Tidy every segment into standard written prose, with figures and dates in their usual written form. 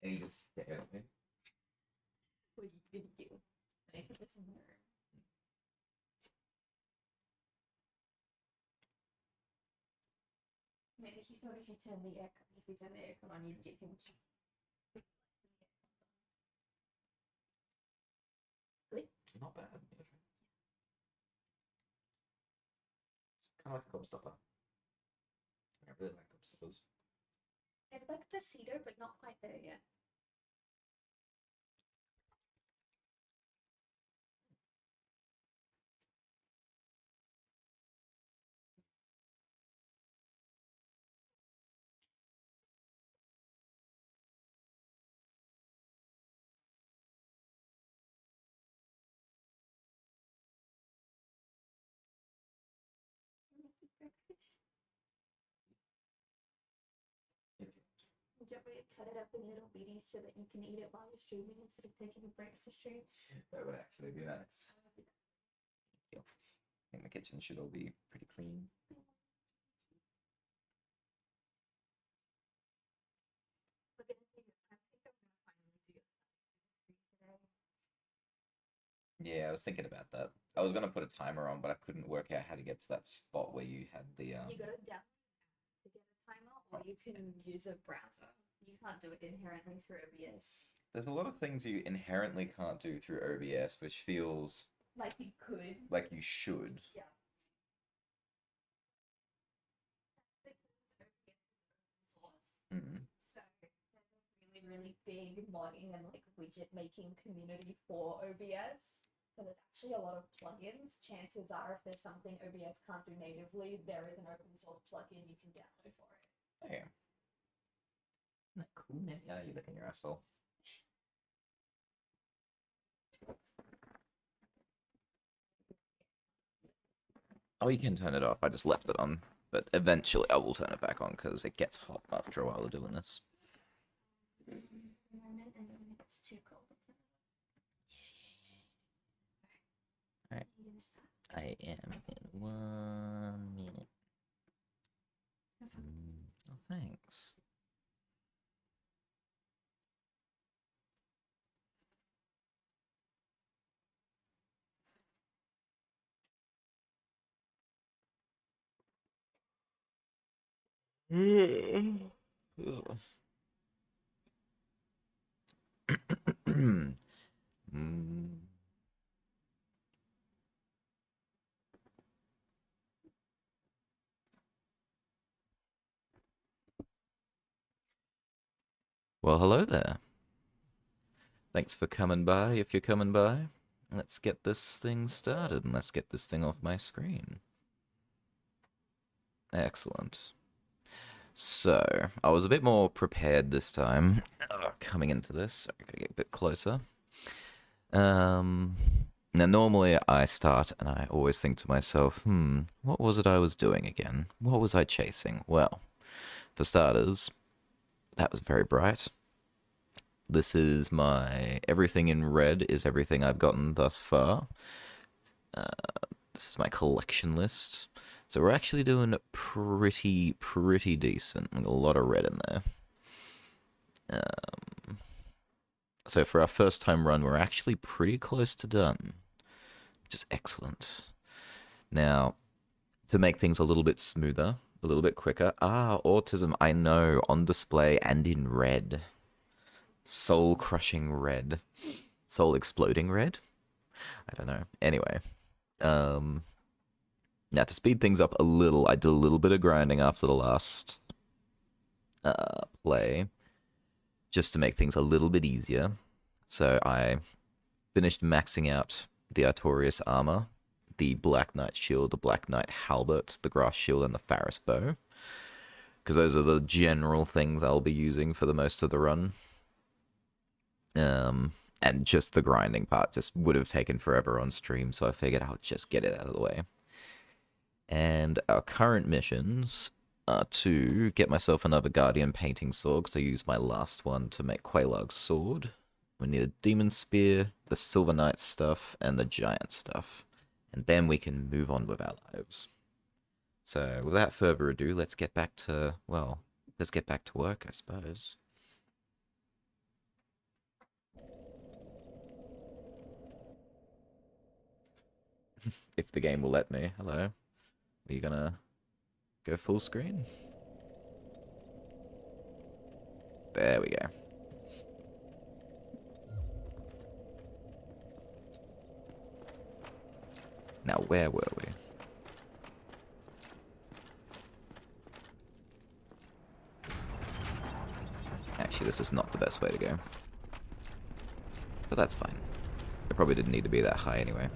And he just stared at me. What are you gonna do? I put this in there. Maybe he thought if you turn the aircon on, you'd get him. Not bad. Kind of like a gobstopper. I really like gobstoppers. It's like pasito, but not quite there yet. Do you want me to cut it up in little bitties so that you can eat it while you're streaming instead of taking a break to stream? That would actually be nice. I think the kitchen should all be pretty clean. Yeah, I was thinking about that. I was gonna put a timer on, but I couldn't work out how to get to that spot where you had the You got to download to get a timer, or you can use a browser. You can't do it inherently through OBS. There's a lot of things you inherently can't do through OBS, which feels like you could. Like you should. Yeah. Mm. So there's a really big modding and like widget making community for OBS. So there's actually a lot of plugins. Chances are, if there's something OBS can't do natively, there is an open source plugin you can download for it. Oh, yeah. Isn't that cool? Yeah, you're licking your asshole. Oh, you can turn it off. I just left it on. But eventually I will turn it back on because it gets hot after a while of doing this. And then it's too cold. Alright. I am in 1 minute. Oh, thanks. Well, hello there. Thanks for coming by, if you're coming by. Let's get this thing started, and let's get this thing off my screen. Excellent. So, I was a bit more prepared this time, coming into this. I gotta get a bit closer. Now, normally I start and I always think to myself, what was it I was doing again? What was I chasing? Well, for starters, that was very bright. This is my... Everything in red is everything I've gotten thus far. This is my collection list. So we're actually doing pretty decent. A lot of red in there. So for our first time run, we're actually pretty close to done, which is excellent. Now, to make things a little bit smoother, a little bit quicker. Autism, I know, on display and in red. Soul-crushing red. Soul-exploding red? I don't know. Anyway. Now, to speed things up a little, I did a little bit of grinding after the last play, just to make things a little bit easier. So I finished maxing out the Artorias armor, the Black Knight shield, the Black Knight halberd, the grass shield, and the Faris bow, because those are the general things I'll be using for the most of the run. And just the grinding part just would have taken forever on stream, so I figured I'll just get it out of the way. And our current missions are to get myself another Guardian painting sword, because I used my last one to make Quelaag's sword. We need a Demon Spear, the Silver Knight stuff, and the Giant stuff. And then we can move on with our lives. So, without further ado, let's get back to, well, let's get back to work, I suppose. If the game will let me. Hello. Are you gonna go full screen? There we go. Now, where were we? Actually, this is not the best way to go. But that's fine. It probably didn't need to be that high anyway.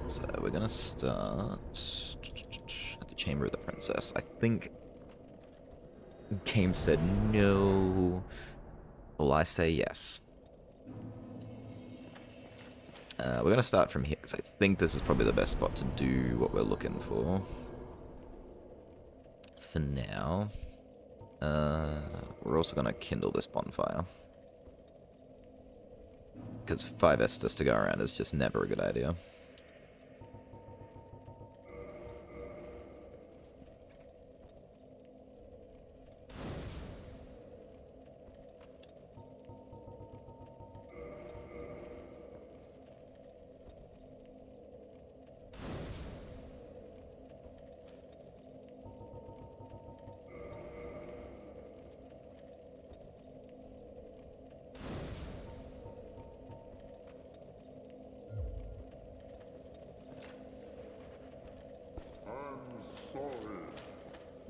So we're gonna start at the Chamber of the Princess. I think the game said no. Well, I say yes. We're gonna start from here because I think this is probably the best spot to do what we're looking for. For now, we're also gonna kindle this bonfire because 5 Estus to go around is just never a good idea.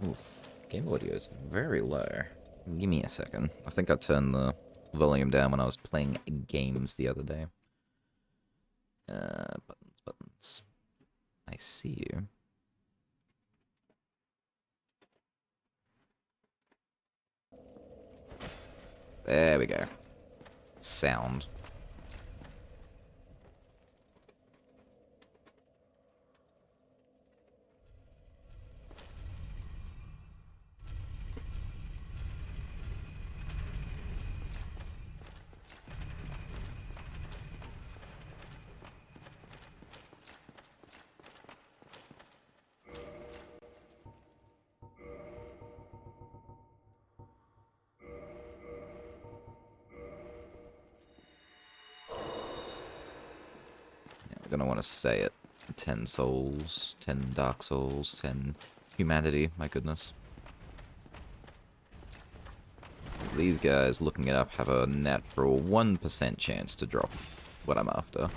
Oof. Game audio is very low. Give me a second. I think I turned the volume down when I was playing games the other day. Buttons. I see you. There we go. Sound. We're gonna want to stay at 10 souls, 10 dark souls, 10 humanity, my goodness. These guys, looking it up, have a natural 1% chance to drop what I'm after.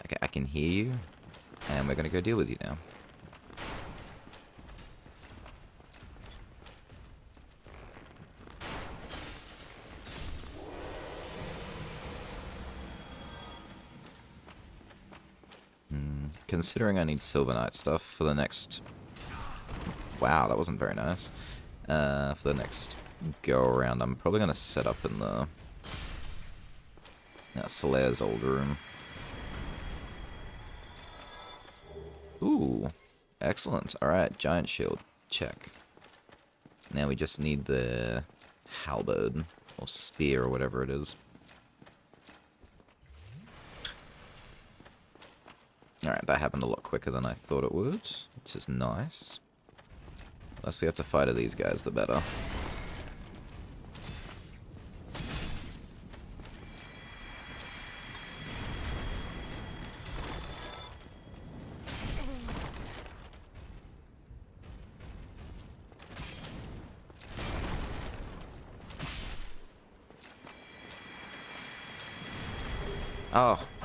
Okay, I can hear you, and we're gonna go deal with you now. Considering I need Silver Knight stuff for the next... Wow, that wasn't very nice. For the next go-around, I'm probably gonna set up in the... Solaire's old room. Ooh, excellent. Alright, giant shield. Check. Now we just need the halberd, or spear, or whatever it is. Alright, that happened a lot quicker than I thought it would, which is nice. The less we have to fight of these guys, the better.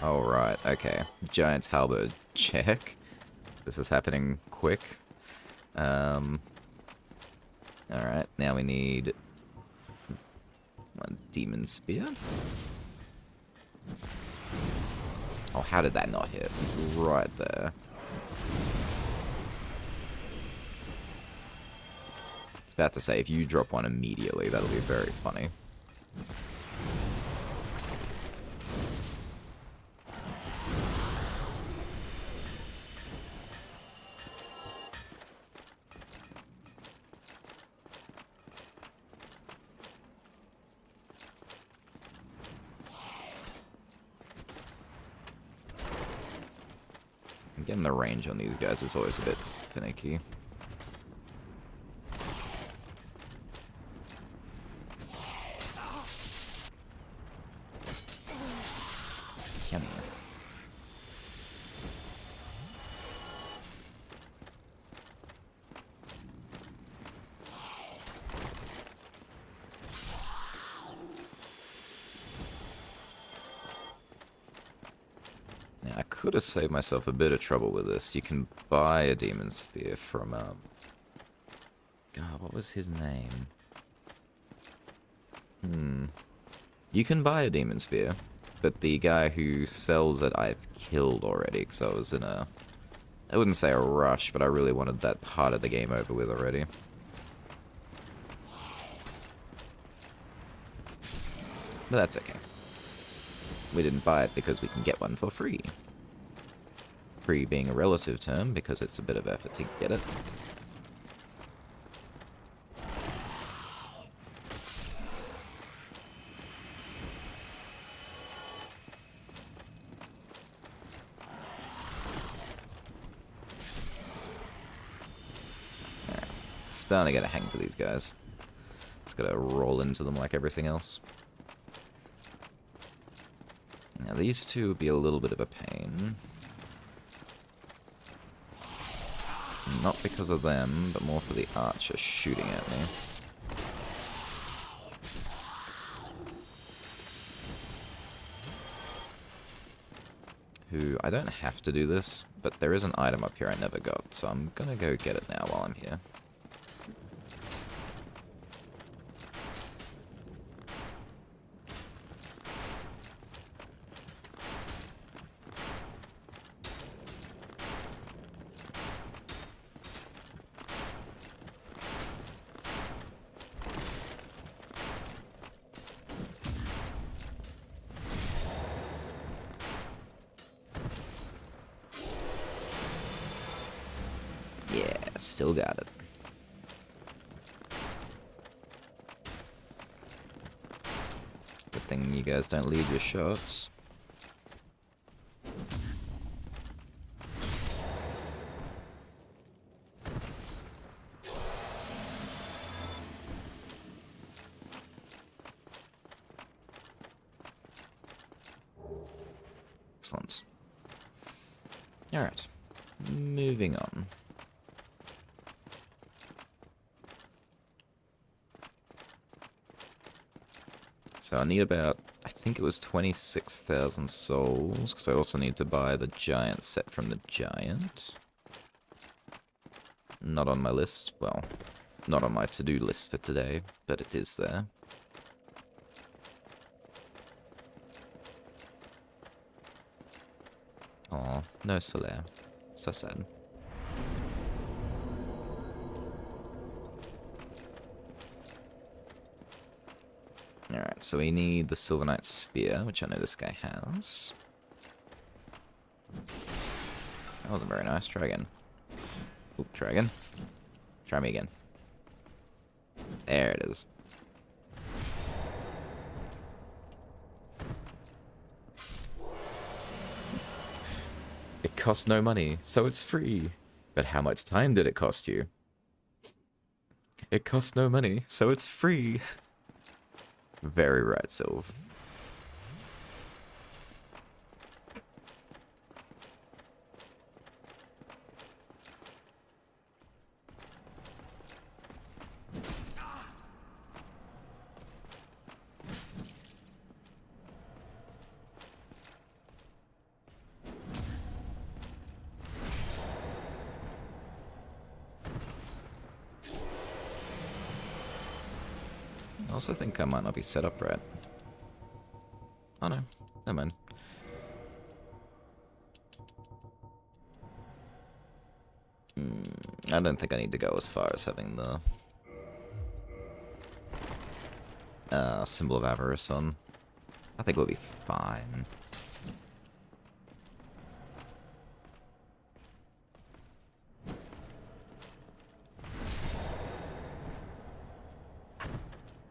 Oh, right, okay. Giant's halberd, check. This is happening quick. Alright, now we need a demon spear. Oh, how did that not hit? It's right there. It's about to say, if you drop one immediately, that'll be very funny. Getting the range on these guys is always a bit finicky. Come here. Now, I could have saved myself a bit of trouble with this. You can buy a Demon Sphere from, God, what was his name? You can buy a Demon Sphere, but the guy who sells it I've killed already, because I was in a... I wouldn't say a rush, but I really wanted that part of the game over with already. But that's okay. We didn't buy it because we can get one for free. Free being a relative term, because it's a bit of effort to get it. Alright. Starting to get a hang for these guys. Just gotta roll into them like everything else. Now these two would be a little bit of a pain. Not because of them, but more for the archer shooting at me. Who, I don't have to do this, but there is an item up here I never got, so I'm gonna go get it now while I'm here. Yeah, still got it. Good thing you guys don't leave your shots. Excellent. Alright. Moving on. So I need about, I think it was 26,000 souls, because I also need to buy the giant set from the giant. Not on my list, well, not on my to-do list for today, but it is there. Aw, no Solaire. So sad. Alright, so we need the Silver Knight Spear, which I know this guy has. That wasn't very nice. Try again. Oop, try again. Try me again. There it is. It costs no money, so it's free. But how much time did it cost you? It costs no money, so it's free. Very right, Sylv. I also think I might not be set up right. Oh no, never mind. I don't think I need to go as far as having the Symbol of Avarice on. I think we'll be fine.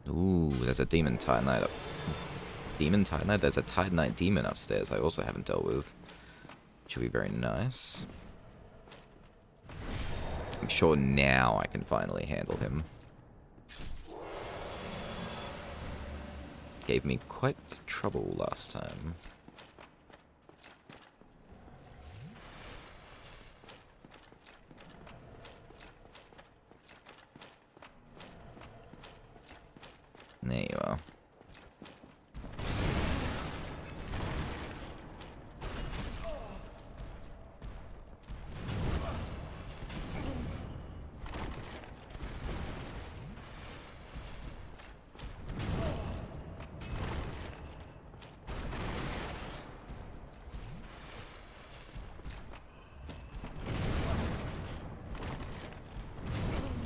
Ooh, there's a Demon Titanite up. Demon Titanite? There's a Titanite Demon upstairs I also haven't dealt with. Which will be very nice. I'm sure now I can finally handle him. Gave me quite the trouble last time. There you are.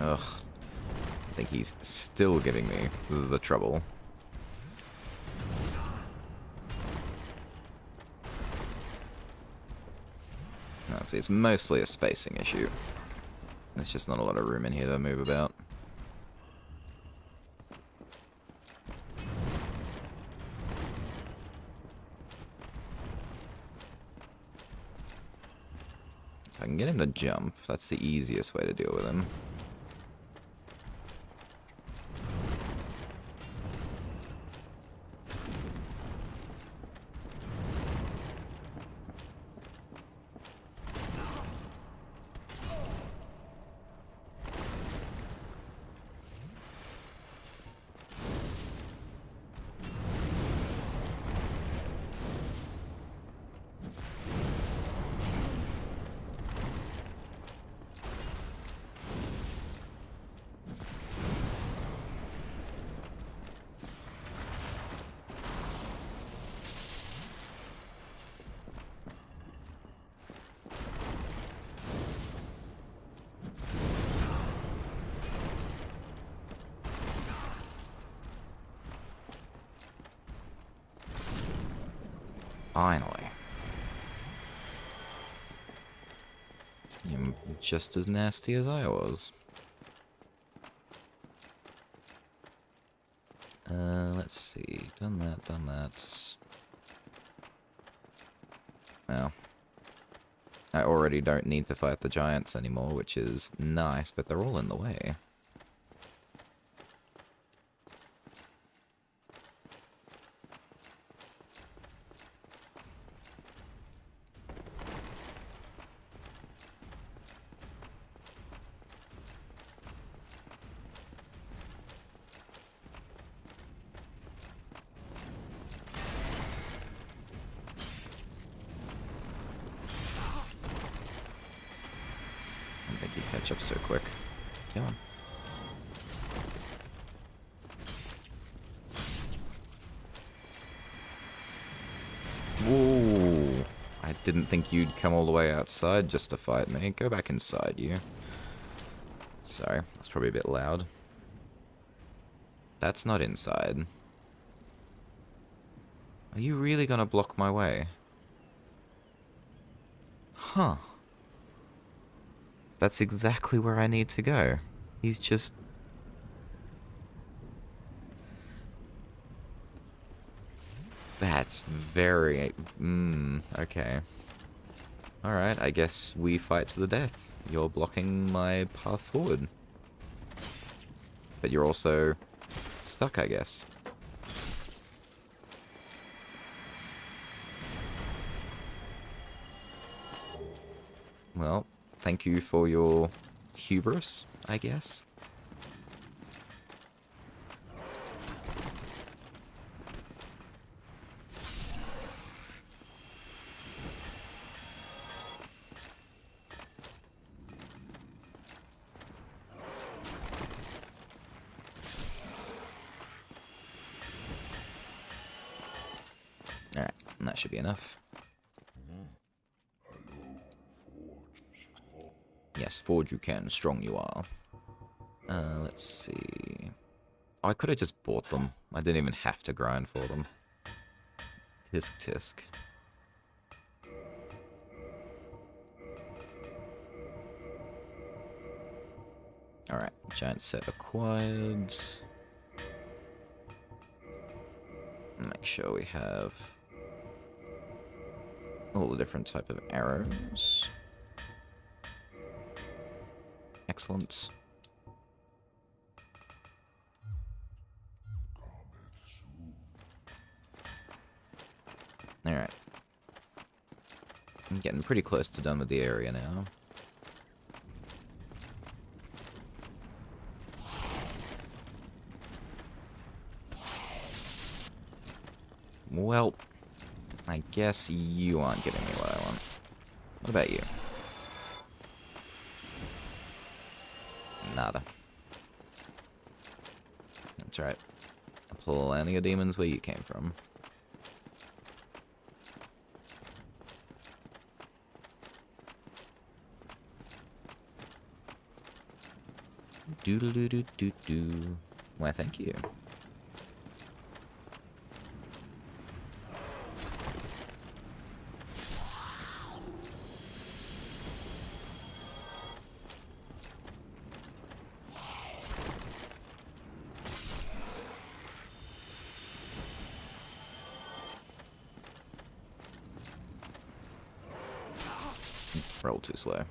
Ugh. I think he's still giving me the trouble. No, see, it's mostly a spacing issue. There's just not a lot of room in here to move about. If I can get him to jump, that's the easiest way to deal with him. Finally. You're just as nasty as I was. Let's see. Done that, done that. Well, I already don't need to fight the giants anymore, which is nice, but they're all in the way. I don't think he'd catch up so quick. Come on. Whoa! I didn't think you'd come all the way outside just to fight me. Go back inside, you. Sorry, that's probably a bit loud. That's not inside. Are you really gonna block my way? Huh. That's exactly where I need to go. He's just... That's very... okay. Alright, I guess we fight to the death. You're blocking my path forward. But you're also stuck, I guess. Well, thank you for your hubris, I guess. Alright, that should be enough. Yes, forge you can, strong you are. Let's see. Oh, I could have just bought them. I didn't even have to grind for them. Tisk tisk. Alright, giant set acquired. Make sure we have all the different type of arrows. Excellent. Alright. I'm getting pretty close to done with the area now. Well, I guess you aren't giving me what I want. What about you? Nada. That's right. Plenty of demons where you came from. Doodle-doo-doo-doo-doo. Why, thank you. Roll too slow.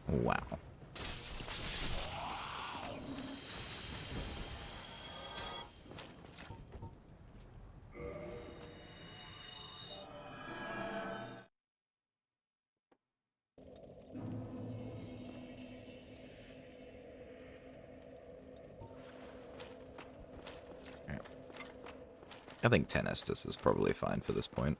Wow. I think 10 Estus is probably fine for this point.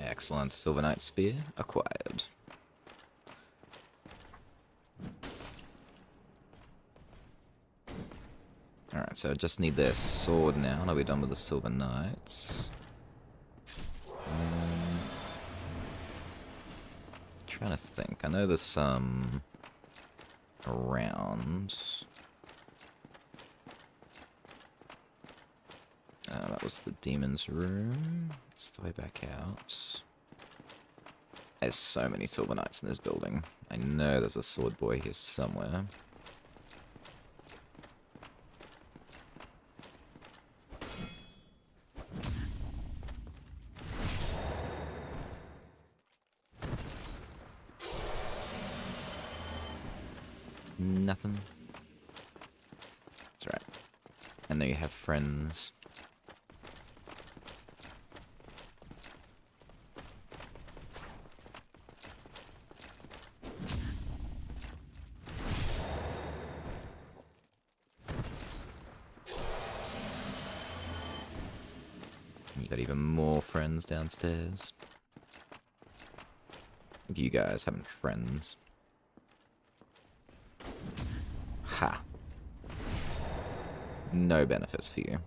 Excellent. Silver Knight Spear acquired. Alright, so I just need their sword now, and I'll be done with the Silver Knights. Trying to think. I know there's some around. That was the demon's room. It's the way back out. There's so many Silver Knights in this building. I know there's a sword boy here somewhere. Nothing. That's right. I know you have friends. You got even more friends downstairs. Look at you guys having friends. Ha. No benefits for you.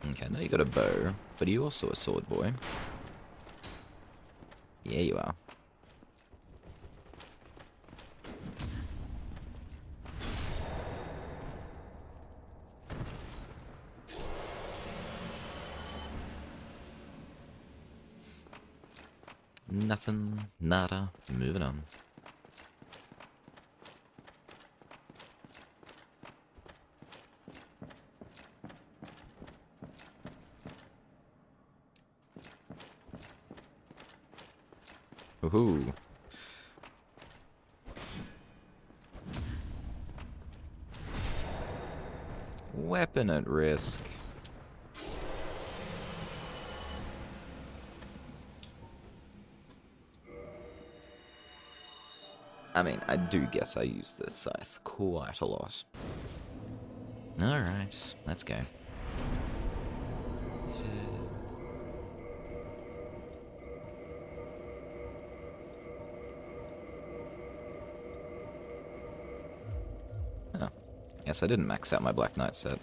Okay, I know you got a bow, but are you also a sword boy? Yeah, you are. Nothing, nada, moving on. Woohoo. Weapon at risk. I mean, I do guess I use this scythe quite a lot. Alright, let's go. Oh, yes, I didn't max out my Black Knight set.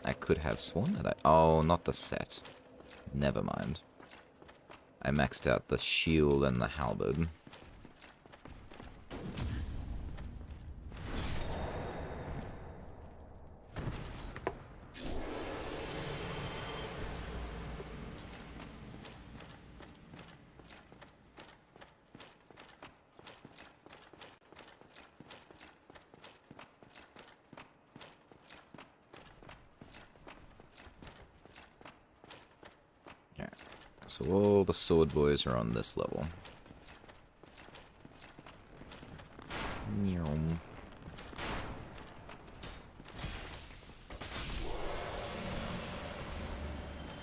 I could have sworn that I... Oh, not the set. Never mind. I maxed out the shield and the halberd. So all the sword boys are on this level. Nyom.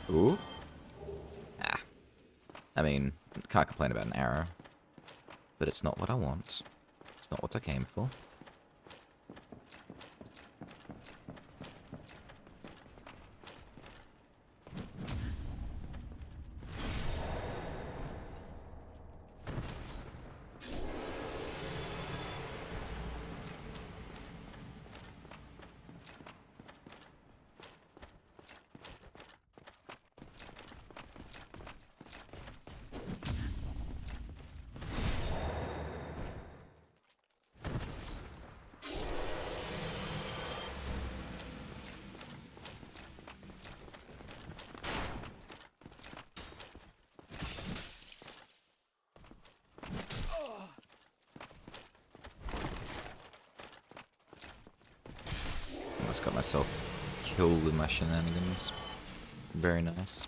Ooh. Ah. I mean, can't complain about an arrow. But it's not what I want. It's not what I came for. Almost got myself killed with my shenanigans. Very nice.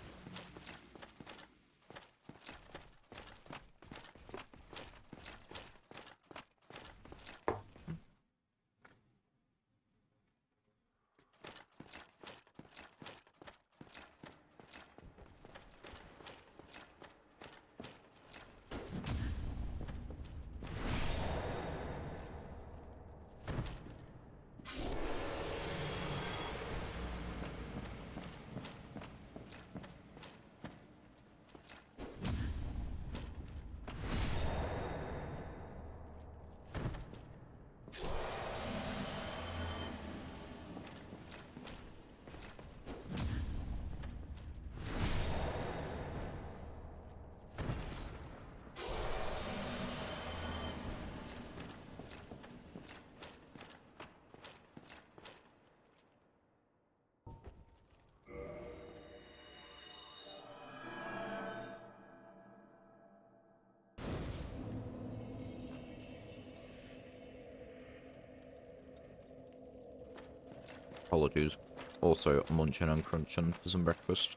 Apologies. Also munching and crunching for some breakfast.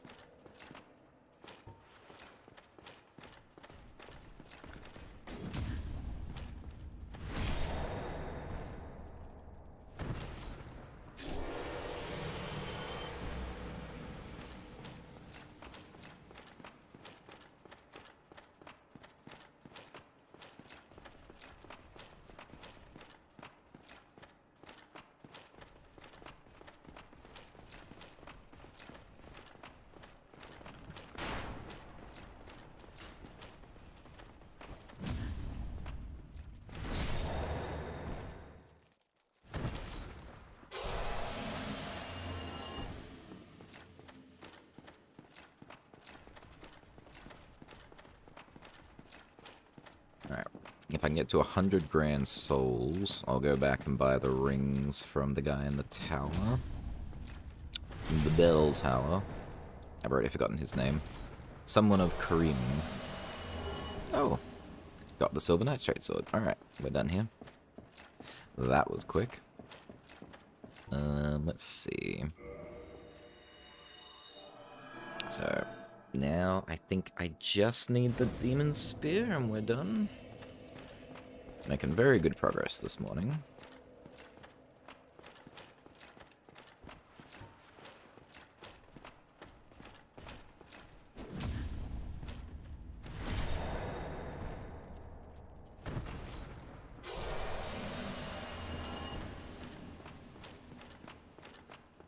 I can get to 100 grand souls, I'll go back and buy the rings from the guy in the tower. The bell tower. I've already forgotten his name. Someone of Kareem. Oh. Got the Silver Knight Straight Sword. Alright, we're done here. That was quick. Let's see. So, now I think I just need the Demon Spear and we're done. Making very good progress this morning.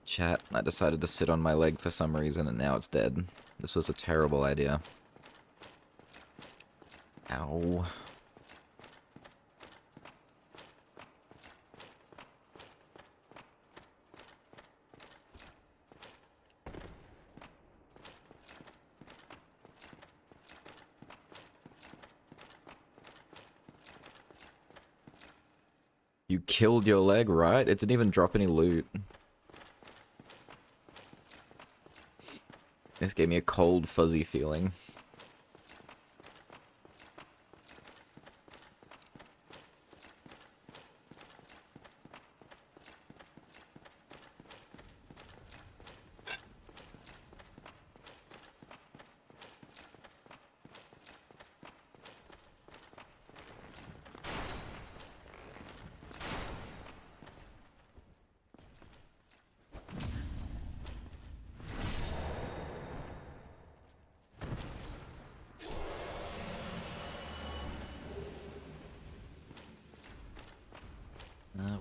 Chat, I decided to sit on my leg for some reason and now it's dead. This was a terrible idea. Ow. You killed your leg, right? It didn't even drop any loot. This gave me a cold, fuzzy feeling.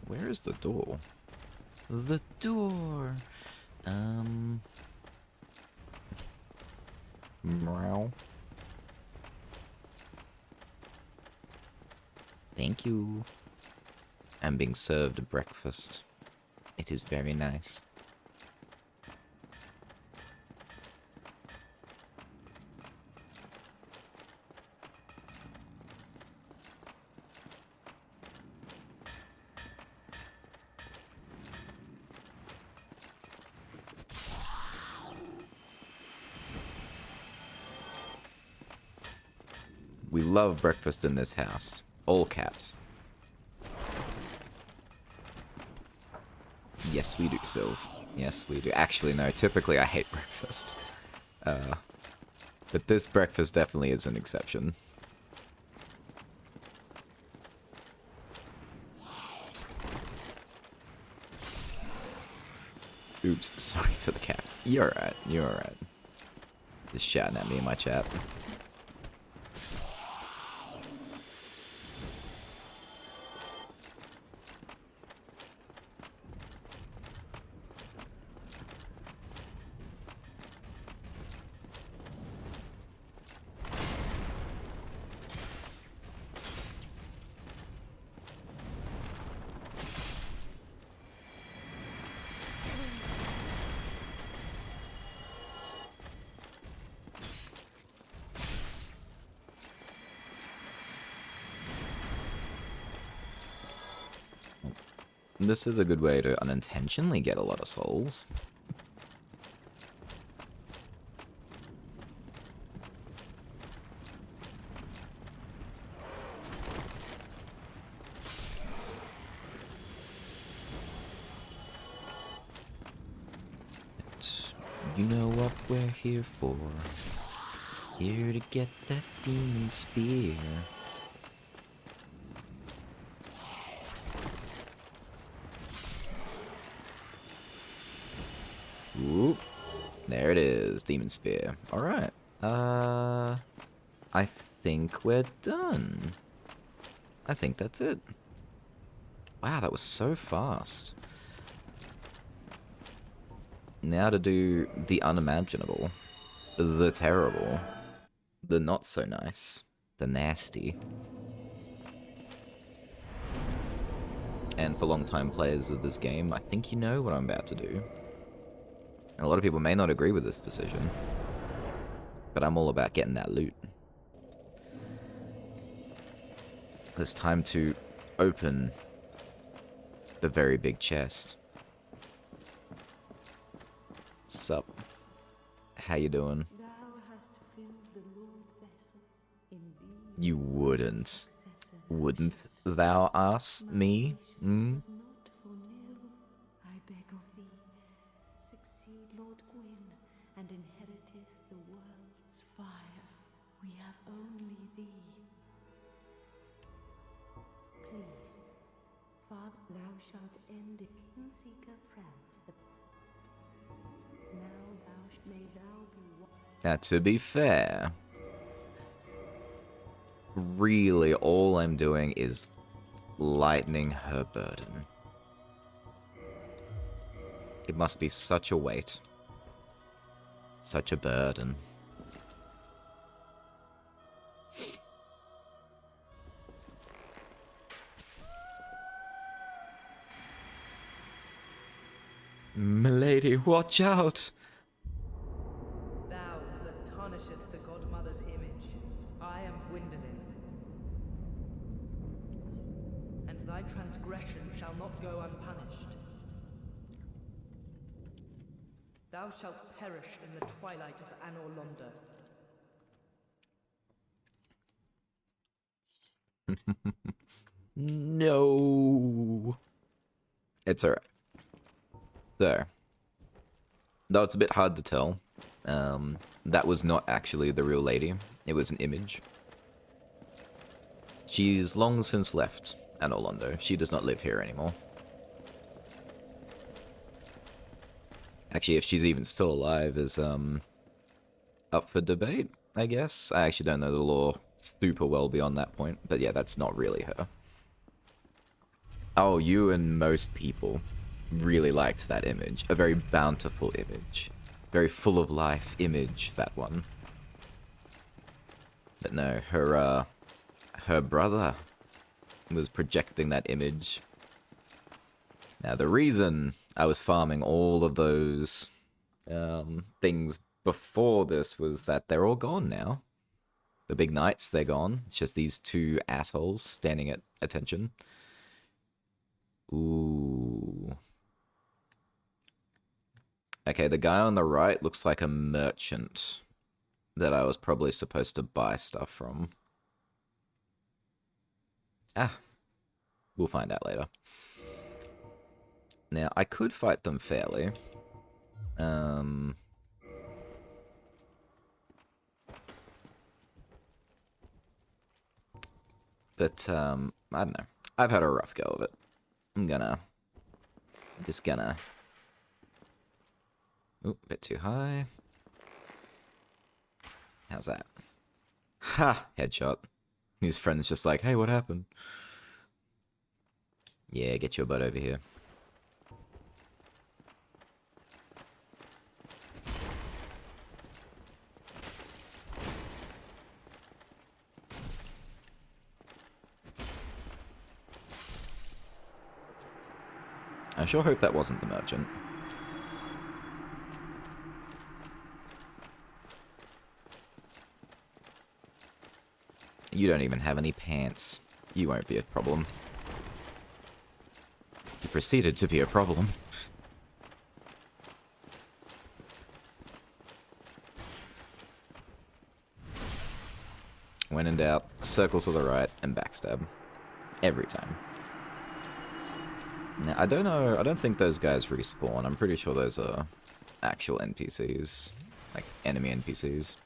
Where is the door? The door! Meow. Thank you. I'm being served breakfast. It is very nice. We love breakfast in this house. All caps. Yes, we do, Sylv. Yes, we do. Actually, no, typically I hate breakfast. But this breakfast definitely is an exception. Oops, sorry for the caps. You're alright, you're alright. Just shouting at me in my chat. This is a good way to unintentionally get a lot of souls. But you know what we're here for. Here to get that demon spear. Oop. There it is, Demon Spear. Alright. I think we're done. I think that's it. Wow, that was so fast. Now to do the unimaginable. The terrible. The not so nice. The nasty. And for long-time players of this game, I think you know what I'm about to do. And a lot of people may not agree with this decision, but I'm all about getting that loot. It's time to open the very big chest. Sup? How you doing? You wouldn't thou ask me? Hmm? I beg of thee, succeed Lord Gwyn, and inheriteth the world's fire. We have only thee. Please, Father, thou shalt end a king-seeker proud to the... Now may thou be one. To be fair, really all I'm doing is lightening her burden. It must be such a weight. Such a burden. Milady, watch out! Thou that tarnisheth the godmother's image, I am Gwyndolin. And thy transgression shall not go unpunished. Thou shalt perish in the twilight of Anor Londo. No. It's alright. So, though it's a bit hard to tell, that was not actually the real lady. It was an image. She's long since left Anor Londo. She does not live here anymore. Actually, if she's even still alive is up for debate, I guess. I actually don't know the lore super well beyond that point, but yeah, that's not really her. Oh, you and most people really liked that image. A very bountiful image. Very full of life image, that one. But no, her brother was projecting that image. Now, the reason I was farming all of those things before this was that they're all gone now. The big knights, they're gone. It's just these two assholes standing at attention. Ooh. Okay, the guy on the right looks like a merchant that I was probably supposed to buy stuff from. Ah, we'll find out later. Now, I could fight them fairly. But, I don't know. I've had a rough go of it. Just gonna... Oop, a bit too high. How's that? Ha! Headshot. His friend's just like, hey, what happened? Yeah, get your butt over here. I sure hope that wasn't the merchant. You don't even have any pants. You won't be a problem. You proceeded to be a problem. When in doubt, circle to the right and backstab. Every time. Now, I don't know, I don't think those guys respawn. I'm pretty sure those are actual NPCs. Like, enemy NPCs.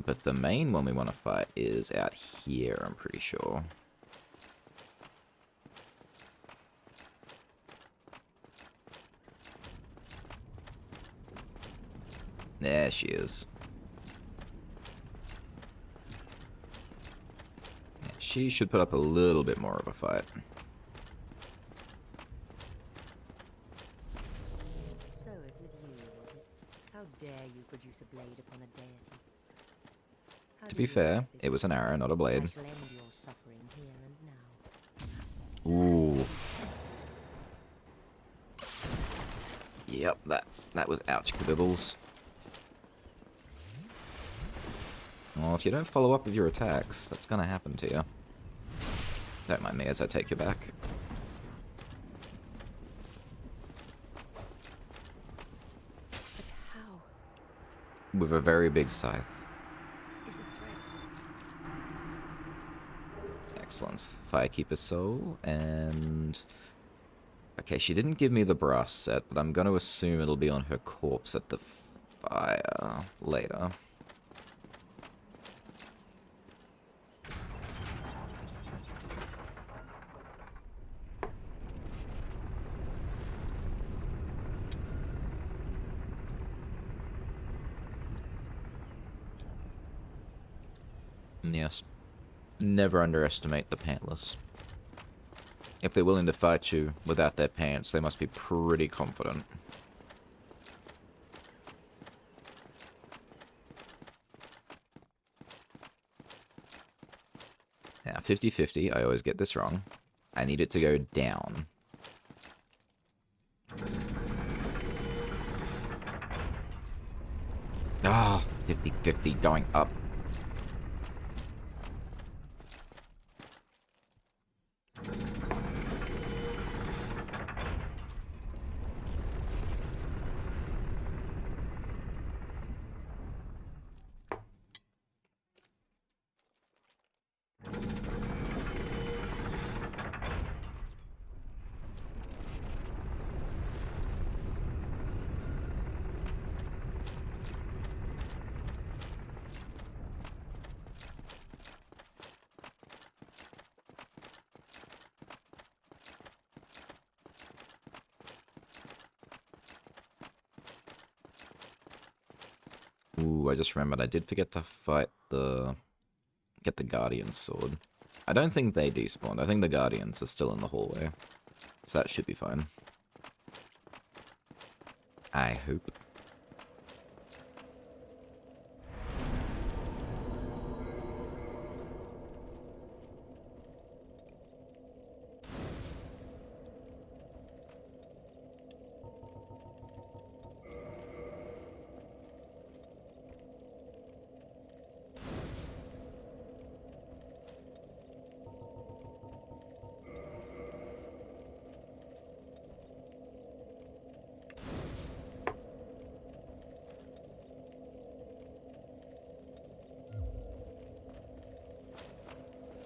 But the main one we want to fight is out here, I'm pretty sure. There she is. Yeah, she should put up a little bit more of a fight. So it was you, was it? How dare you produce a blade upon a deity? How To do be you fair, like this? it was an arrow, not a blade. I shall end your suffering here and now. Ooh. Yep, that was ouch, Bibbles. Well, if you don't follow up with your attacks, that's gonna happen to you. Don't mind me as I take you back. But how With a very big scythe. is a threat? Excellent. Firekeeper Soul, and... Okay, she didn't give me the brass set, but I'm gonna assume it'll be on her corpse at the fire later. Yes. Never underestimate the pantless. If they're willing to fight you without their pants, they must be pretty confident. Now, 50-50, I always get this wrong. I need it to go down. Ah, 50-50 going up. Ooh, I just remembered I did forget to fight get the Guardian's sword. I don't think they despawned. I think the Guardians are still in the hallway. So that should be fine. I hope.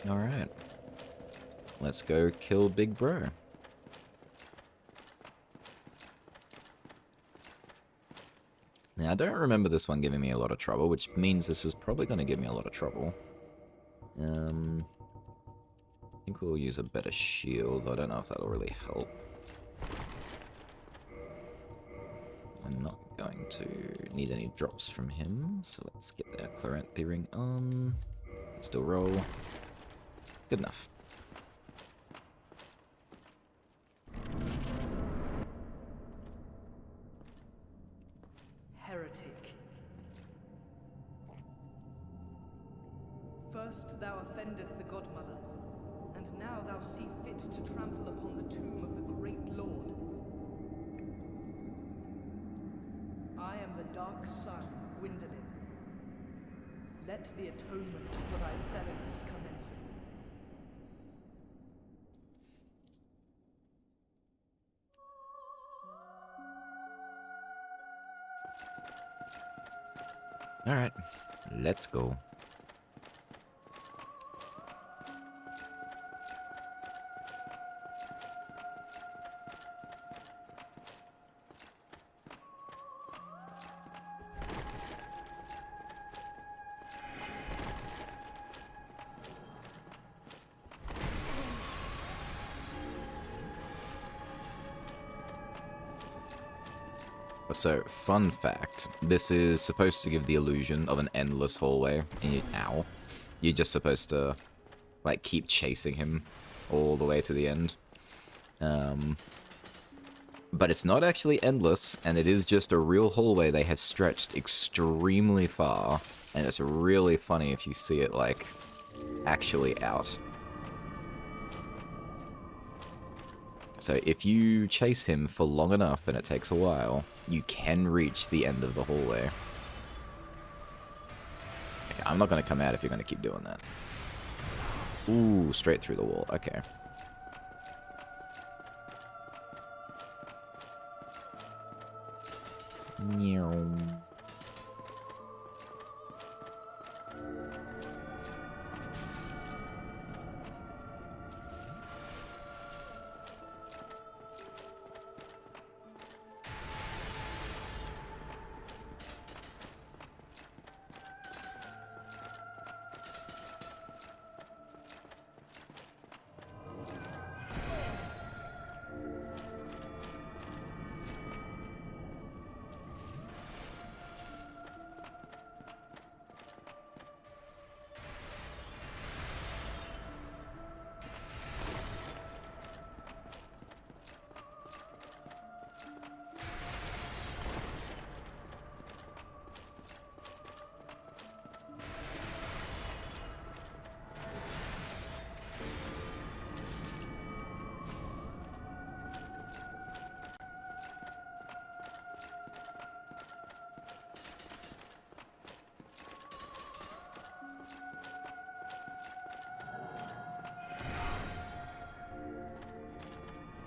Alright. Let's go kill Big Bro. Now, I don't remember this one giving me a lot of trouble, which means this is probably going to give me a lot of trouble. I think we'll use a better shield. I don't know if that'll really help. I'm not going to need any drops from him, so let's get that Chloranthy ring on. Still roll. Good enough. Heretic. First thou offendeth the Godmother, and now thou see fit to trample upon the tomb of the great Lord. I am the dark sun, Gwyndolin. Let the atonement for thy felonies commence. Alright, let's go. So, fun fact, this is supposed to give the illusion of an endless hallway, and you're just supposed to, like, keep chasing him all the way to the end. But it's not actually endless, and it is just a real hallway they have stretched extremely far, and it's really funny if you see it, like, actually out. So if you chase him for long enough, and it takes a while, you can reach the end of the hallway. I'm not going to come out if you're going to keep doing that. Ooh, straight through the wall. Okay. Meow.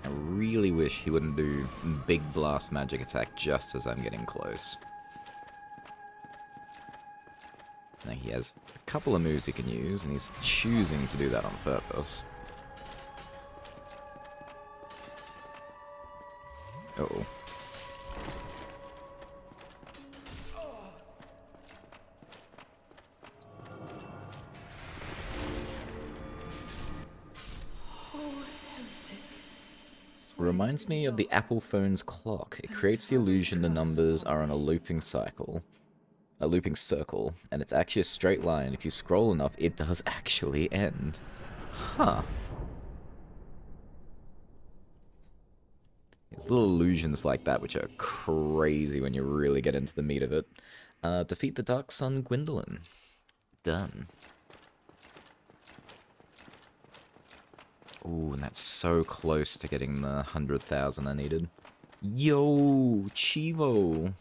I really wish he wouldn't do big blast magic attack just as I'm getting close. Now he has a couple of moves he can use, and he's choosing to do that on purpose. Uh-oh. Reminds me of the Apple phone's clock. It creates the illusion the numbers are on a looping circle, and it's actually a straight line. If you scroll enough, it does actually end. Huh. It's little illusions like that which are crazy when you really get into the meat of it. Defeat the Dark Sun Gwendolyn. Done. Ooh, and that's so close to getting the 100,000 I needed. Yo, Chivo.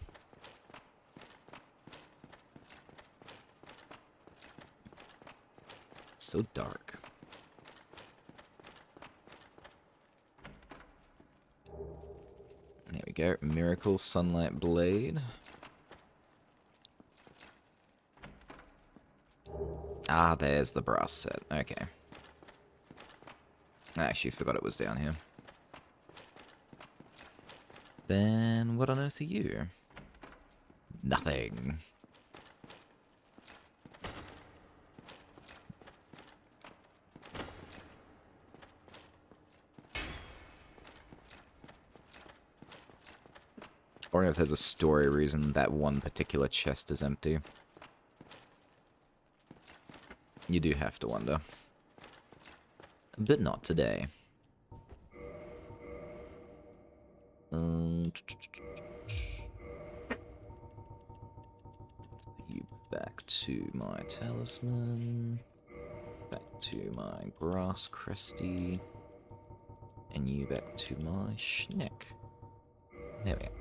It's so dark. There we go. Miracle Sunlight Blade. Ah, there's the brass set. Okay. I actually forgot it was down here. Then what on earth are you? Nothing. I wonder if there's a story reason that one particular chest is empty. You do have to wonder. But not today. You back to my talisman. Back to my grass cresty. And you back to my schneck. There we go.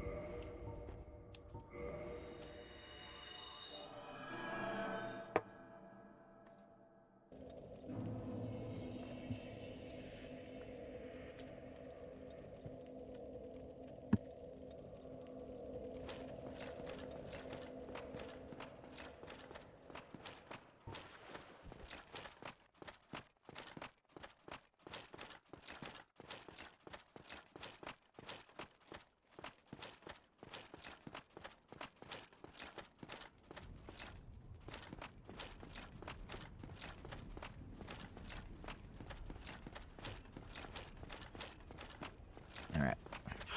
Alright.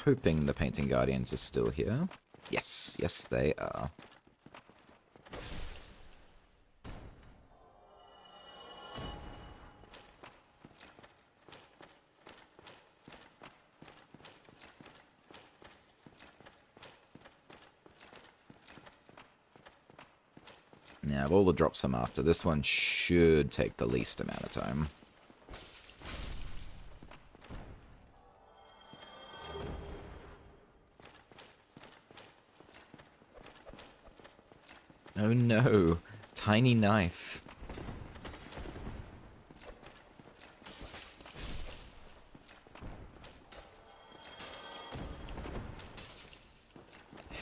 Hoping the Painting Guardians are still here. Yes, yes they are. Yeah, of all the drops I'm after, this one should take the least amount of time. Oh no! tiny knife.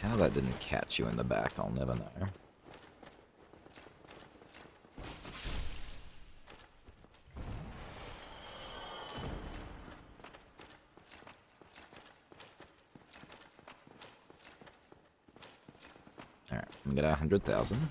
How that didn't catch you in the back, I'll never know. Alright, I'm gonna get 100,000.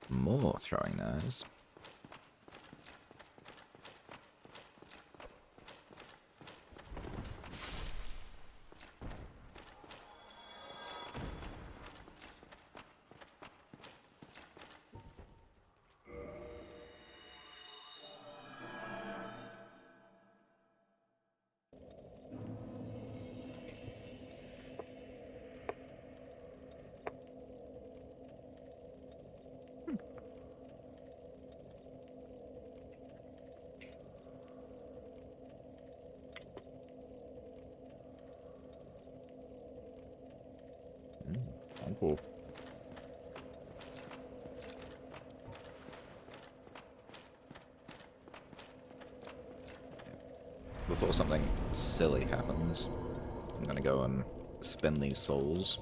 More throwing knives. Cool. Before something silly happens, I'm gonna go and spend these souls.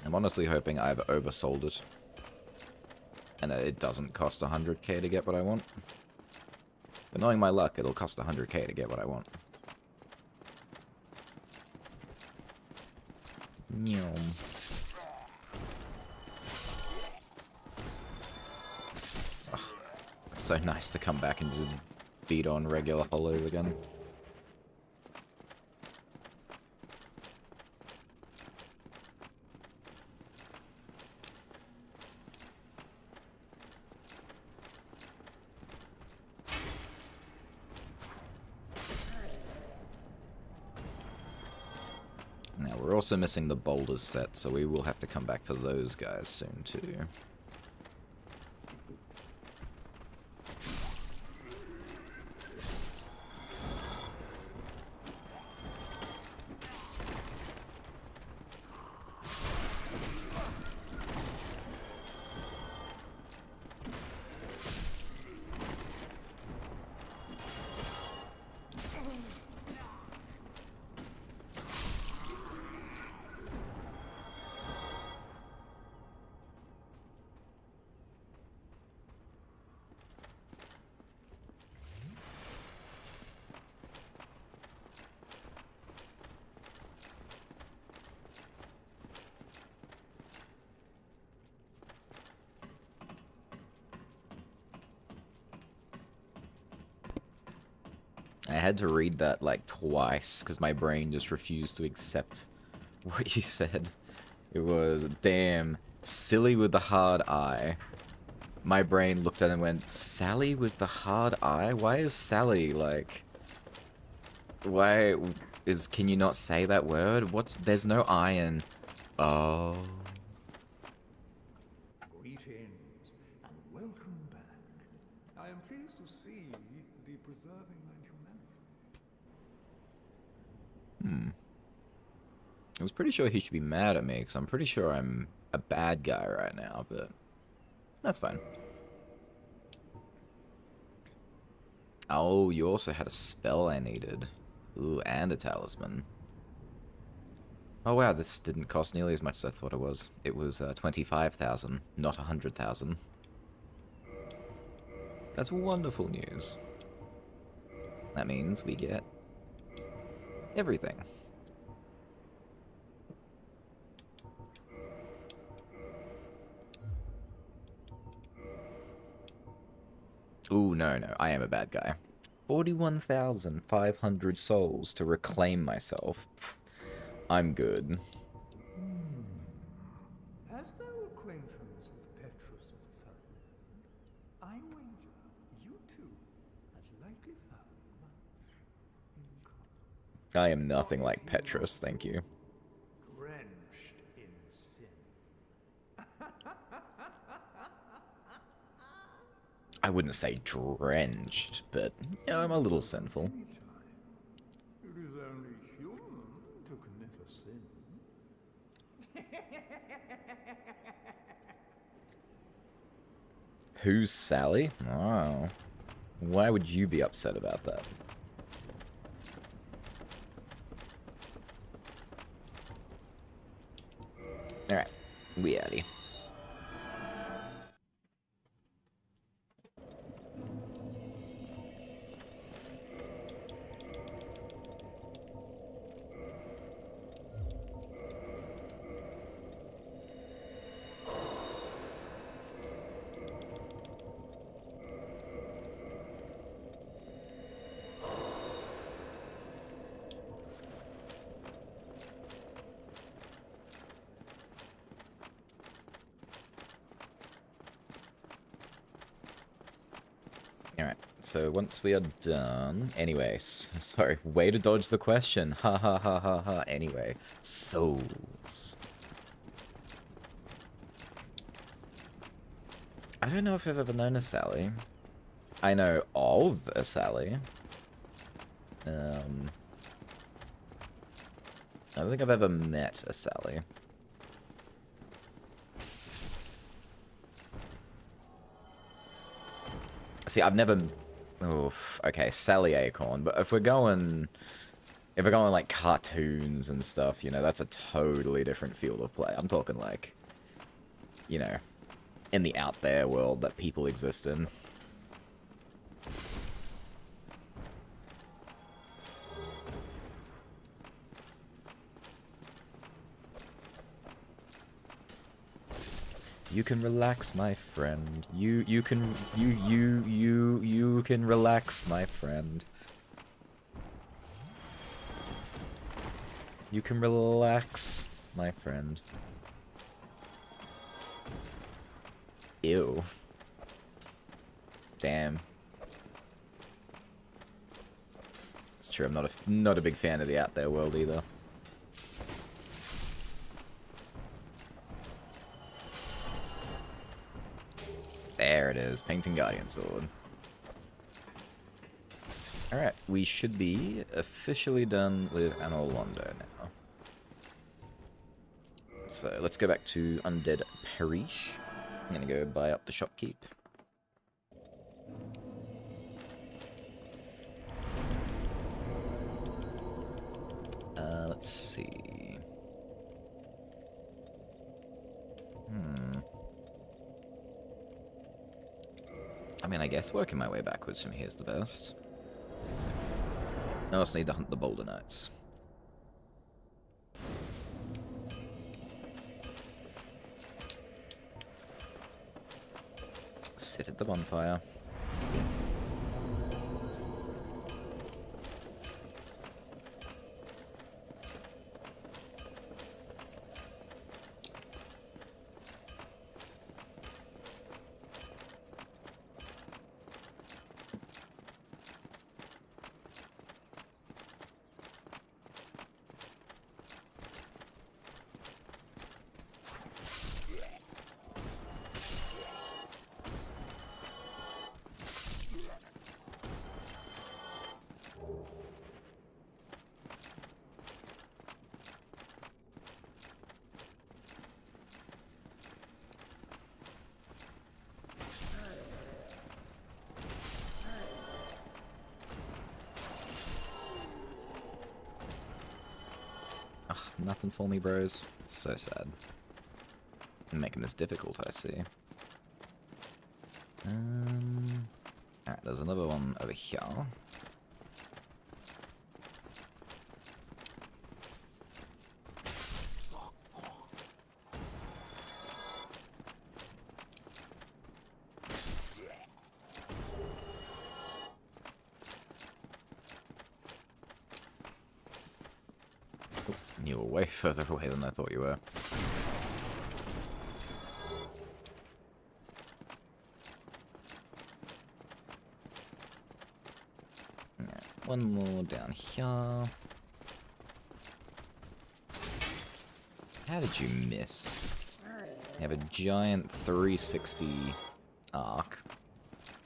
I'm honestly hoping I've oversold it. And that it doesn't cost 100k to get what I want. But knowing my luck, it'll cost 100k to get what I want. Nyom. Ugh, it's so nice to come back and just beat on regular hollows again. Now, we're also missing the boulders set, so we will have to come back for those guys soon, too. I had to read that like twice because my brain just refused to accept what you said. It was, damn, silly with the hard eye. My brain looked at it and went, Sally with the hard eye? Why is Sally like... Why is... Can you not say that word? What's... There's no I in... Oh... Greetings, and welcome back. I am pleased to see the preserving my humanity. I was pretty sure he should be mad at me, because I'm pretty sure I'm a bad guy right now, but... That's fine. Oh, you also had a spell I needed. Ooh, and a talisman. Oh wow, this didn't cost nearly as much as I thought it was. It was 25,000, not 100,000. That's wonderful news. That means we get everything. Ooh, no, no, I am a bad guy. 41,500 souls to reclaim myself. Pff, I'm good. As thou acquaintance with Petrus of Thun, I wager you two has likely found much in common. I am nothing like Petrus, thank you. Drenched in sin. I wouldn't say drenched, but yeah, I'm a little sinful. Anytime. It is only human to commit a sin. Who's Sally? Wow. Why would you be upset about that? Alright, we outie. Alright, so once we are done... Anyway, sorry, way to dodge the question. Ha ha ha ha ha. Anyway, souls. I don't know if I've ever known a Sally. I know of a Sally. I don't think I've ever met a Sally. See, I've never... Oof, okay, Sally Acorn, but if we're going... If we're going like cartoons and stuff, you know, that's a totally different field of play. I'm talking like, you know, in the out there world that people exist in. You can relax, my friend. You can relax, my friend. You can relax, my friend. Ew. Damn. It's true, I'm not a big fan of the out there world either. There it is, Painting Guardian Sword. Alright, we should be officially done with Anor Londo now. So let's go back to Undead Parish. I'm gonna go buy up the shopkeep. Let's see. I mean, I guess working my way backwards from here is the best. I also need to hunt the Boulder Knights. Sit at the bonfire. Ugh, nothing for me, bros. It's so sad. I'm making this difficult, I see. Alright, there's another one over here. You were way further away than I thought you were. Alright, one more down here. How did you miss? You have a giant 360 arc.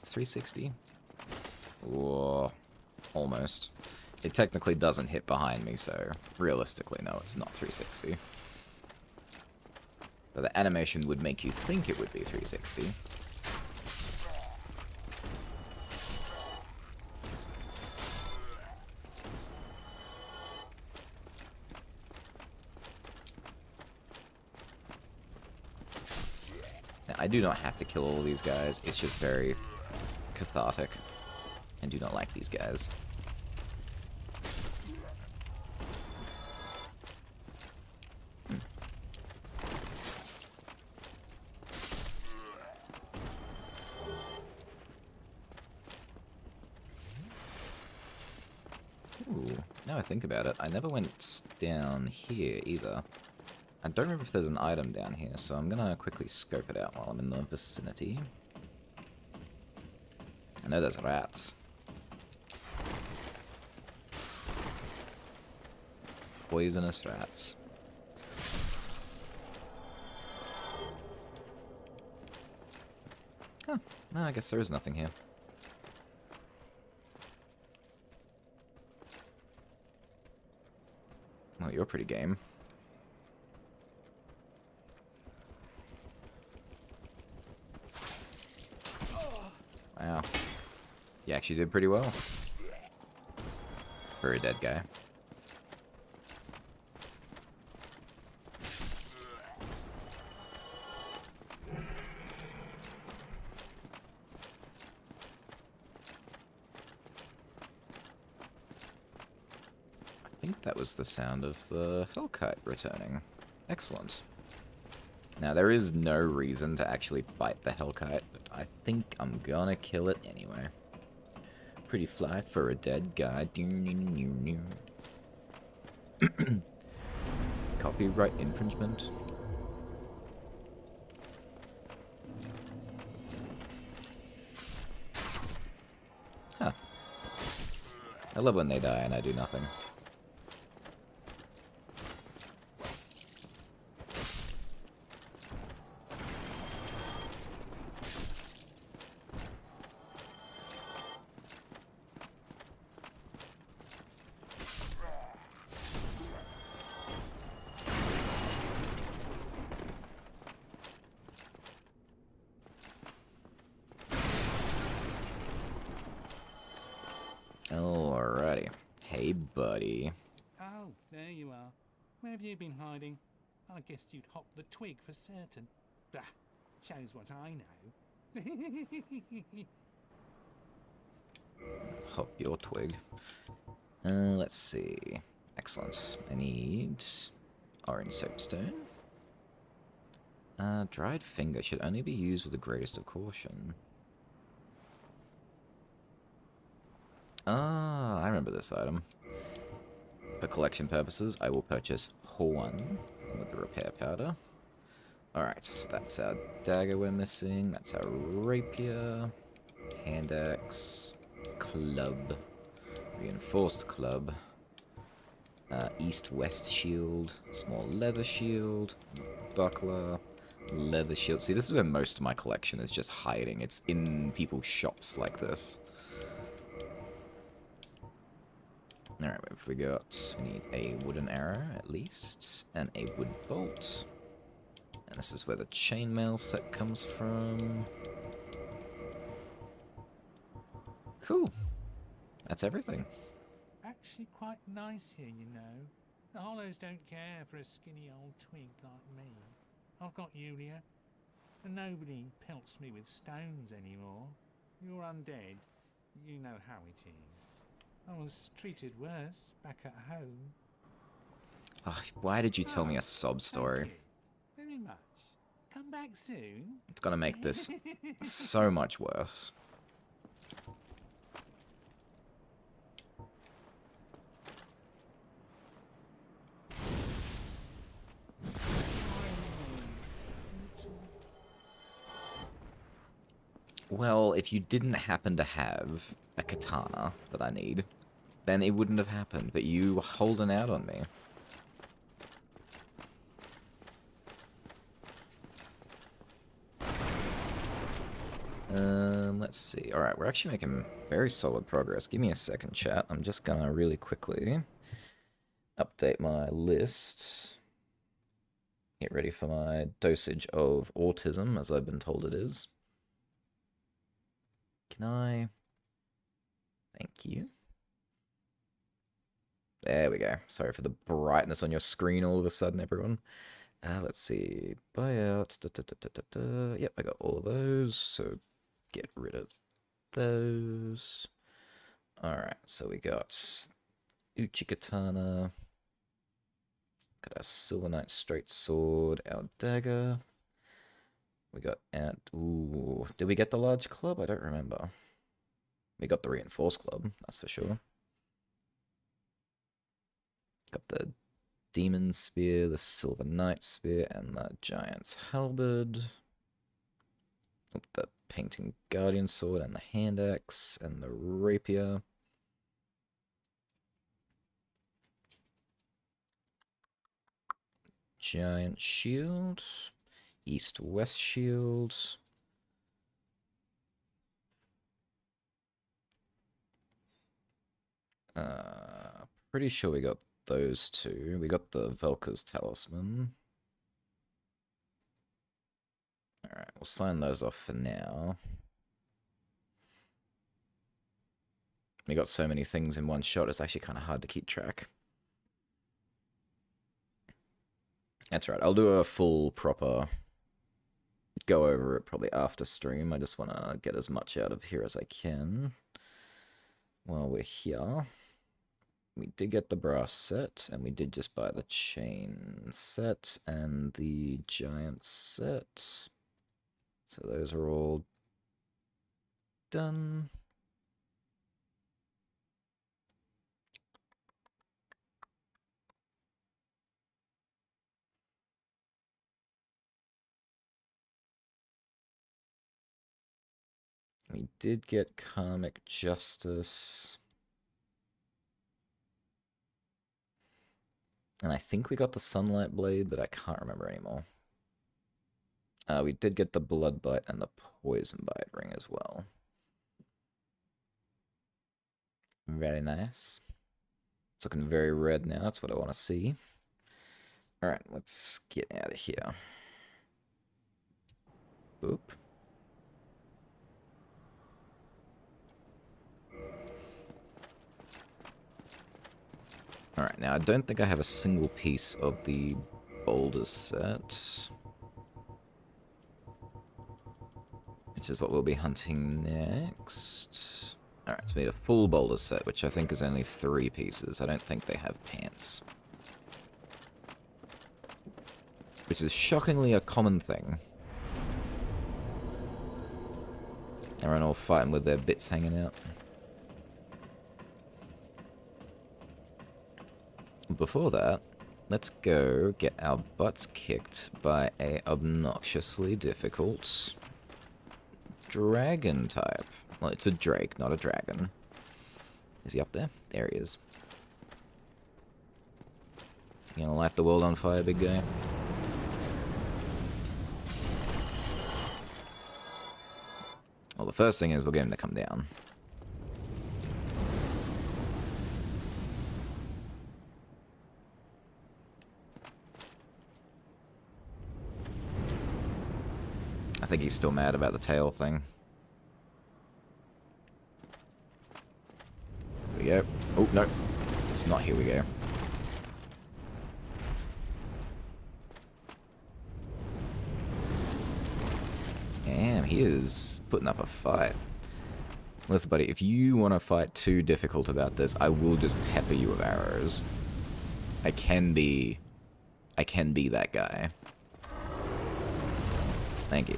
360? Whoa. Almost. It technically doesn't hit behind me, so realistically, no, it's not 360. But the animation would make you think it would be 360. Now, I do not have to kill all these guys, it's just very cathartic. I do not like these guys. Ooh, now I think about it, I never went down here either. I don't remember if there's an item down here, so I'm gonna quickly scope it out while I'm in the vicinity. I know there's rats. Poisonous rats. Huh, no, I guess there is nothing here. Well, you're pretty game. Wow. You actually did pretty well. For a dead guy. I think that was the sound of the Hellkite returning. Excellent. Now, there is no reason to actually fight the Hellkite, but I think I'm gonna kill it anyway. Pretty fly for a dead guy. Copyright infringement. Huh. I love when they die and I do nothing. Alrighty. Hey, buddy. Oh, there you are. Where have you been hiding? I guessed you'd hop the twig for certain. Bah, shows what I know. Hop your twig. Let's see. Excellent. I need orange soapstone. Dried finger should only be used with the greatest of caution. Ah, I remember this item. For collection purposes, I will purchase one with the repair powder. Alright, that's our dagger we're missing. That's our rapier. Hand axe. Club. Reinforced club. East-west shield. Small leather shield. Buckler. Leather shield. See, this is where most of my collection is just hiding. It's in people's shops like this. Alright, what have we got? We need a wooden arrow, at least, and a wood bolt. And this is where the chainmail set comes from. Cool. That's everything. It's actually quite nice here, you know. The Hollows don't care for a skinny old twig like me. I've got Yulia, and nobody pelts me with stones anymore. You're undead. You know how it is. I was treated worse back at home. Oh, why did you tell me a sob story? Thank you very much. Come back soon. It's gonna make this so much worse. Well, if you didn't happen to have a katana that I need, then it wouldn't have happened, but you were holding out on me. Let's see. Alright, we're actually making very solid progress. Give me a second, chat. I'm just gonna really quickly update my list. Get ready for my dosage of autism, as I've been told it is. Can I... Thank you. There we go. Sorry for the brightness on your screen all of a sudden, everyone. Let's see. Buyout. Yep, I got all of those, so get rid of those. Alright, so we got Uchikatana. Got our Silver Knight Straight Sword, our dagger. We got ooh, did we get the large club? I don't remember. We got the reinforced club, that's for sure. Got the Demon Spear, the Silver Knight Spear, and the Giant's Halberd. The Painting Guardian Sword, and the Hand Axe, and the Rapier. Giant Shield. East-West Shield. Pretty sure we got those two. We got the Velka's Talisman. Alright, we'll sign those off for now. We got so many things in one shot, it's actually kind of hard to keep track. That's right, I'll do a full, proper go over it probably after stream. I just want to get as much out of here as I can while we're here. We did get the brass set, and we did just buy the chain set and the giant set. So those are all done. We did get Karmic Justice. And I think we got the Sunlight Blade, but I can't remember anymore. We did get the Blood Bite and the Poison Bite ring as well. Very nice. It's looking very red now. That's what I want to see. Alright, let's get out of here. Boop. Alright, now I don't think I have a single piece of the boulder set, which is what we'll be hunting next. Alright, so we need a full boulder set, which I think is only 3 pieces. I don't think they have pants. Which is shockingly a common thing. Everyone all fighting with their bits hanging out. Before that, let's go get our butts kicked by a obnoxiously difficult dragon type. Well, it's a drake, not a dragon. Is he up there? There he is. You gonna light the world on fire, big guy? Well, the first thing is we'll get him to come down. I think he's still mad about the tail thing. Here we go. Oh, no. It's not. Here we go. Damn, he is putting up a fight. Listen, buddy, if you want to fight too difficult about this, I will just pepper you with arrows. I can be that guy. Thank you.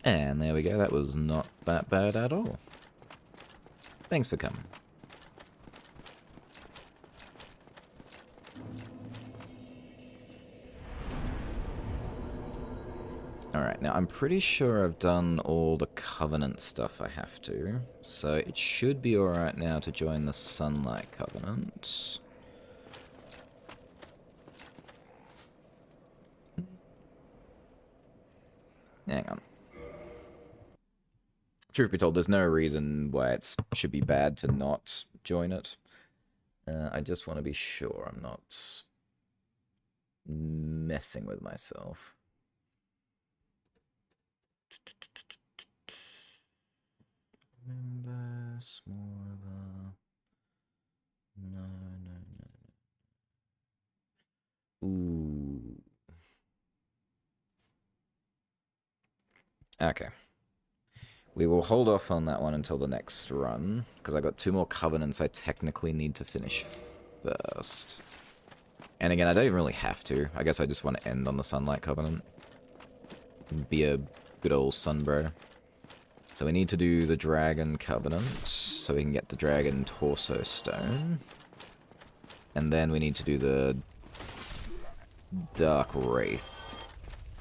And there we go, that was not that bad at all. Thanks for coming. Alright, now I'm pretty sure I've done all the Covenant stuff I have to, so it should be alright now to join the Sunlight Covenant. Hang on. Truth be told, there's no reason why it should be bad to not join it. I just want to be sure I'm not messing with myself. Remember, smaller. No. Ooh. Okay. We will hold off on that one until the next run, because I got 2 more Covenants I technically need to finish first. And again, I don't even really have to. I guess I just want to end on the Sunlight Covenant. Be a good old sunbro. So we need to do the Dragon Covenant, so we can get the Dragon Torso Stone. And then we need to do the Dark Wraith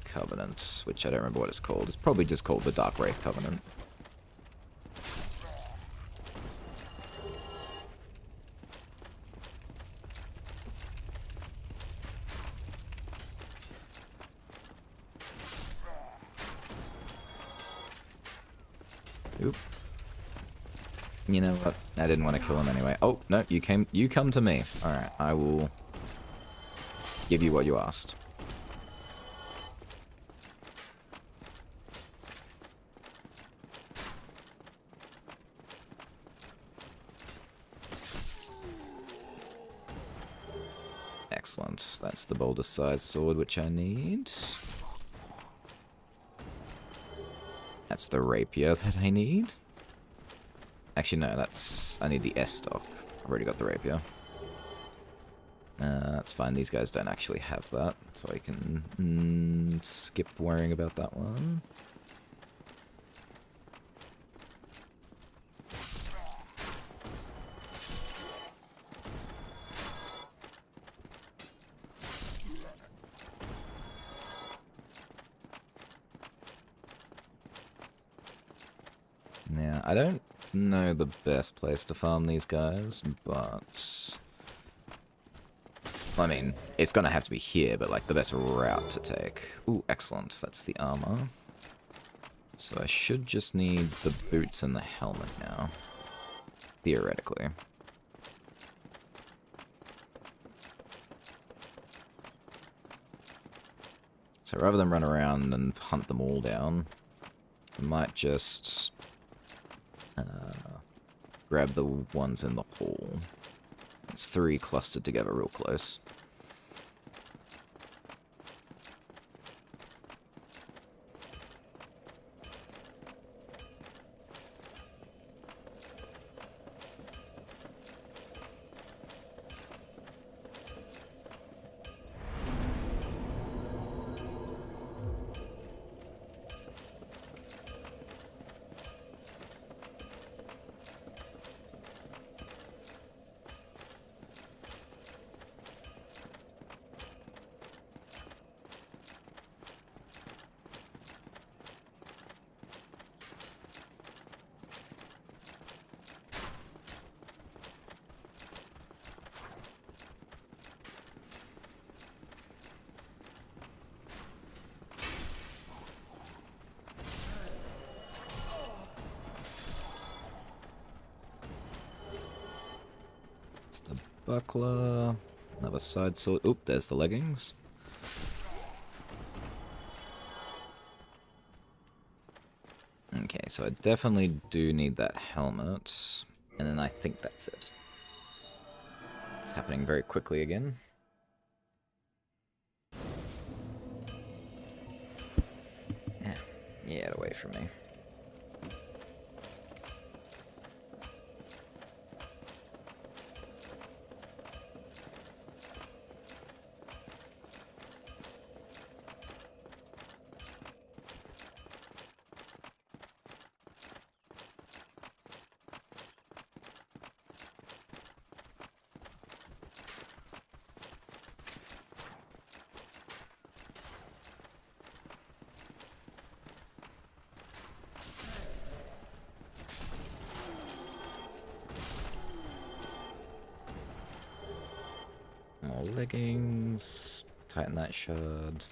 Covenant, which I don't remember what it's called. It's probably just called the Dark Wraith Covenant. Oop. You know what? I didn't want to kill him anyway. Oh, no, you come to me. Alright, I will give you what you asked. Excellent. That's the Boulder Side Sword, which I need. That's the Rapier that I need. Actually, no, that's... I need the S-Stock. I've already got the Rapier. That's fine. These guys don't actually have that, so I can skip worrying about that one. Yeah, I don't know the best place to farm these guys, but... I mean, it's gonna have to be here, but like the best route to take. Ooh, excellent. That's the armor. So I should just need the boots and the helmet now. Theoretically. So rather than run around and hunt them all down, I might just grab the ones in the hall. It's 3 clustered together real close. Buckler, another side sword. Oop, there's the leggings. Okay, so I definitely do need that helmet. And then I think that's it. It's happening very quickly again. Yeah, get away from me. leggings. Tighten that shard.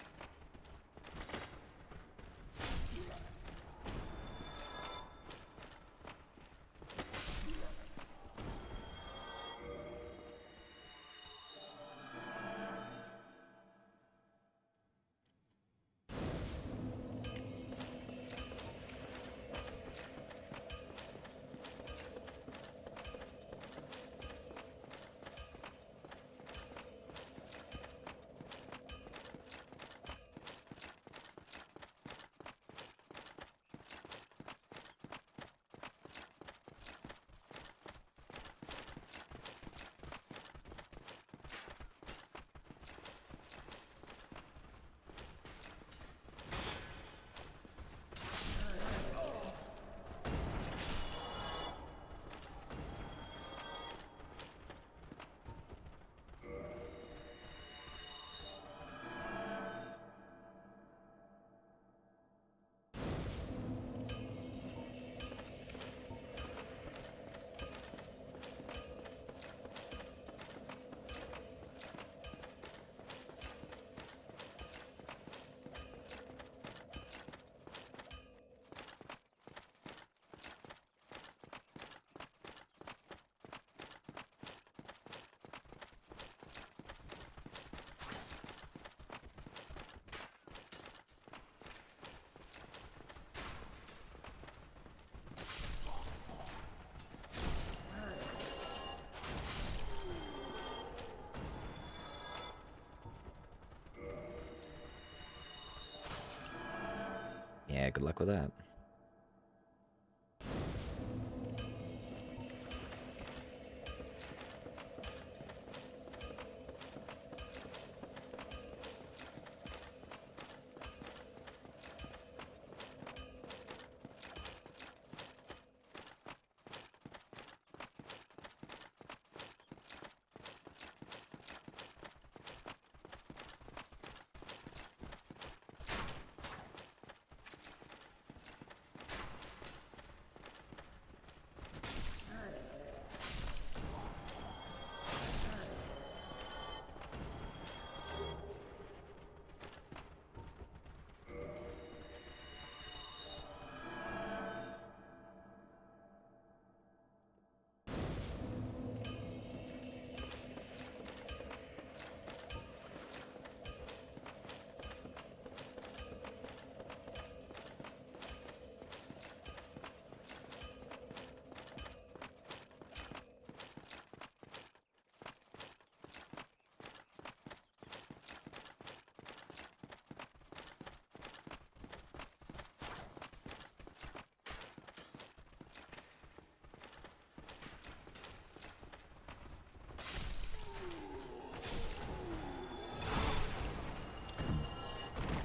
Yeah, good luck with that.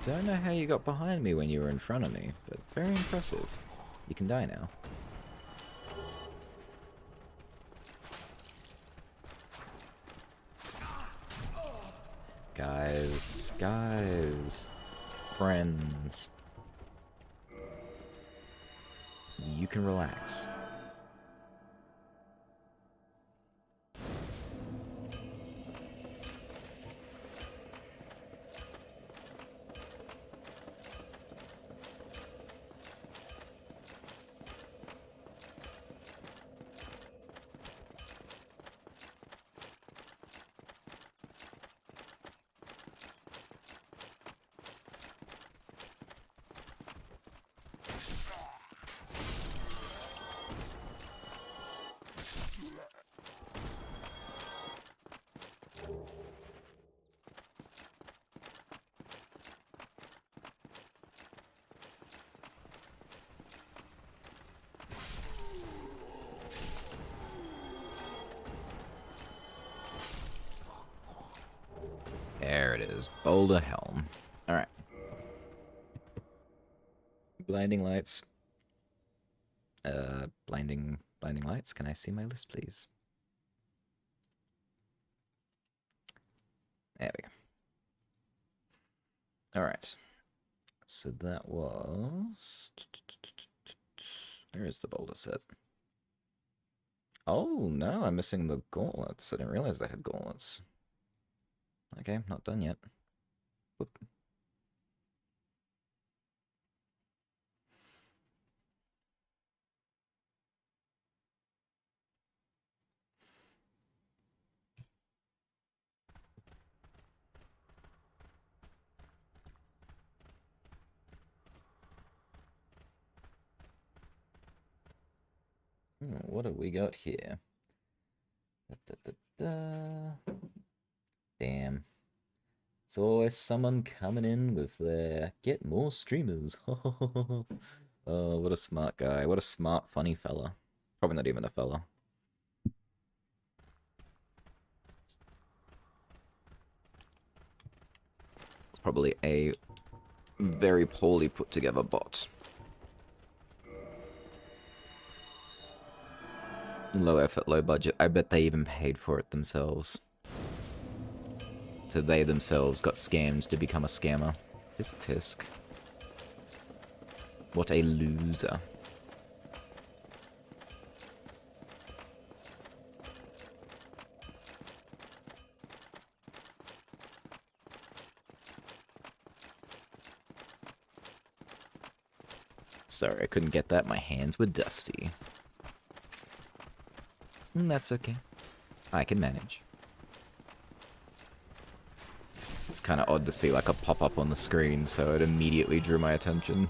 Don't know how you got behind me when you were in front of me, but very impressive. You can die now. Guys, friends. You can relax. There it is. Boulder Helm. Alright. Blinding lights. Blinding lights. Can I see my list, please? There we go. Alright. So that was... Where is the boulder set? Oh, no, I'm missing the gauntlets. I didn't realize I had gauntlets. Okay, not done yet. Whoop. What have we got here? Damn. It's always someone coming in with their get more streamers. Oh, what a smart guy. What a smart, funny fella. Probably not even a fella. Probably a very poorly put together bot. Low effort, low budget. I bet they even paid for it themselves. So they themselves got scammed to become a scammer. Tisk tisk. What a loser. Sorry, I couldn't get that. My hands were dusty. That's okay. I can manage. It's kind of odd to see like a pop-up on the screen, so it immediately drew my attention.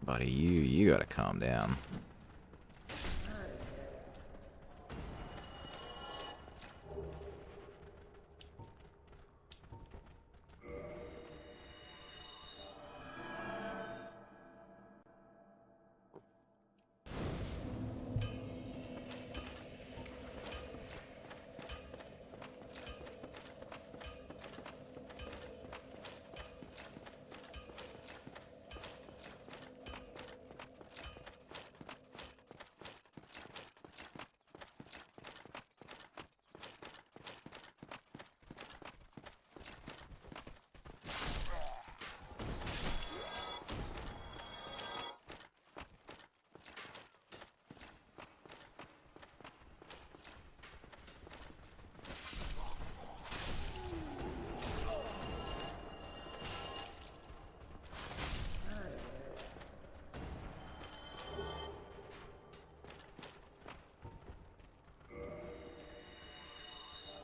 Buddy, you gotta calm down.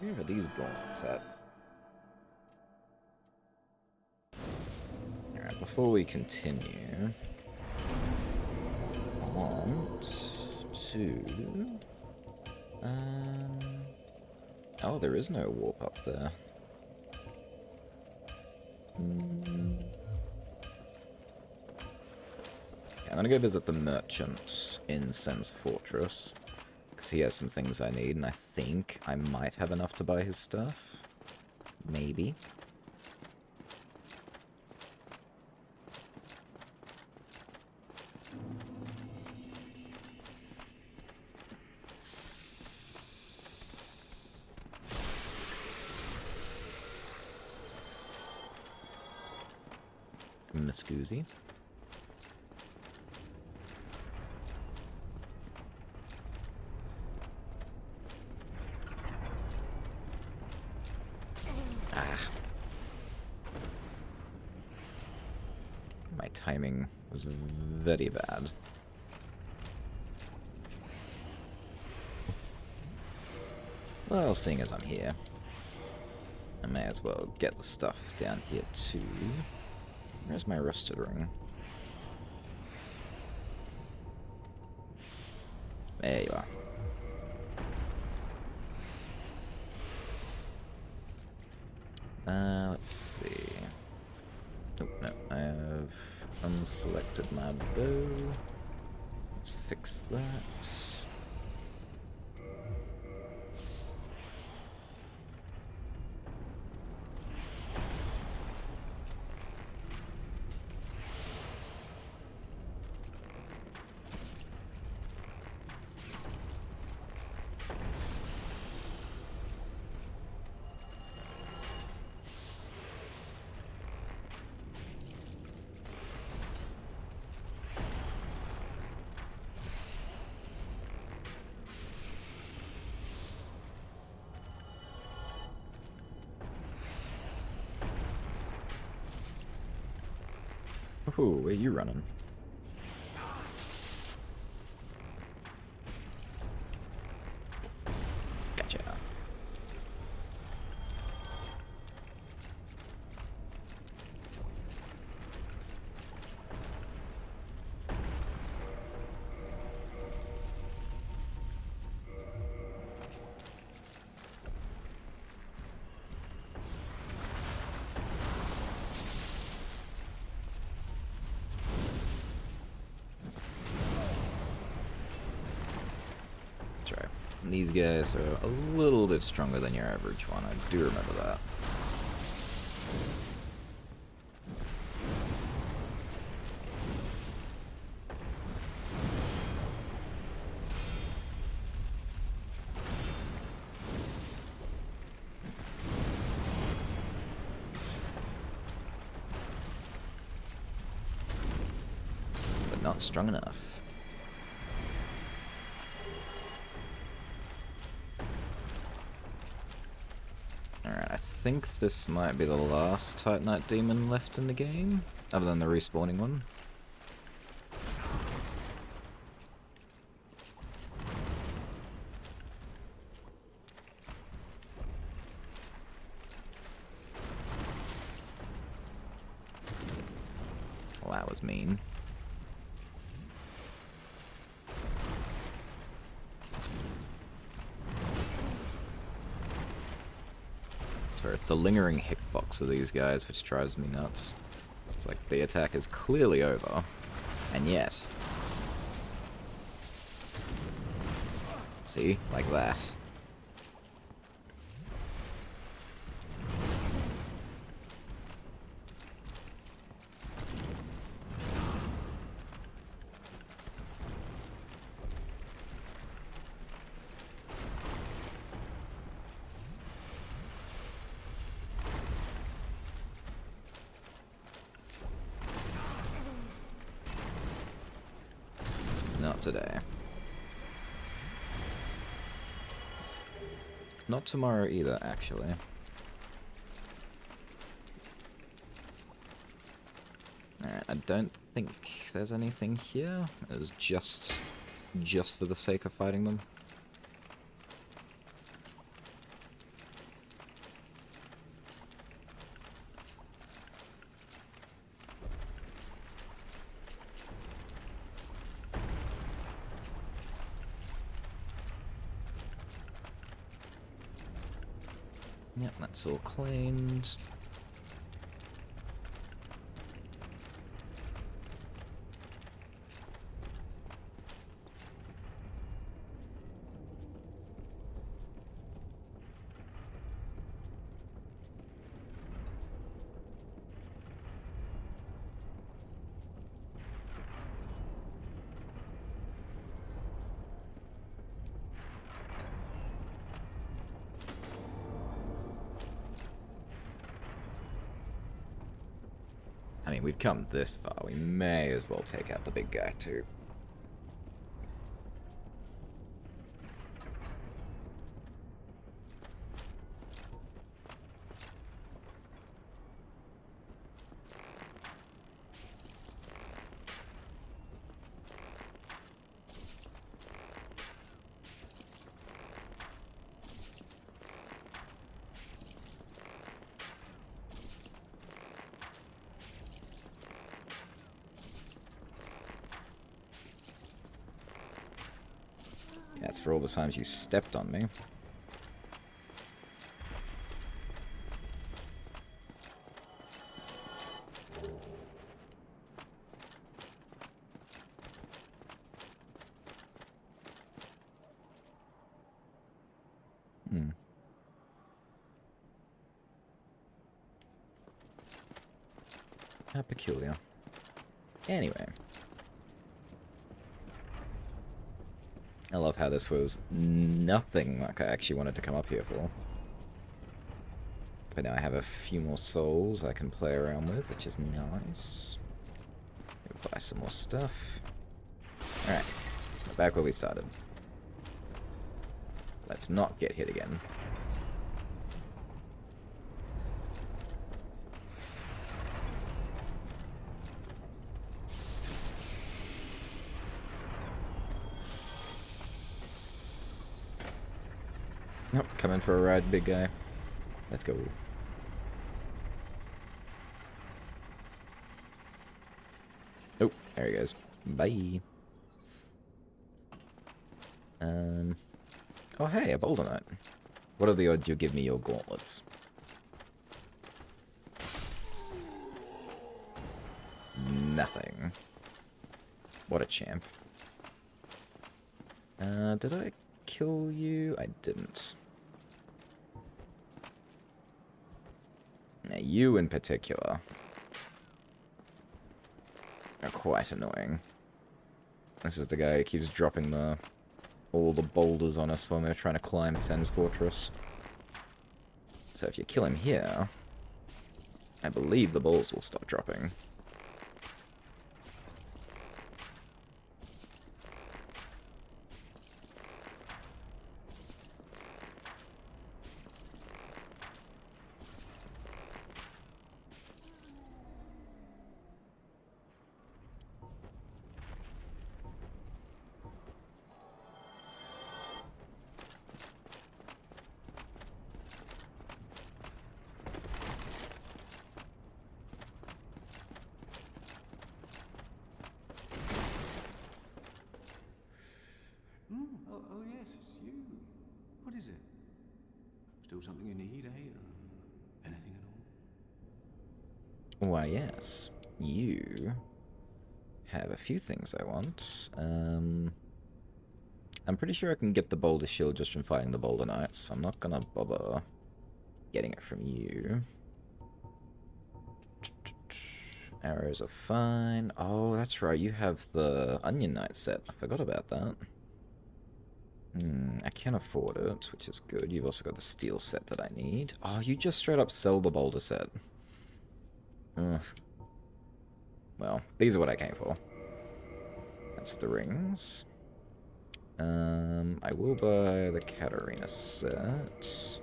Where are these gauntlets at? Alright, before we continue, I want to... Oh, there is no warp up there. Yeah, I'm gonna go visit the merchant in Sen's Fortress, because he has some things I need, and I think I might have enough to buy his stuff. Maybe. Muscoozy. Ah. My timing was very bad. Well, seeing as I'm here, I may as well get the stuff down here too. Where's my rusted ring? There you are. Let's see. Oh, no, I have unselected my bow. Let's fix that. Ooh, where you running? Gotcha. That's right. These guys are a little bit stronger than your average one. I do remember that. But not strong enough. Alright, I think this might be the last Titanite demon left in the game, other than the respawning one. Well, that was mean. It's the lingering hitbox of these guys which drives me nuts. It's like the attack is clearly over, and yet... See? Like that. Not today. Not tomorrow either, actually. Alright, I don't think there's anything here. It was just for the sake of fighting them. Yep, that's all cleaned. I mean, we've come this far. We may as well take out the big guy, too. Yeah, it's for all the times you stepped on me. Hmm. How peculiar. Anyway. I love how this was nothing like I actually wanted to come up here for. But now I have a few more souls I can play around with, which is nice. Buy some more stuff. Alright, back where we started. Let's not get hit again. Nope, come in for a ride, big guy. Let's go. Oh, there he goes. Bye. Oh hey, a boulder knight. What are the odds you'll give me your gauntlets? Nothing. What a champ. Did I kill you? I didn't. Now, you in particular are quite annoying. This is the guy who keeps dropping all the boulders on us when we're trying to climb Sen's Fortress. So if you kill him here, I believe the balls will stop dropping. Oh yes, it's you. What is it? Still something you need, eh? Anything at all? Why, yes. You have a few things I want. I'm pretty sure I can get the boulder shield just from fighting the boulder knights, so I'm not gonna bother getting it from you. Arrows are fine. Oh, that's right, you have the Onion Knight set. I forgot about that. I can afford it, which is good. You've also got the steel set that I need. Oh, you just straight up sell the boulder set. Ugh. Well, these are what I came for. That's the rings. I will buy the Katarina set.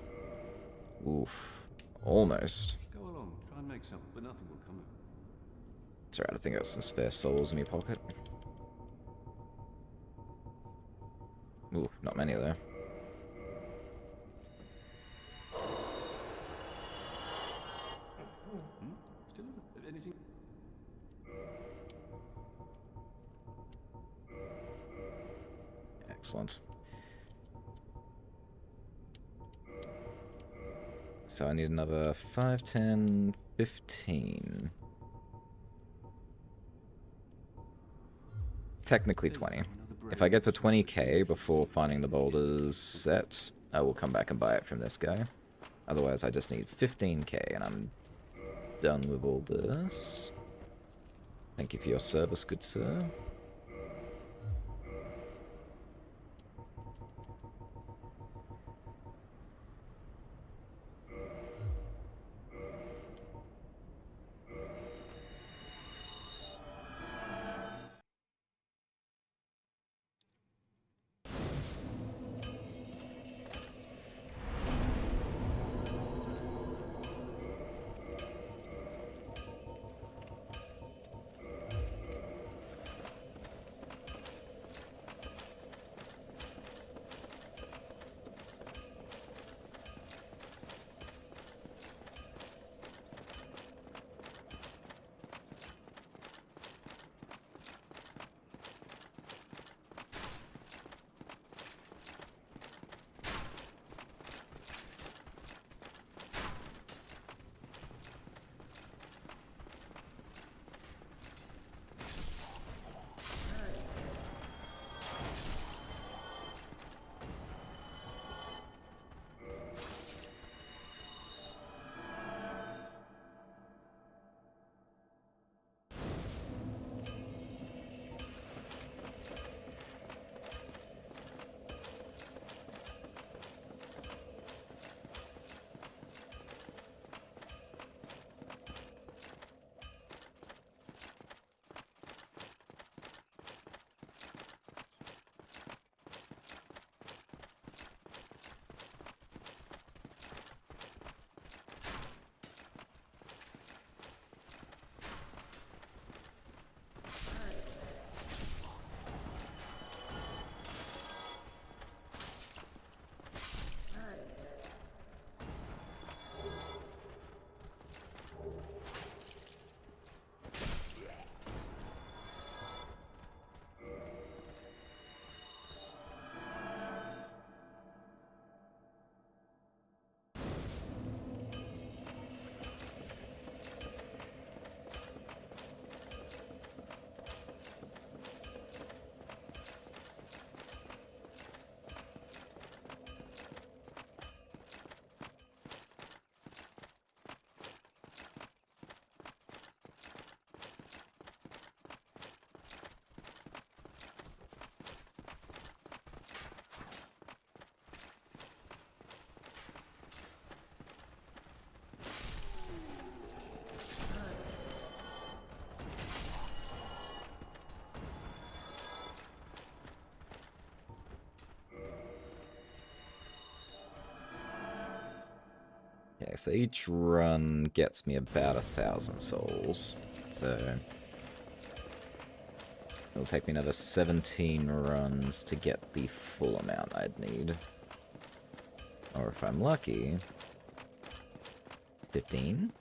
Oof. Almost. Go along, try and make something, but nothing will come of it. It's alright, I think I got some spare souls in my pocket. Ooh, not many though. Still anything? Excellent. So I need another 5, 10, 15. Technically 20. If I get to 20k before finding the boulders set, I will come back and buy it from this guy. Otherwise, I just need 15k and I'm done with all this. Thank you for your service, good sir. Okay, so each run gets me about 1,000 souls. So it'll take me another 17 runs to get the full amount I'd need. Or if I'm lucky, 15?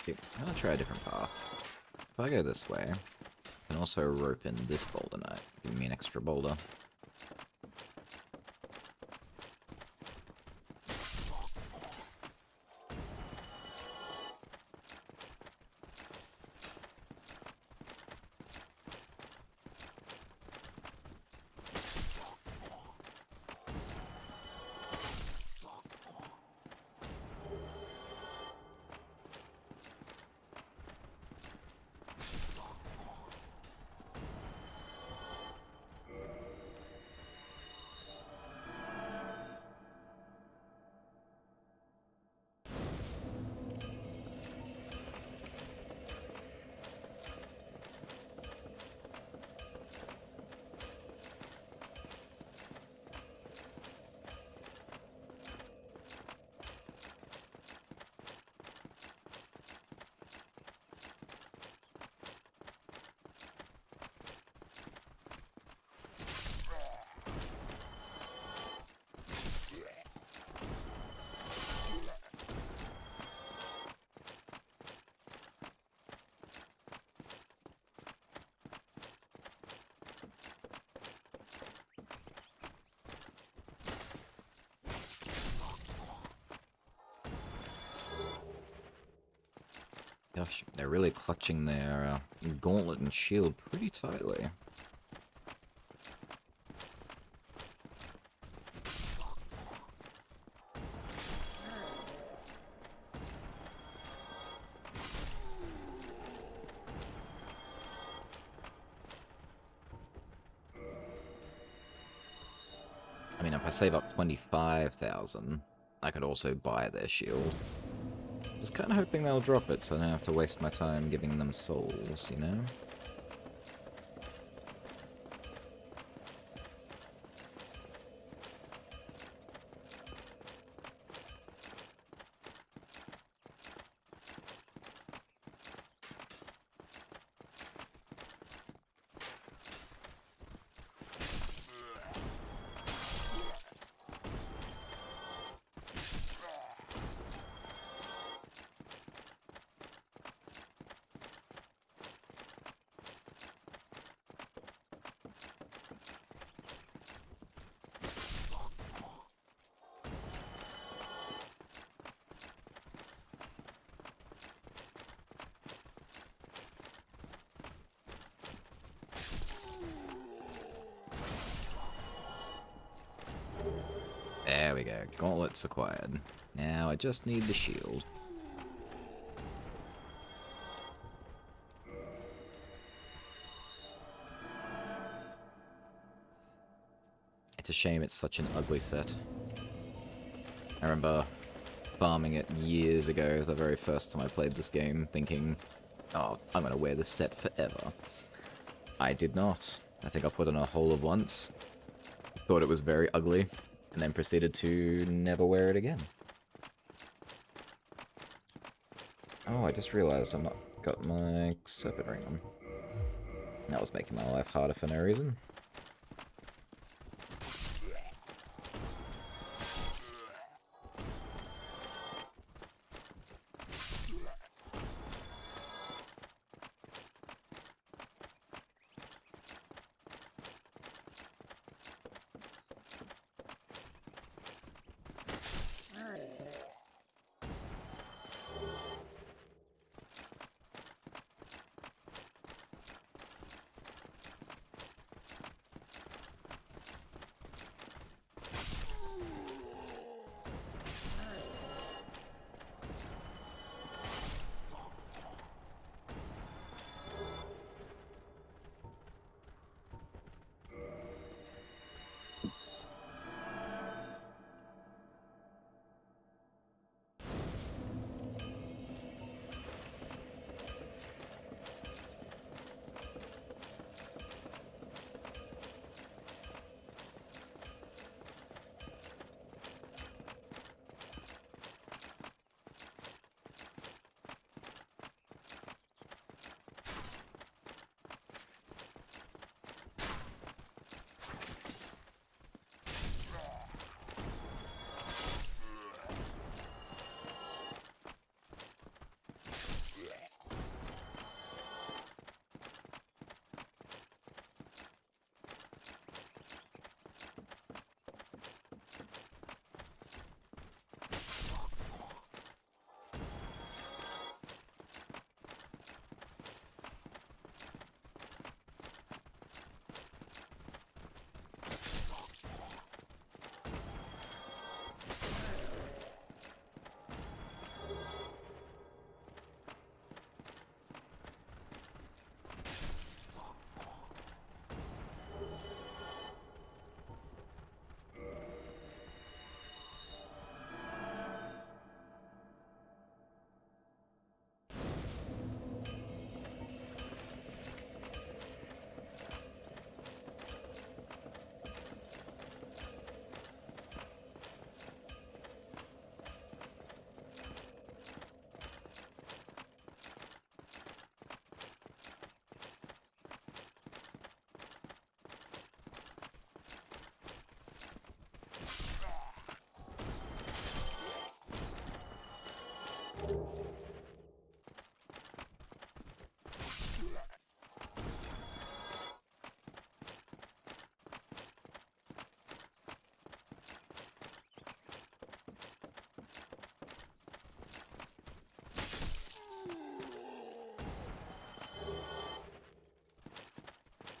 Okay, I'm gonna try a different path. If I go this way, I can also rope in this boulder knight, give me an extra boulder. Gosh, they're really clutching their gauntlet and shield pretty tightly. I mean, if I save up 25,000, I could also buy their shield. Just kind of hoping they'll drop it so I don't have to waste my time giving them souls, you know? There we go, gauntlets acquired. Now I just need the shield. It's a shame it's such an ugly set. I remember farming it years ago, the very first time I played this game, thinking, oh, I'm gonna wear this set forever. I did not. I think I put in a hole of once, thought it was very ugly, and then proceeded to never wear it again. Oh, I just realized I've not got my serpent ring on. That was making my life harder for no reason.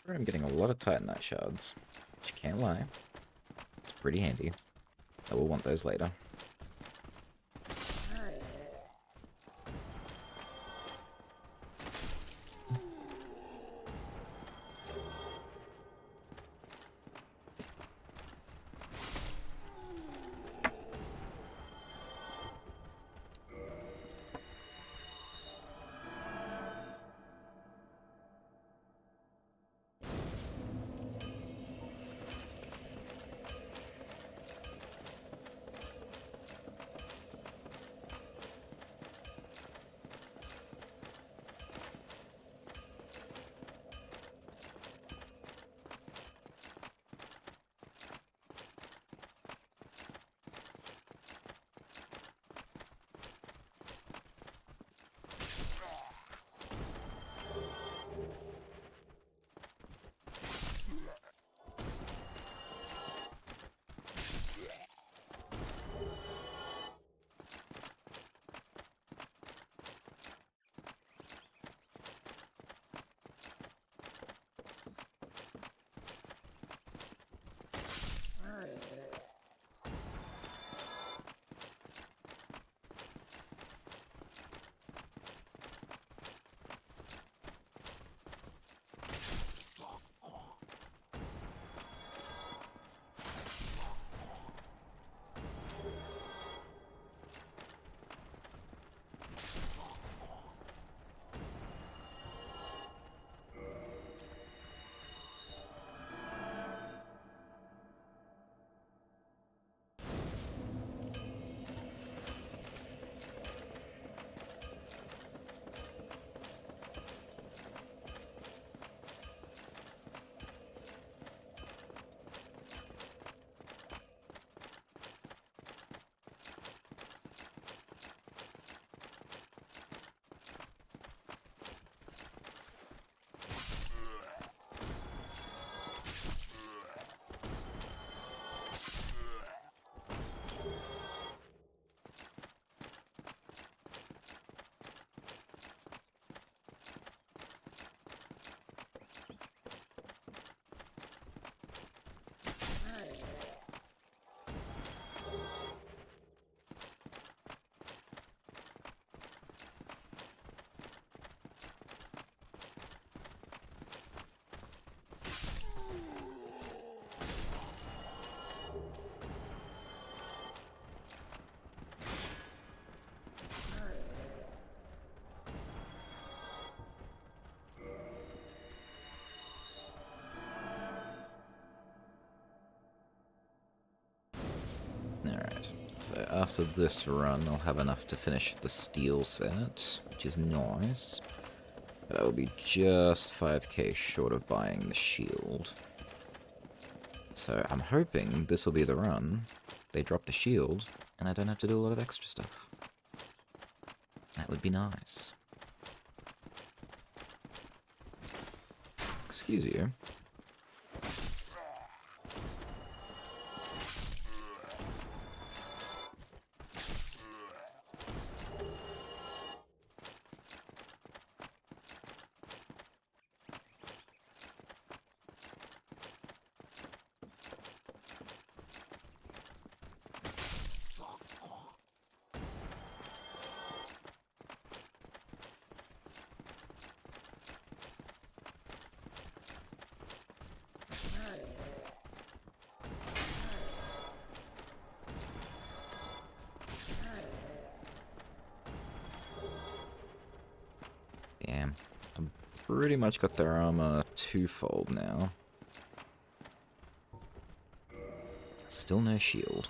I'm getting a lot of Titanite shards, which you can't lie. It's pretty handy. I will want those later. Alright, so after this run, I'll have enough to finish the steel set, which is nice. But I will be just 5k short of buying the shield. So I'm hoping this will be the run. They drop the shield, and I don't have to do a lot of extra stuff. That would be nice. Excuse you. Damn. I've pretty much got their armor twofold now. Still no shield.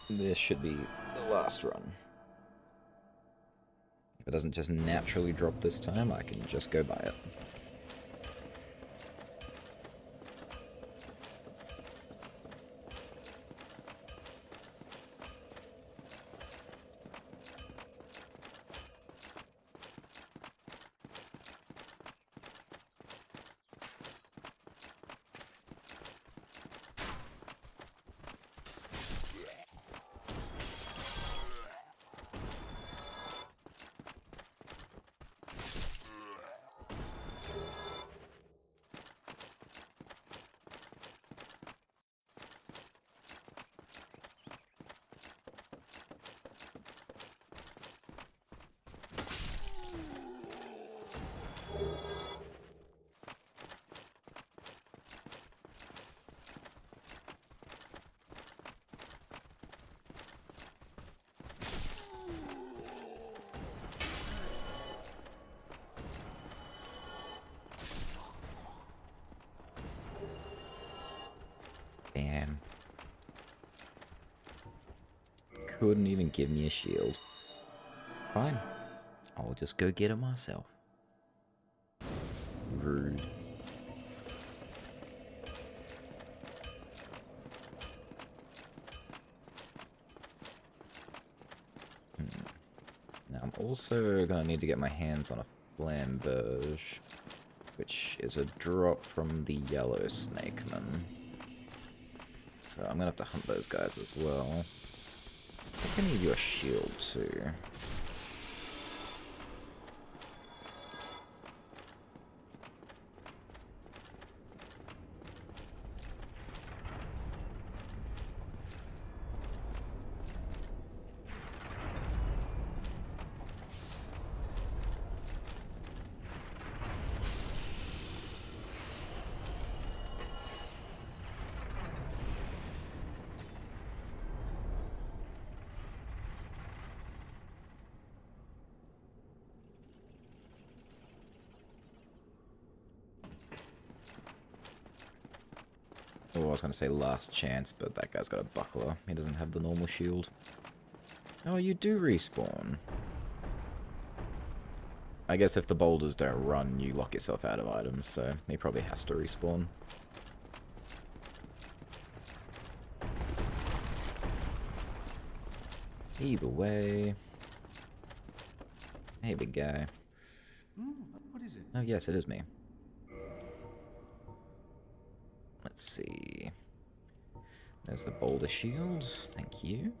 This should be the last run. If it doesn't just naturally drop this time, I can just go buy it. Damn. Couldn't even give me a shield. Fine. I'll just go get it myself. Rude. Now I'm also gonna need to get my hands on a flamberge, which is a drop from the yellow snakeman. So I'm gonna have to hunt those guys as well. I can give you a shield too. Oh, I was going to say last chance, but that guy's got a buckler. He doesn't have the normal shield. Oh, you do respawn. I guess if the boulders don't run, you lock yourself out of items, so he probably has to respawn. Either way. Hey, big guy. What is it? Oh, yes, it is me. Let's see. There's the boulder shield. Thank you.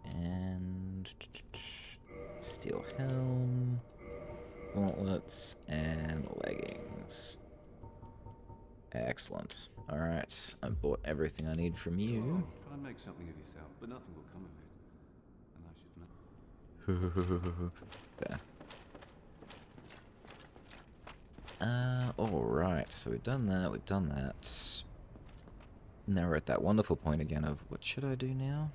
And steel helm, gauntlets, and leggings. Excellent. Alright, I've bought everything I need from you. Try and make something of yourself, but nothing will come of it. And I should know. There. Alright, so we've done that. Now we're at that wonderful point again of what should I do now?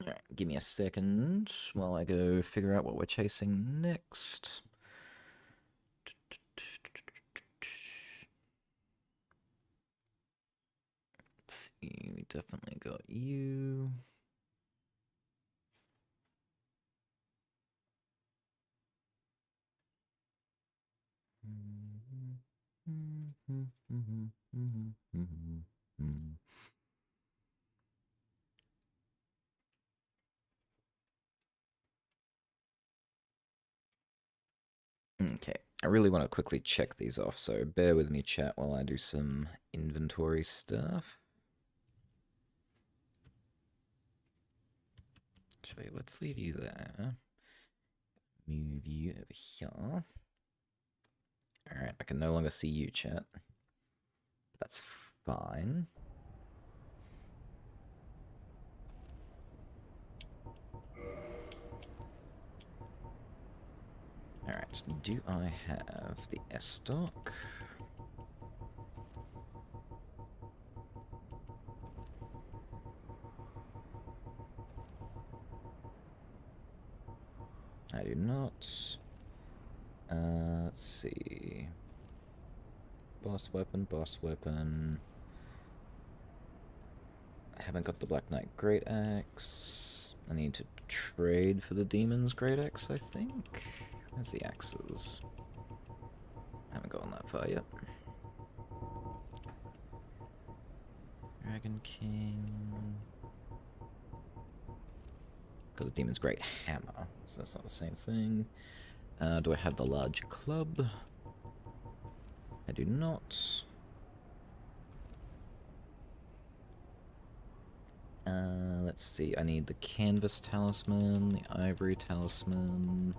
Alright, give me a second while I go figure out what we're chasing next. Let's see, we definitely got you. Okay, I really want to quickly check these off, so bear with me, chat, while I do some inventory stuff. Actually, let's leave you there. Move you over here. Alright, I can no longer see you, chat. That's fine. Alright, do I have the S-Stock? I do not. Let's see. boss weapon, boss weapon. I haven't got the Black Knight Great Axe. I need to trade for the Demon's Great Axe, I think. Where's the axes? I haven't gone that far yet. Dragon King. Got the Demon's Great Hammer, so that's not the same thing. Do I have the large club? I do not. Let's see, I need the canvas talisman, the ivory talisman.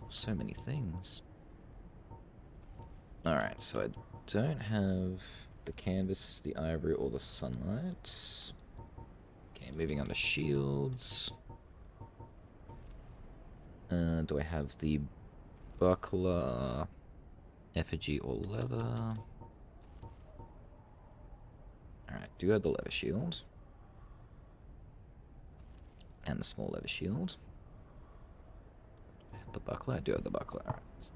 So many things. Alright, so I don't have the canvas, the ivory, or the sunlight. Okay, moving on to shields. Do I have the buckler, effigy, or leather? Alright, do have the leather shield. And the small leather shield. I have the buckler? I do have the buckler. Alright, let's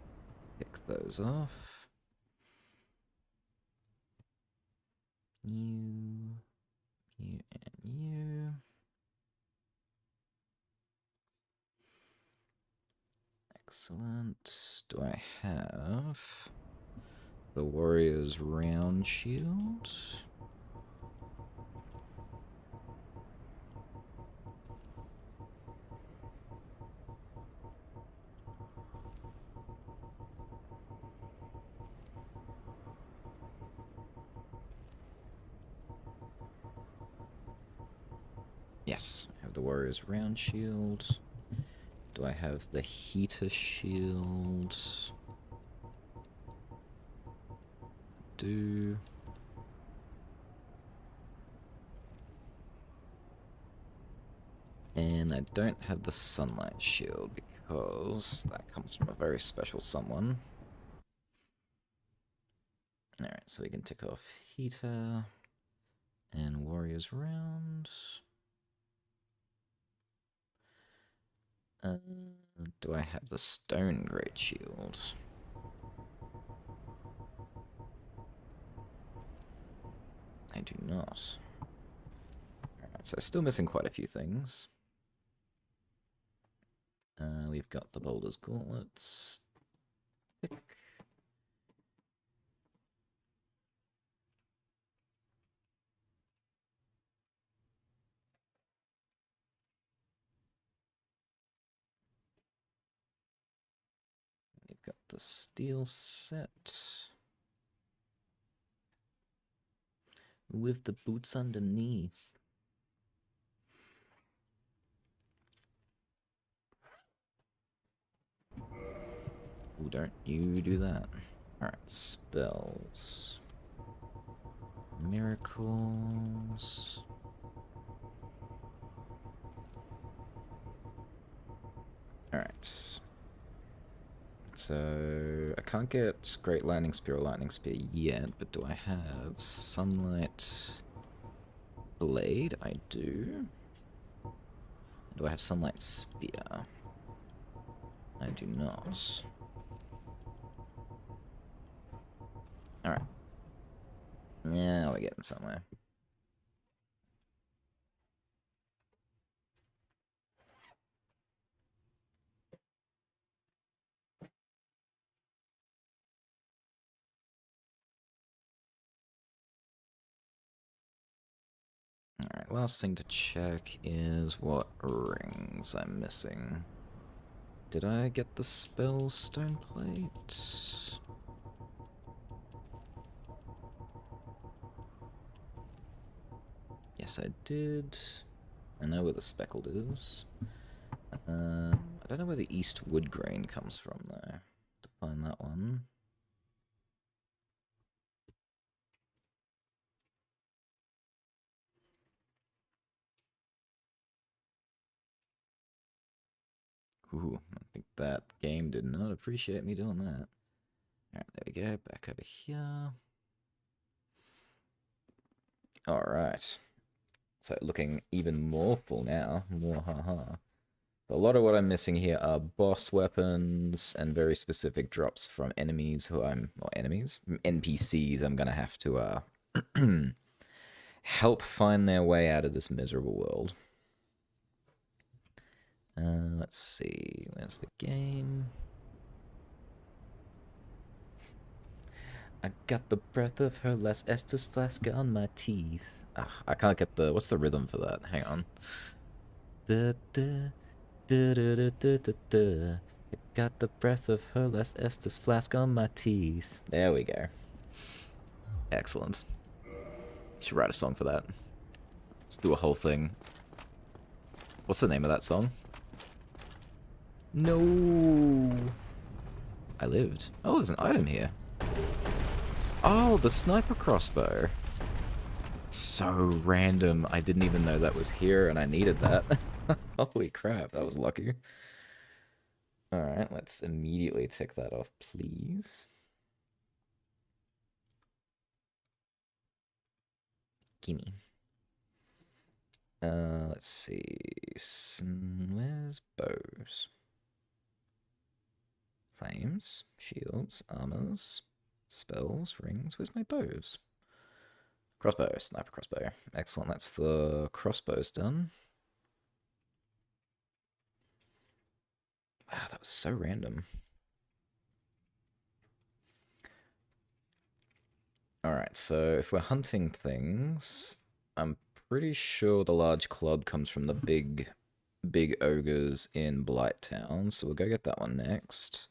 pick those off. You, and you. Excellent. Do I have the warrior's round shield? Yes, I have the warrior's round shield. Do I have the heater shield? Do. And I don't have the sunlight shield because that comes from a very special someone. Alright, so we can tick off heater and warrior's round. Do I have the stone great shield? I do not. Alright, so still missing quite a few things. We've got the Boulder's Gauntlets. Tick. We've got the steel set. With the boots underneath. Ooh, don't you do that. Alright, spells. Miracles. Alright. So, I can't get Great Lightning Spear or Lightning Spear yet, but do I have Sunlight Blade? I do. Do I have Sunlight Spear? I do not. Alright. Yeah, we're getting somewhere. Alright, last thing to check is what rings I'm missing. Did I get the spell stone plate? Yes, I did. I know where the speckled is. I don't know where the east wood grain comes from, though. To find that one. Ooh, I think that game did not appreciate me doing that. Alright, there we go. Back over here. Alright. So looking even more full now. More haha. A lot of what I'm missing here are boss weapons and very specific drops from enemies who I'm, or enemies, NPCs I'm gonna have to help find their way out of this miserable world. Let's see, where's the game? I got the breath of her Las Estes flask on my teeth. I can't get the, what's the rhythm for that? Hang on. Da, da, da, da, da, da, da, da. I got the breath of her Las Estes flask on my teeth. There we go. Excellent. Should write a song for that. Let's do a whole thing. What's the name of that song? No. I lived. Oh, there's an item here. Oh, the sniper crossbow. It's so random. I didn't even know that was here and I needed that. Holy crap, that was lucky. Alright, let's immediately tick that off, please. Gimme. Let's see. Where's bows? Flames, shields, armors, spells, rings. Where's my bows? Crossbow, sniper crossbow. Excellent, that's the crossbows done. Wow, that was so random. Alright, so if we're hunting things, I'm pretty sure the large club comes from the big ogres in Blighttown, so we'll go get that one next.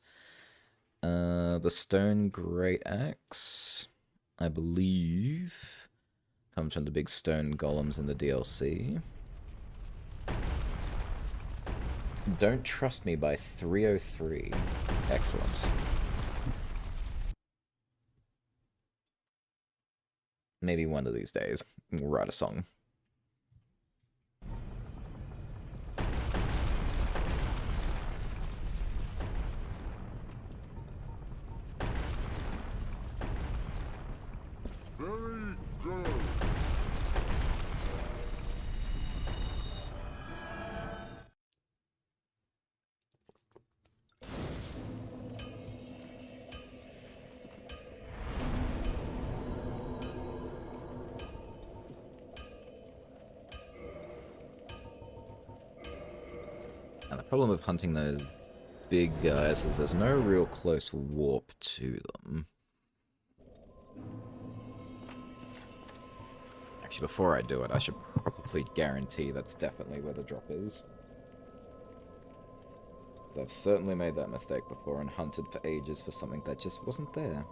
The stone great axe, I believe, comes from the big stone golems in the DLC. Don't Trust Me by 303. Excellent. Maybe one of these days we'll write a song. Very good. And the problem with hunting those big guys is there's no real close warp to them. Actually, before I do it, I should probably guarantee that's definitely where the drop is. I've certainly made that mistake before and hunted for ages for something that just wasn't there.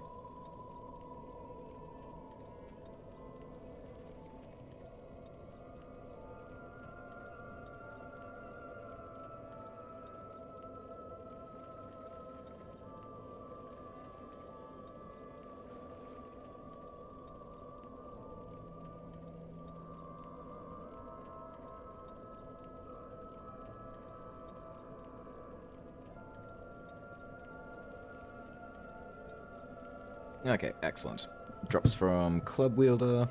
Okay, excellent. Drops from Club Wielder.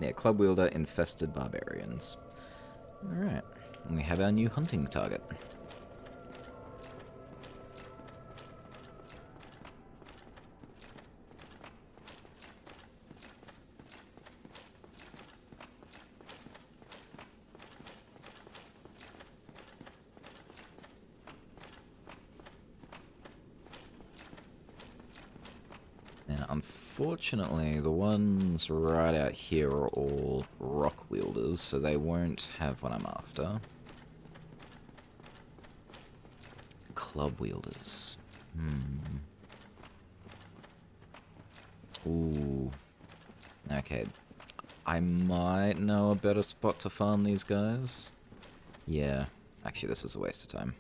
Yeah, Club Wielder, Infested Barbarians. Alright, we have our new hunting target. Now, unfortunately, the ones right out here are all rock wielders, so they won't have what I'm after. Club wielders. Ooh. Okay. I might know a better spot to farm these guys. Yeah. Actually, this is a waste of time.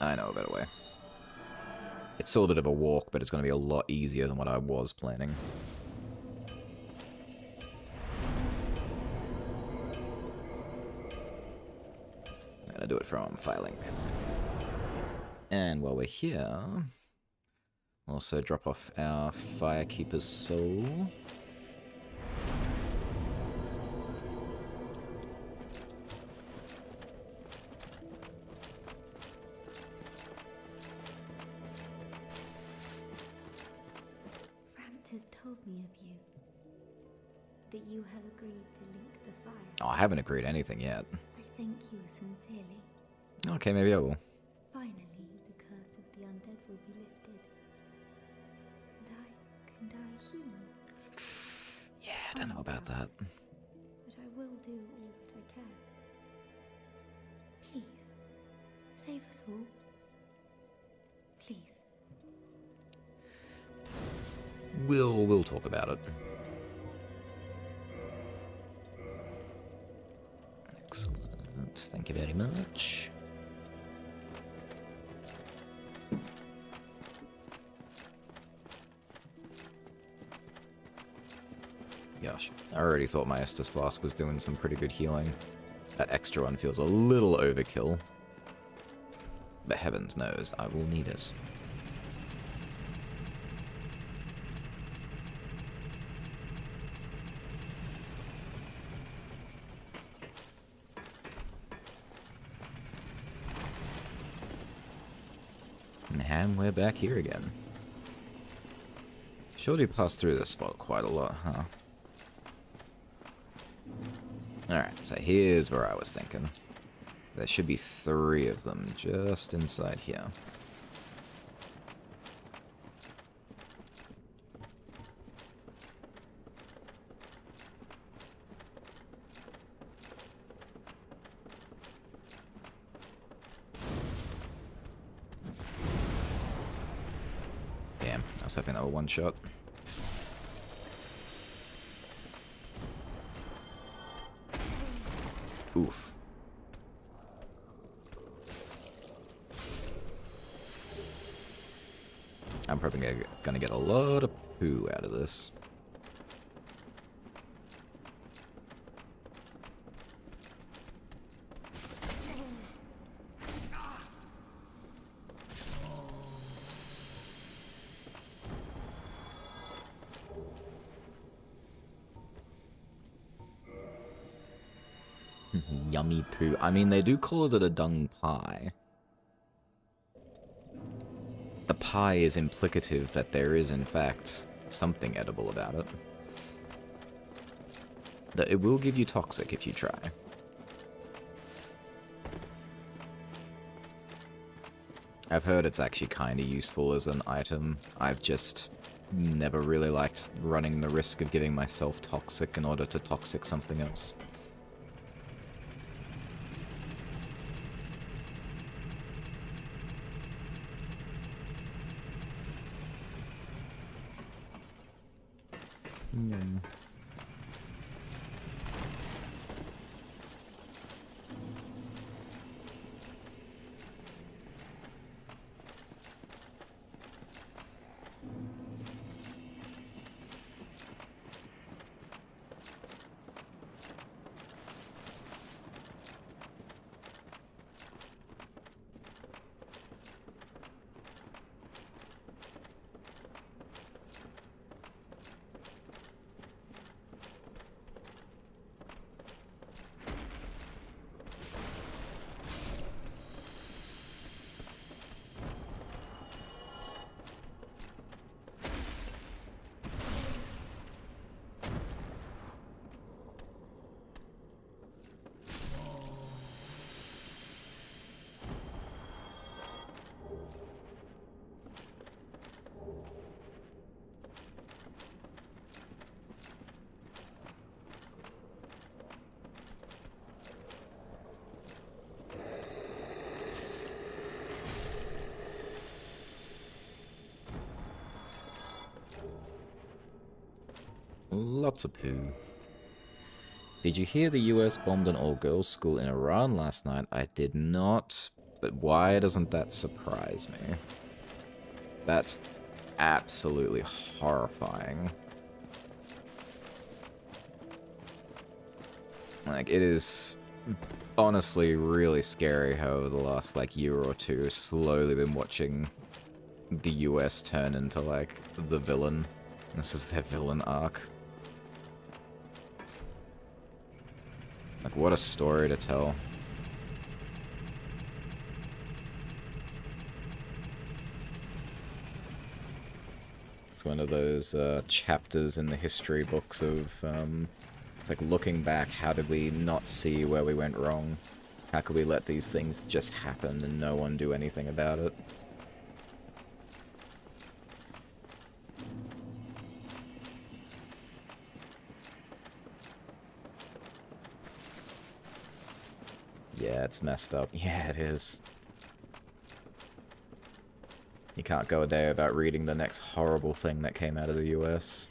I know a better way. It's still a bit of a walk, but it's going to be a lot easier than what I was planning. I'm going to do it from Firelink. And while we're here, we'll also drop off our Firekeeper's Soul. told me of you. That you have agreed to link the fire. Oh, I haven't agreed anything yet. I thank you sincerely. Okay, maybe I will. Finally, the curse of the undead will be lifted. And I can die human. Yeah, I don't know about that. But I will do all that I can. Please, save us all. Please. We'll talk about it. Excellent. Thank you very much. Gosh, I already thought my Estus Flask was doing some pretty good healing. That extra one feels a little overkill. But heavens knows, I will need it. And we're back here again. Sure do pass through this spot quite a lot, huh? Alright, so here's where I was thinking. There should be 3 of them just inside here. Damn, I was hoping that were one shot. Oof. I'm probably gonna get a lot of poo out of this. Yummy poo. I mean, they do call it a dung pie. The pie is implicative that there is, in fact, something edible about it. That it will give you toxic if you try. I've heard it's actually kind of useful as an item. I've just never really liked running the risk of giving myself toxic in order to toxic something else. Lots of poo. Did you hear the US bombed an all-girls school in Iran last night? I did not, but why doesn't that surprise me? That's absolutely horrifying. Like, it is honestly really scary how over the last, like, year or two, slowly been watching the US turn into, like, the villain. This is their villain arc. Like, what a story to tell. It's one of those chapters in the history books of, it's like looking back, how did we not see where we went wrong? How could we let these things just happen and no one do anything about it? Yeah, it's messed up. Yeah, it is. You can't go a day without reading the next horrible thing that came out of the US.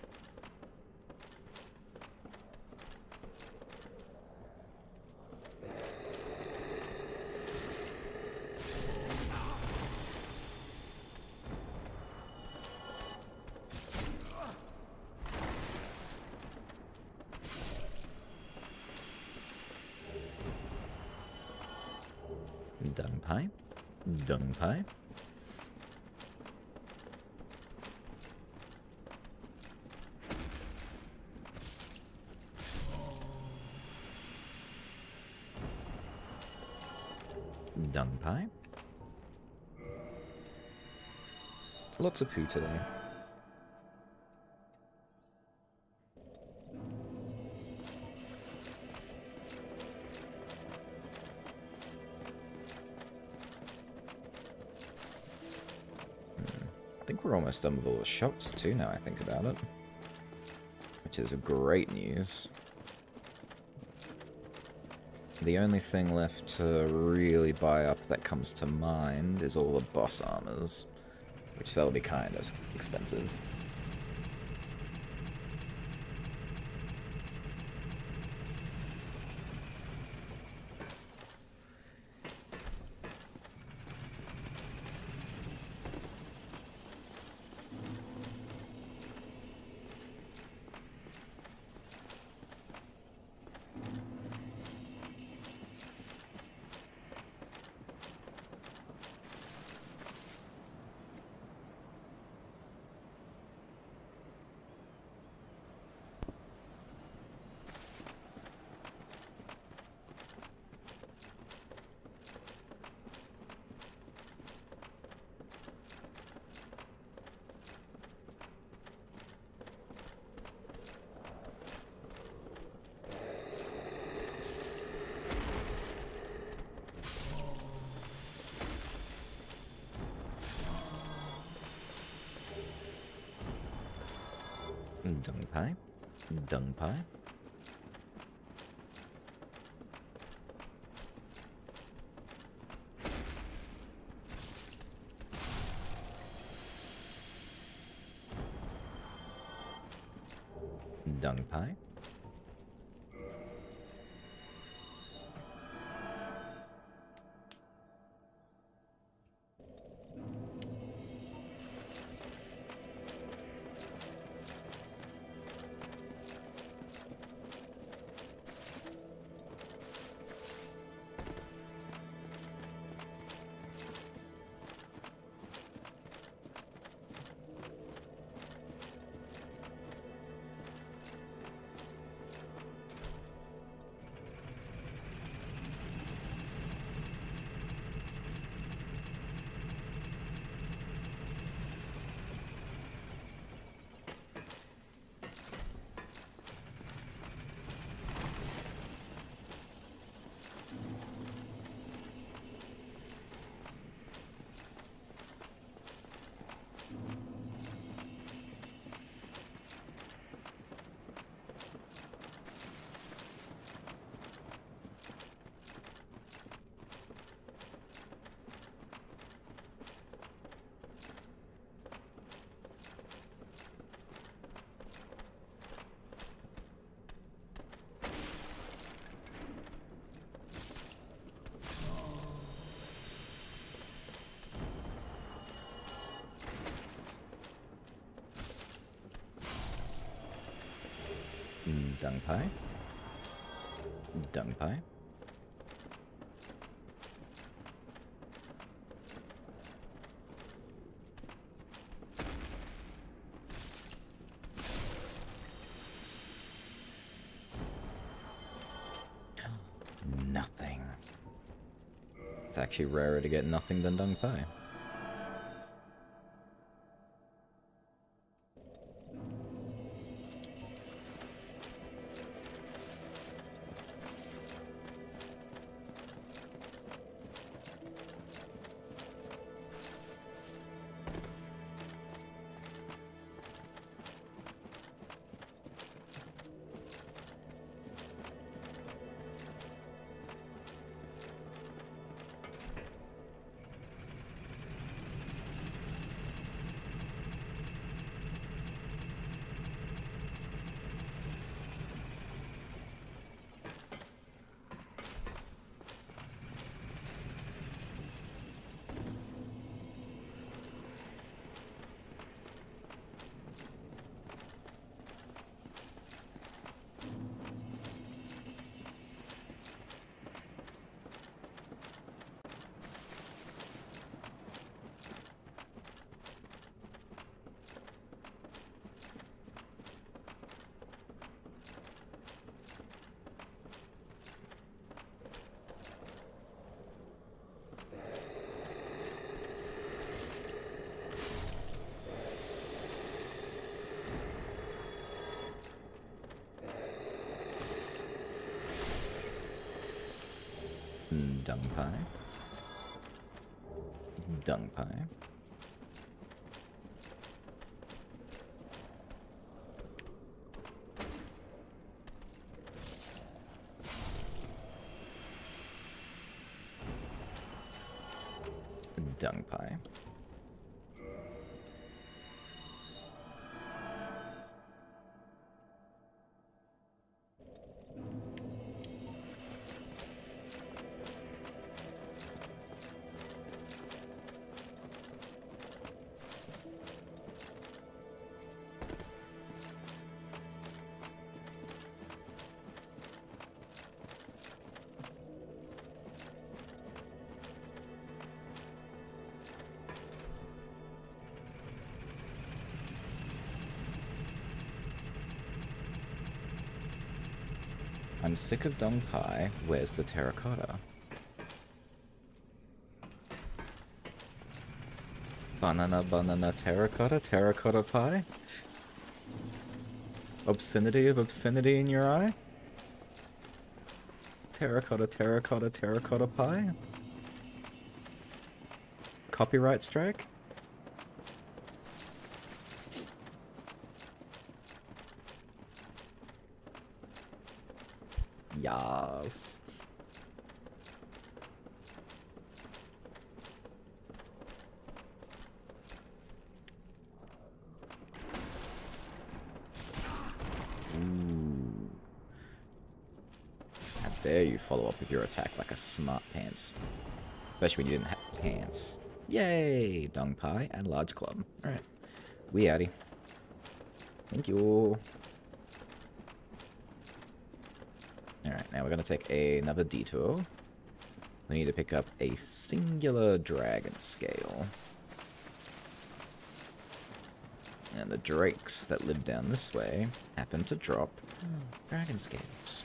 Dung pie. Dung pie. Dung pie. Lots of poo today. I think we're almost done with all the shops too now I think about it. Which is great news. The only thing left to really buy up that comes to mind is all the boss armors, which that'll be kind of expensive. Dung pie. Dung pie. Dung pie. Dung pie. Dung pie. Nothing. It's actually rarer to get nothing than dung pie. Dung pie. Dung pie. Dung pie. I'm sick of dung pie. Where's the terracotta? Banana, banana, terracotta, terracotta pie? Obscenity of obscenity in your eye? Terracotta, terracotta, terracotta pie? Copyright strike? Yas. Ooh. How dare you follow up with your attack like a smart pants. Especially when you didn't have pants. Yay! Dung pie and large club. Alright. We outie. Thank you. Alright, now we're going to take another detour. We need to pick up a singular dragon scale. And the drakes that live down this way happen to drop dragon scales.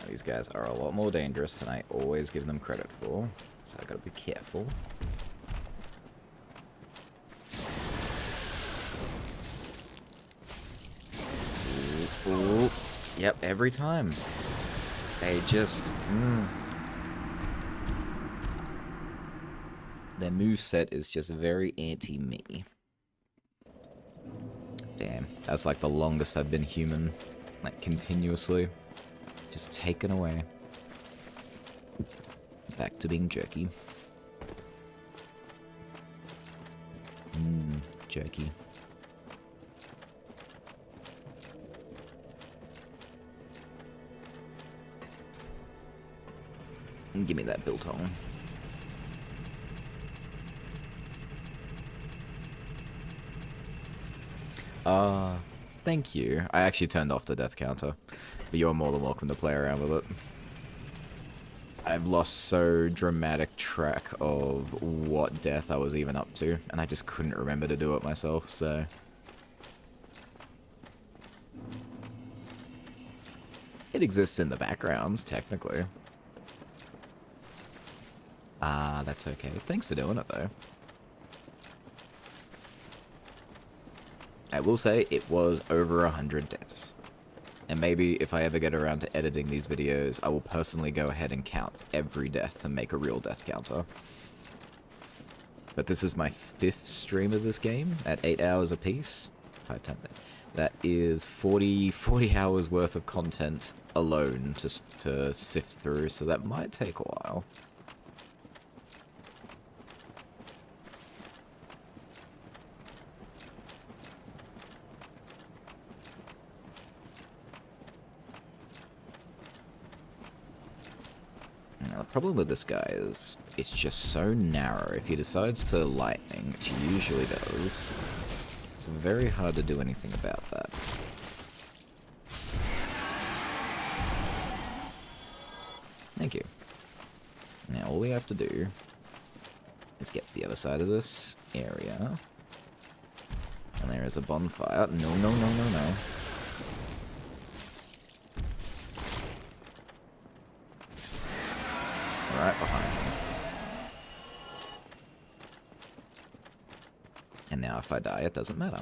These guys are a lot more dangerous than I always give them credit for, so I gotta be careful. Ooh, ooh. Yep, every time. They just... Their moveset is just very anti-me. Damn, that's like the longest I've been human, like continuously. Just taken away. Back to being jerky. Jerky. Give me that biltong. Thank you. I actually turned off the death counter, but you're more than welcome to play around with it. I've lost so dramatic track of what death I was even up to, and I just couldn't remember to do it myself, so... It exists in the background, technically. Ah, that's okay. Thanks for doing it, though. I will say it was over 100 deaths. And maybe if I ever get around to editing these videos, I will personally go ahead and count every death and make a real death counter. But this is my 5th stream of this game at 8 hours apiece. 5 times that. That is 40 hours worth of content alone to sift through, so that might take a while. Now, the problem with this guy is it's just so narrow. If he decides to lightning, which he usually does, it's very hard to do anything about that. Thank you. Now all we have to do is get to the other side of this area. And there is a bonfire. No, no, no, no, no. Right behind me. And now if I die, it doesn't matter.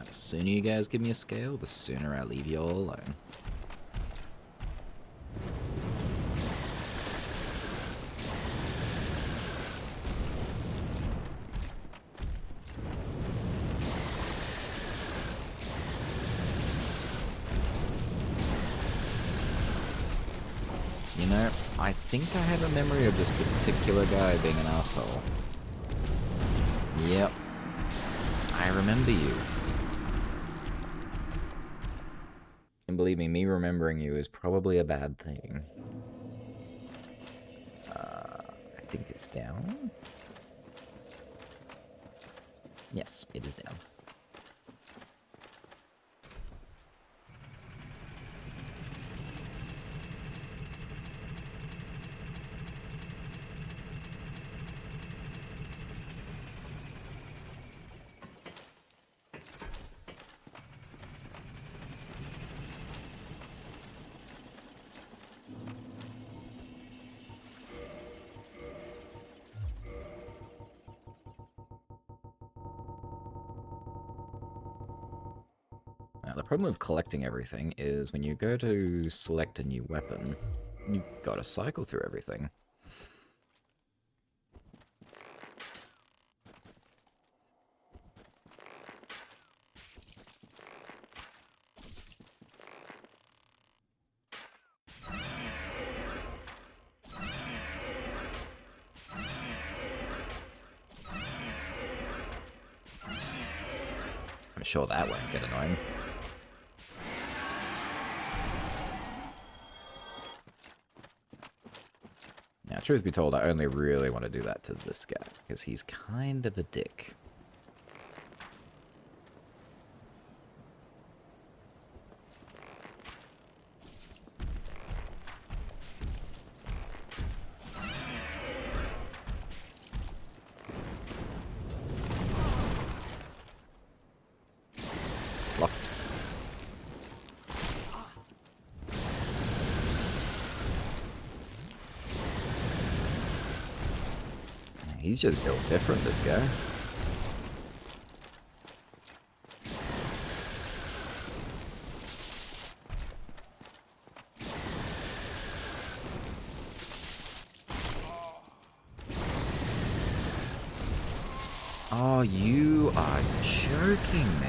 The sooner you guys give me a scale, the sooner I leave you all alone. You know, I think I have a memory of this particular guy being an asshole. Yep. I remember you. And believe me remembering you is probably a bad thing. I think it's down. Yes, it is down. Now, the problem with collecting everything is when you go to select a new weapon, you've got to cycle through everything. I'm sure that won't get annoying. Now, truth be told, I only really want to do that to this guy, because he's kind of a dick. Locked. He's just built different, this guy. Oh, you are joking me.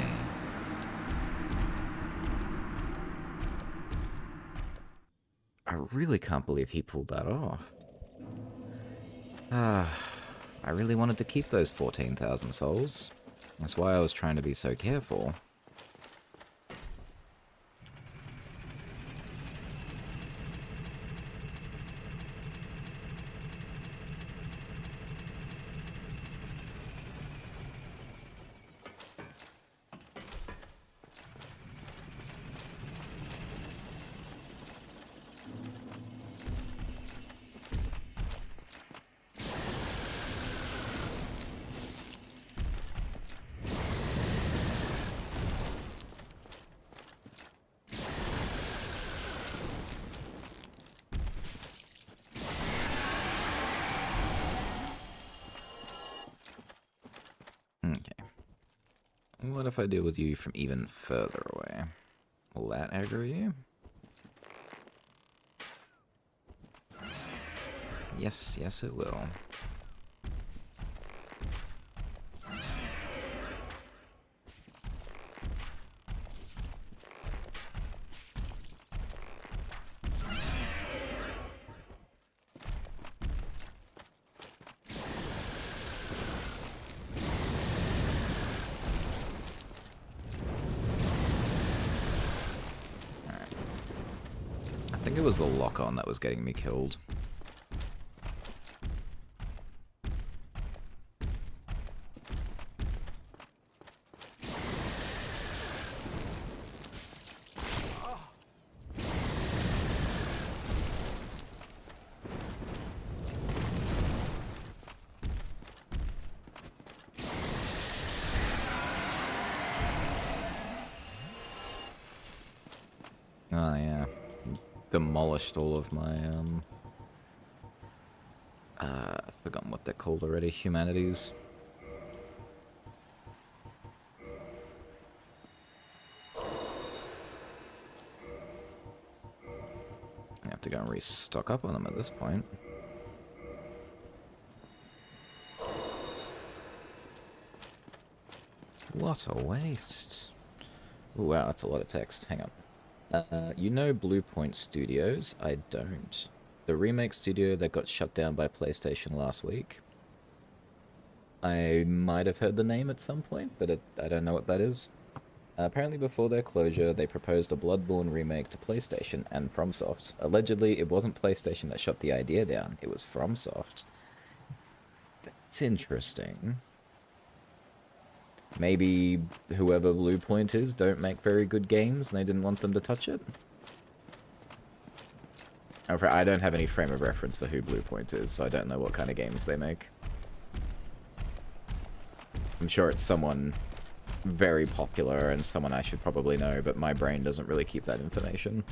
I really can't believe he pulled that off. I really wanted to keep those 14,000 souls. That's why I was trying to be so careful. Okay. What if I deal with you from even further away? Will that aggro you? Yes, yes it will. I think it was the lock-on that was getting me killed. Oh yeah, demolished all of my I've forgotten what they're called already. Humanities. I have to go and restock up on them at this point. What a waste. Ooh, wow, that's a lot of text. Hang on. You know Blue Point Studios? I don't. The remake studio that got shut down by PlayStation last week. I might have heard the name at some point, but I don't know what that is. Apparently before their closure, they proposed a Bloodborne remake to PlayStation and FromSoft. Allegedly, it wasn't PlayStation that shut the idea down, it was FromSoft. That's interesting. Maybe whoever Bluepoint is don't make very good games and they didn't want them to touch it? I don't have any frame of reference for who Bluepoint is, so I don't know what kind of games they make. I'm sure it's someone very popular and someone I should probably know, but my brain doesn't really keep that information.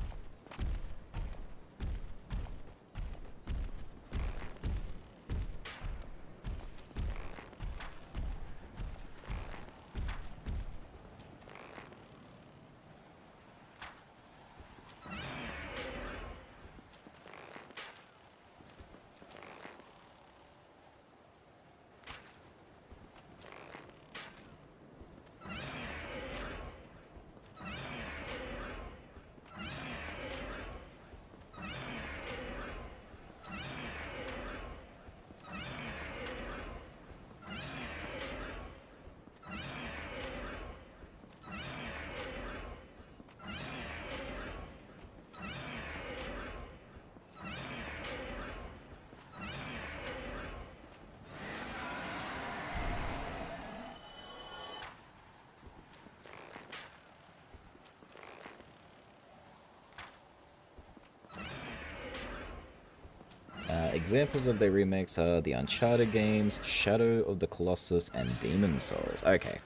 Examples of their remakes are the Uncharted games, Shadow of the Colossus, and Demon Souls. Okay.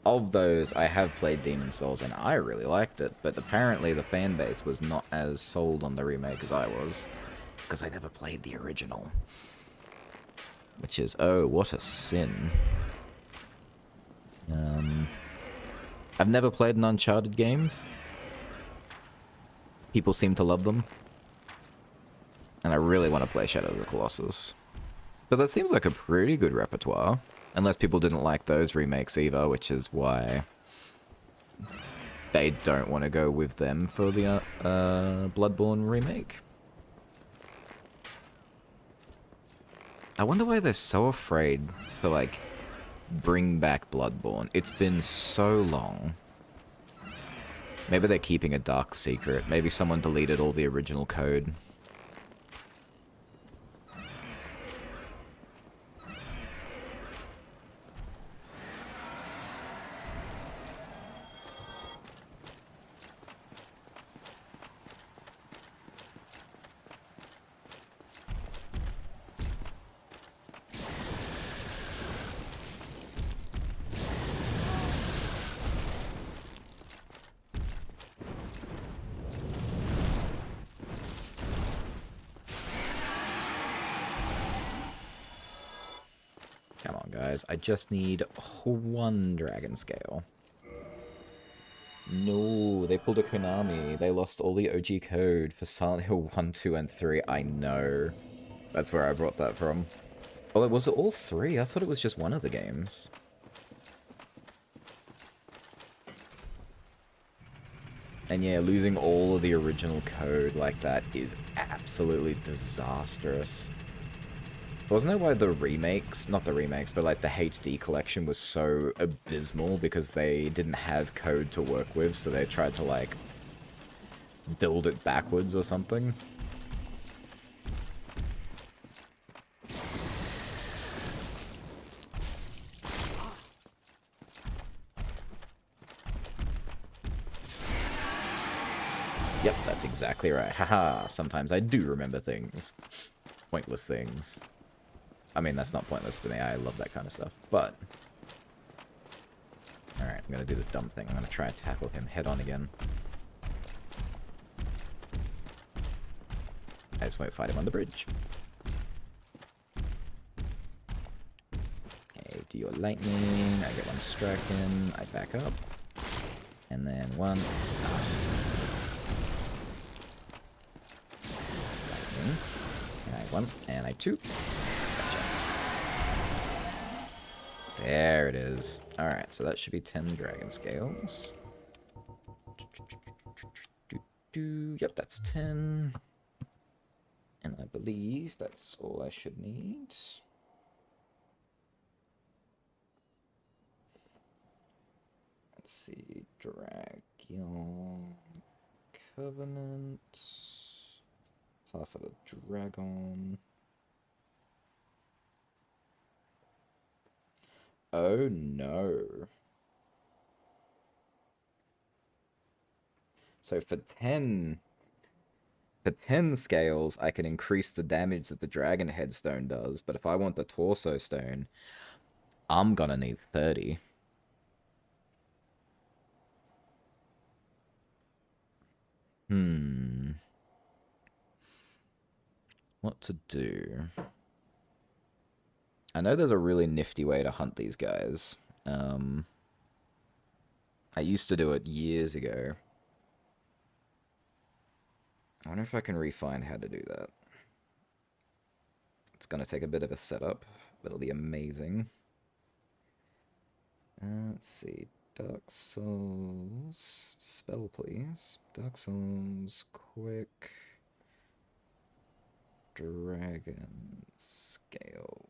Of those, I have played Demon Souls, and I really liked it, but apparently the fanbase was not as sold on the remake as I was, because I never played the original. Which is, oh, what a sin. I've never played an Uncharted game. People seem to love them. And I really want to play Shadow of the Colossus. But that seems like a pretty good repertoire. Unless people didn't like those remakes either, which is why they don't want to go with them for the Bloodborne remake. I wonder why they're so afraid to, like, bring back Bloodborne. It's been so long. Maybe they're keeping a dark secret. Maybe someone deleted all the original code. Come on, guys. I just need one dragon scale. No, they pulled a Konami. They lost all the OG code for Silent Hill 1, 2, and 3. I know. That's where I brought that from. Oh, was it all 3? I thought it was just one of the games. And yeah, losing all of the original code like that is absolutely disastrous. Wasn't that why the remakes, not the remakes, but like the HD collection was so abysmal because they didn't have code to work with, so they tried to like build it backwards or something? Yep, that's exactly right. Haha, sometimes I do remember things. Pointless things. I mean, that's not pointless to me. I love that kind of stuff. But alright, I'm gonna do this dumb thing. I'm gonna try and tackle him head on again. I just won't fight him on the bridge. Okay, do your lightning. I get one striking. I back up. And then one. Lightning. And I one. And I two. There it is. Alright, so that should be 10 dragon scales. Yep, that's 10. And I believe that's all I should need. Let's see. Dragon Covenant. Half of the dragon. Oh no. So for 10 scales, I can increase the damage that the dragon headstone does, but if I want the torso stone, I'm gonna need 30. What to do? I know there's a really nifty way to hunt these guys. I used to do it years ago. I wonder if I can refine how to do that. It's gonna take a bit of a setup, but it'll be amazing. Let's see. Dark Souls. Spell, please. Dark Souls. Quick. Dragon Scale.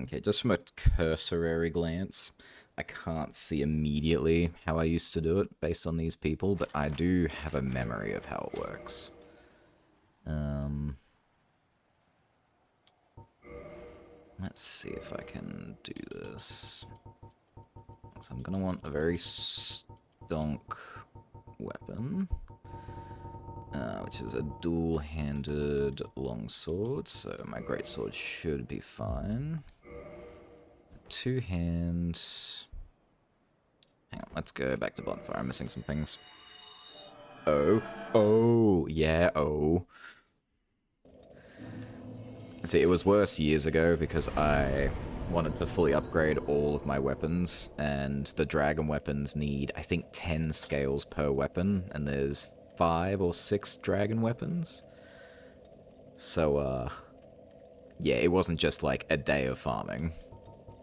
Okay, just from a cursory glance, I can't see immediately how I used to do it based on these people, but I do have a memory of how it works. Let's see if I can do this. So I'm gonna want a very stonk weapon, which is a dual-handed longsword, so my greatsword should be fine. Two-hand... Hang on, let's go back to bonfire. I'm missing some things. Oh. Oh, yeah, oh. See, it was worse years ago because I wanted to fully upgrade all of my weapons, and the dragon weapons need, I think, 10 scales per weapon, and there's 5 or 6 dragon weapons. So, yeah, it wasn't just like a day of farming.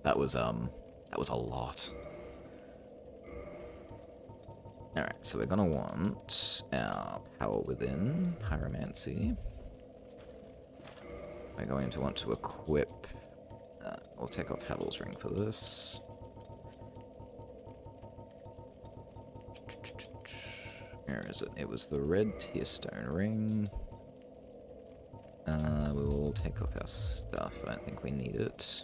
That was a lot. Alright, so we're gonna want our Power Within, Pyromancy. We're gonna want a very stonk weapon, which is a dual-handed longsword, so my greatsword should be fine. Two-hand... Hang on, let's go back to bonfire. I'm missing some things. Oh, yeah, oh. See, it was worse years ago because I wanted to fully upgrade all of my weapons, and the dragon weapons need, I think, 10 scales per weapon, and there's 5 or 6 dragon weapons. So, yeah, it wasn't just like a day of farming. That was a lot. Alright, so we're gonna want We're going to want to equip... we'll take off Havel's ring for this. Where is it? It was the red tearstone ring. We will take off our stuff. I don't think we need it.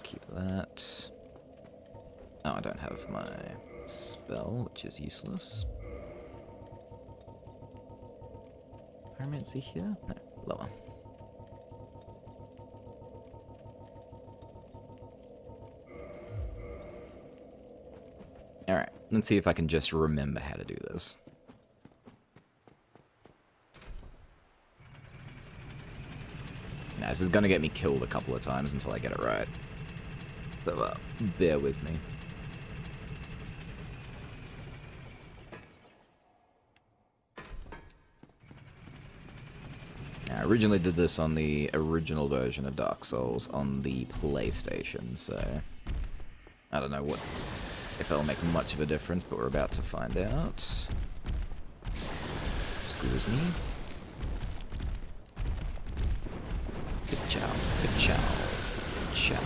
Keep that. Oh, I don't have my spell, which is useless. Pyromancy here? No, lower. Alright, let's see if I can just remember how to do this. Now, this is gonna get me killed a couple of times until I get it right. So, bear with me. Now, I originally did this on the original version of Dark Souls on the PlayStation, so... I don't know if that'll make much of a difference, but we're about to find out. Excuse me. Ka-chow, ka-chow, ka-chow.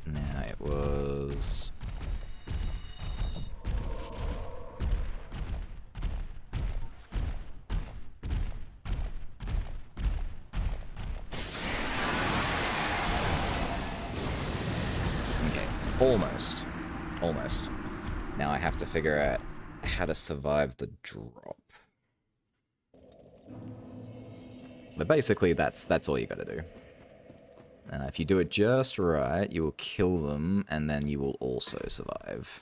Now it was... Almost. Almost. Now I have to figure out how to survive the drop. But basically, that's all you gotta do. If you do it just right, you will kill them, and then you will also survive.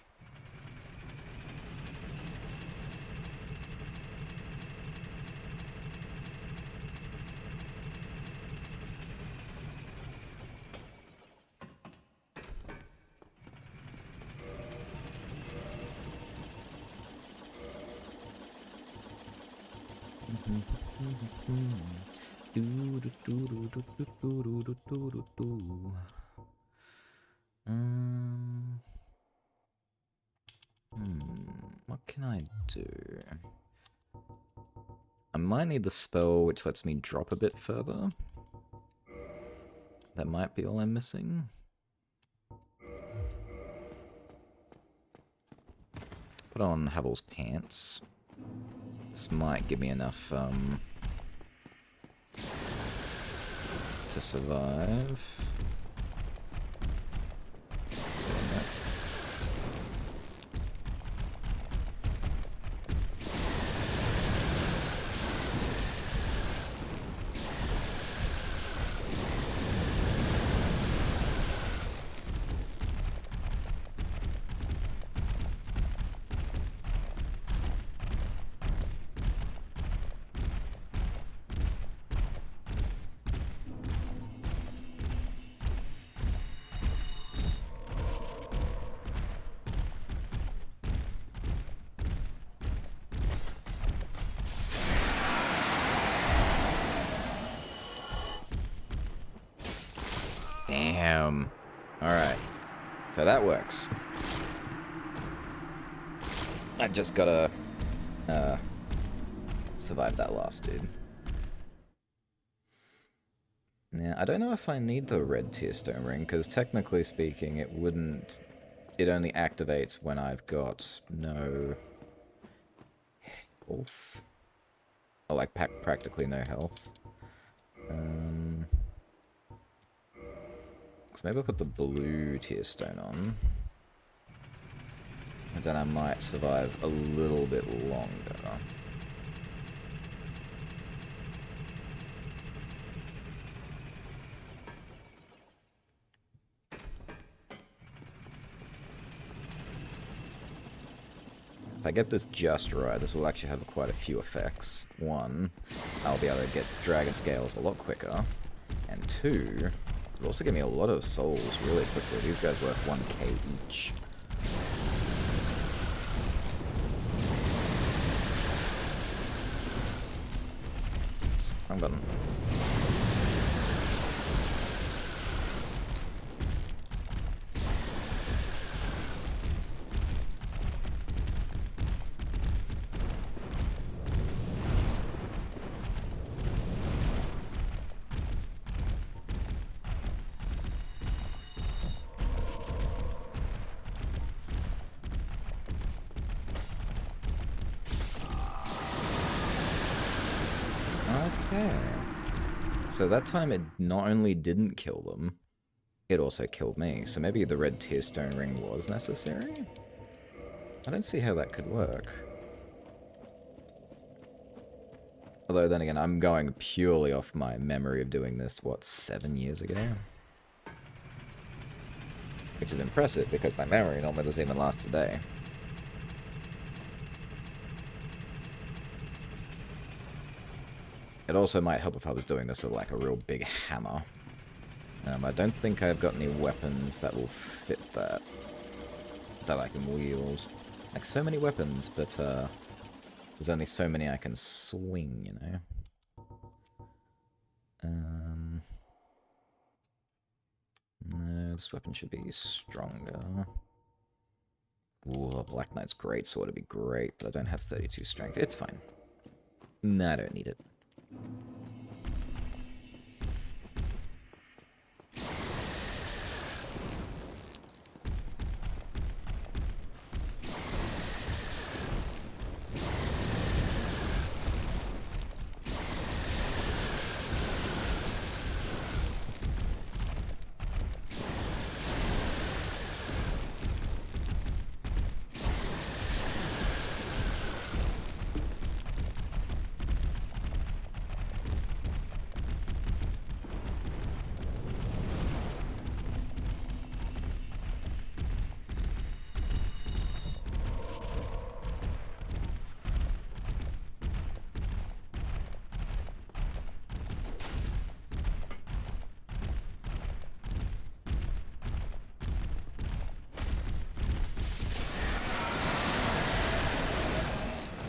What can I do? I might need the spell which lets me drop a bit further. That might be all I'm missing. Put on Havel's pants. This might give me enough to survive. Damn. Alright. So that works. I just gotta survive that last dude. Now, I don't know if I need the red tearstone ring, because technically speaking, it wouldn't... It only activates when I've got no health. Or, like, practically no health. So maybe I'll put the blue tearstone on. Because then I might survive a little bit longer. If I get this just right, this will actually have quite a few effects. One, I'll be able to get dragon scales a lot quicker. And two, it'll also give me a lot of souls really quickly. These guys worth 1k each. Wrong button. Okay. So that time it not only didn't kill them, it also killed me. So maybe the red tear stone ring was necessary? I don't see how that could work. Although then again, I'm going purely off my memory of doing this, what, 7 years ago? Which is impressive, because my memory normally doesn't even last a day. It also might help if I was doing this with like a real big hammer. I don't think I've got any weapons that will fit that. That I can wield. Like so many weapons, but there's only so many I can swing, you know? No, this weapon should be stronger. Ooh, a Black Knight's great sword would be great, but I don't have 32 strength. It's fine. Nah, I don't need it.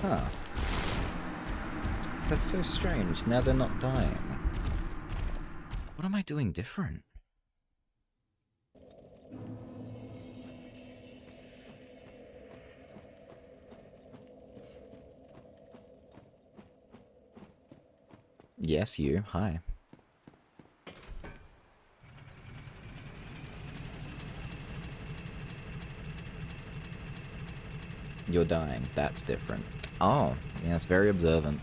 Huh. That's so strange. Now they're not dying. What am I doing different? Yes, you. Hi. You're dying. That's different. Oh, yeah, it's very observant.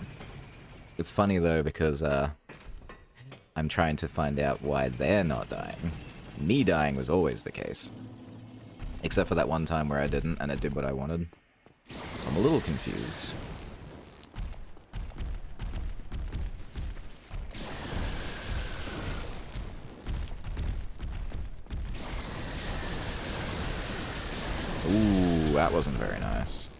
It's funny, though, because, I'm trying to find out why they're not dying. Me dying was always the case. Except for that one time where I didn't, and it did what I wanted. I'm a little confused. Ooh, that wasn't very nice.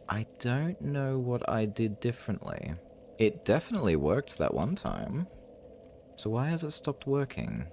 I don't know what I did differently. It definitely worked that one time. So why has it stopped working?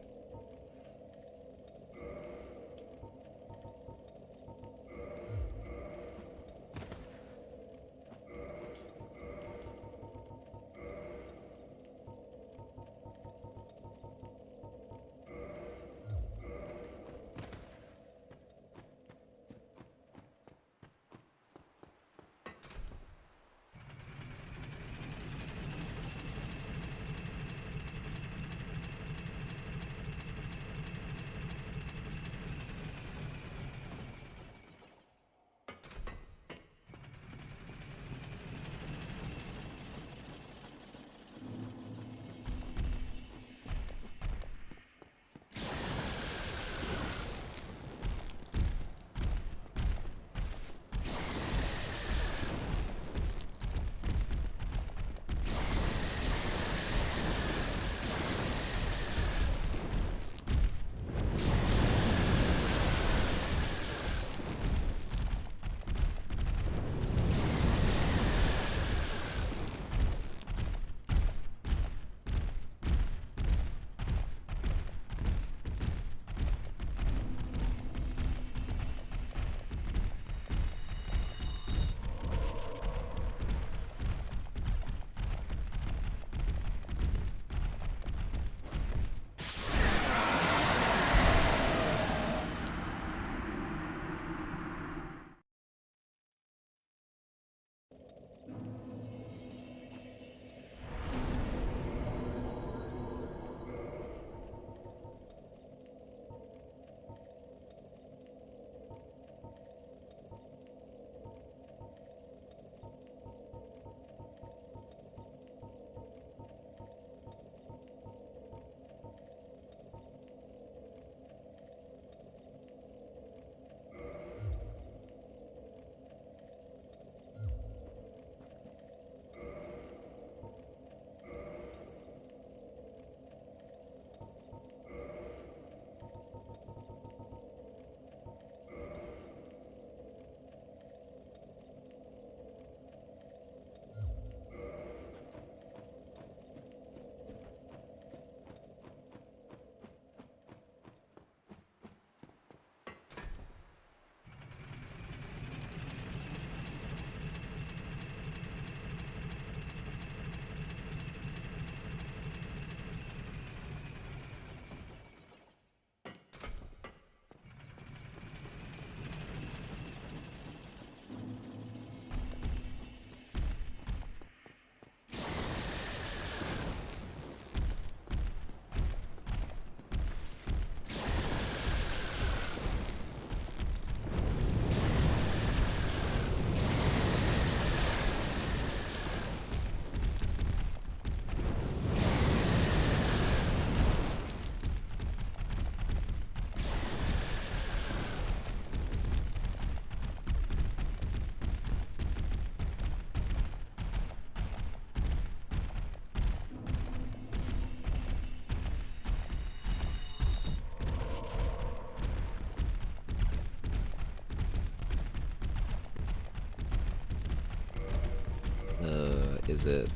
is it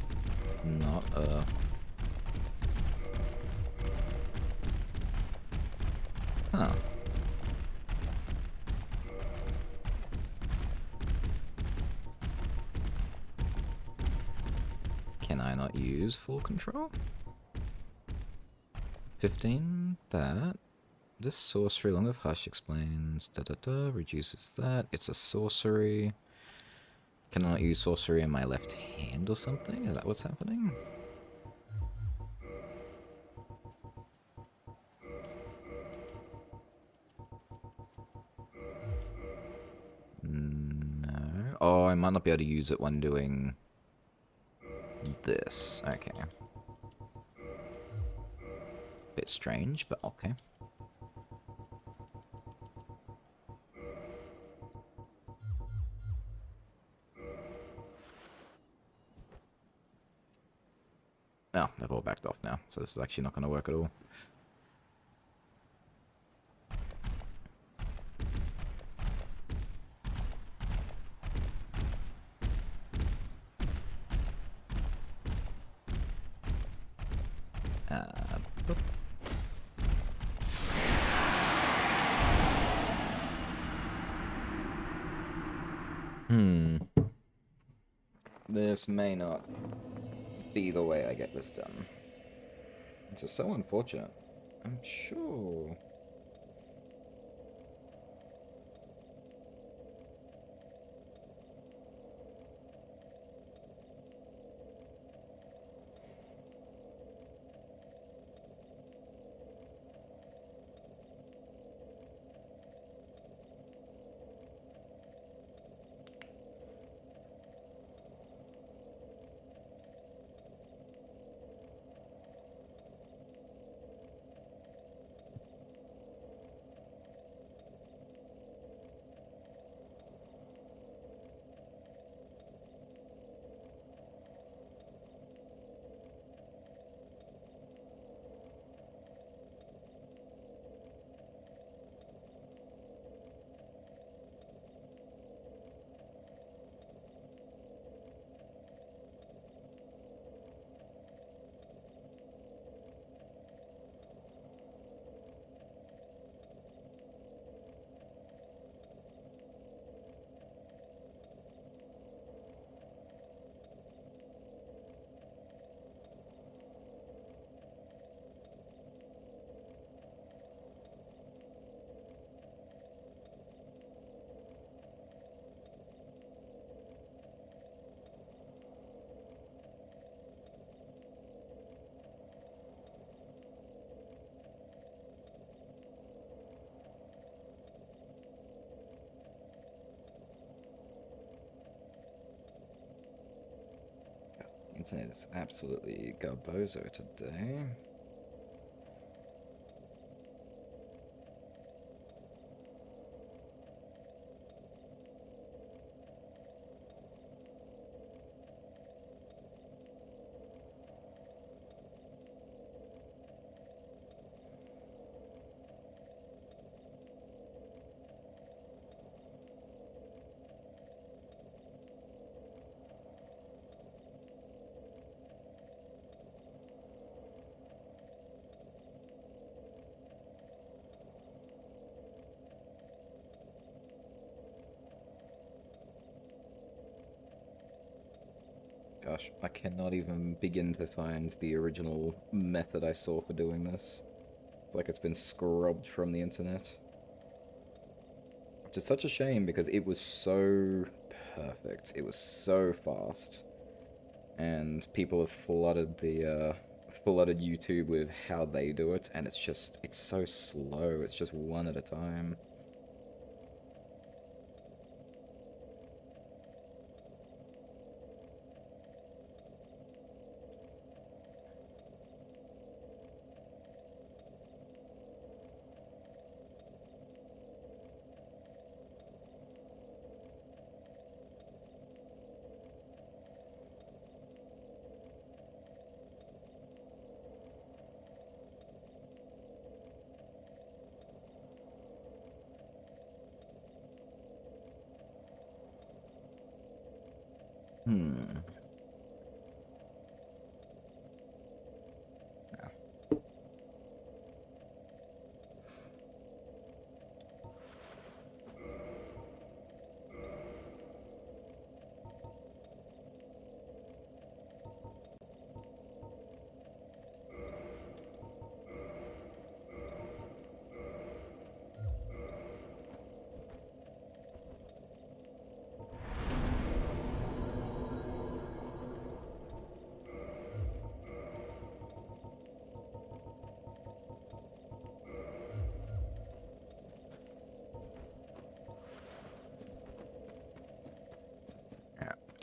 not a... Huh. Can I not use full control? 15, that. This sorcery, along with Hush, explains reduces that. It's a sorcery. Can I not use sorcery in my left hand or something? Is that what's happening? No. Oh, I might not be able to use it when doing this. Okay. Bit strange, but okay. Oh, they've all backed off now, so this is actually not going to work at all. Boop. This may not be the way I get this done. It's just so unfortunate. I'm sure. Internet is absolutely garbozo today. Gosh, I cannot even begin to find the original method I saw for doing this. It's like it's been scrubbed from the internet. Which is such a shame because it was so perfect. It was so fast. And people have flooded YouTube with how they do it, and it's so slow. It's just one at a time. Hmm.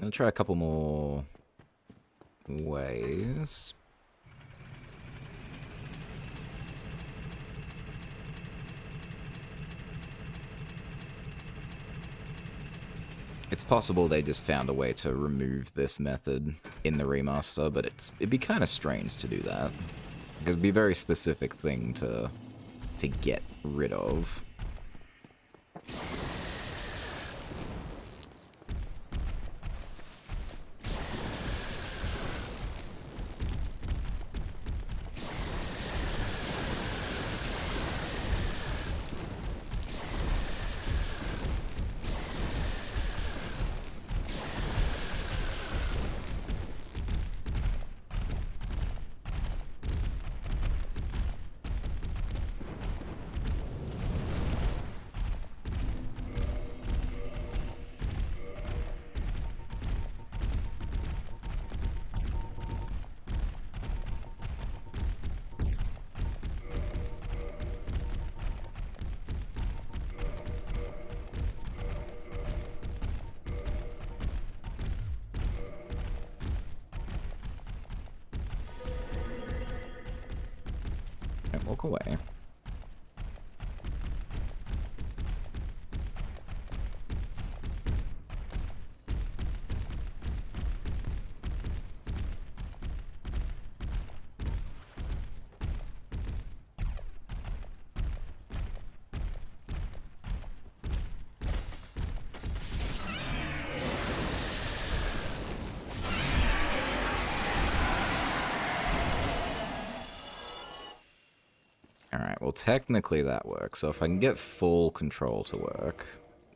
I'll try a couple more ways. It's possible they just found a way to remove this method in the remaster, but it'd be kind of strange to do that. Because it'd be a very specific thing to get rid of. Don't walk away. Alright, well technically that works. So if I can get full control to work,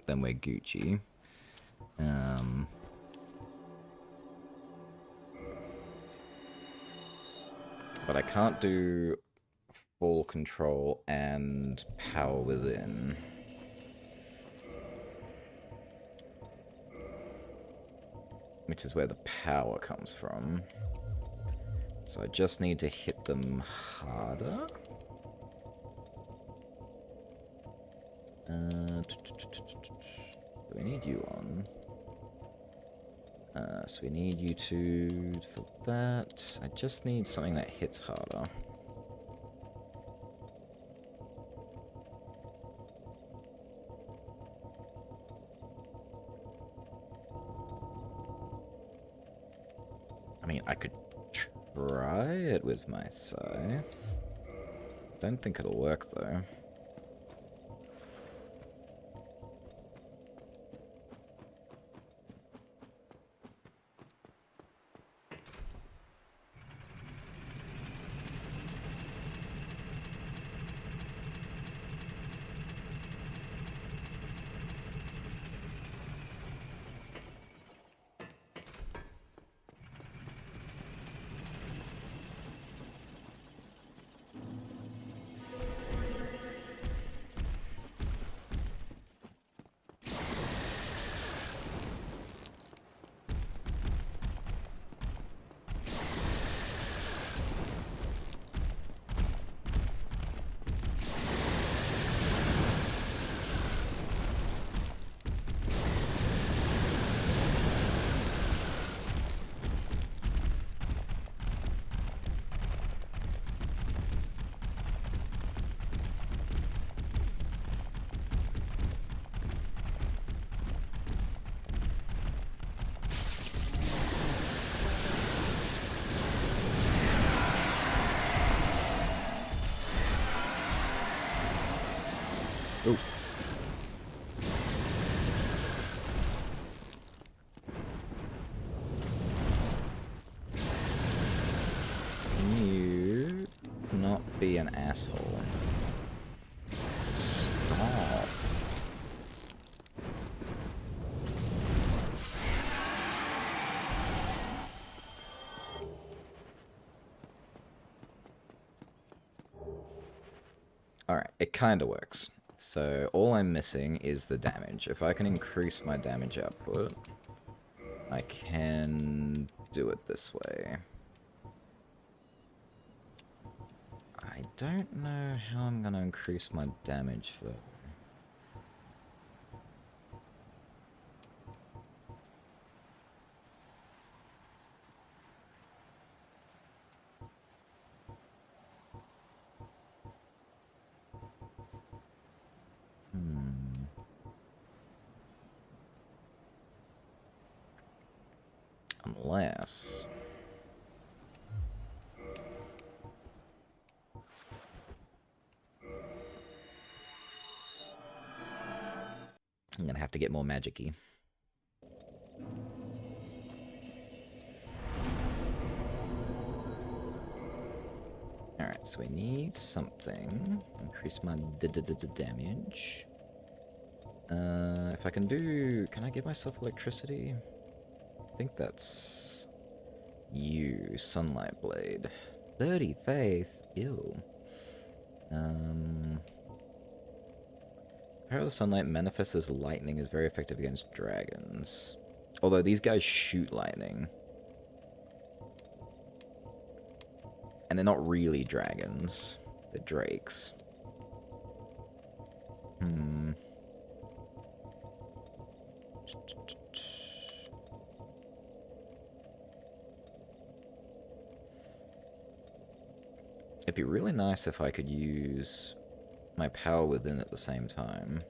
then we're Gucci. But I can't do full control and power within. Which is where the power comes from. So I just need to hit them harder. We need you on. So we need you to for that. I just need something that hits harder. I mean, I could try it with my scythe. Don't think it'll work though. Oh. Can you not be an asshole? Stop. Alright, it kinda works. So all I'm missing is the damage. If I can increase my damage output, I can do it this way. I don't know how I'm gonna increase my damage though. Unless... I'm gonna have to get more magic-y. Alright, so we need something. Increase my damage. If I can do... Can I give myself electricity? I think that's... You, Sunlight Blade. 30 faith? Ew. Power of the Sunlight manifests as lightning is very effective against dragons. Although these guys shoot lightning. And they're not really dragons. They're drakes. It'd be really nice if I could use my power within at the same time.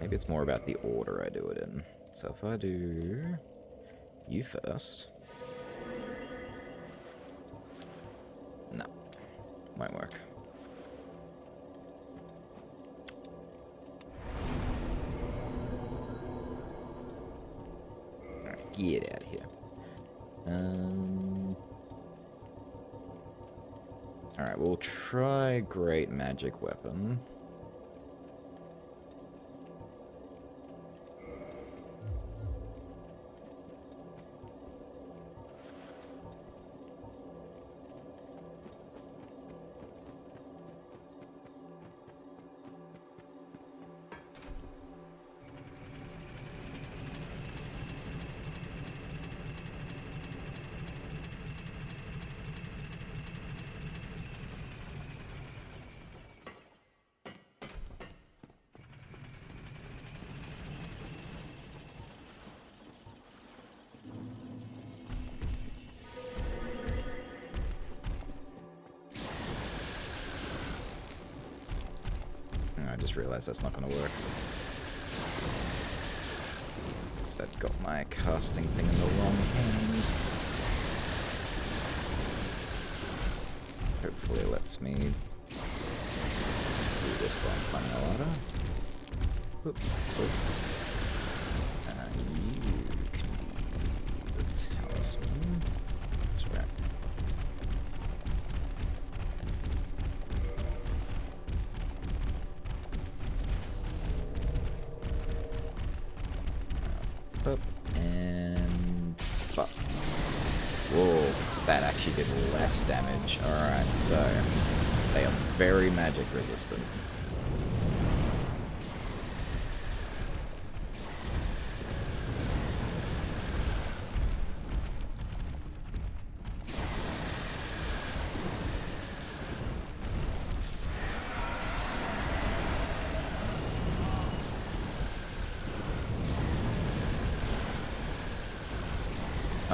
Maybe it's more about the order I do it in. So if I do you first. No. Won't work. Alright, get out of here. Alright, we'll try Great Magic Weapon. I just realized that's not going to work. So I've got my casting thing in the wrong hand. Hopefully it lets me do this while I'm climbing the ladder. Whoop, whoop. You can be the talisman. That's right. Up and up. Whoa, that actually did less damage. Alright, so they are very magic resistant.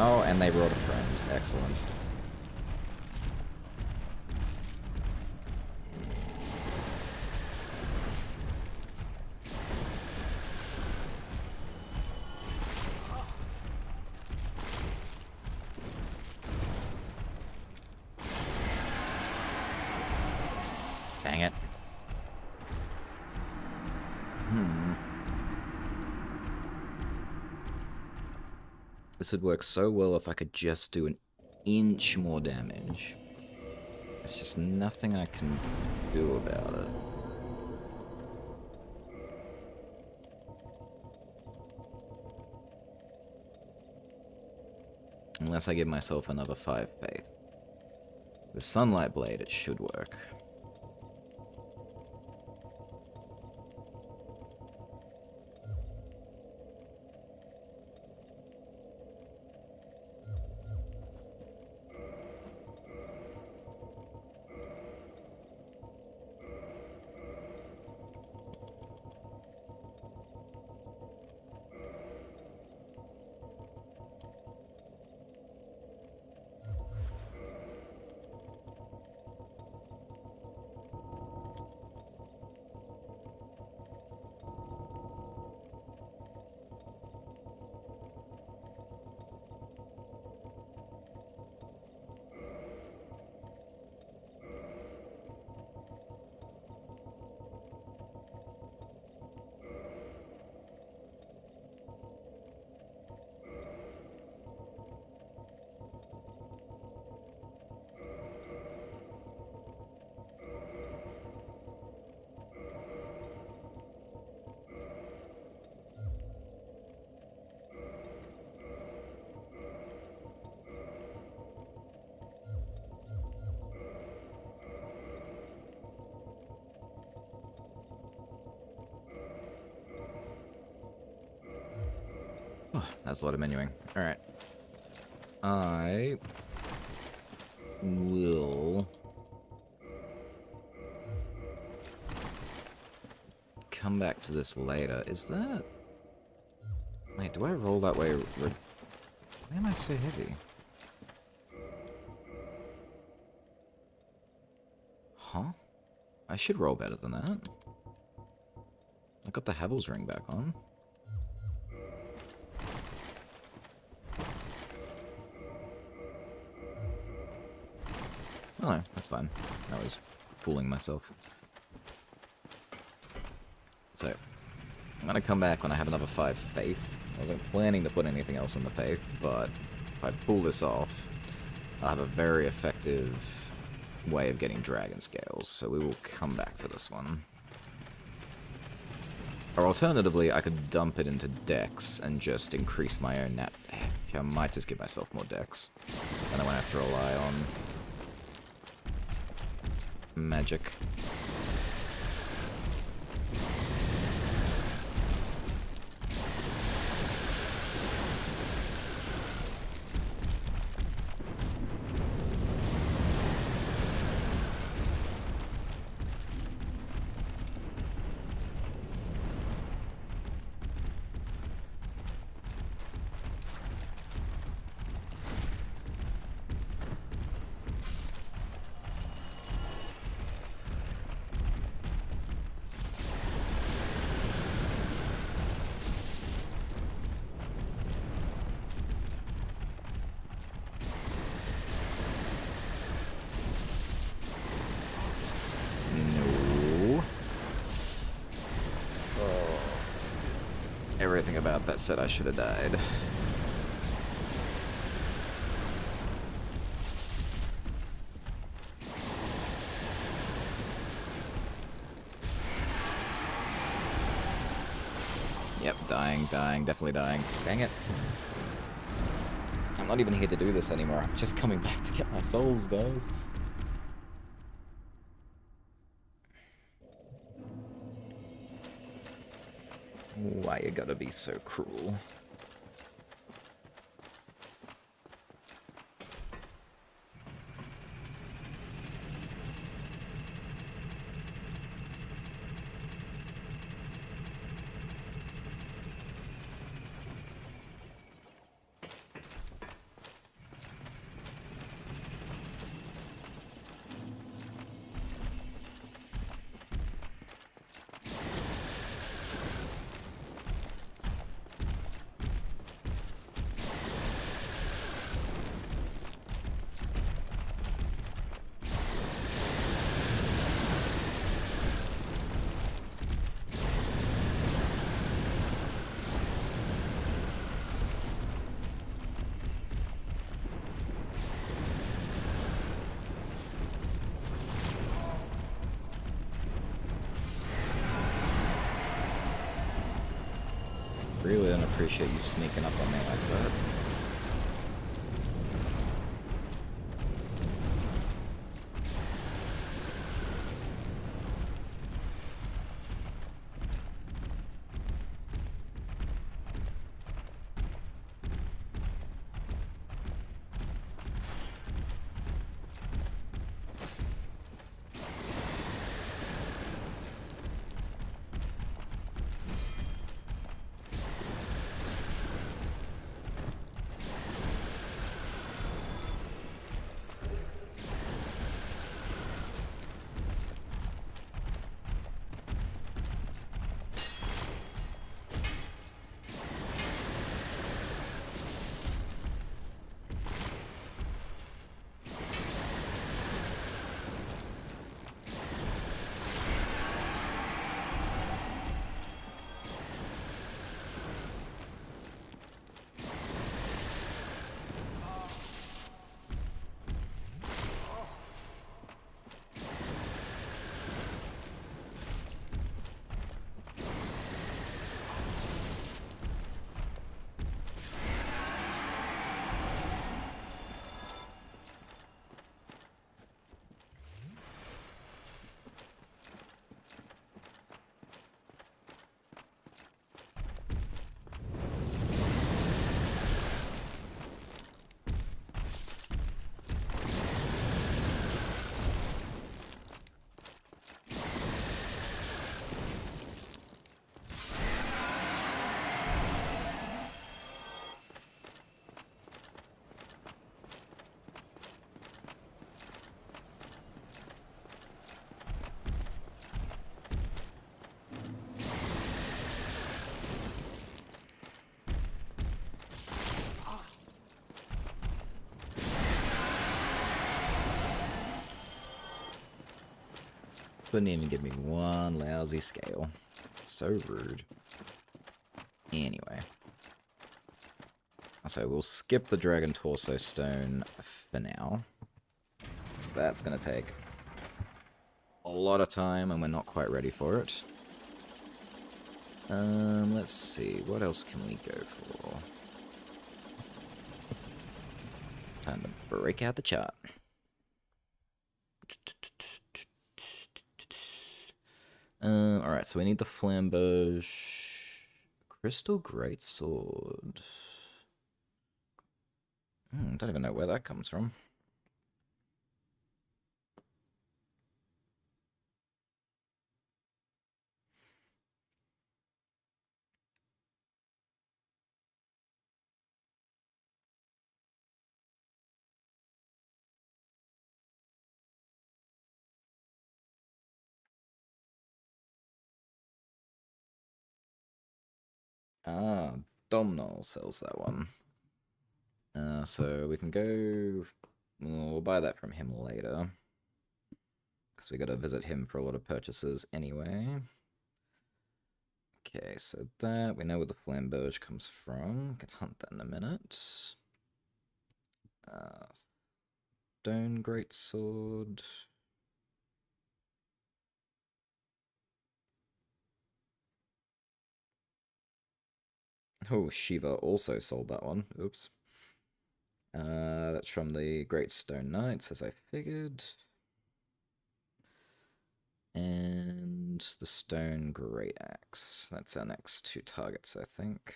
Oh, and they brought a friend. Excellent. Dang it. This would work so well if I could just do an inch more damage. There's just nothing I can do about it. Unless I give myself another 5 faith. With Sunlight Blade, it should work. Oh, that's a lot of menuing. Alright. I will come back to this later. Is that... Wait, do I roll that way? Why am I so heavy? Huh? I should roll better than that. I got the Havel's ring back on. Oh no, that's fine. I was fooling myself. So, I'm gonna come back when I have another 5 faith. I wasn't planning to put anything else in the faith, but if I pull this off, I'll have a very effective way of getting dragon scales, so we will come back for this one. Or alternatively, I could dump it into dex and just increase my own nat... I might just give myself more dex, and I won't have to rely on magic. Everything about that said I should have died. Yep, dying, definitely dying. Dang it. I'm not even here to do this anymore. I'm just coming back to get my souls, guys. Why you gotta be so cruel? Really don't appreciate you sneaking up on me like that. Couldn't even give me one lousy scale. So rude. Anyway. So we'll skip the Dragon Torso Stone for now. That's going to take a lot of time and we're not quite ready for it. Let's see. What else can we go for? Time to break out the chart. Alright, so we need the Flamberge Crystal Greatsword. Don't even know where that comes from. Ah, Domhnall sells that one. So we can go... We'll buy that from him later. Because we gotta visit him for a lot of purchases anyway. Okay, so that, we know where the Flamberge comes from. Can hunt that in a minute. Stone Greatsword. Oh, Shiva also sold that one. Oops. That's from the Great Stone Knights, as I figured. And the Stone Great Axe. That's our next two targets, I think.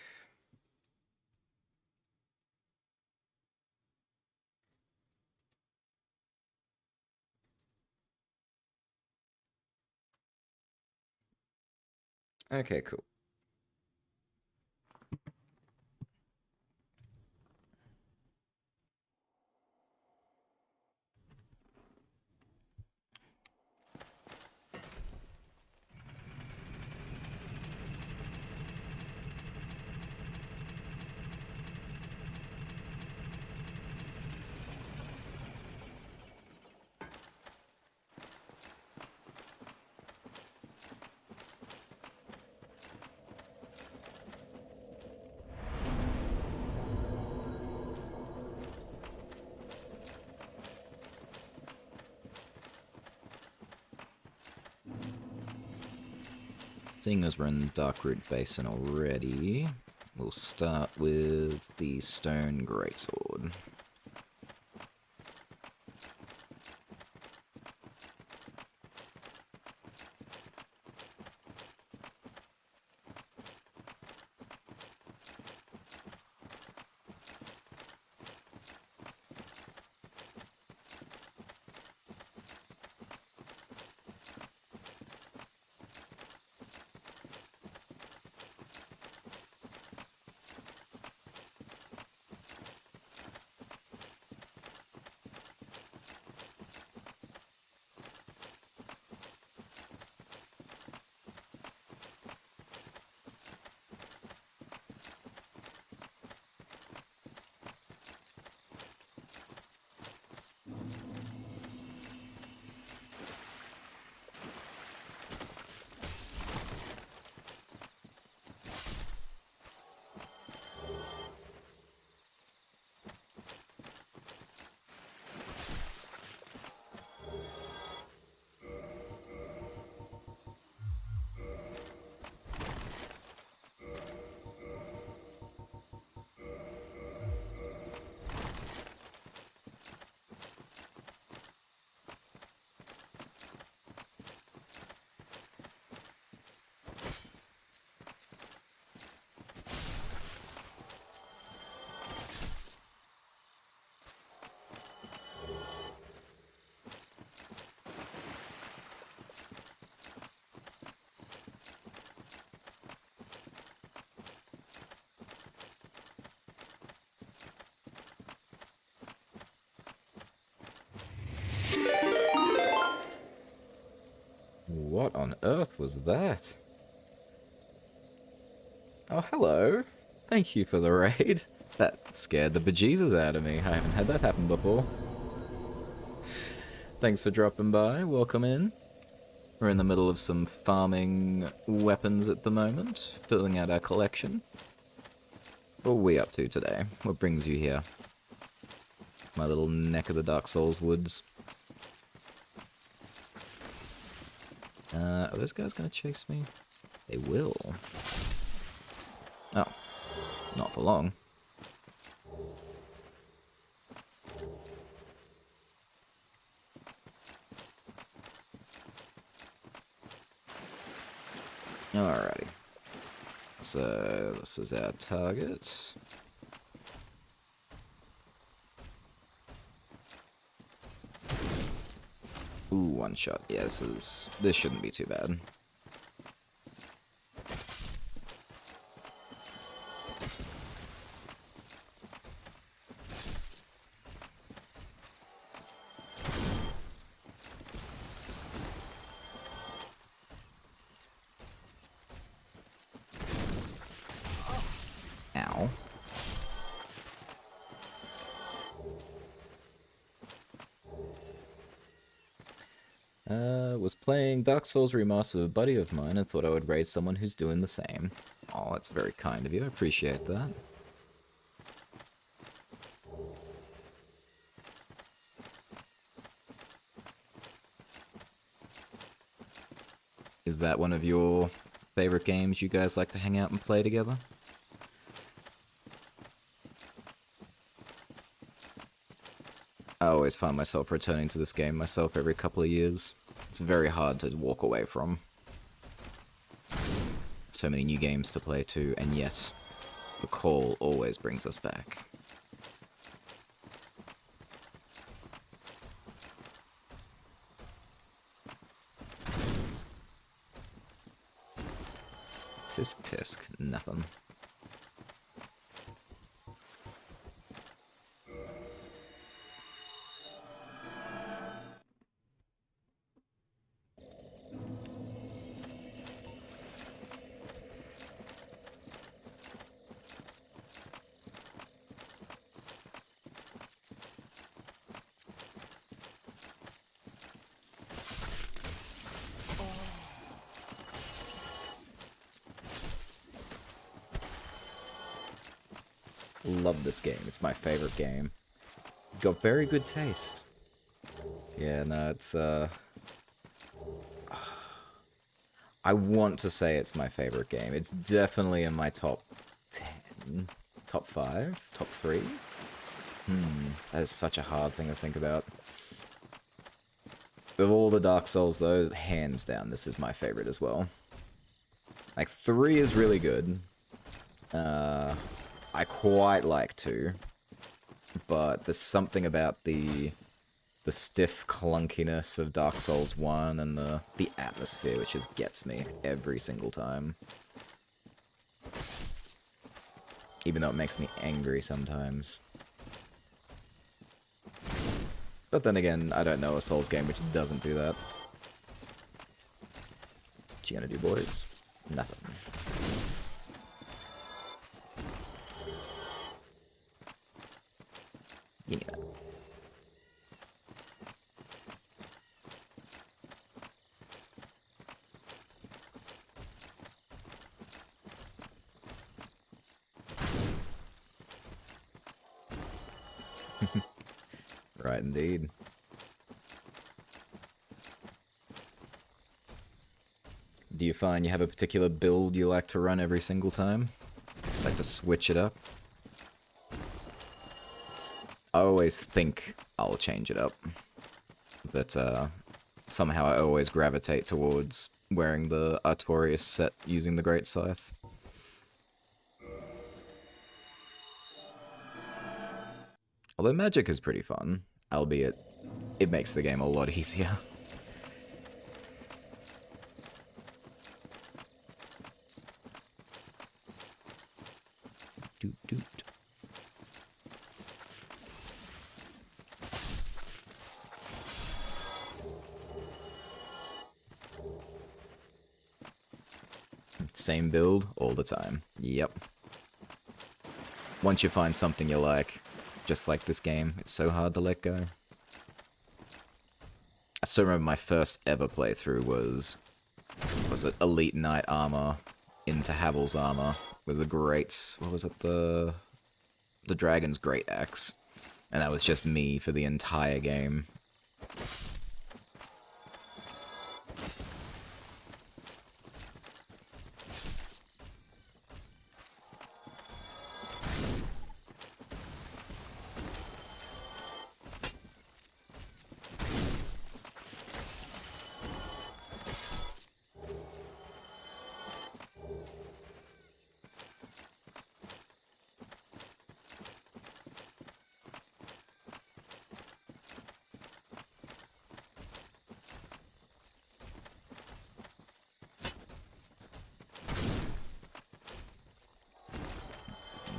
Okay, cool. Seeing as we're in Darkroot Basin already, we'll start with the Stone Greatsword. What on earth was that? Oh, hello. Thank you for the raid. That scared the bejesus out of me. I haven't had that happen before. Thanks for dropping by. Welcome in. We're in the middle of some farming weapons at the moment, filling out our collection. What are we up to today? What brings you here? My little neck of the Dark Souls woods. Are those guys gonna chase me? They will. Oh, not for long. Alrighty. So, this is our target. Ooh, one shot. Yeah, this shouldn't be too bad. Ow. Was playing Dark Souls Remastered with a buddy of mine and thought I would raid someone who's doing the same. Oh, that's very kind of you. I appreciate that. Is that one of your favorite games you guys like to hang out and play together? I always find myself returning to this game myself every couple of years. It's very hard to walk away from. So many new games to play too, and yet the call always brings us back. Tisk tisk, nothing. Love this game. It's my favorite game. Got very good taste. Yeah, no, it's, I want to say it's my favorite game. It's definitely in my top 10, top 5, top 3. That is such a hard thing to think about. Of all the Dark Souls, though, hands down, this is my favorite as well. Like, 3 is really good. I quite like 2, but there's something about the stiff clunkiness of Dark Souls 1 and the atmosphere which just gets me every single time. Even though it makes me angry sometimes. But then again, I don't know a Souls game which doesn't do that. What you gonna do, boys? Nothing. Give me that. Right, indeed. Do you find you have a particular build you like to run every single time? Like to switch it up? I always think I'll change it up, but somehow I always gravitate towards wearing the Artorias set using the Great Scythe. Although magic is pretty fun, albeit it makes the game a lot easier. Doot doot. Same build all the time. Yep. Once you find something you like, just like this game, it's so hard to let go. I still remember my first ever playthrough was it Elite Knight armor into Havel's armor with the great, what was it, the Dragon's Great Axe. And that was just me for the entire game.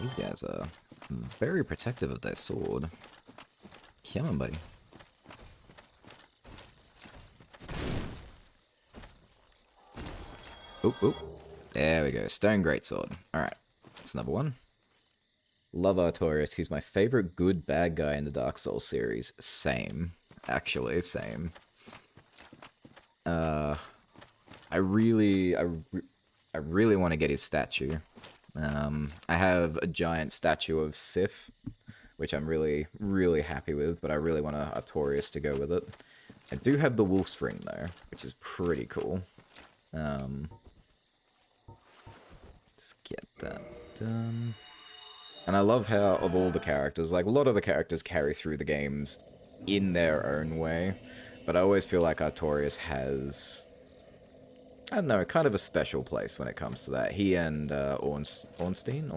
These guys are very protective of their sword. Come on, buddy. Oop, oop. There we go. Stone Greatsword. Alright. That's another one. Love Artorias. He's my favorite good bad guy in the Dark Souls series. Same. Actually, same. I really want to get his statue. I have a giant statue of Sif, which I'm really, really happy with, but I really want a Artorias to go with it. I do have the Wolf's Ring, though, which is pretty cool. Let's get that done. And I love how, of all the characters, like, a lot of the characters carry through the games in their own way, but I always feel like Artorias has, I don't know, kind of a special place when it comes to that. He and Ornstein?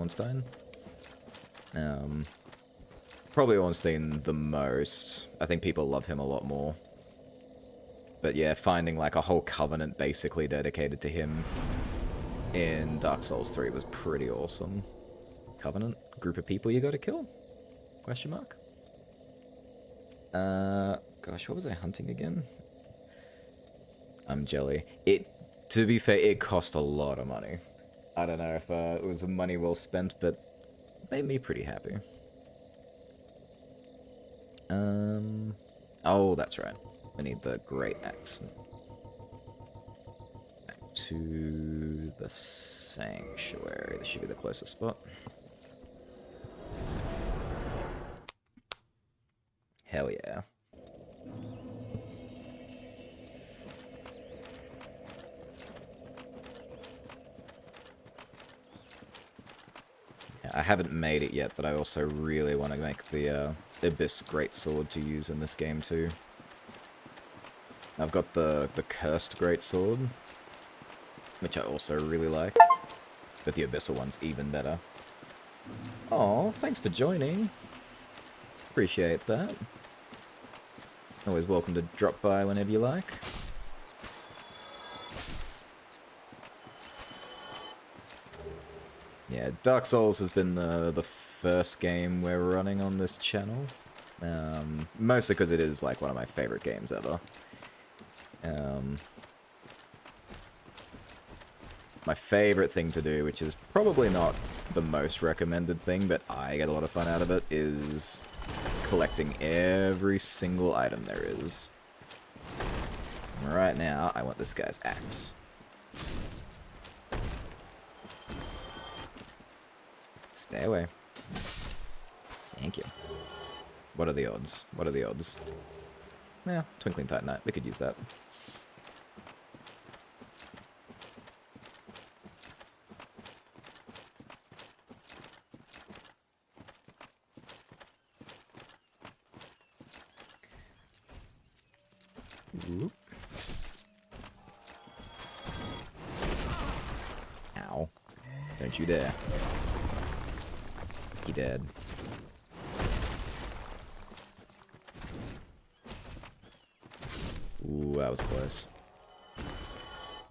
Probably Ornstein the most. I think people love him a lot more. But yeah, finding like a whole covenant basically dedicated to him in Dark Souls 3 was pretty awesome. Covenant? Group of people you gotta kill? Question mark? Gosh, what was I hunting again? I'm jelly. To be fair, it cost a lot of money. I don't know if it was money well spent, but made me pretty happy. Oh, that's right. I need the Great Axe. Back to the Sanctuary. This should be the closest spot. Hell yeah. I haven't made it yet, but I also really want to make the Abyss Greatsword to use in this game too. I've got the Cursed Greatsword, which I also really like, but the Abyssal one's even better. Oh, thanks for joining. Appreciate that. Always welcome to drop by whenever you like. Yeah, Dark Souls has been the first game we're running on this channel. Mostly because it is like one of my favorite games ever. My favorite thing to do, which is probably not the most recommended thing, but I get a lot of fun out of it, is collecting every single item there is. Right now, I want this guy's axe. Stay away. Thank you. What are the odds? What are the odds? Yeah, Twinkling Titanite. We could use that. Oop. Ow. Don't you dare. He dead. Ooh, that was close.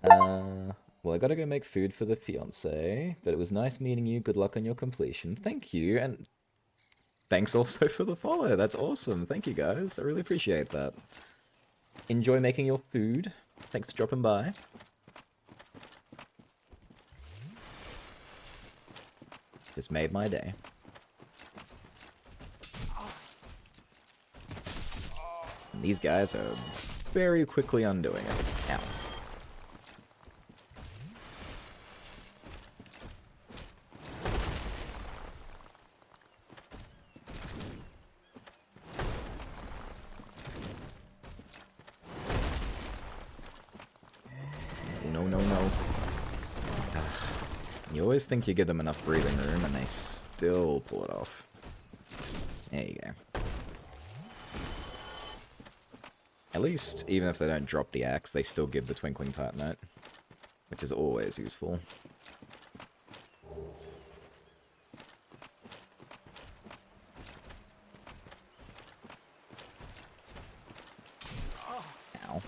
Well, I gotta go make food for the fiancé, but it was nice meeting you. Good luck on your completion. Thank you, and thanks also for the follow. That's awesome. Thank you, guys. I really appreciate that. Enjoy making your food. Thanks for dropping by. Just made my day. And these guys are very quickly undoing it. Ow. No, no, no. You always think you give them enough breathing room, and they still pull it off. There you go. At least, even if they don't drop the axe, they still give the Twinkling Titanite, which is always useful. Ow.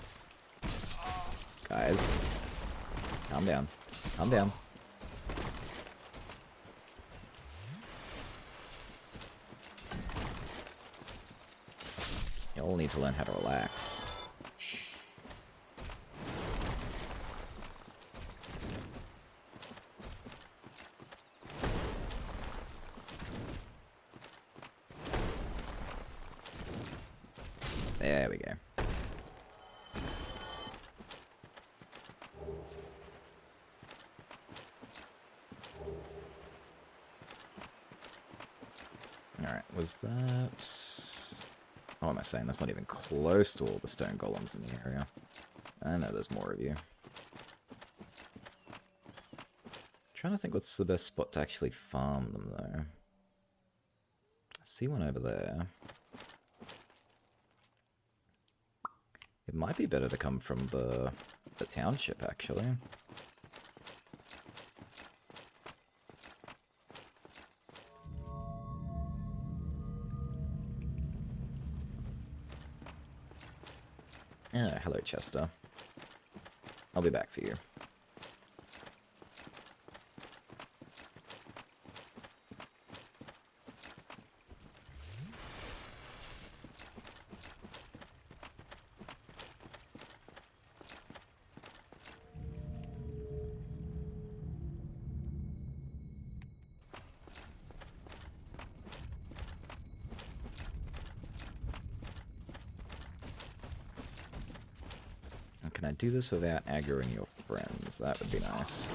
Guys. Calm down. Calm down. You all need to learn how to relax. There we go. Alright, was that... What am I saying? That's not even close to all the stone golems in the area. I know there's more of you. Trying to think what's the best spot to actually farm them, though. I see one over there. It might be better to come from the township, actually. Oh, hello, Chester. I'll be back for you. Can I do this without aggroing your friends? That would be nice.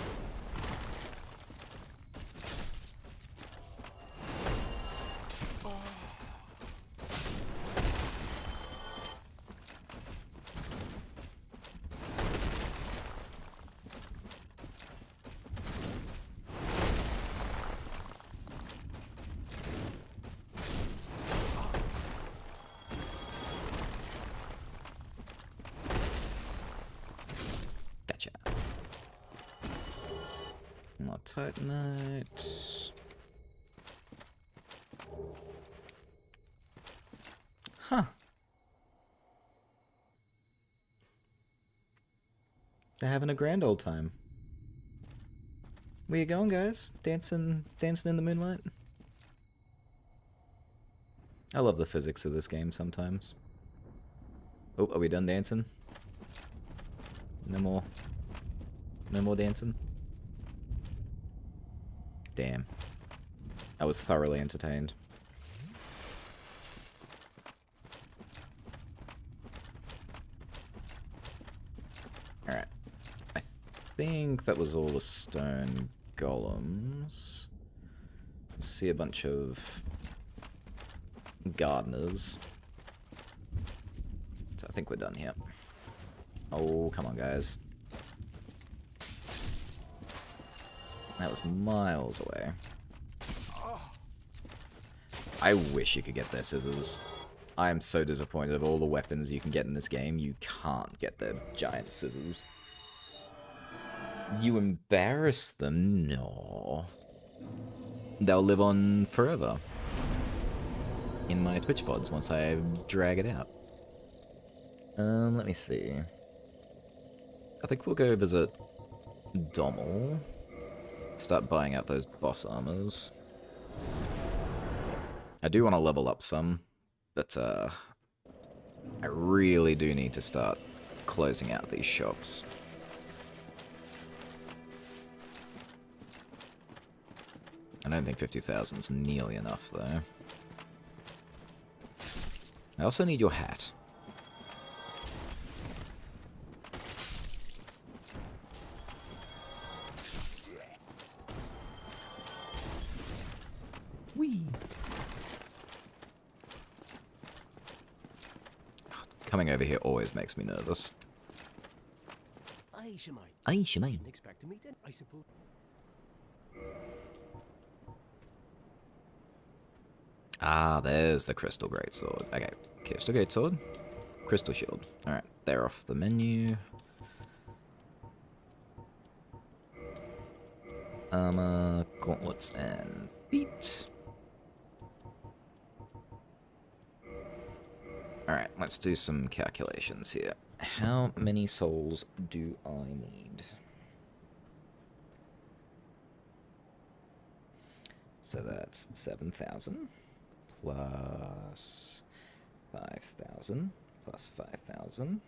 Gotcha. More Titanite. Huh. They're having a grand old time. Where you going, guys? Dancing in the moonlight? I love the physics of this game sometimes. Oh, are we done dancing? No more dancing? Damn. I was thoroughly entertained. Alright. I think that was all the stone golems. See a bunch of gardeners. So I think we're done here. Oh, come on, guys. That was miles away. I wish you could get their scissors. I am so disappointed of all the weapons you can get in this game. You can't get their giant scissors. You embarrass them? No. They'll live on forever. In my Twitch VODs once I drag it out. Let me see. I think we'll go visit Dommel. Start buying out those boss armors. I do want to level up some, but I really do need to start closing out these shops. I don't think 50,000 is nearly enough, though. I also need your hat. Whee! Coming over here always makes me nervous. Aye, Shemai. Aye, Shemai. Didn't expect to meet him, I suppose. Ah, there's the Crystal Greatsword. Okay, Crystal Greatsword. Crystal Shield. Alright, they're off the menu. Armor, gauntlets, and feet. Alright, let's do some calculations here. How many souls do I need? So that's 7,000 plus 5,000 plus 5,000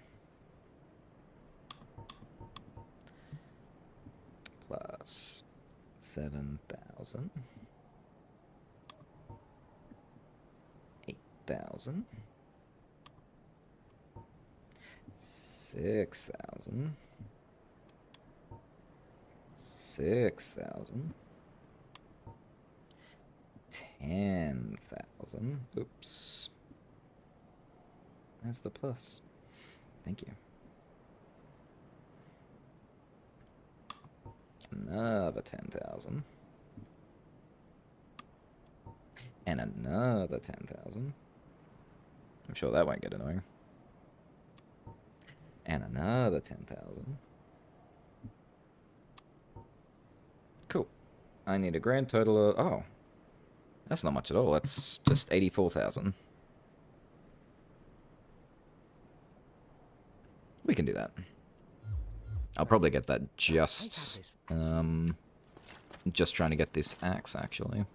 plus 7,000, 8,000, 6,000, 6,000, 10,000. Oops. There's the plus. Thank you. Another 10,000. And another 10,000. I'm sure that won't get annoying. And another 10,000. Cool. I need a grand total of... Oh. That's not much at all. That's just 84,000. We can do that. I'll probably get that just trying to get this axe, actually.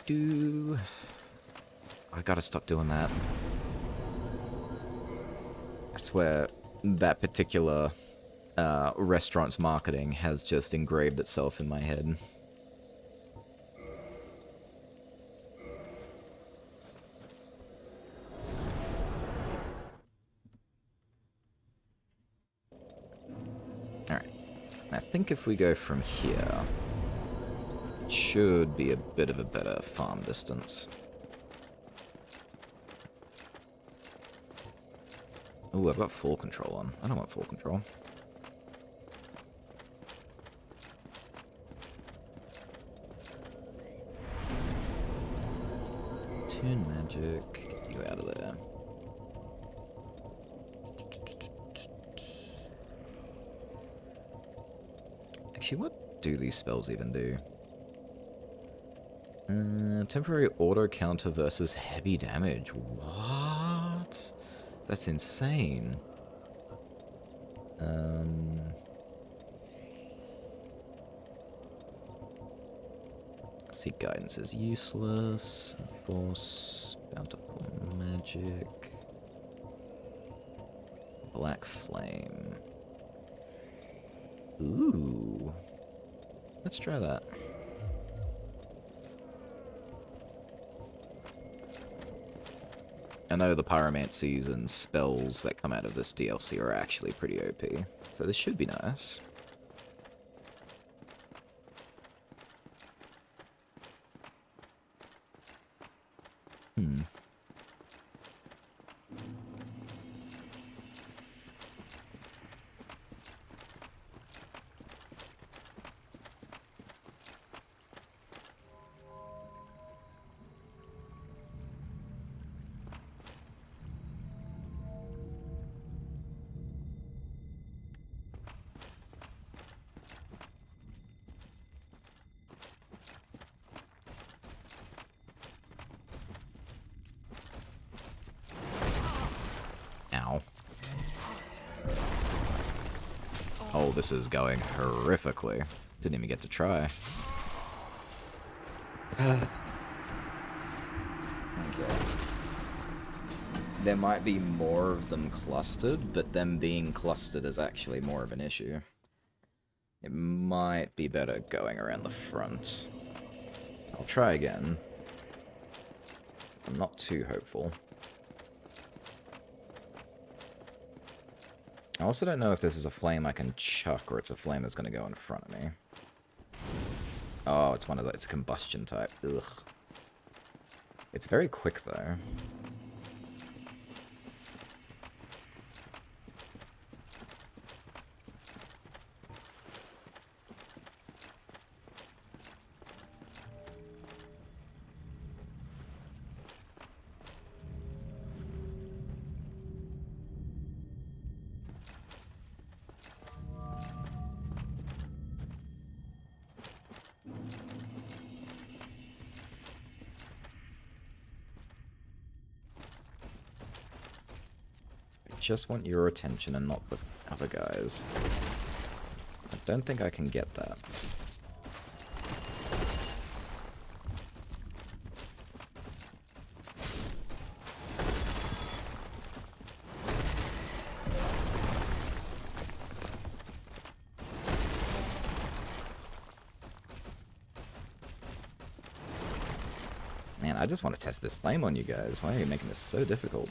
Do. I gotta stop doing that. I swear, that particular restaurant's marketing has just engraved itself in my head. Alright. I think if we go from here, it should be a bit of a better farm distance. Ooh, I've got full control on. I don't want full control. Tune magic. Get you out of there. Actually, what do these spells even do? Temporary auto counter versus heavy damage. What? That's insane. See, guidance is useless. Force, bountiful magic, black flame. Ooh, let's try that. I know the pyromancies and spells that come out of this DLC are actually pretty OP, so this should be nice. Ow. Oh, this is going horrifically. Didn't even get to try. Okay. There might be more of them clustered, but them being clustered is actually more of an issue. It might be better going around the front. I'll try again. I'm not too hopeful. I also don't know if this is a flame I can chuck or it's a flame that's going to go in front of me. Oh, it's one of those. It's a combustion type. Ugh. It's very quick, though. Just want your attention and not the other guys. I don't think I can get that. Man, I just want to test this flame on you guys. Why are you making this so difficult?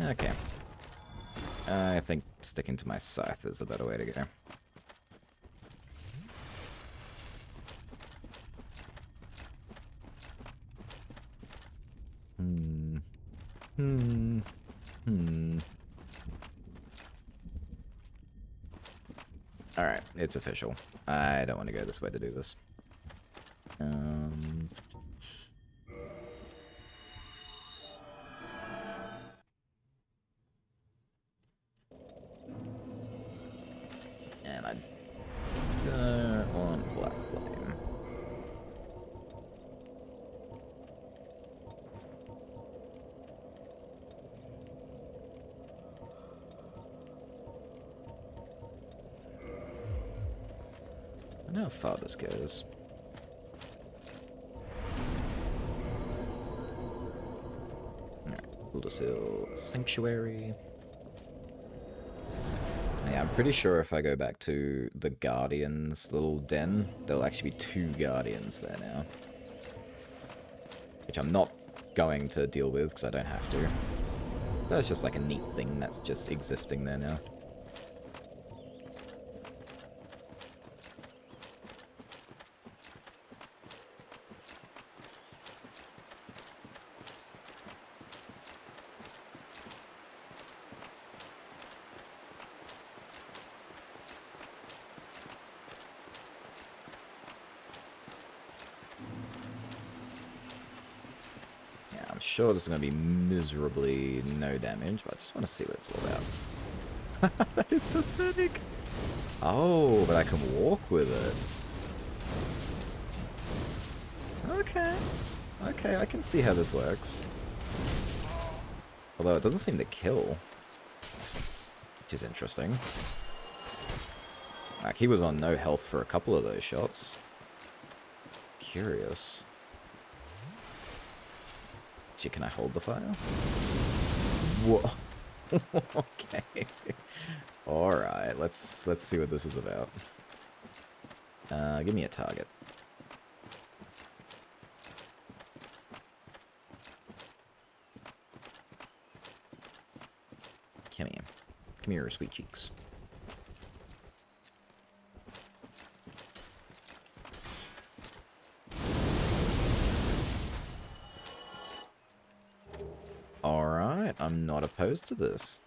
Okay. I think sticking to my scythe is a better way to go. Alright, it's official. I don't want to go this way to do this. And I don't want black flame. I know how far this goes. Alright, Buildersill Sanctuary. Yeah, I'm pretty sure if I go back to the Guardians' little den, there'll actually be 2 Guardians there now. Which I'm not going to deal with, because I don't have to. That's just like a neat thing that's just existing there now. Sure, this is going to be miserably no damage, but I just want to see what it's all about. That is pathetic. Oh, but I can walk with it. Okay. Okay, I can see how this works. Although it doesn't seem to kill. Which is interesting. Like, he was on no health for a couple of those shots. Curious. Can I hold the fire? Whoa. Okay. Alright, let's see what this is about. Give me a target. Come here. Come here, sweet cheeks. Alright, I'm not opposed to this.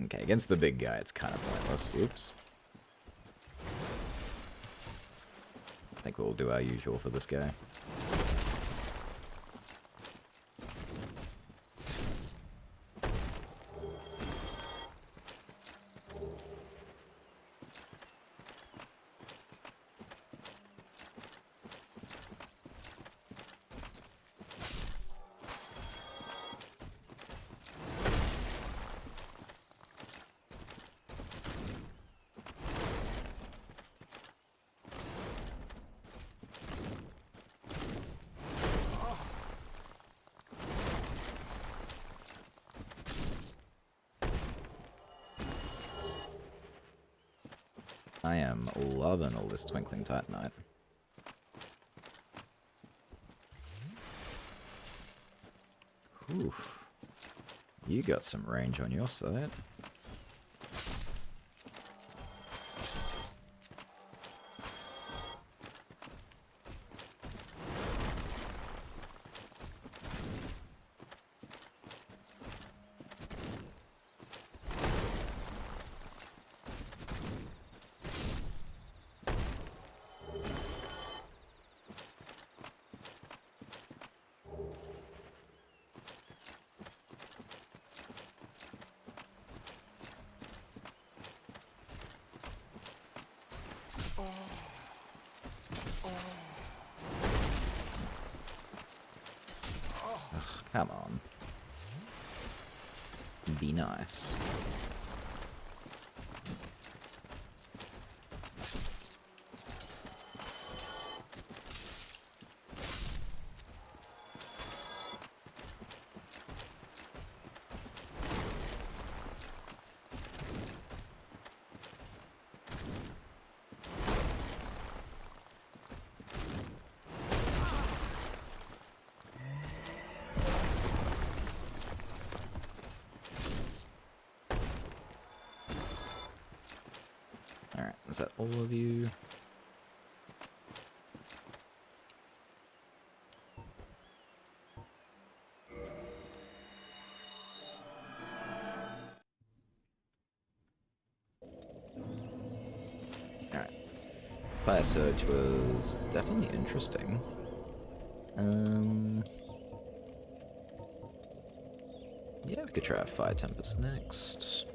Okay, against the big guy, it's kind of pointless. Oops. I think we'll do our usual for this guy. I am loving all this Twinkling Titanite. Oof. You got some range on your side. Come on. Be nice. Alright, is that all of you? Alright. Fire Surge was definitely interesting. Yeah, we could try a Fire Tempest next.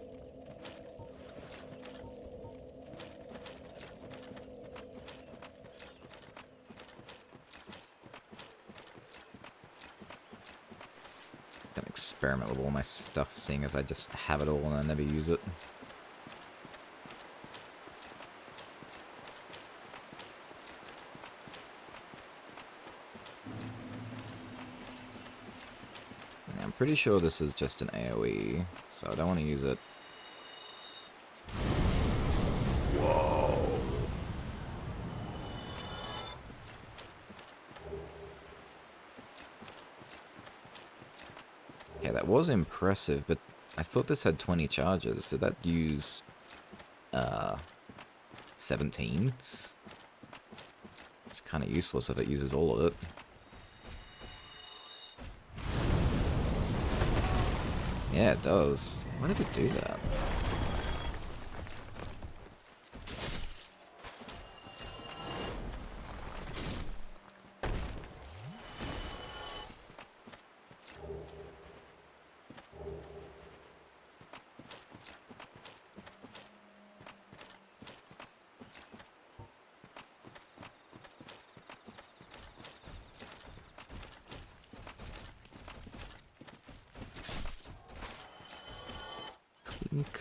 Can experiment with all my stuff, seeing as I just have it all and I never use it. Yeah, I'm pretty sure this is just an AoE, so I don't want to use it. Whoa. Okay, that was impressive, but I thought this had 20 charges. Did that use 17? It's kind of useless if it uses all of it. Yeah, it does. Why does it do that? Clink.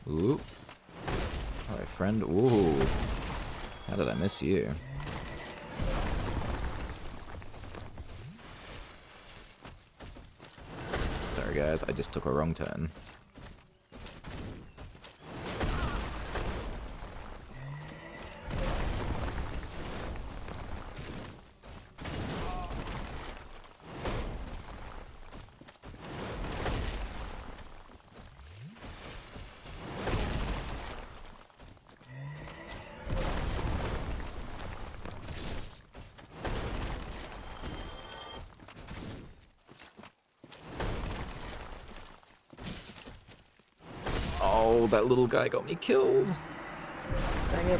Ooh. Hi, friend. Ooh. How did I miss you? Sorry guys, I just took a wrong turn. Oh, that little guy got me killed. Dang it.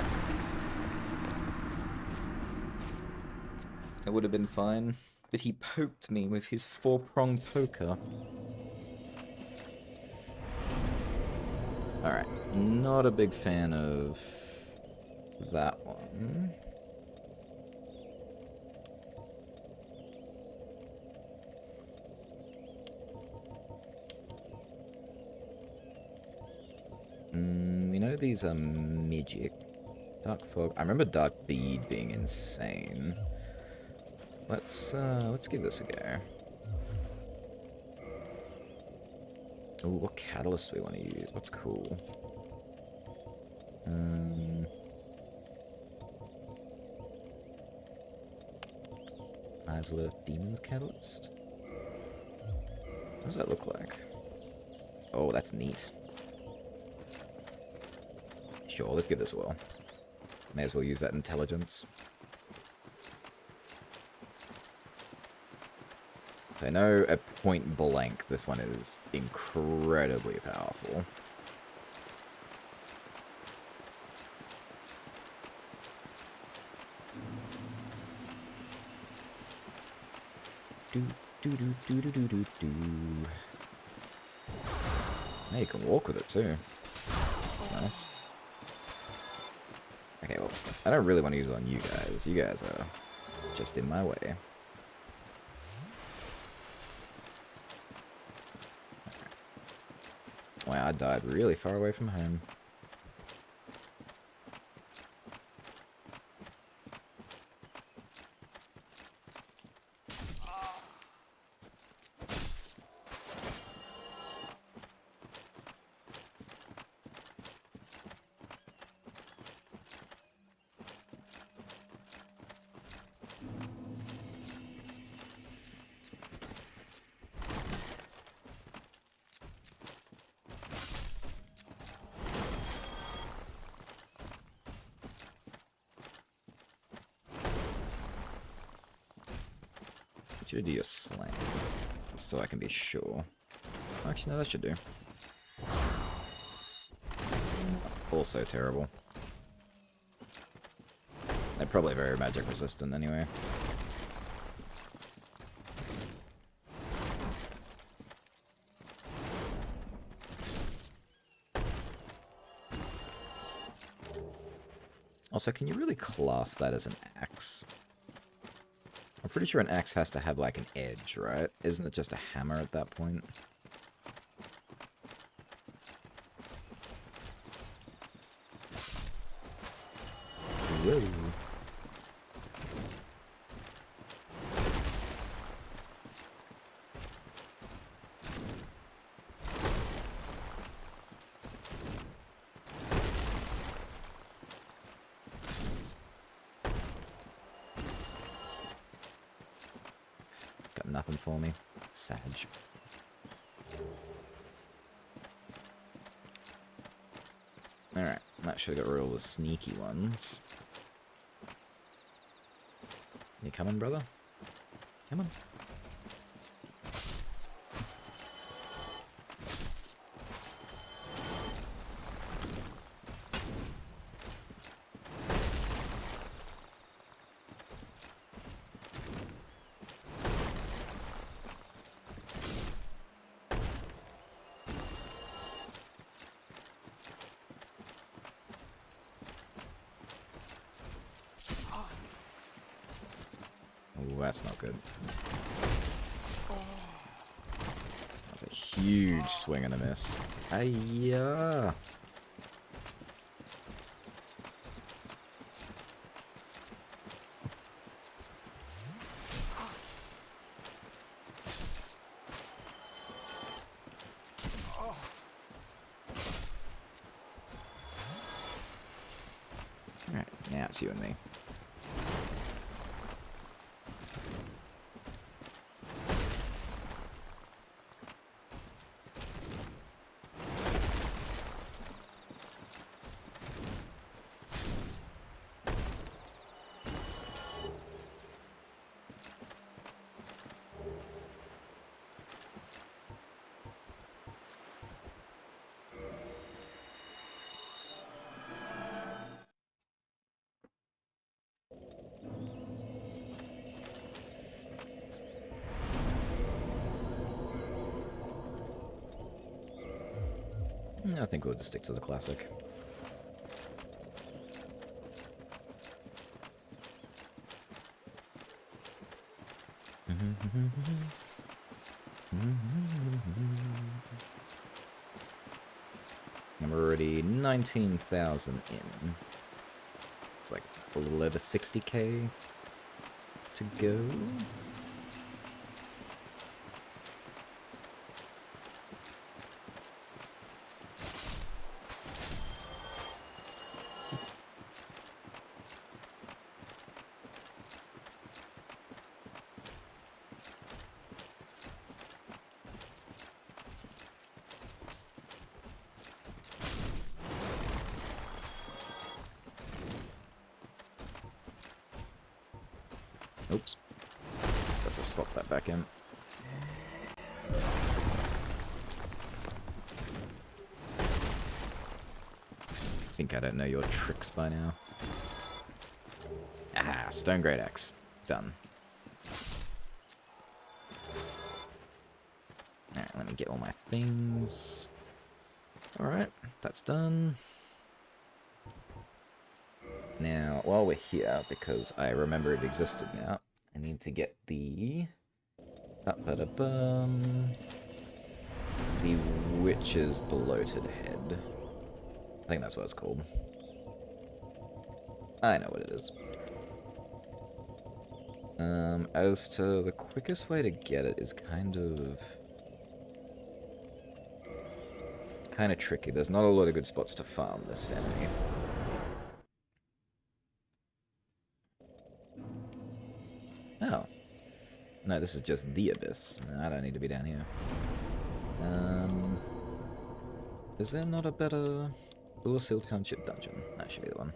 It would have been fine, but he poked me with his four-pronged poker. Alright, not a big fan of that one. We know these are magic. Dark Fog. I remember Dark Bead being insane. Let's give this a go. Ooh, what catalyst do we want to use? What's cool? Eyes alert demons catalyst. What does that look like? Oh, that's neat. Sure, let's give this a whirl. May as well use that intelligence. So I know at point blank this one is incredibly powerful. Do do do do do do do do. Now you can walk with it too. That's nice. Okay, well, I don't really want to use it on you guys. You guys are just in my way. Wow, I died really far away from home. Should do your slam, so I can be sure. Actually, no, that should do. Also terrible. They're probably very magic resistant anyway. Also, can you really class that as an axe? I'm pretty sure an axe has to have, like, an edge, right? Isn't it just a hammer at that point? Whoa. Got nothing for me. Sag. Alright, that should have got rid of all the sneaky ones. You coming, brother? Come on. Oh, that's not good. That's a huge swing and a miss. Ayya! Alright, now it's you and me. I think we'll just stick to the classic. And we're already 19,000 in. It's like a little over 60k to go. Oops. Got to swap that back in. Think I don't know your tricks by now. Ah, Stone Great Axe. Done. Alright, let me get all my things. Alright, that's done. Now, while we're here, because I remember it existed now, I need to get the... the Witch's Bloated Head. I think that's what it's called. I know what it is. As to the quickest way to get it is kind of tricky. There's not a lot of good spots to farm this enemy. Oh. No, this is just the Abyss. I don't need to be down here. Is there not a better Ulyssil Township dungeon? That should be the one.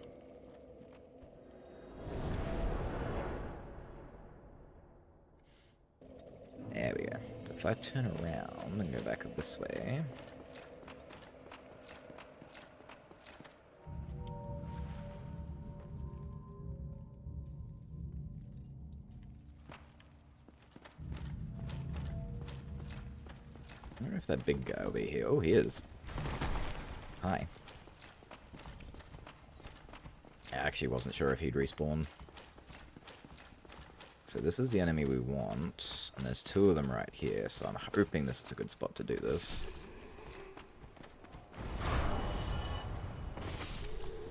There we go. So if I turn around and go back this way... I wonder if that big guy will be here. Oh, he is. Hi. I actually wasn't sure if he'd respawn. So this is the enemy we want, and there's two of them right here, so I'm hoping this is a good spot to do this.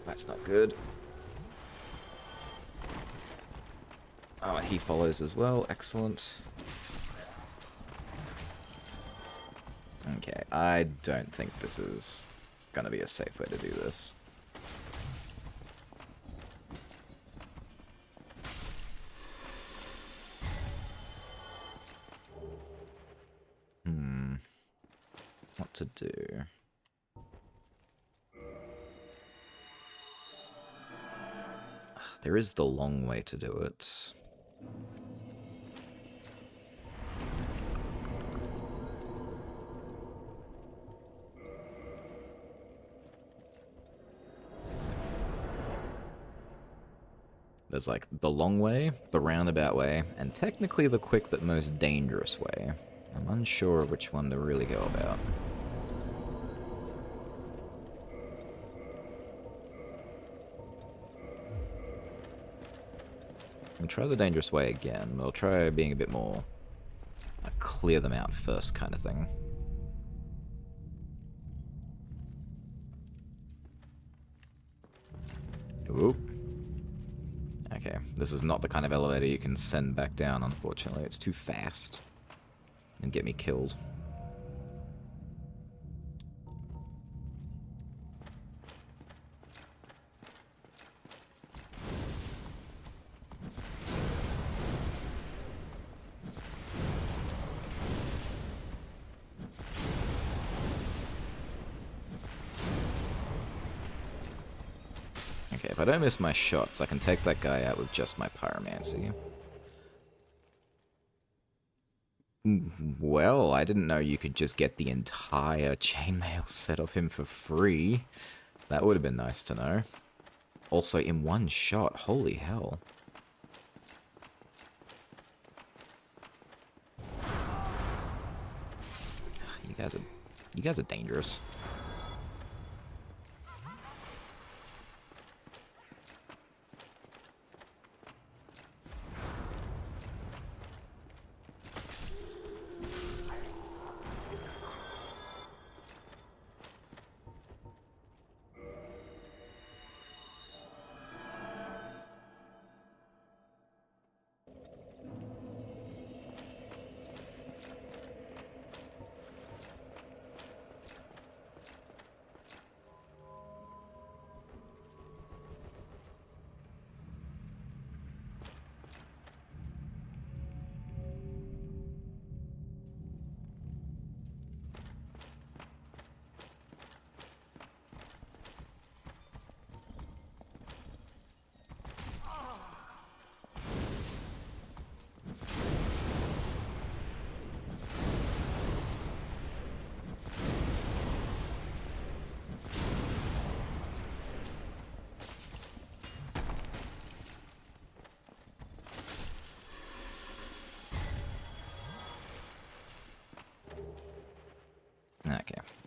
That's not good. Oh, and he follows as well. Excellent. Okay, I don't think this is gonna be a safe way to do this. What to do? There is the long way to do it. There's like the long way, the roundabout way, and technically the quick but most dangerous way. I'm unsure of which one to really go about. I'll try the dangerous way again, but I'll try being a bit more clear them out first kind of thing. Oop. Okay, this is not the kind of elevator you can send back down, unfortunately. It's too fast. And get me killed. Okay, if I don't miss my shots, I can take that guy out with just my pyromancy. Well, I didn't know you could just get the entire chainmail set of him for free. That would have been nice to know. Also, in one shot, holy hell. You guys are dangerous.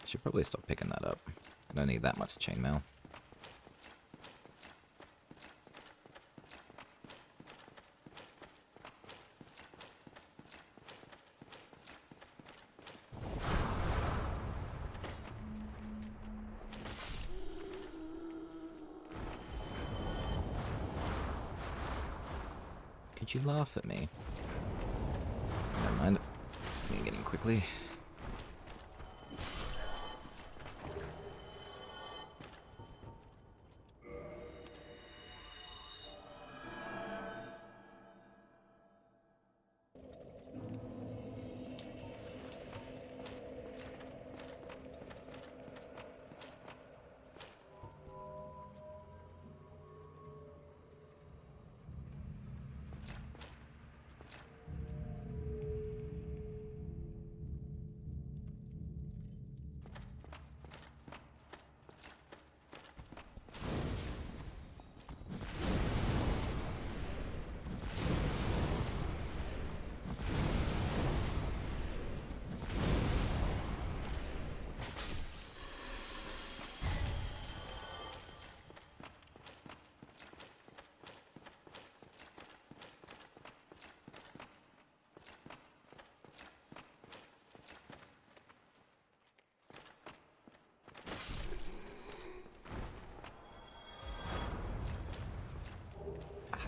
Should probably stop picking that up. I don't need that much chainmail. Could you laugh at me? Never mind. Me getting quickly.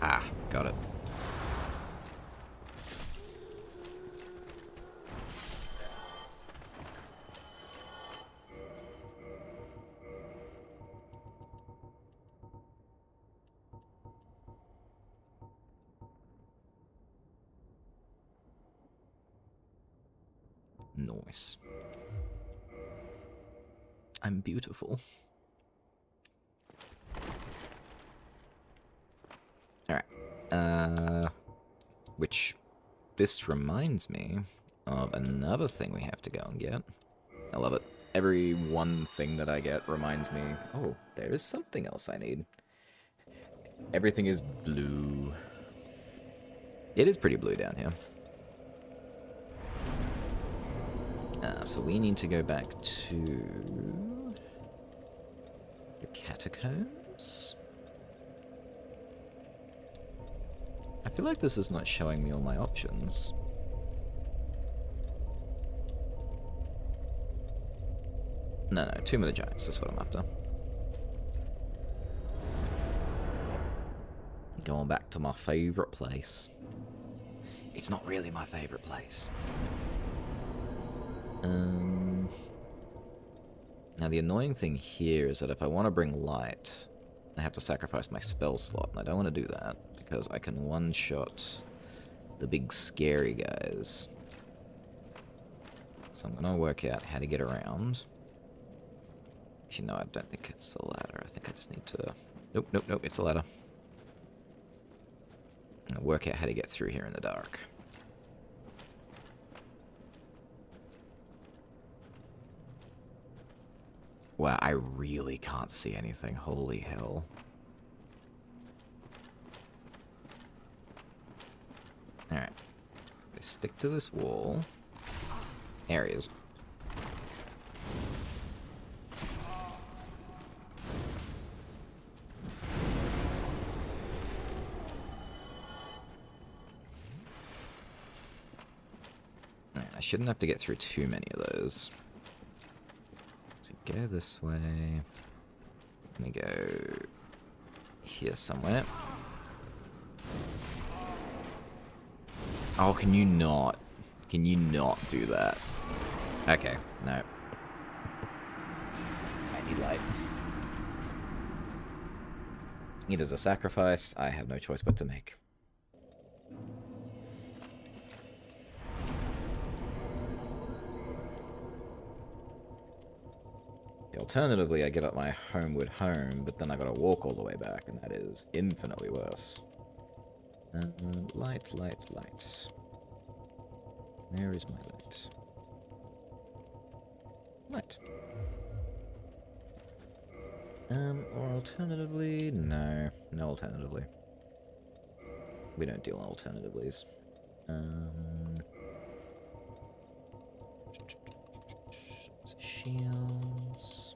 Ah, got it. Nice. I'm beautiful. Alright. Which, this reminds me of another thing we have to go and get. I love it. Every one thing that I get reminds me, oh, there is something else I need. Everything is blue. It is pretty blue down here. So we need to go back to the catacombs. I feel like this is not showing me all my options. No, Tomb of the Giants, that's what I'm after. Going back to my favourite place. It's not really my favourite place. Now the annoying thing here is that if I want to bring light, I have to sacrifice my spell slot, and I don't want to do that, because I can one-shot the big scary guys. So I'm going to work out how to get around. Actually, no, I don't think it's a ladder. I think I just need to... Nope, it's a ladder. I'm going to work out how to get through here in the dark. Wow, I really can't see anything. Holy hell. Alright. Stick to this wall. There he is. Alright, I shouldn't have to get through too many of those. Go this way. Let me go here somewhere. Oh, can you not? Can you not do that? Okay, no. I need light. It is a sacrifice I have no choice but to make. Alternatively, I get up my homeward home, but then I gotta walk all the way back, and that is infinitely worse. Light. Where is my light? Light. Or alternatively, no alternatively. We don't deal in alternatives. shields.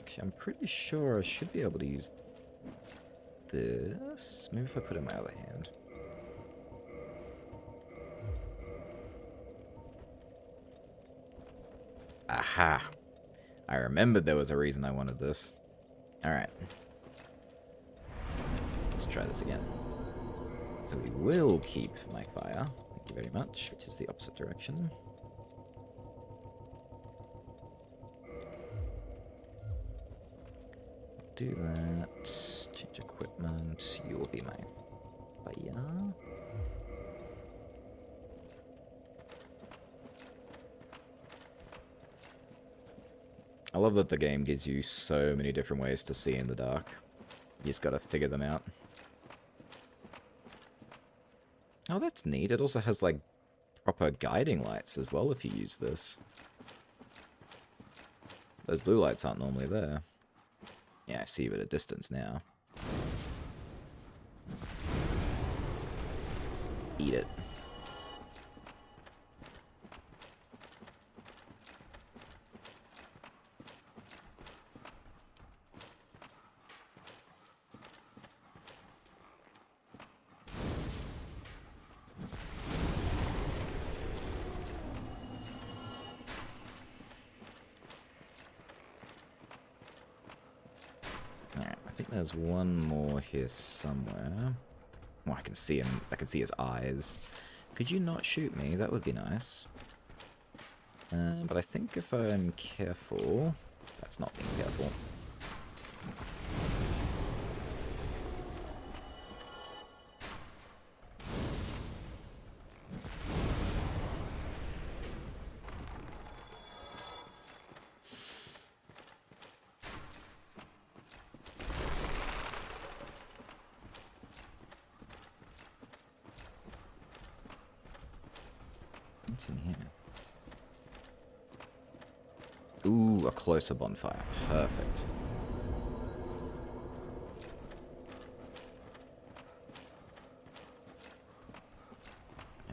Actually, I'm pretty sure I should be able to use this. Maybe if I put it in my other hand. Aha! I remembered there was a reason I wanted this. Alright. Let's try this again. So we will keep my fire. Thank you very much, which is the opposite direction. Do that. Change equipment. You will be my fire. I love that the game gives you so many different ways to see in the dark. You just gotta figure them out. Oh, that's neat. It also has, like, proper guiding lights as well if you use this. Those blue lights aren't normally there. Yeah, I see you at a distance now. Eat it. There's one more here somewhere. Oh, I can see him. I can see his eyes. Could you not shoot me? That would be nice. But I think if I'm careful... That's not being careful. What's in here? Ooh, a closer bonfire. Perfect.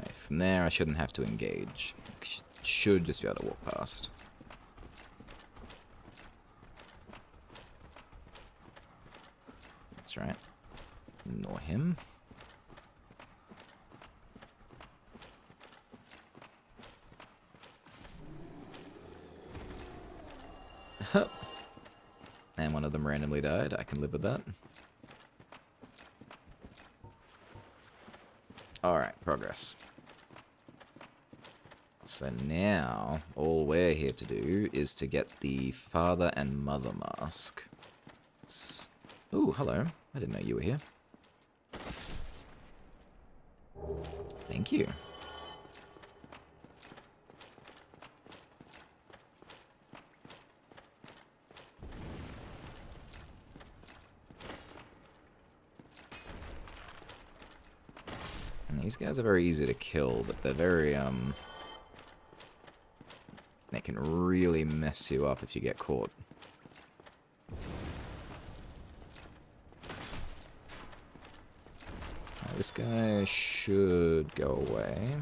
Okay, from there I shouldn't have to engage. Should just be able to walk past. That's right. Ignore him. And one of them randomly died. I can live with that. Alright, progress. So now, all we're here to do is to get the father and mother mask. Ooh, hello. I didn't know you were here. Thank you. These guys are very easy to kill, but they're very, they can really mess you up if you get caught. This guy should go away.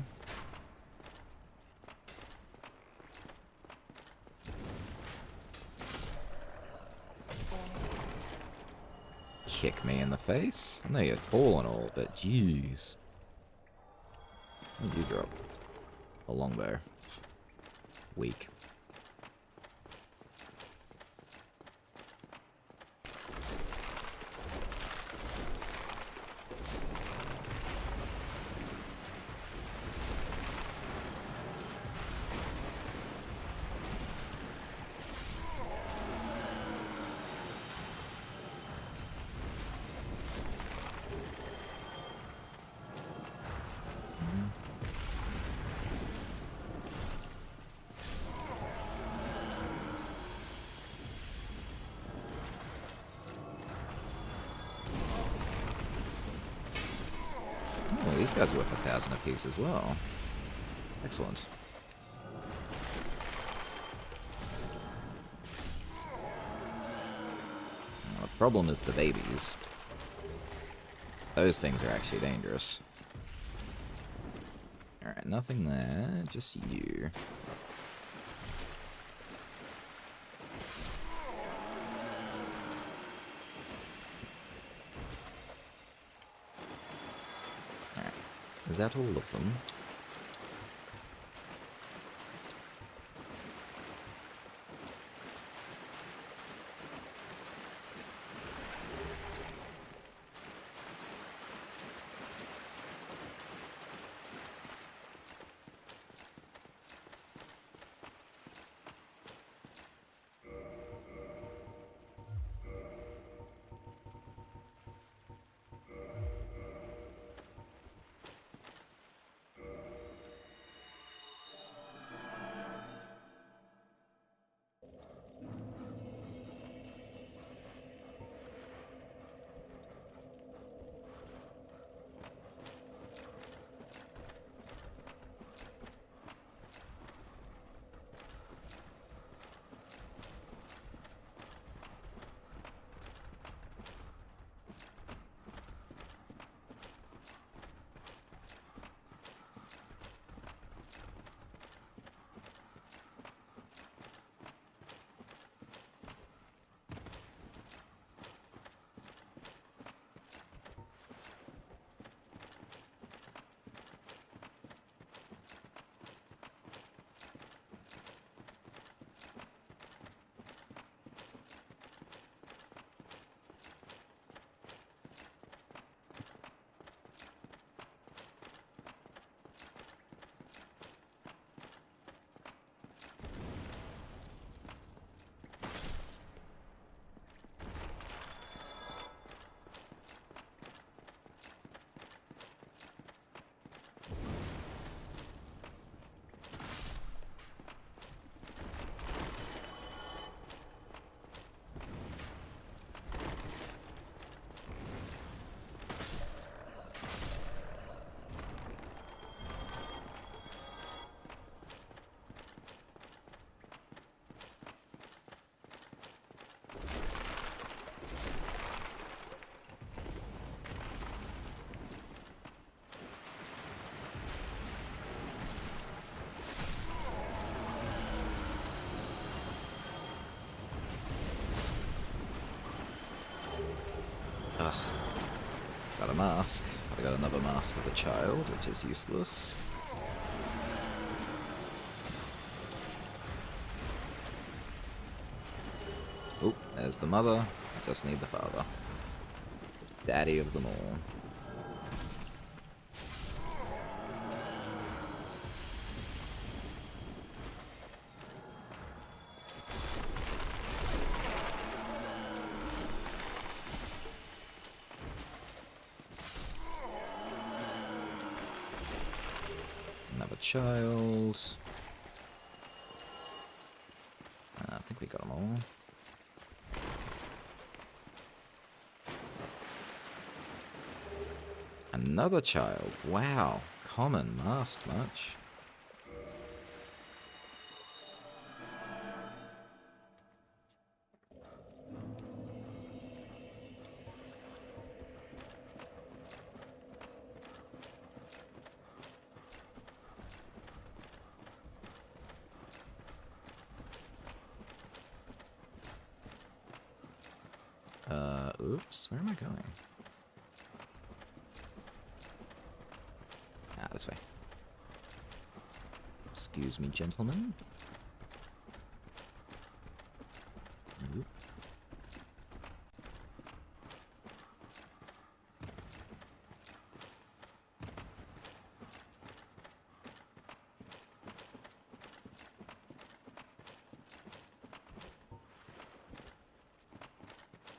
Kick me in the face? I know you're tall and all, but jeez. What did you drop? A longbow. Weak. Oh, these guys are worth 1,000 apiece as well. Excellent. The Problem is the babies. Those things are actually dangerous. Alright, nothing there, just you. Alright, is that all of them? Ugh. Got a mask. I got another mask of a child, which is useless. Oh, there's the mother. Just need the father. Daddy of them all. Another child. I think we got them all. Another child. Wow. Common mask much. Oops, where am I going? Ah, this way. Excuse me, gentlemen. Oop.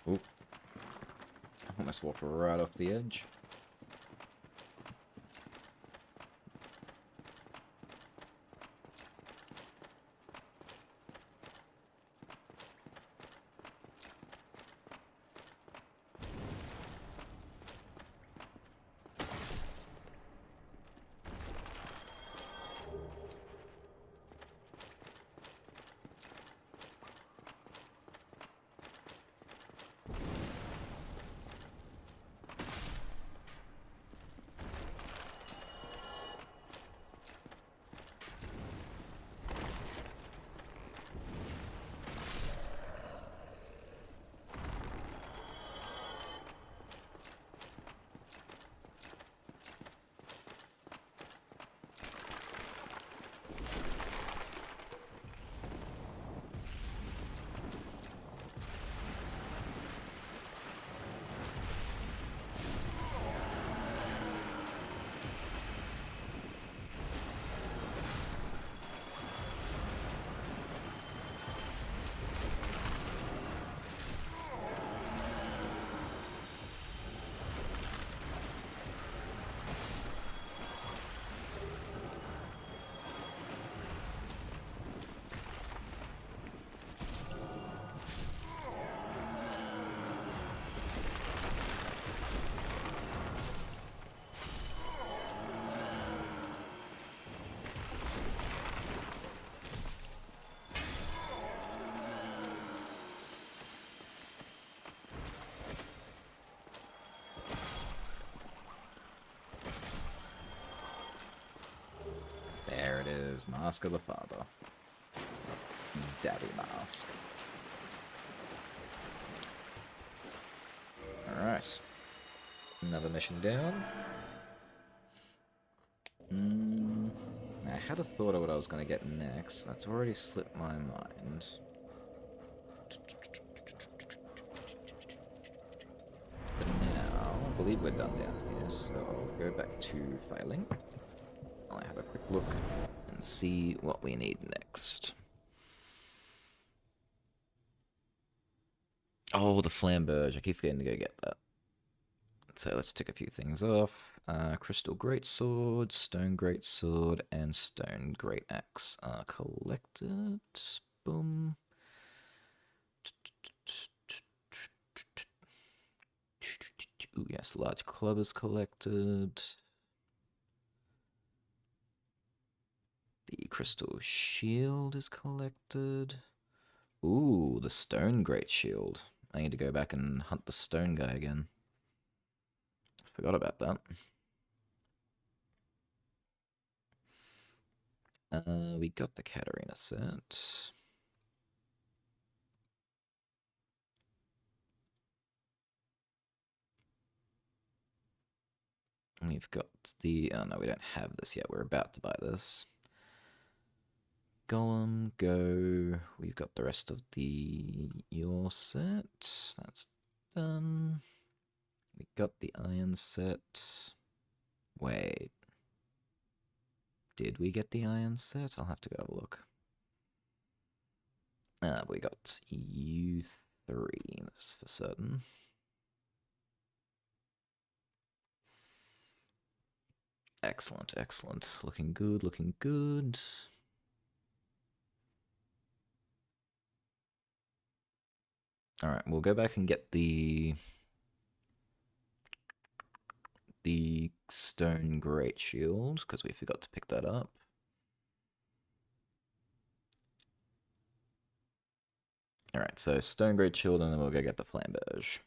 Oop. I almost walked right off the edge. it is. Mask of the Father. Daddy Mask. Alright. Another mission down. I had a thought of what I was going to get next. That's already slipped my mind. For now, I believe we're done down here, so I'll go back to Firelink. I'll have a quick look and see what we need next. Oh, the Flamberge. I keep forgetting to go get that. So let's tick a few things off. Crystal Greatsword, Stone Greatsword, and Stone Great Axe are collected. Boom. Ooh, yes, large club is collected. The crystal shield is collected. Ooh, the stone great shield. I need to go back and hunt the stone guy again. Forgot about that. We got the Katarina set. We've got the... Oh, no, we don't have this yet. We're about to buy this. Golem, go. We've got the rest of the your set. That's done. We got the iron set. Wait. Did we get the iron set? I'll have to go have a look. We got U3, that's for certain. Excellent, excellent. Looking good, looking good. Alright, we'll go back and get the stone great shield, because we forgot to pick that up. Alright, so stone great shield, and then we'll go get the flamberge.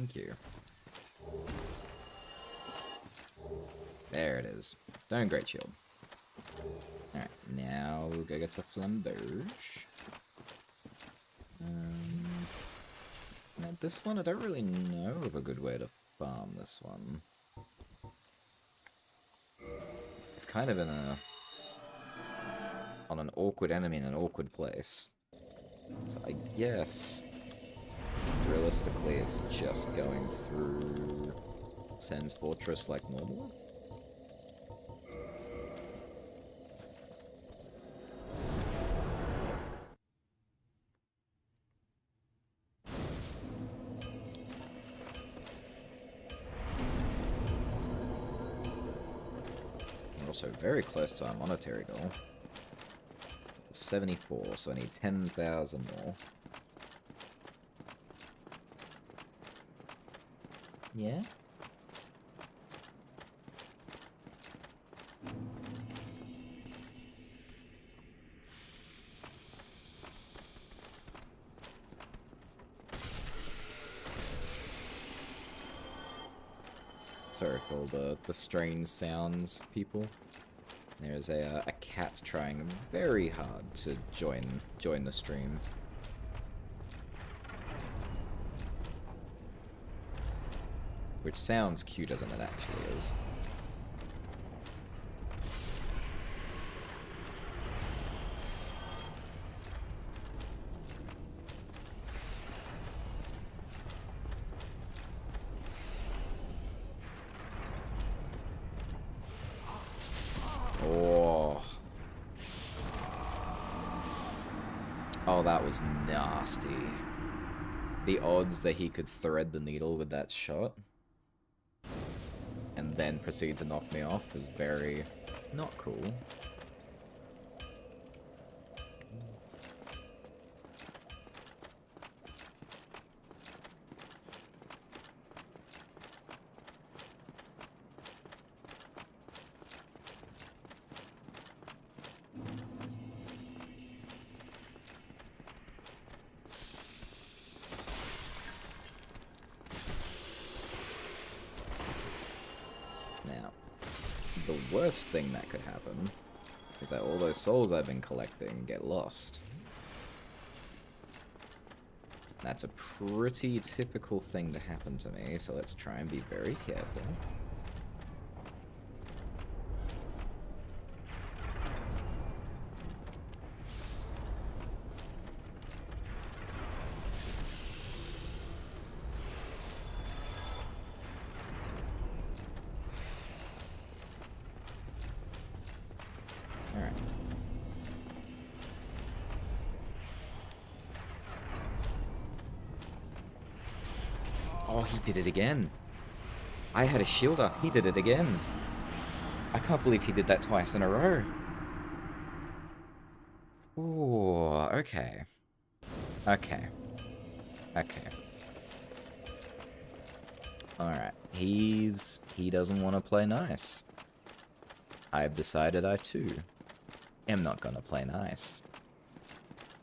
Thank you. There it is. Stone Great Shield. Alright, now we'll go get the Flamberge. Now this one, I don't really know of a good way to farm this one. It's kind of in a... on an awkward enemy in an awkward place. So I guess... realistically, it's just going through Sen's Fortress like normal. We're also very close to our monetary goal. 74, so I need 10,000 more. Yeah? Sorry for all the strange sounds, people. There's a cat trying very hard to join the stream. Which sounds cuter than it actually is. Oh. Oh, that was nasty. The odds that he could thread the needle with that shot and then proceed to knock me off is very not cool. The worst thing that could happen is that all those souls I've been collecting get lost. That's a pretty typical thing to happen to me, so let's try and be very careful. Oh, he did it again. I had a shield up. He did it again. I can't believe he did that twice in a row. Ooh, okay. Okay. Okay. Alright. He doesn't want to play nice. I've decided I too am not gonna play nice.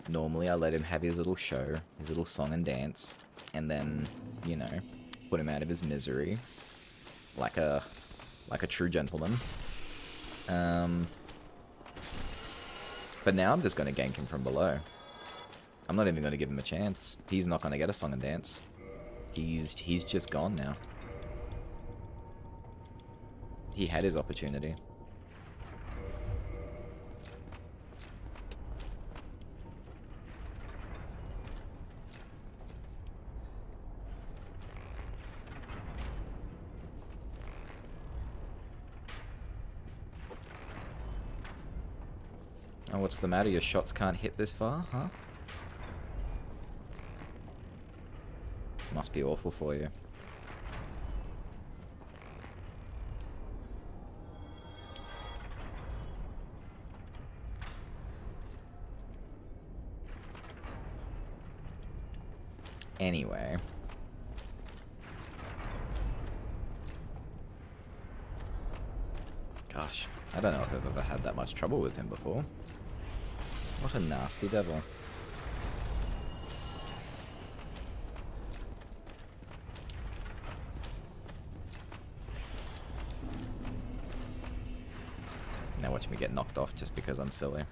Normally I let him have his little show, his little song and dance, and then, you know, put him out of his misery, like a true gentleman. But now I'm just going to gank him from below. I'm not even going to give him a chance. He's not going to get a song and dance. He's just gone now. He had his opportunity. Oh, what's the matter? Your shots can't hit this far, huh? Must be awful for you. Anyway. Gosh, I don't know if I've ever had that much trouble with him before. What a nasty devil. knocked off just because I'm silly.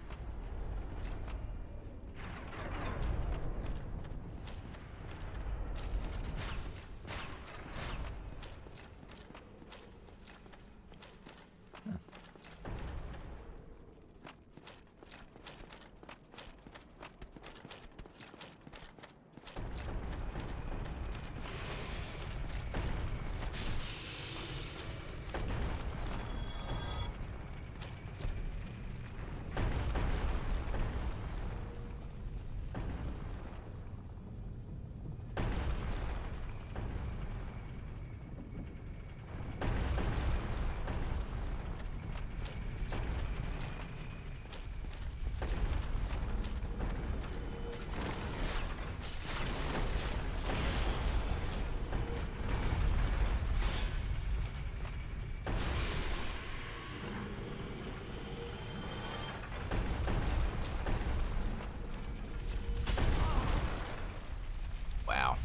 Wow.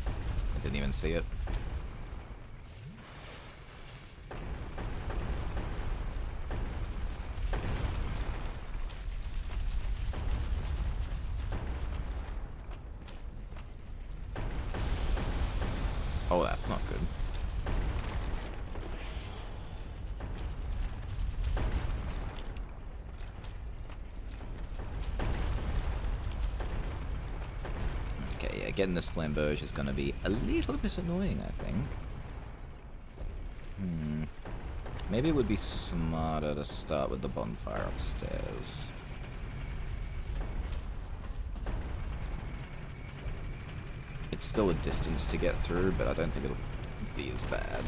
I didn't even see it. Oh, that's not good. Okay, yeah, getting this flamberge is going to be a little bit annoying, I think. Maybe it would be smarter to start with the bonfire upstairs. It's still a distance to get through, but I don't think it'll be as bad.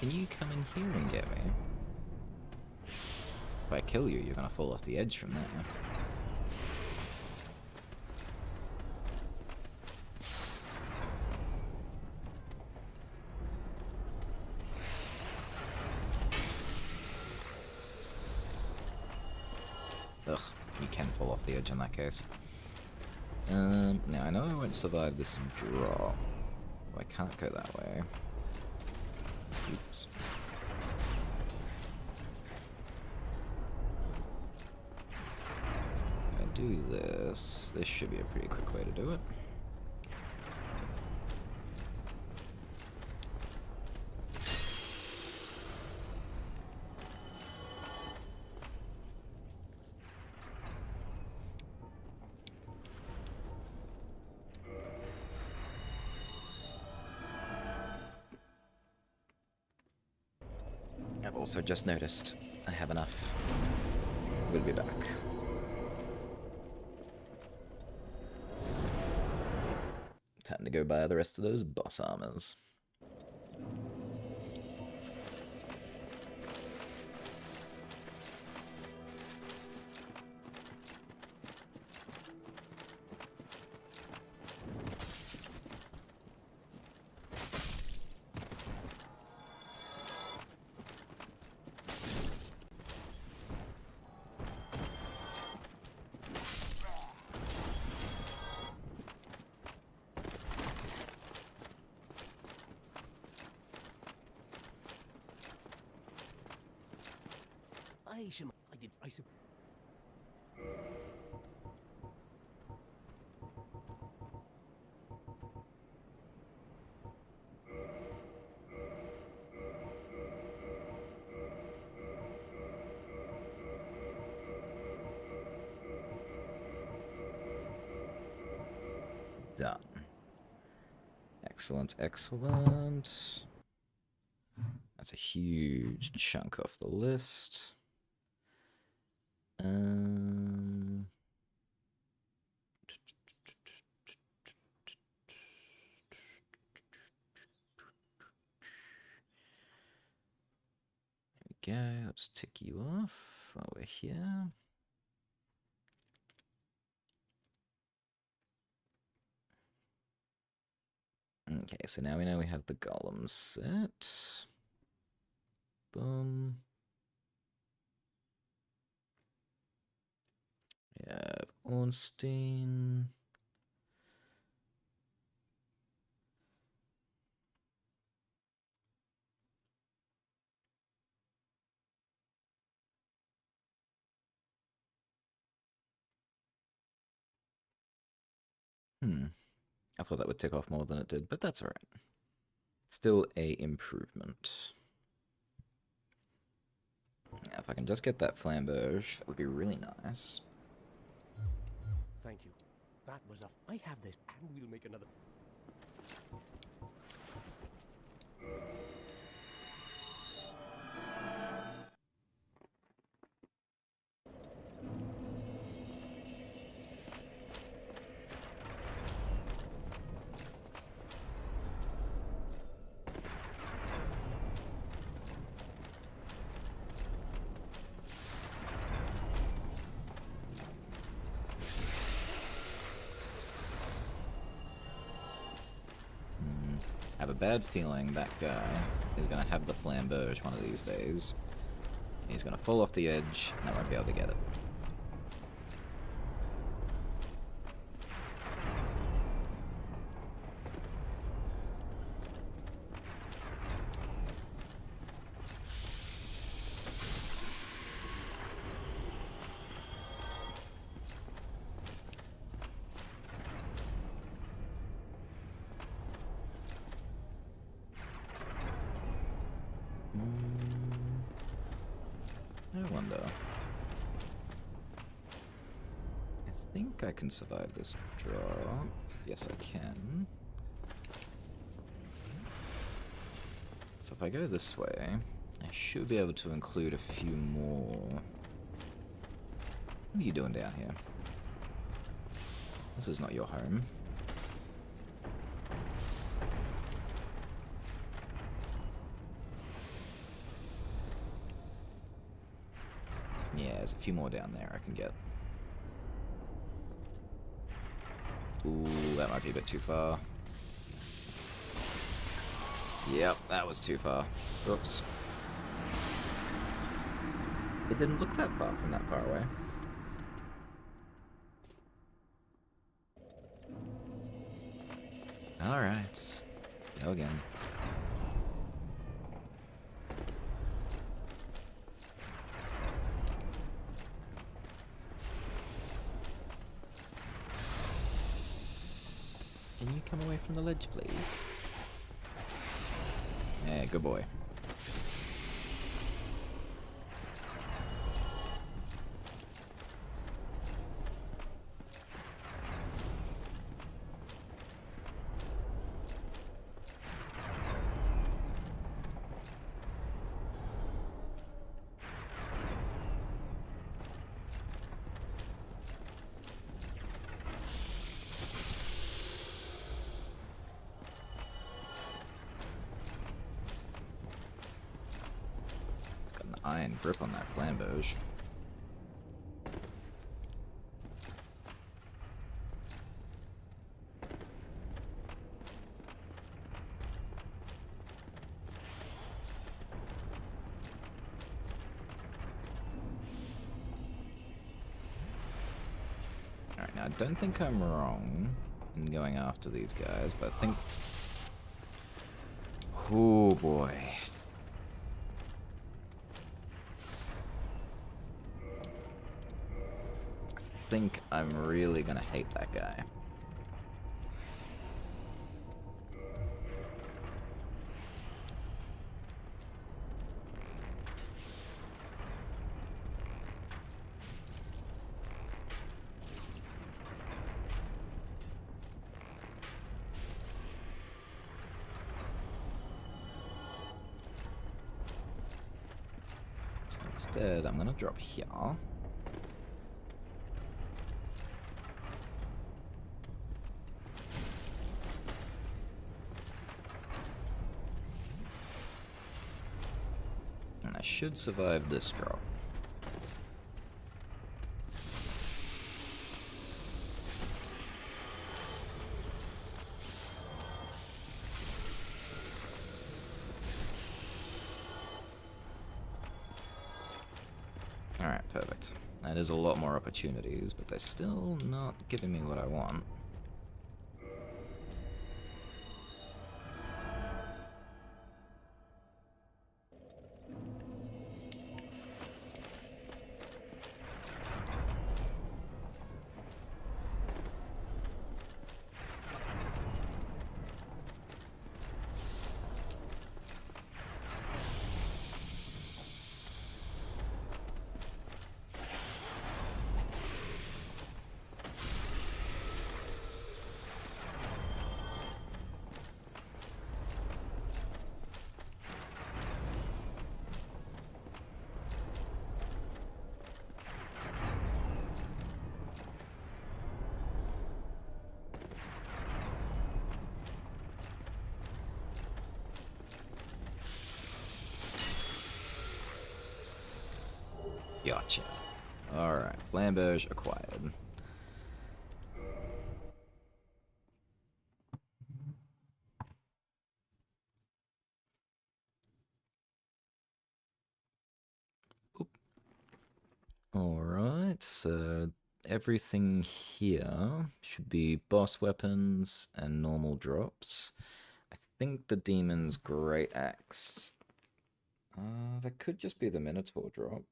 Can you come in here and get me? If I kill you, you're gonna fall off the edge from there. Ugh, you can fall off the edge in that case. Now I know I won't survive this drop. I can't go that way. Oops. If I do this, this should be a pretty quick way to do it. I've also just noticed I have enough. We'll be back. Time to go buy the rest of those boss armors. I said. Done. Excellent, excellent. That's a huge chunk off the list. There we go. Let's tick you off while we're here. Okay, so now we know we have the golem set. Boom. We have Ornstein. I thought that would tick off more than it did, but that's alright. Still a improvement. Now, if I can just get that flamberge, that would be really nice. Thank you. That was a. I have this, and we'll make another. I have a bad feeling that guy is going to have the flamberge one of these days. He's going to fall off the edge, and I won't be able to get it. I wonder. I think I can survive this drop. Yes, I can. So if I go this way, I should be able to include a few more. What are you doing down here? This is not your home. Yeah, there's a few more down there I can get. Ooh, that might be a bit too far. Yep, that was too far. Oops. It didn't look that far from that far away. Alright. Go again. come away from the ledge, please? Yeah, good boy. Iron grip on that flamberge. Alright, now I don't think I'm wrong in going after these guys, but I think... Oh boy. I think I'm really gonna hate that guy. So instead, I'm gonna drop here. And I should survive this drop. Alright, perfect. That is a lot more opportunities, but they're still not giving me what I want. Gotcha. Alright, flamberge acquired. Alright, so everything here should be boss weapons and normal drops. I think the demon's great axe. That could just be the Minotaur drop.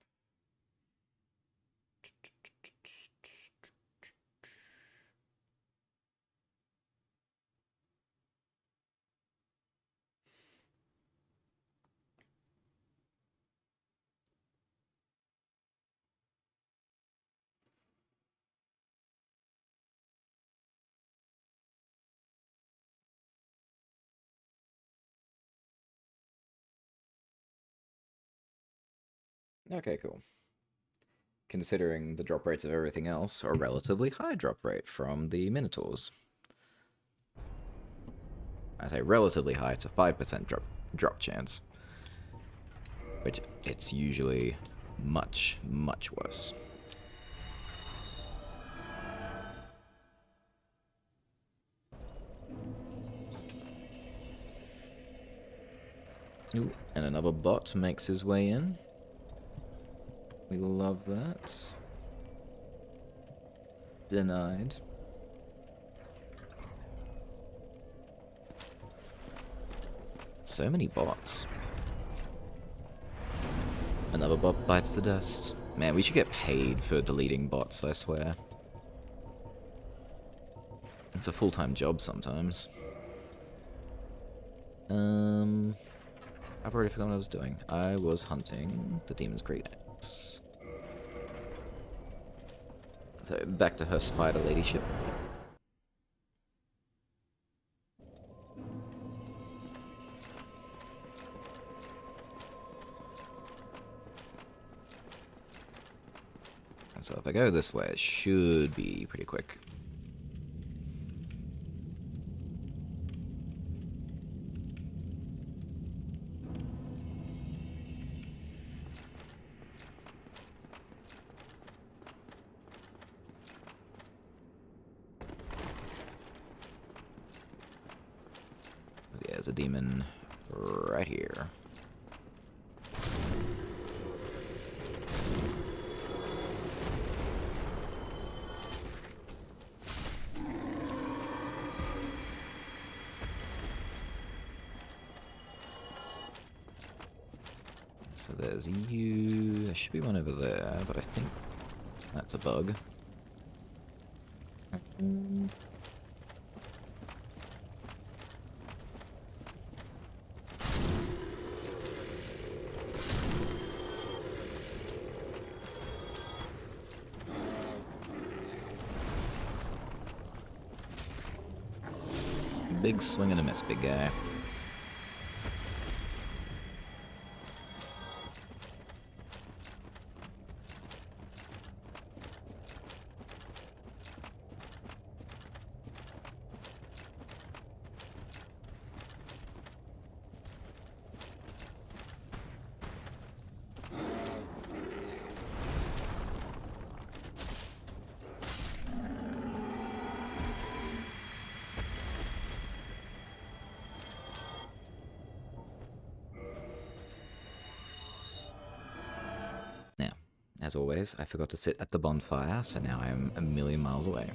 Okay, cool. Considering the drop rates of everything else, a relatively high drop rate from the Minotaurs. I say relatively high, it's a 5% drop chance. Which, it's usually much, much worse. Ooh, and another bot makes his way in. We love that. Denied. So many bots. Another bot bites the dust. Man, we should get paid for deleting bots, I swear. It's a full-time job sometimes. I've already forgotten what I was doing. I was hunting the Demon's Great Axe. So, back to her spider ladyship. So if I go this way, it should be pretty quick. Yeah, there's a demon right here. So there's you. There should be one over there, but I think that's a bug. Big swing and a miss, big guy. Now, as always, I forgot to sit at the bonfire, so now I'm a million miles away.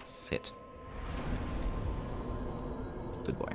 Sit. Good boy.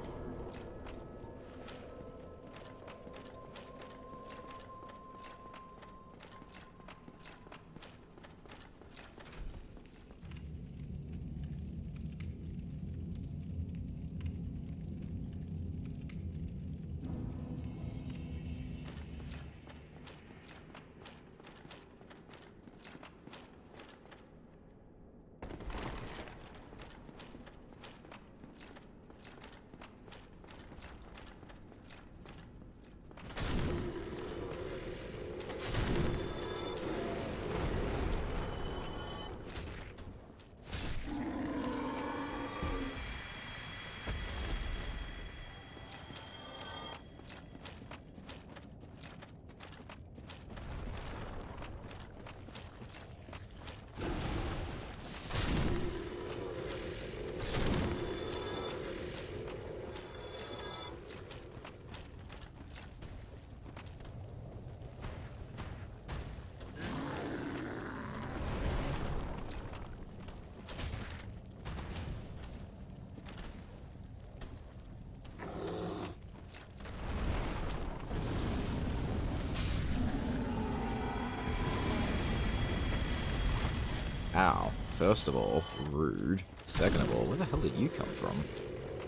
Ow. First of all, rude. Second of all, where the hell did you come from?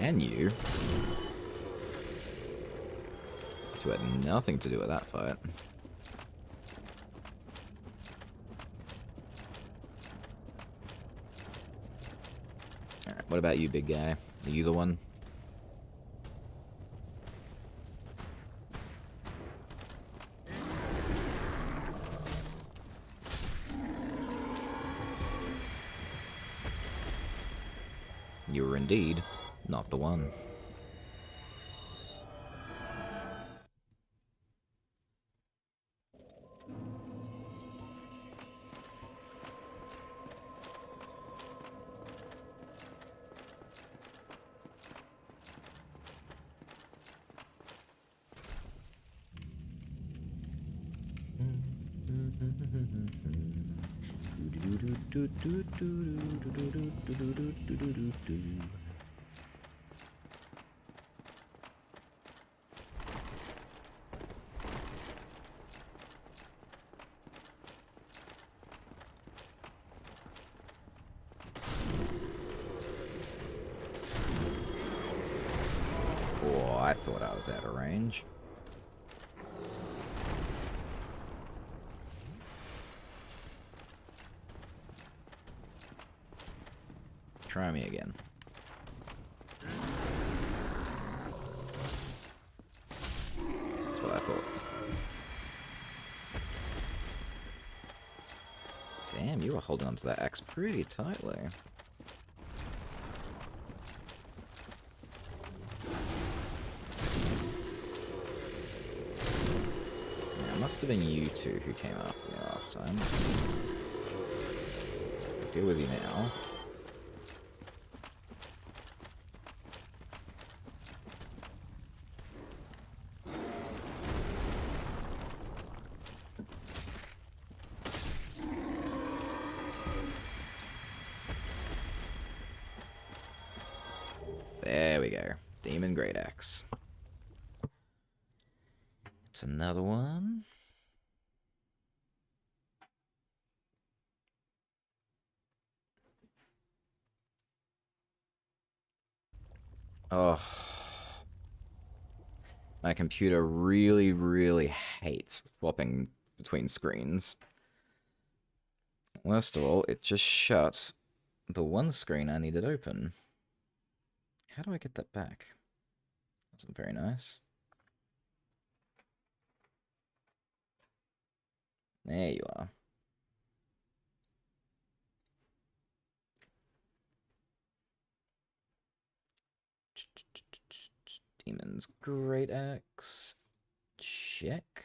And you? You had nothing to do with that fight. Alright, what about you, big guy? Are you the one? You were indeed not the one. I thought I was out of range. Try me again. That's what I thought. Damn, you were holding onto that axe pretty tightly. Yeah, it must have been you two who came up with me last time. I'll deal with you now. There we go. Demon Great Axe. It's another one. Oh. My computer really, really hates swapping between screens. Worst of all, it just shut the one screen I needed open. How do I get that back? Wasn't very nice. There you are. Demon's Great Axe. Check.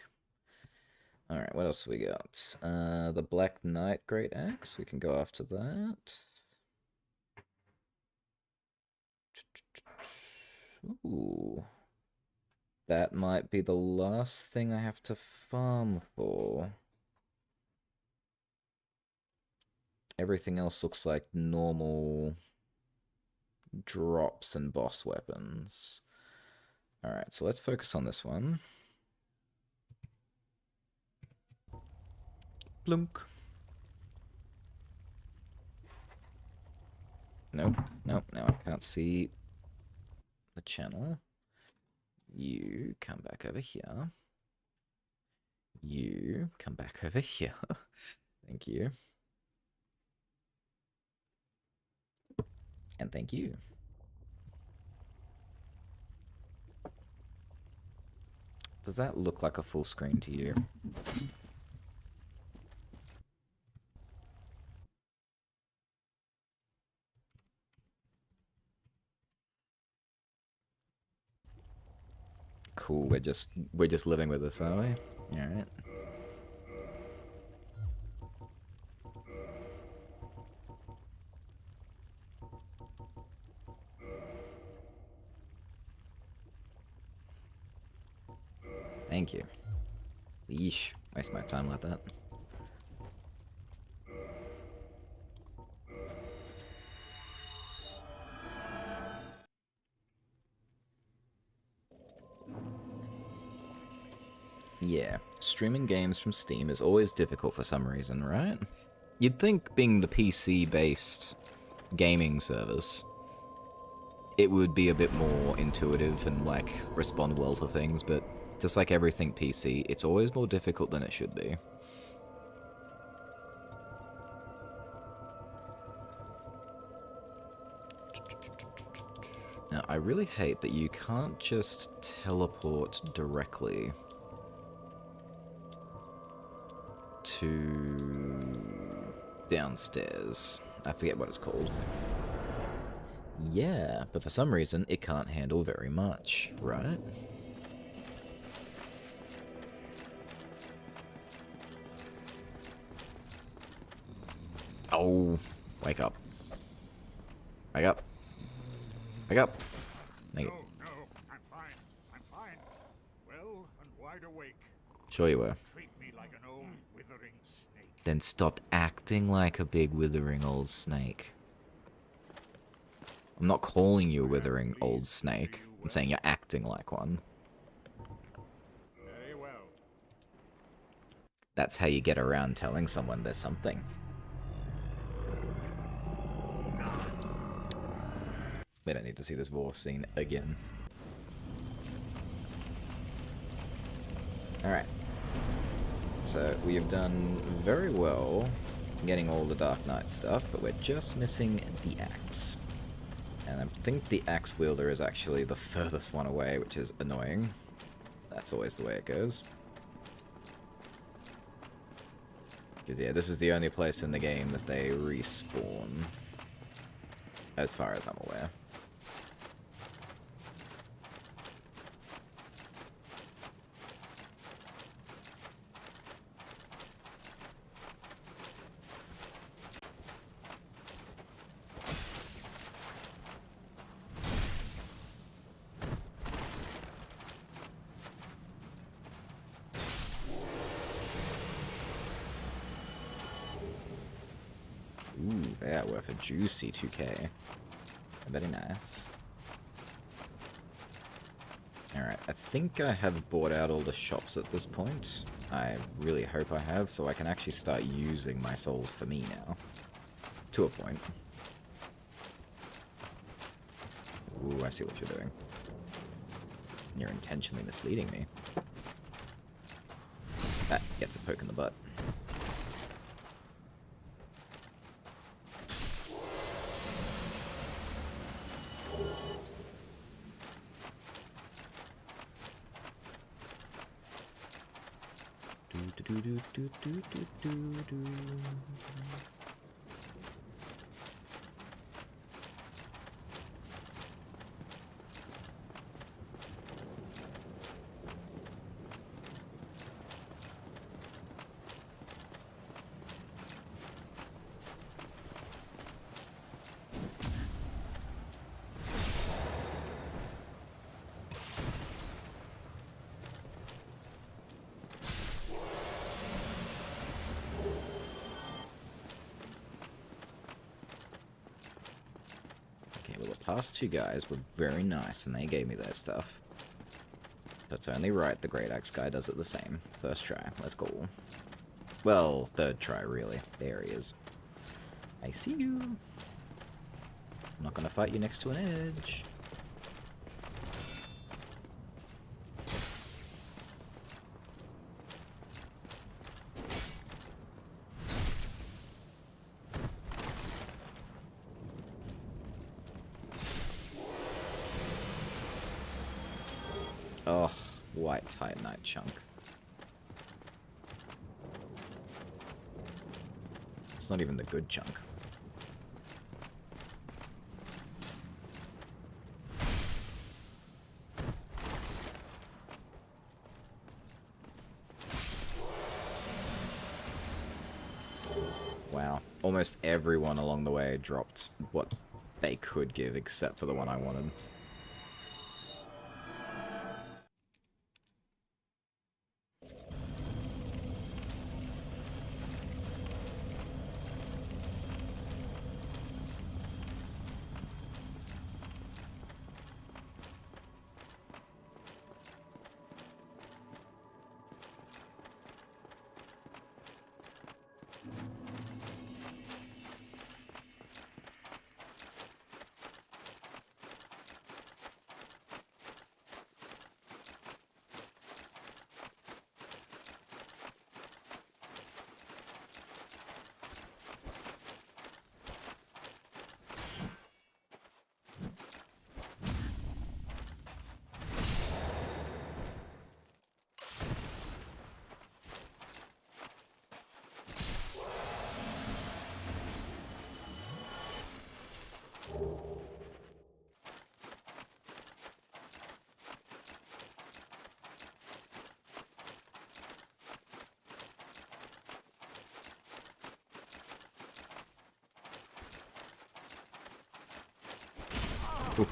Alright, what else we got? The Black Knight Great Axe. We can go after that. Ooh. That might be the last thing I have to farm for. Everything else looks like normal drops and boss weapons. Alright, so let's focus on this one. Blunk. Nope, nope, now I can't see the channel. You come back over here. You come back over here. Thank you. And thank you. Does that look like a full screen to you? Cool, we're just living with this, are we? Alright. Thank you. Yeesh, waste my time like that. Yeah, streaming games from Steam is always difficult for some reason, right? You'd think being the PC-based gaming service, it would be a bit more intuitive and, like, respond well to things, but just like everything PC, it's always more difficult than it should be. Now, I really hate that you can't just teleport directly to downstairs. I forget what it's called. Yeah, but for some reason it can't handle very much, right? Oh, wake up. Wake up. Wake up. Thank you. No, I'm fine. I'm fine. Well and wide awake. Sure you were. Treat me like an old withering snake. Then stop acting like a big withering old snake. I'm not calling you a withering old snake. I'm saying you're acting like one. Very well. That's how you get around telling someone there's something. We don't need to see this war scene again. Alright. So, we have done very well getting all the Dark Knight stuff, but we're just missing the axe. And I think the axe wielder is actually the furthest one away, which is annoying. That's always the way it goes. Because yeah, this is the only place in the game that they respawn, as far as I'm aware. Ooh, they are worth a juicy 2k. Very nice. Alright, I think I have bought out all the shops at this point. I really hope I have, so I can actually start using my souls for me now. To a point. Ooh, I see what you're doing. You're intentionally misleading me. That gets a poke in the butt. Well, the past two guys were very nice, and they gave me their stuff. That's only right, the Great Axe guy does it the same. First try, let's go. Well, third try, really. There he is. I see you. I'm not gonna fight you next to an edge. Oh, white Titanite chunk. It's not even the good chunk. Wow. Almost everyone along the way dropped what they could give, except for the one I wanted.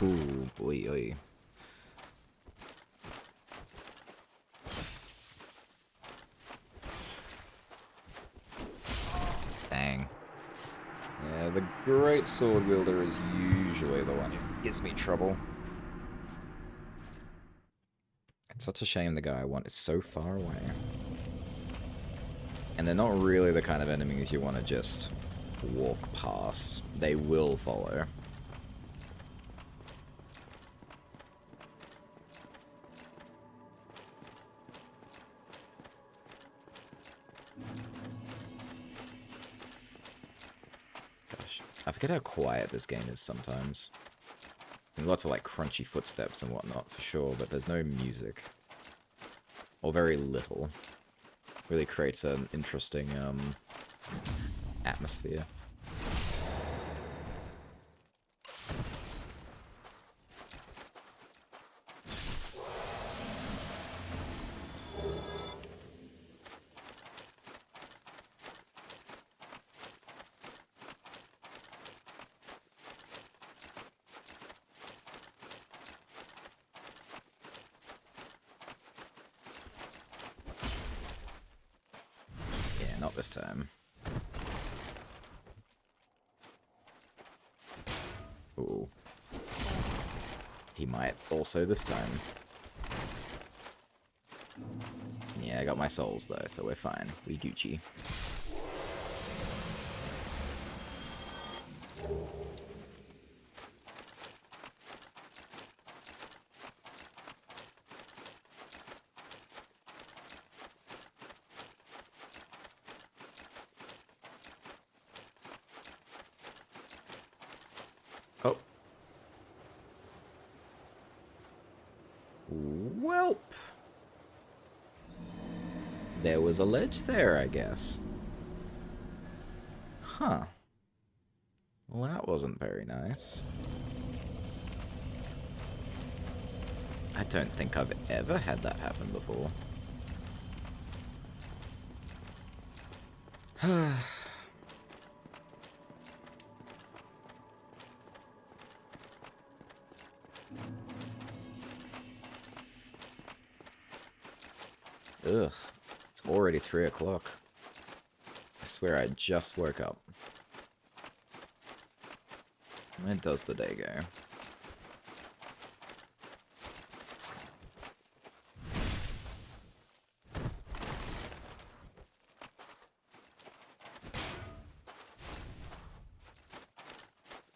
Ooh, boy, oy. Dang. Yeah, the great sword wielder is usually the one who gives me trouble. It's such a shame the guy I want is so far away. And they're not really the kind of enemies you want to just walk past. They will follow. I forget how quiet this game is sometimes. And lots of like crunchy footsteps and whatnot for sure, but there's no music. Or very little. Really creates an interesting atmosphere. Yeah, not this time. Ooh. He might also this time. Yeah, I got my souls though, so we're fine. We Gucci. Oh. Welp. There was a ledge there, I guess. Huh. Well, that wasn't very nice. I don't think I've ever had that happen before. Ugh. It's already 3 o'clock. I swear I just woke up. Where does the day go?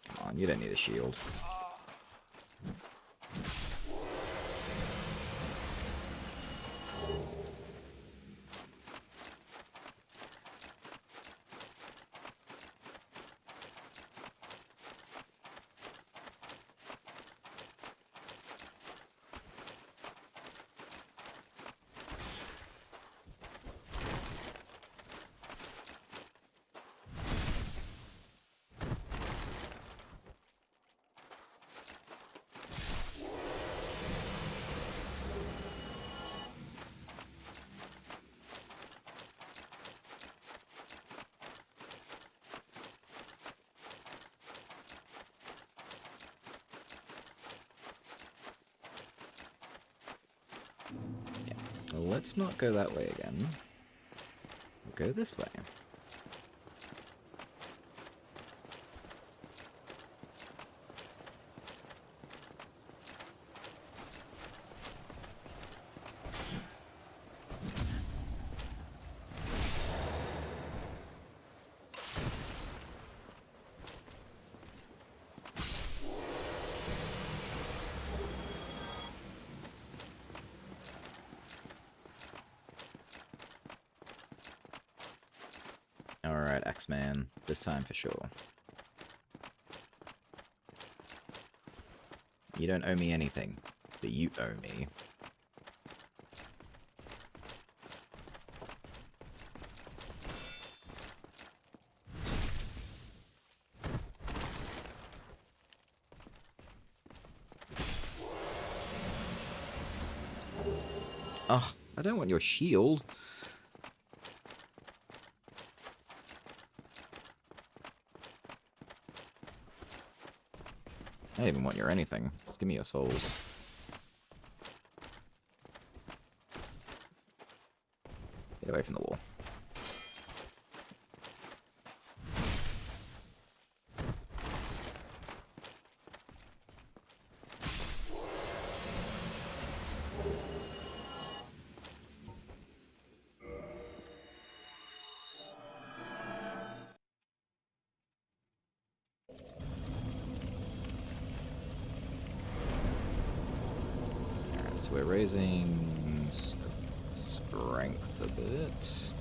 Come on, you don't need a shield. Well, let's not go that way again. We'll go this way. Alright, X-Man. This time for sure. You don't owe me anything, but you owe me. Oh, I don't want your shield. I don't even want your anything. Just give me your souls. Get away from the wall. So we're raising strength a bit.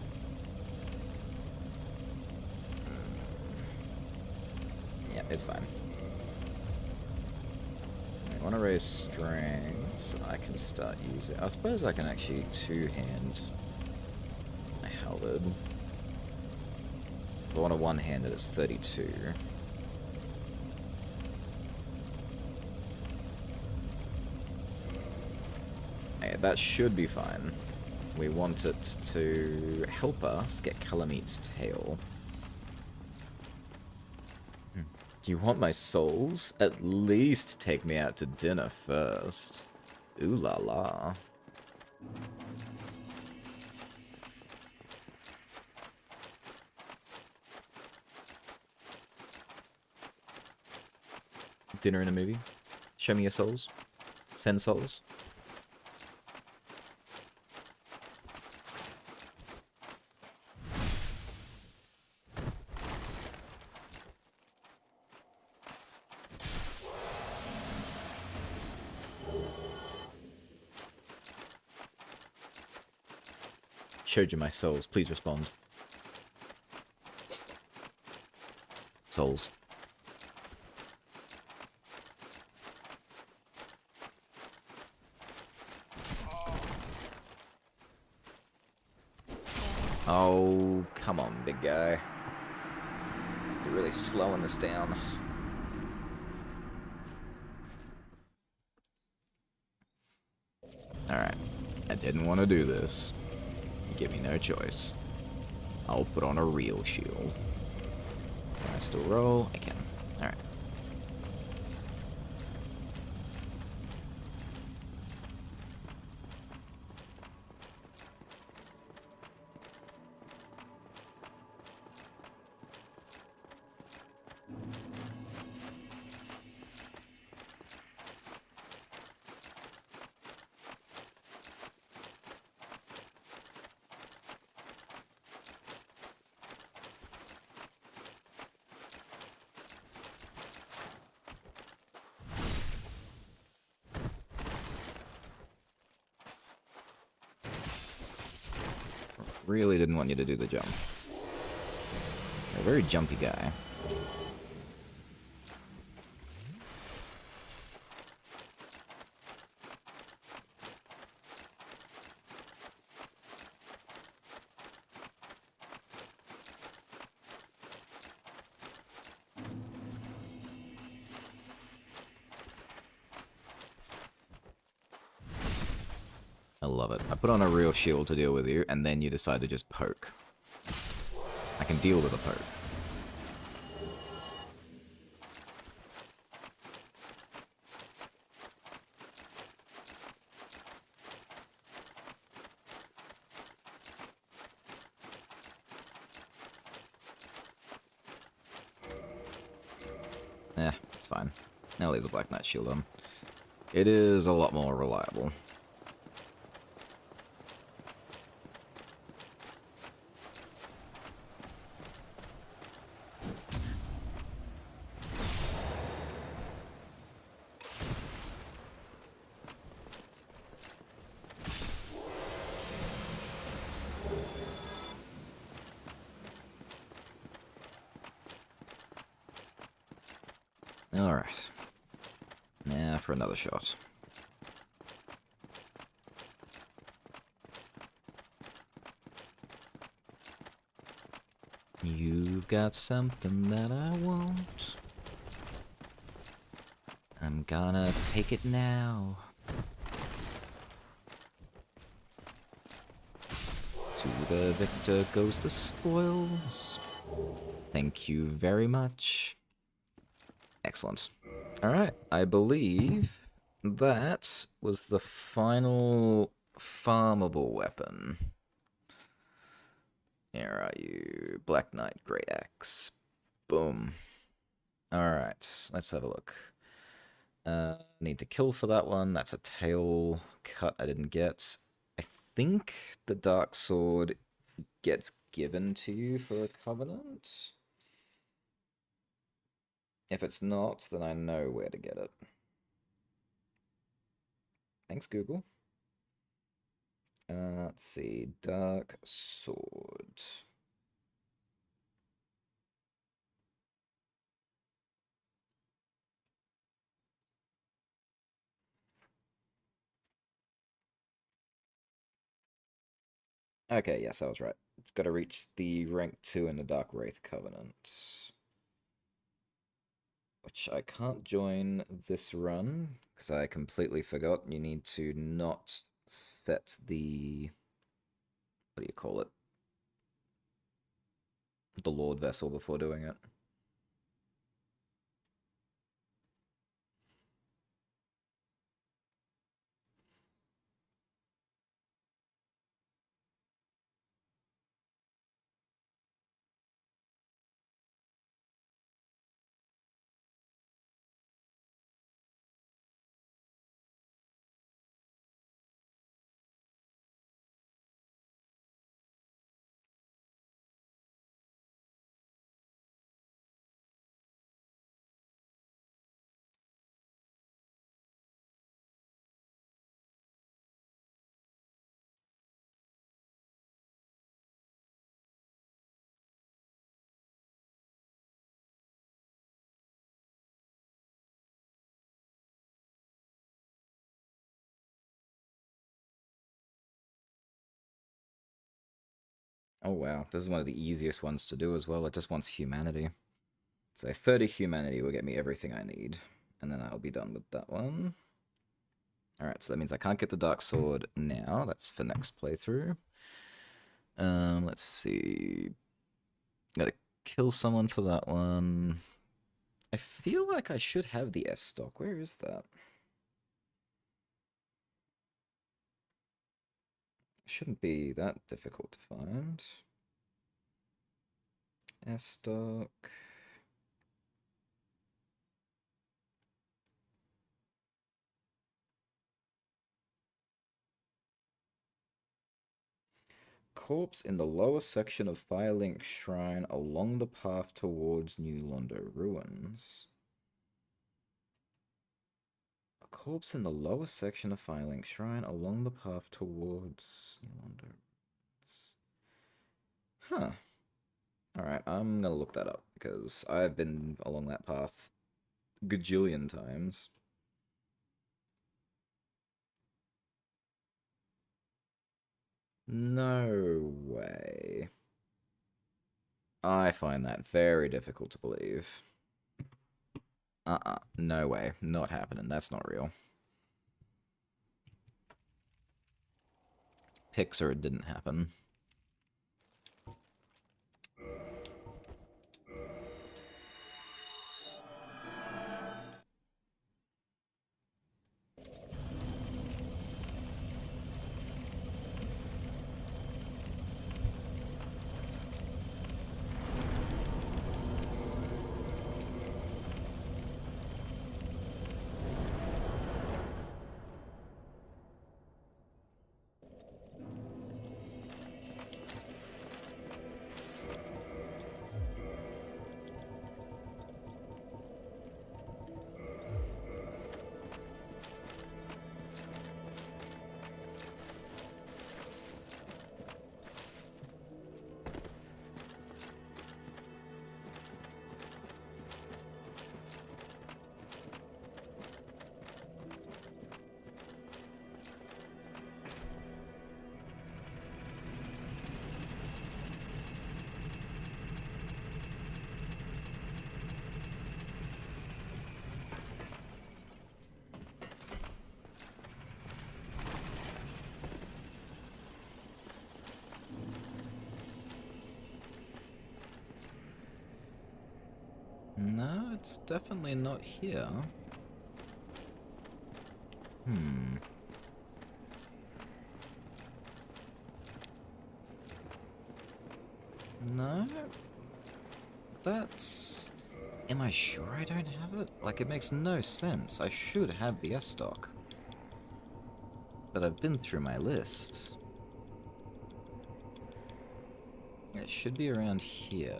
It's fine. I want to raise strength so I can start using... I suppose I can actually two-hand my halberd. If I want to one-hand it, it's 32. Yeah, that should be fine. We want it to help us get Kalameet's tail. You want my souls? At least take me out to dinner first. Ooh la la. Dinner in a movie? Show me your souls. Send souls. Showed you my souls. Please respond. Souls. Oh, come on, big guy. You're really slowing this down. Alright. I didn't want to do this. Give me no choice. I'll put on a real shield. Can I still roll? I can. Alright. Really didn't want you to do the jump. You're a very jumpy guy. I love it. I put on a real shield to deal with you, and then you decide to just poke. I can deal with a poke. Eh, it's fine. I'll leave the Black Knight shield on. It is a lot more reliable. Alright. Now for another shot. You've got something that I want. I'm gonna take it now. To the victor goes the spoils. Thank you very much. Excellent. Alright, I believe that was the final farmable weapon. Here are you. Black Knight, Great Axe. Boom. Alright, let's have a look. Need to kill for that one. That's a tail cut I didn't get. I think the Dark Sword gets given to you for a Covenant. If it's not, then I know where to get it. Thanks, Google. Let's see. Dark Sword. Okay, yes, I was right. It's got to reach the rank 2 in the Dark Wraith Covenant. Which I can't join this run, because I completely forgot. You need to not set the... What do you call it? The Lord Vessel before doing it. Oh wow, this is one of the easiest ones to do as well. It just wants humanity. So 30 humanity will get me everything I need. And then I'll be done with that one. Alright, so that means I can't get the Dark Sword now. That's for next playthrough. Let's see. Gotta kill someone for that one. I feel like I should have the S stock. Where is that? Shouldn't be that difficult to find. S stock. Corpse in the lower section of Firelink Shrine along the path towards New Londo Ruins. A corpse in the lower section of Firelink Shrine along the path towards New Londo Ruins. Huh. Alright, I'm gonna look that up because I've been along that path gajillion times. No way. I find that very difficult to believe. No way. Not happening. That's not real. Pixar, it didn't happen. No, it's definitely not here. No? That's... Am I sure I don't have it? Like, it makes no sense. I should have the S-Stock. But I've been through my list. It should be around here.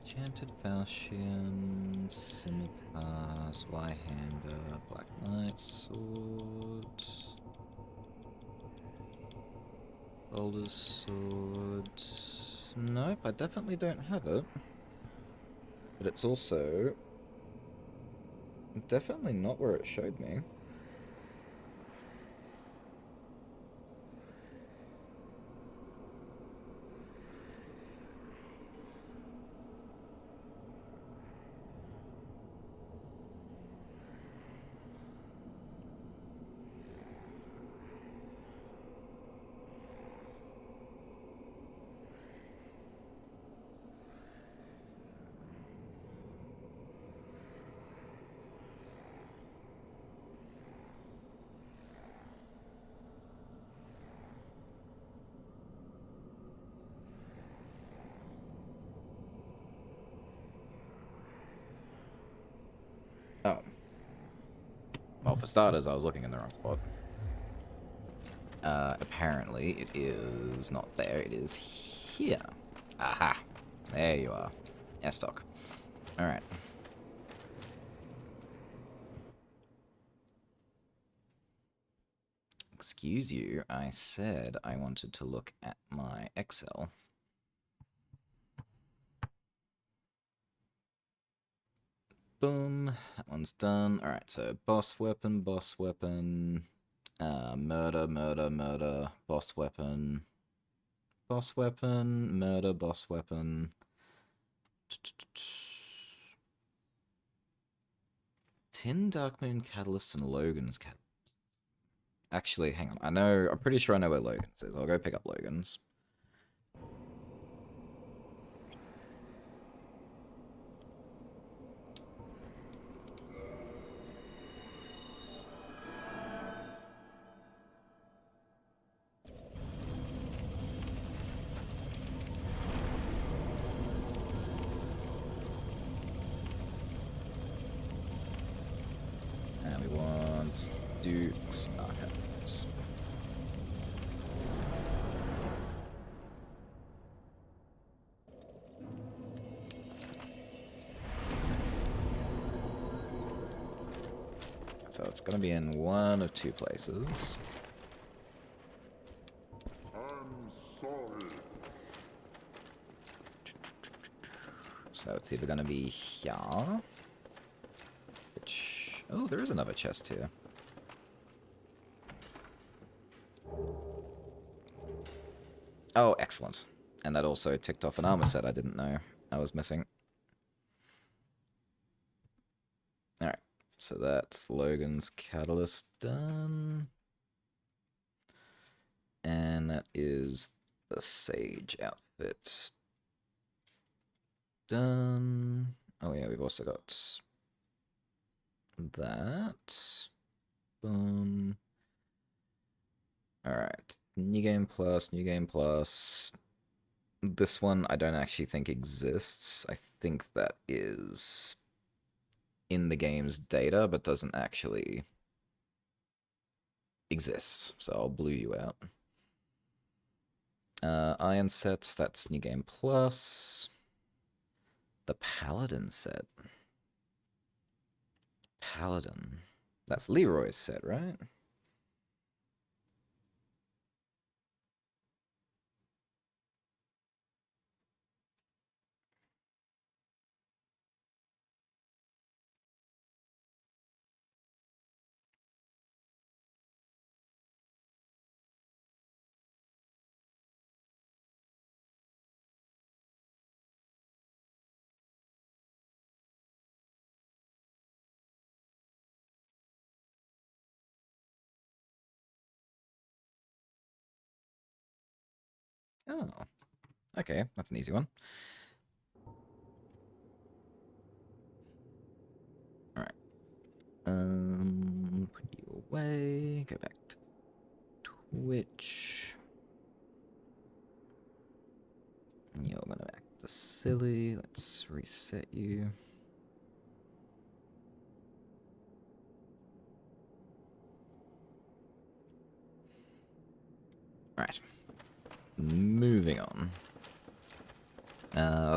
Enchanted Falchion, Scimitar, Swyhander, Black Knight, Sword... Boulder's Sword... Nope, I definitely don't have it. But it's also... definitely not where it showed me. Oh. Well, for starters, I was looking in the wrong spot. Apparently, it is not there. It is here. Aha. There you are. S-Dock. Alright. Excuse you, I said I wanted to look at my Excel. Boom. That one's done. Alright, so boss weapon, murder, murder, murder, boss weapon, murder, boss weapon. Tin, Darkmoon, Catalyst, and Logan's Catalyst. Actually, hang on. I'm pretty sure I know where Logan's is. I'll go pick up Logan's. And we want Duke's Archives. So it's going to be in one of two places. So it's either going to be here, which... Oh, there is another chest here. Oh, excellent. And that also ticked off an armor set I didn't know I was missing. Alright, so that's Logan's Catalyst done. And that is the Sage outfit done. Oh yeah, we've also got that. Boom. Alright, New Game Plus, New Game Plus. This one I don't actually think exists. I think that is in the game's data, but doesn't actually exist. So I'll blue you out. Iron sets, that's New Game Plus. The Paladin set. Paladin. That's Leroy's set, right? Oh. Okay, that's an easy one. Alright. Put you away. Go back to Twitch. You're gonna act silly. Let's reset you. Alright. Moving on.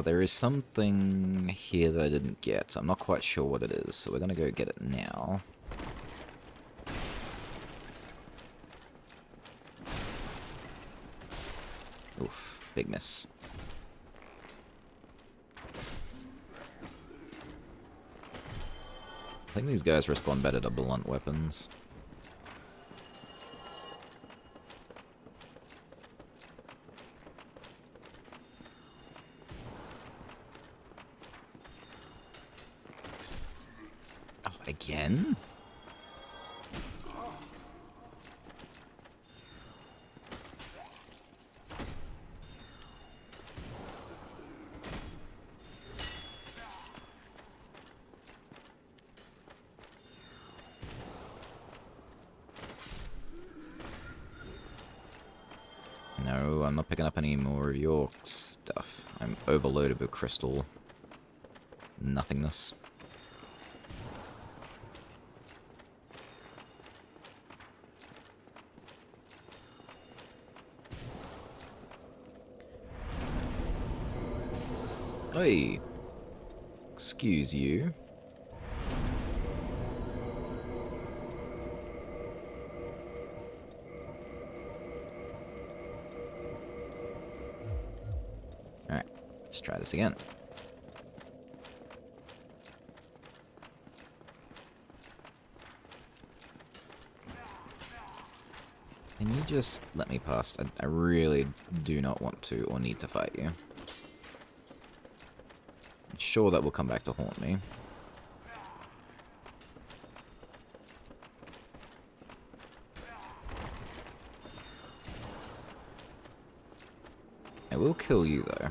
There is something here that I didn't get. I'm not quite sure what it is, so we're gonna go get it now. Oof, big miss. I think these guys respond better to blunt weapons. Oh, again? No, I'm not picking up any more of your stuff. I'm overloaded with crystal nothingness. Hey, excuse you. Alright, let's try this again. Can you just let me pass? I really do not want to or need to fight you. I'm sure that will come back to haunt me. I will kill you, though.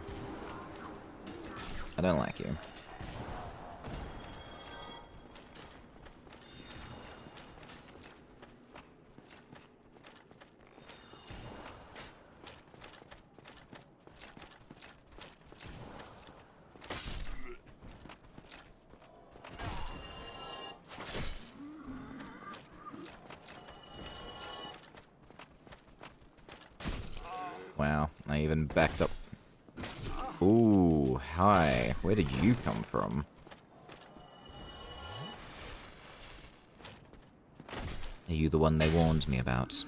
I don't like you. Wow, I even backed up. Ooh, hi. Where did you come from? Are you the one they warned me about?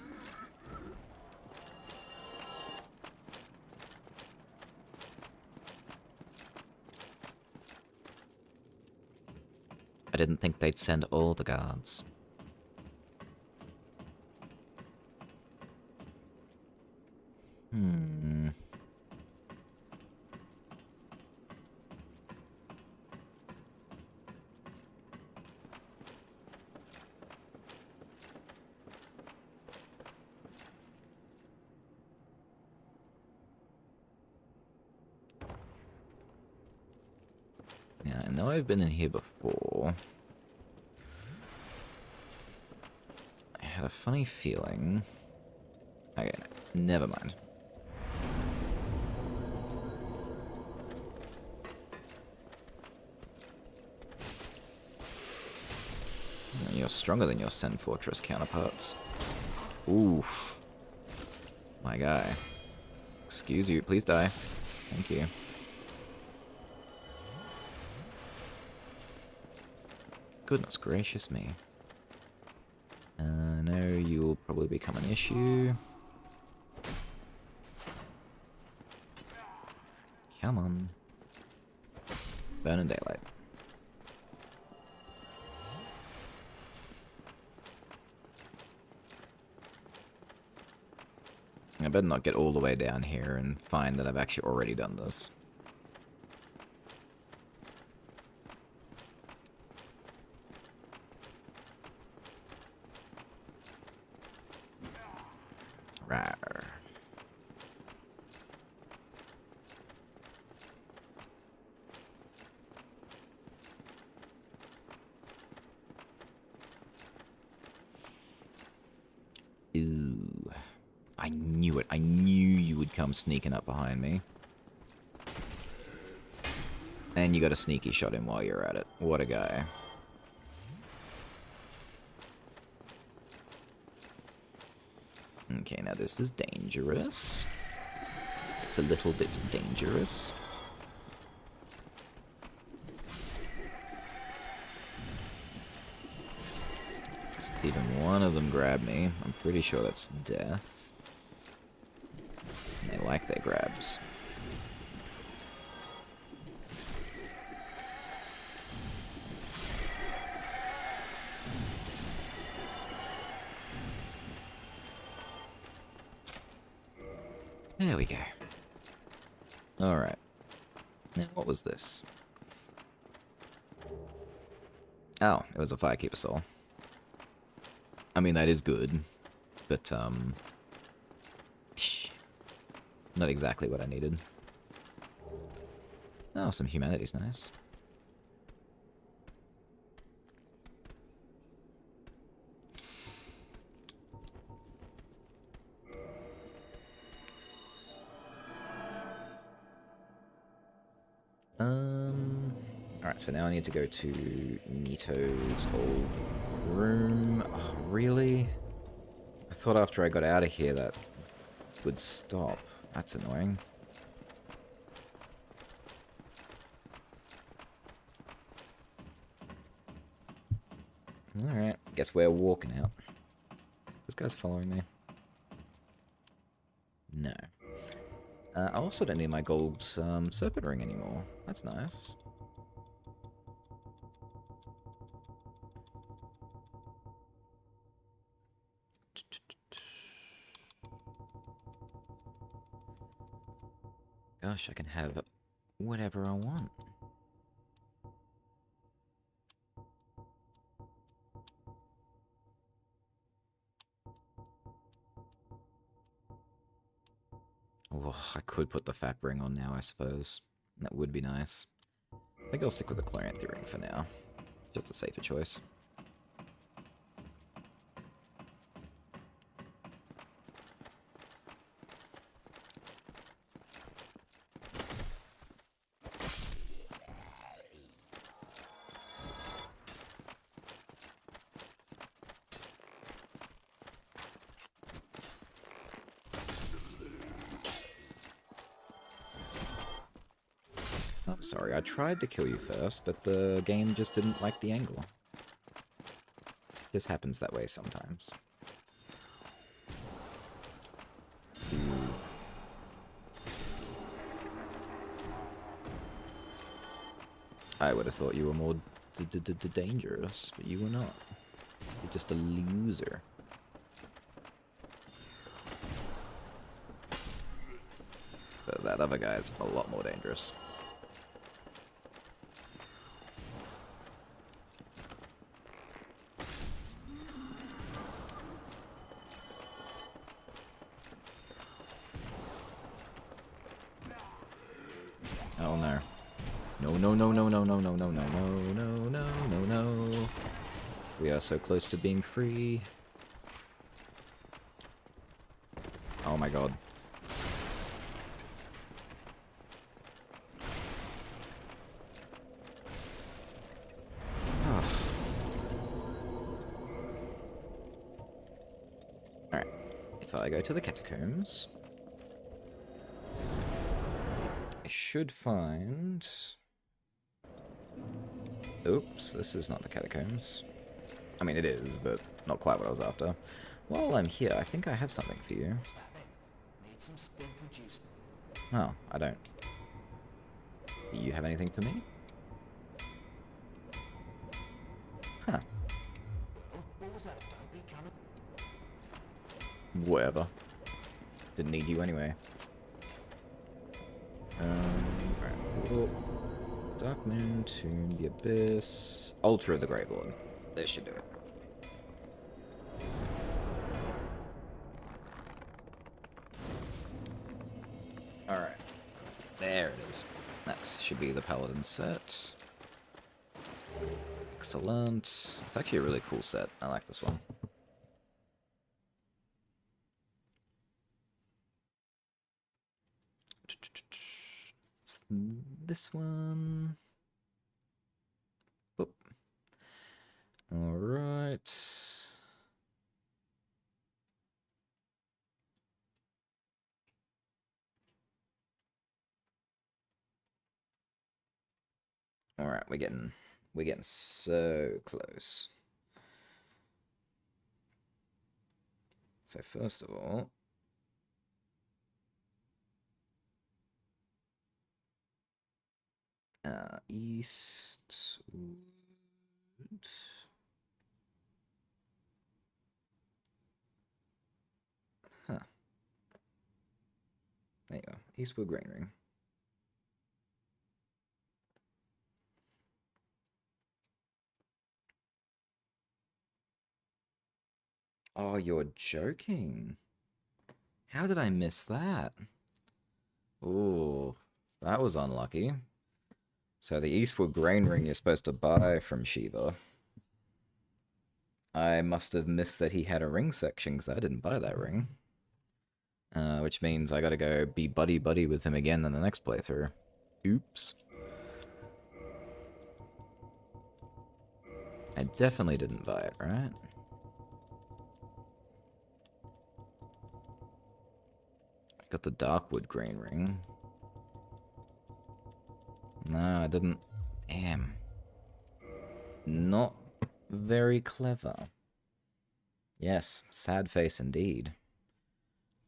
I didn't think they'd send all the guards. Hmm. Yeah, I know I've been in here before. I had a funny feeling. Okay, never mind. You're stronger than your Sen Fortress counterparts. Oof. My guy. Excuse you, please die. Thank you. Goodness gracious me. No, you'll probably become an issue. Come on. Burn in daylight. I better not get all the way down here and find that I've actually already done this. Rawr. Ooh. I knew it. I knew you would come sneaking up behind me. And you got a sneaky shot in while you're at it. What a guy. Okay, now this is dangerous. It's a little bit dangerous. Even one of them grabbed me. I'm pretty sure that's death. They like their grabs. There we go. Alright. Now, what was this? Oh, it was a Firekeeper soul. I mean, that is good, but, not exactly what I needed. Oh, some humanity's nice. Alright, so now I need to go to Nito's old room. Oh, really? I thought after I got out of here that would stop. That's annoying. Alright, guess we're walking out. This guy's following me. No. I also don't need my gold serpent ring anymore. That's nice. Gosh, I can have whatever I want. Oh, I could put the FAP ring on now, I suppose. That would be nice. I think I'll stick with the Chloranthy ring for now. Just a safer choice. I'm sorry, I tried to kill you first, but the game just didn't like the angle. Just happens that way sometimes. I would have thought you were more dangerous, but you were not. You're just a loser. But that other guy's a lot more dangerous. Oh no. No, no, no, no, no, no, no, no, no, no, no, no, no, no. We are so close to being free. Oh my god. Alright. If I go to the catacombs, I should find... Oops, this is not the catacombs. I mean, it is, but not quite what I was after. While I'm here, I think I have something for you. Oh, I don't. Do you have anything for me? Huh. Whatever. Didn't need you anyway. Right. Whoa. Dark Moon, Tomb, the Abyss, Altar of the Grey Lord. This should do it. Alright. There it is. That should be the Paladin set. Excellent. It's actually a really cool set. I like this one. It's this one. Boop. Alright. Alright, we're getting so close. So first of all, Eastwood. Huh. There you go. Eastwood Grain Ring. Oh, you're joking. How did I miss that? Ooh, that was unlucky. So the Eastwood Grain Ring you're supposed to buy from Shiva. I must have missed that he had a ring section because I didn't buy that ring. Which means I gotta go be buddy-buddy with him again in the next playthrough. Oops. I definitely didn't buy it, right? I got the Darkwood Grain Ring. No, I didn't. Damn. Not Very clever. Yes, sad face indeed.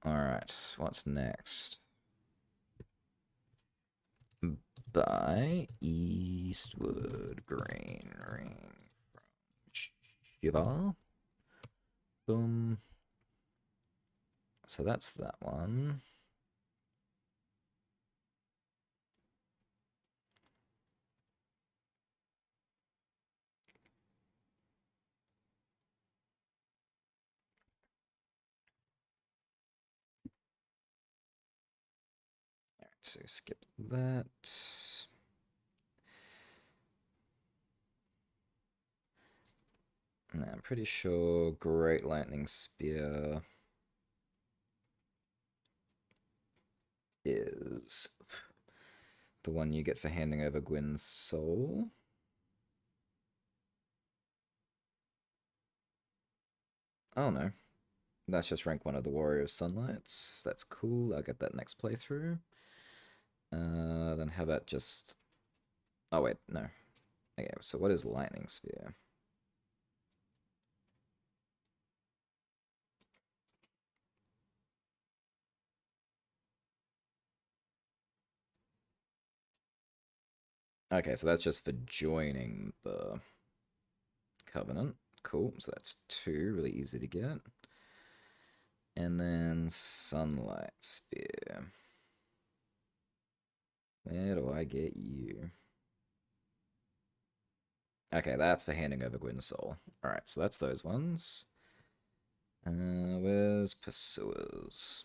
Alright, what's next? Buy Eastwood Green Ring from Shiva. Boom. So that's that one. Alright, so skip that. And I'm pretty sure Great Lightning Spear is the one you get for handing over Gwyn's soul. Oh no. That's just rank 1 of the Warrior of Sunlights. That's cool. I'll get that next playthrough. Then how about just... Oh wait, no. Okay, so what is Lightning Spear? Okay, so that's just for joining the Covenant. Cool, so that's 2, really easy to get. And then Sunlight Spear. Where do I get you? Okay, that's for handing over Gwyn's soul. Alright, so that's those ones. Where's Pursuers?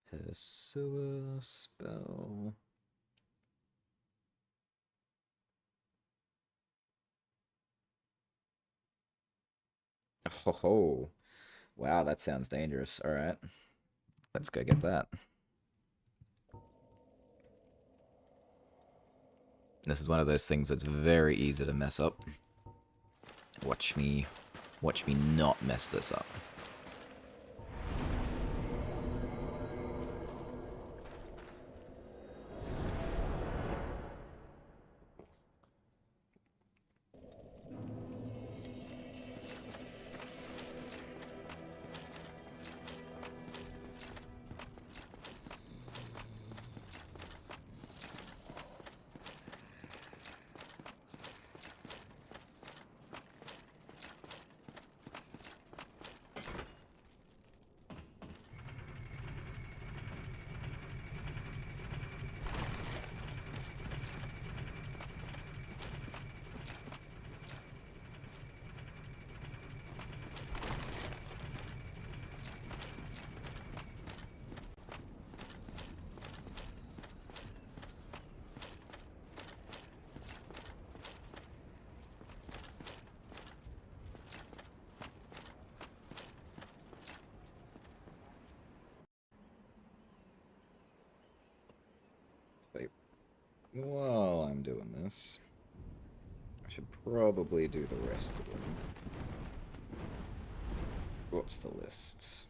Pursuer spell. Ho ho. Wow, that sounds dangerous. Alright. Let's go get that. This is one of those things that's very easy to mess up. Watch me not mess this up. Wait, while I'm doing this, I should probably do the rest of them. What's the list?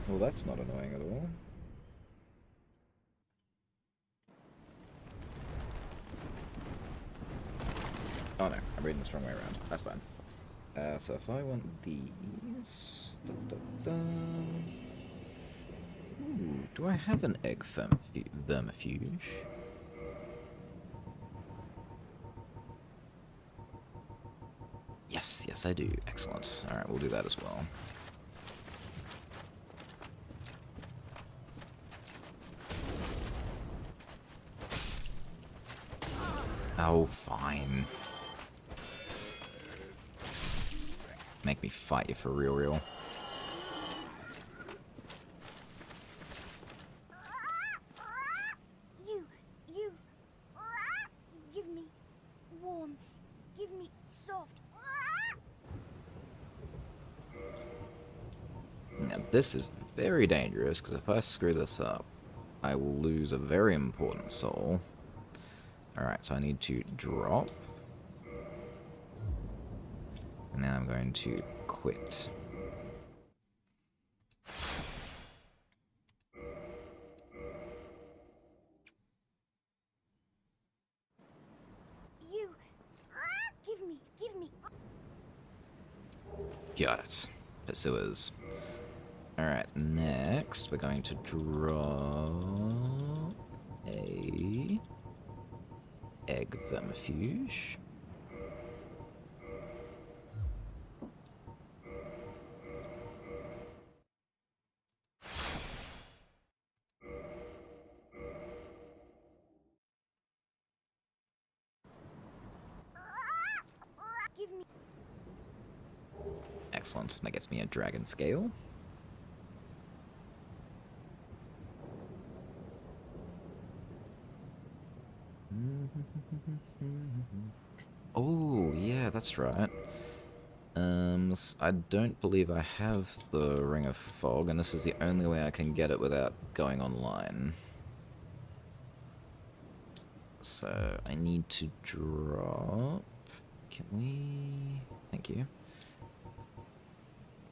Well, that's not annoying at all. Oh no, I'm reading this wrong way around. That's fine. So if I want these... Ooh, do I have an egg vermifuge? Yes, yes I do. Excellent. Alright, we'll do that as well. Oh, fine. Make me fight you for real. You, give me warm, give me soft. Now, this is very dangerous, because if I screw this up, I will lose a very important soul. Alright, so I need to drop. Now I'm going to quit. Got it. Pursuers. Alright, next we're going to draw a egg vermifuge. Give me. Excellent. That gets me a dragon scale. Oh, yeah, that's right. I don't believe I have the Ring of Fog, and this is the only way I can get it without going online. So, I need to drop... Can we... Thank you.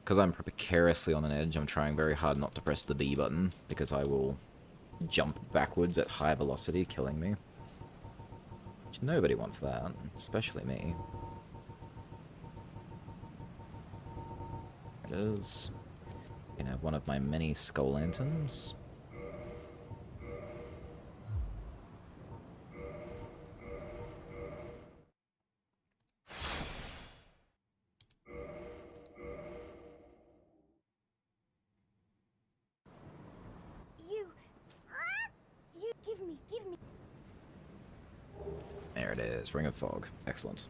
Because I'm precariously on an edge, I'm trying very hard not to press the B button, because I will jump backwards at high velocity, killing me. Which nobody wants that, especially me. It is. You can have one of my many skull lanterns. You give me. There it is, Ring of Fog. Excellent.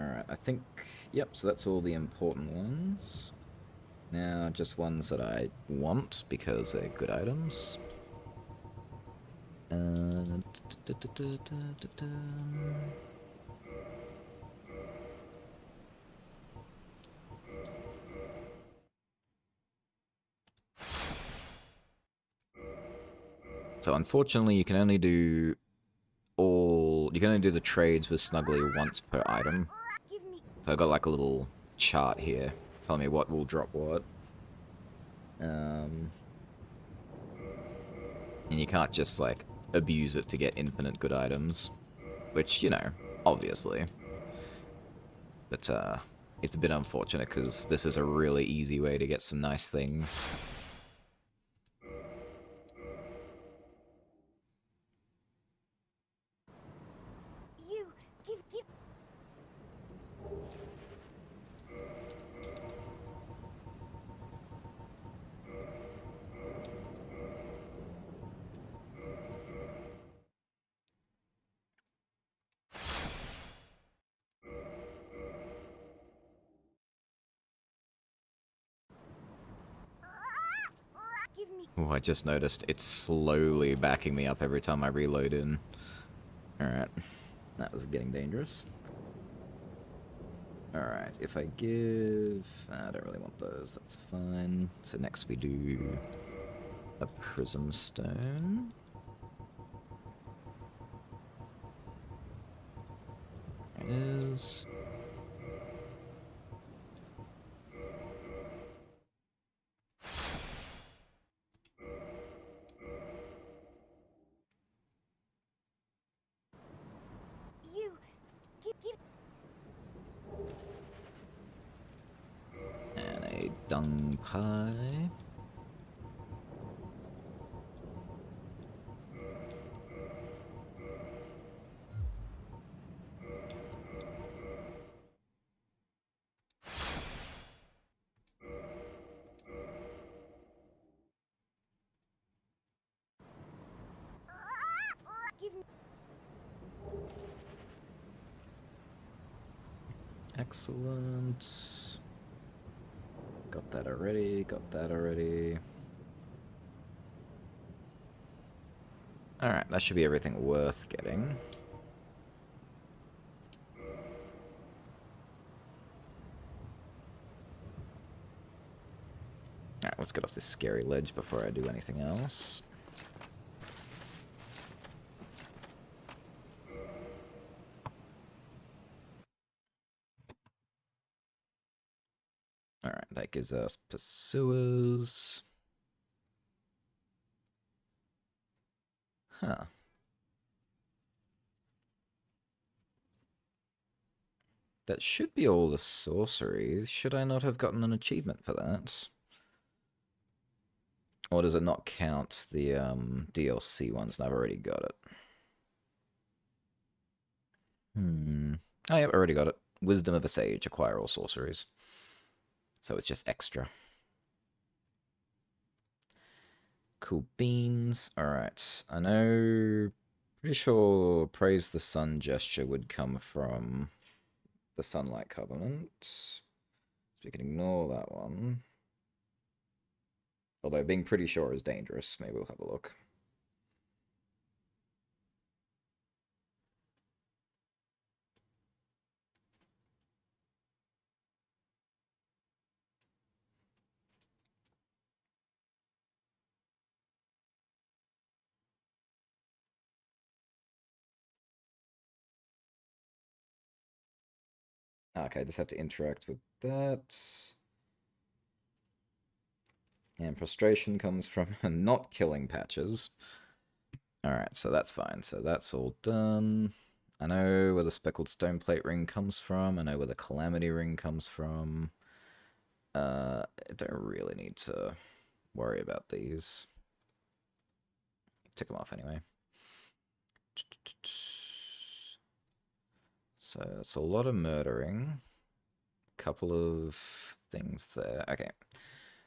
Alright, I think... Yep, so that's all the important ones. Now, just ones that I want, because they're good items. So unfortunately, you can only do the trades with Snuggly once per item. So I've got like a little chart here, telling me what will drop what. And you can't just like abuse it to get infinite good items, which, you know, obviously. But it's a bit unfortunate because this is a really easy way to get some nice things. You give. Give me. Oh, I just noticed it's slowly backing me up every time I reload in. Alright, that was getting dangerous. Alright, if I give... I don't really want those, that's fine. So next we do a prism stone. There it is. You give. And a dung pie. Give me. Excellent. Got that already. Alright, that should be everything worth getting. Alright, let's get off this scary ledge before I do anything else. Alright, that gives us pursuers. Huh. That should be all the sorceries. Should I not have gotten an achievement for that? Or does it not count the DLC ones and I've already got it? Oh, yep, already got it. Wisdom of a Sage, acquire all sorceries. So it's just extra. Cool beans. Alright, I know... Pretty sure Praise the Sun gesture would come from the Sunlight Covenant. So we can ignore that one. Although being pretty sure is dangerous. Maybe we'll have a look. Okay, just have to interact with that. And frustration comes from not killing patches. Alright, so that's fine. So that's all done. I know where the speckled stone plate ring comes from. I know where the calamity ring comes from. I don't really need to worry about these. Tick them off anyway. So it's a lot of murdering. Couple of things there. Okay.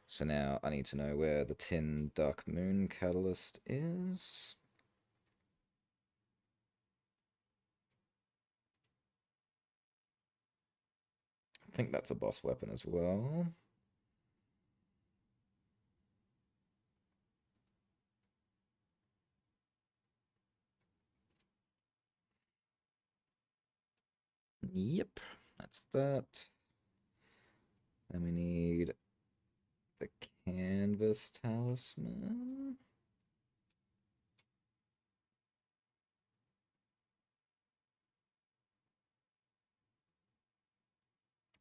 So now I need to know where the tin dark moon catalyst is. I think that's a boss weapon as well. Yep, that's that. Then we need the canvas talisman.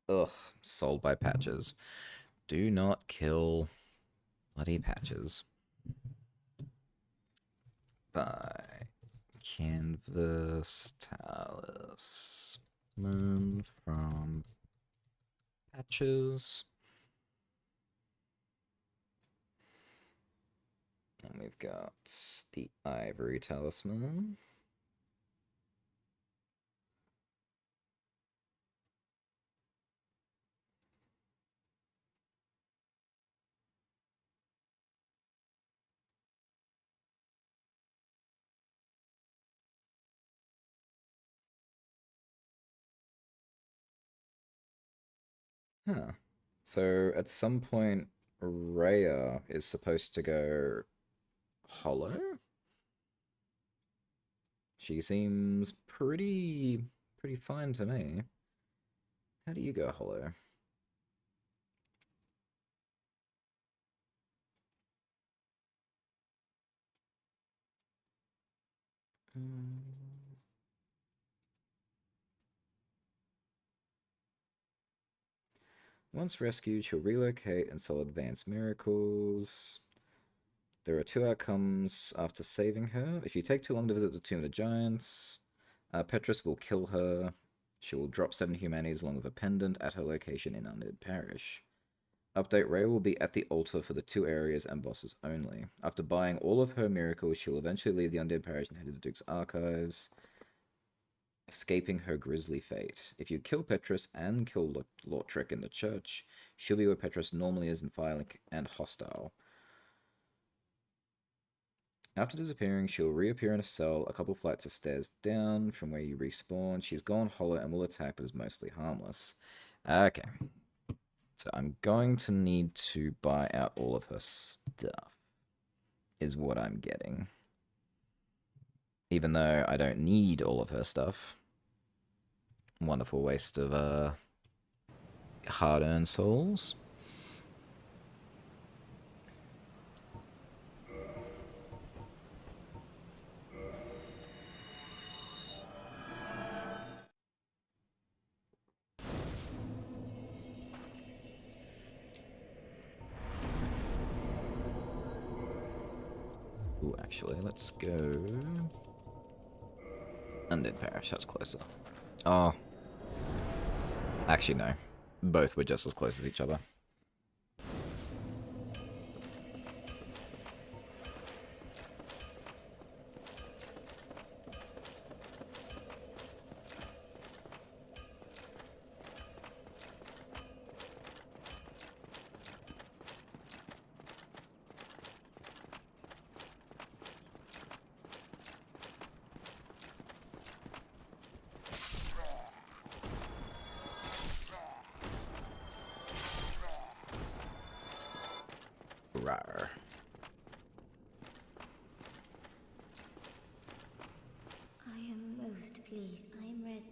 Ugh, sold by patches. Do not kill bloody patches. By canvas talisman from patches. And we've got the ivory talisman. Huh. So at some point, Rhea is supposed to go hollow? She seems pretty fine to me. How do you go hollow? Once rescued, she'll relocate and sell advanced miracles. There are two outcomes after saving her. If you take too long to visit the Tomb of the Giants, Petrus will kill her. She will drop 7 humanities along with a pendant at her location in Undead Parish. Update: Rhea will be at the altar for the 2 areas and bosses only. After buying all of her miracles, she will eventually leave the Undead Parish and head to the Duke's Archives, escaping her grisly fate. If you kill Petrus and kill Lautrec in the church, she'll be where Petrus normally is, in violent and hostile. After disappearing, she'll reappear in a cell a couple flights of stairs down from where you respawn. She's gone hollow and will attack, but is mostly harmless. Okay. So I'm going to need to buy out all of her stuff, is what I'm getting. Even though I don't need all of her stuff. Wonderful waste of hard-earned souls. Ooh, actually, let's go... Undead Parish, that's closer. Oh. Actually, no. Both were just as close as each other. Rawr. I am most pleased. I am ready.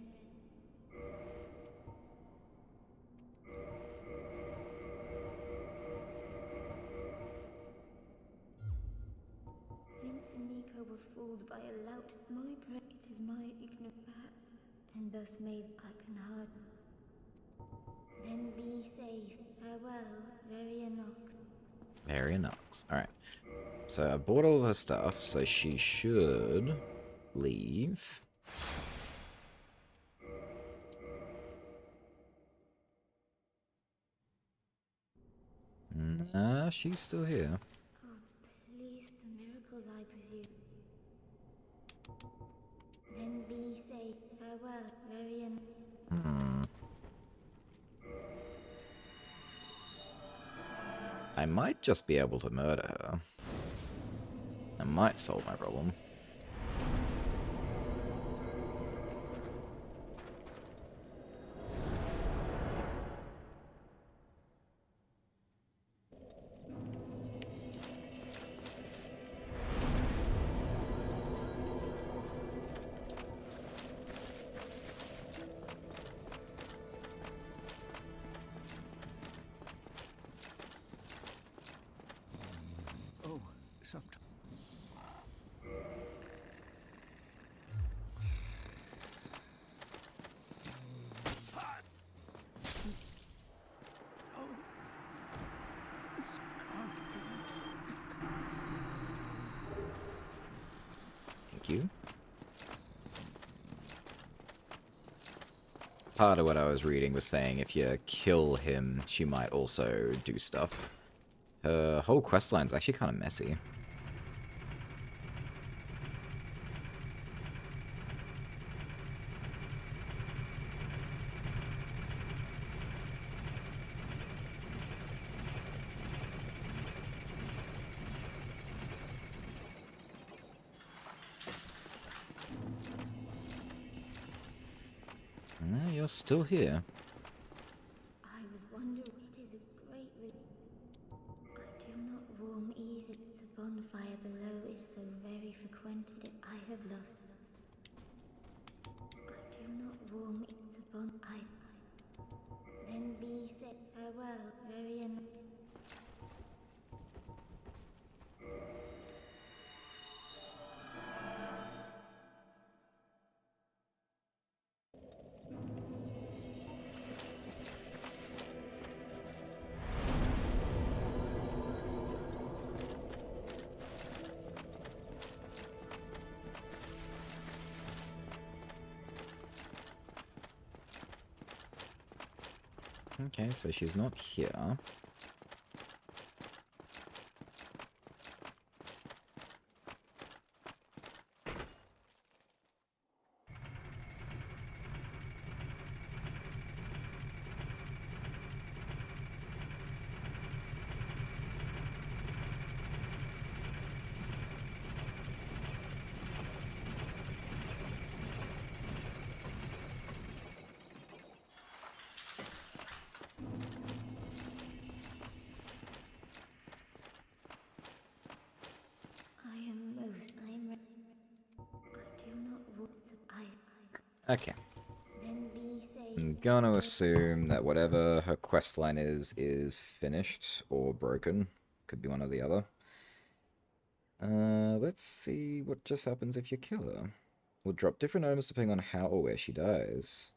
Vince and Nico were fooled by a lout. It is my ignorance, perhaps, and thus made I can hard. Then be safe. Farewell, Marian Knox. Alright. So I bought all of her stuff, so she should leave. Nah, she's still here. Oh, please, the miracles I presume. Then be safe. Farewell, I might just be able to murder her. I might solve my problem. Oh, sometimes. Thank you. Part of what I was reading was saying if you kill him, she might also do stuff. Her whole questline's actually kind of messy. You're still here. I was wondering, it is a great I do not warm easily. The bonfire below is so very frequented. I have lost. I do not warm the then be said farewell, Okay, so she's not here. Okay. I'm gonna assume that whatever her questline is finished or broken. Could be one or the other. Let's see what just happens if you kill her. We'll drop different items depending on how or where she dies.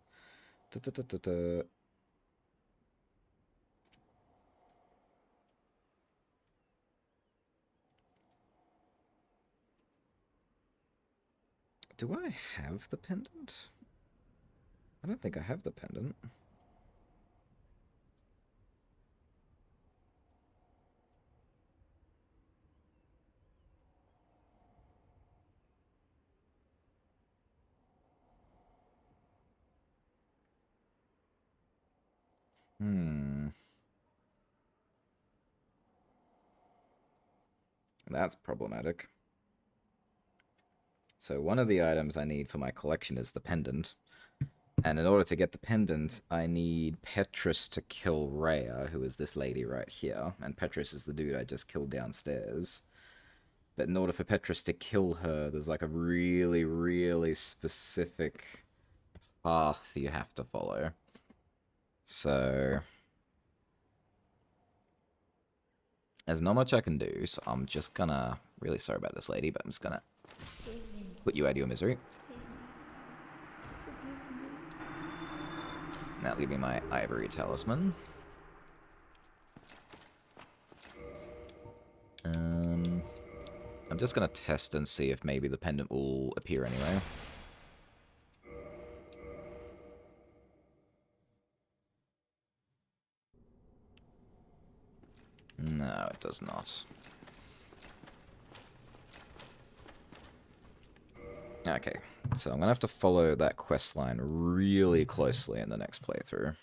Da -da -da -da -da. Do I have the pendant? I don't think I have the pendant. That's problematic. So one of the items I need for my collection is the pendant. And in order to get the pendant, I need Petrus to kill Rhea, who is this lady right here. And Petrus is the dude I just killed downstairs. But in order for Petrus to kill her, there's like a really, really specific path you have to follow. So there's not much I can do, so I'm just gonna... Really sorry about this, lady, but I'm just gonna put you out of your misery. Now leave me my ivory talisman. I'm just gonna test and see if maybe the pendant will appear anyway. No, it does not. Okay, so I'm gonna have to follow that quest line really closely in the next playthrough.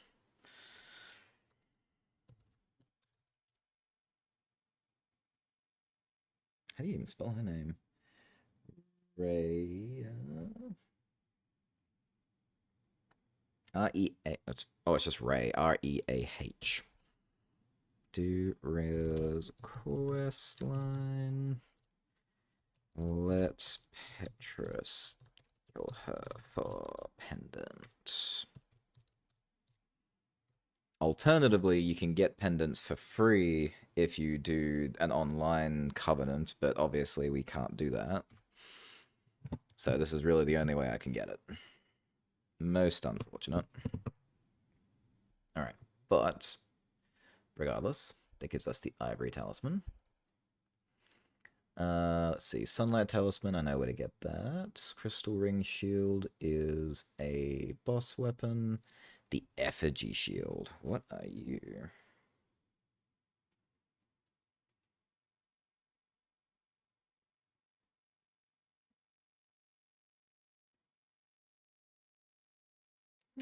How do you even spell her name? Ray. R-E-A. Oh, it's just Ray. R-E-A-H. Do Ray's quest line. Let Petrus kill her for pendant. Alternatively, you can get pendants for free if you do an online covenant, but obviously we can't do that. So this is really the only way I can get it. Most unfortunate. Alright, but regardless, that gives us the ivory talisman. Let's see, sunlight talisman, I know where to get that. Crystal ring shield is a boss weapon. The effigy shield, what are you?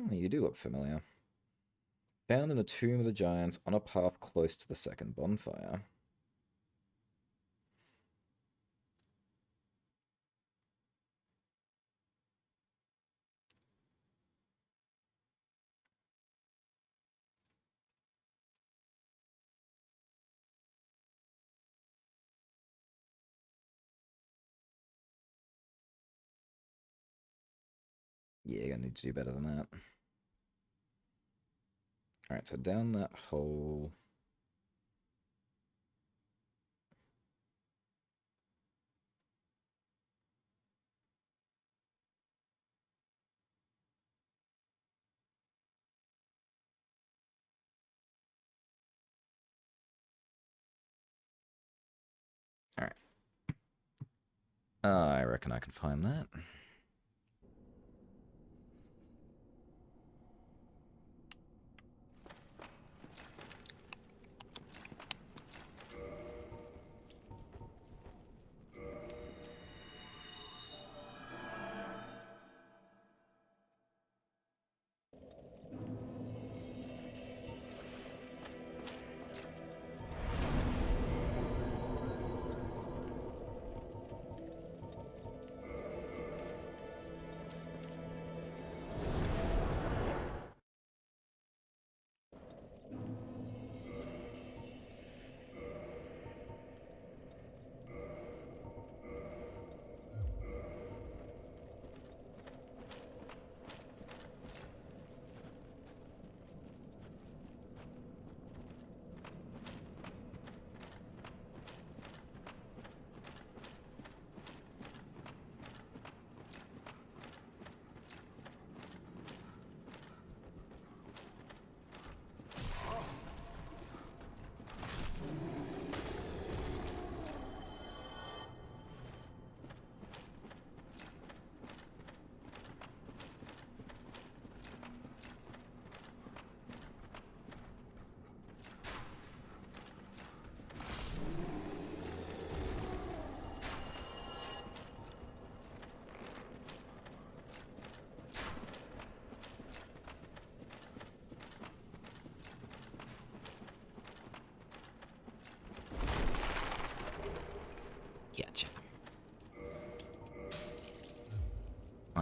Oh, you do look familiar. Found in the Tomb of the Giants on a path close to the second bonfire. Yeah, you're gonna need to do better than that. Alright, so down that hole. Alright. I reckon I can find that.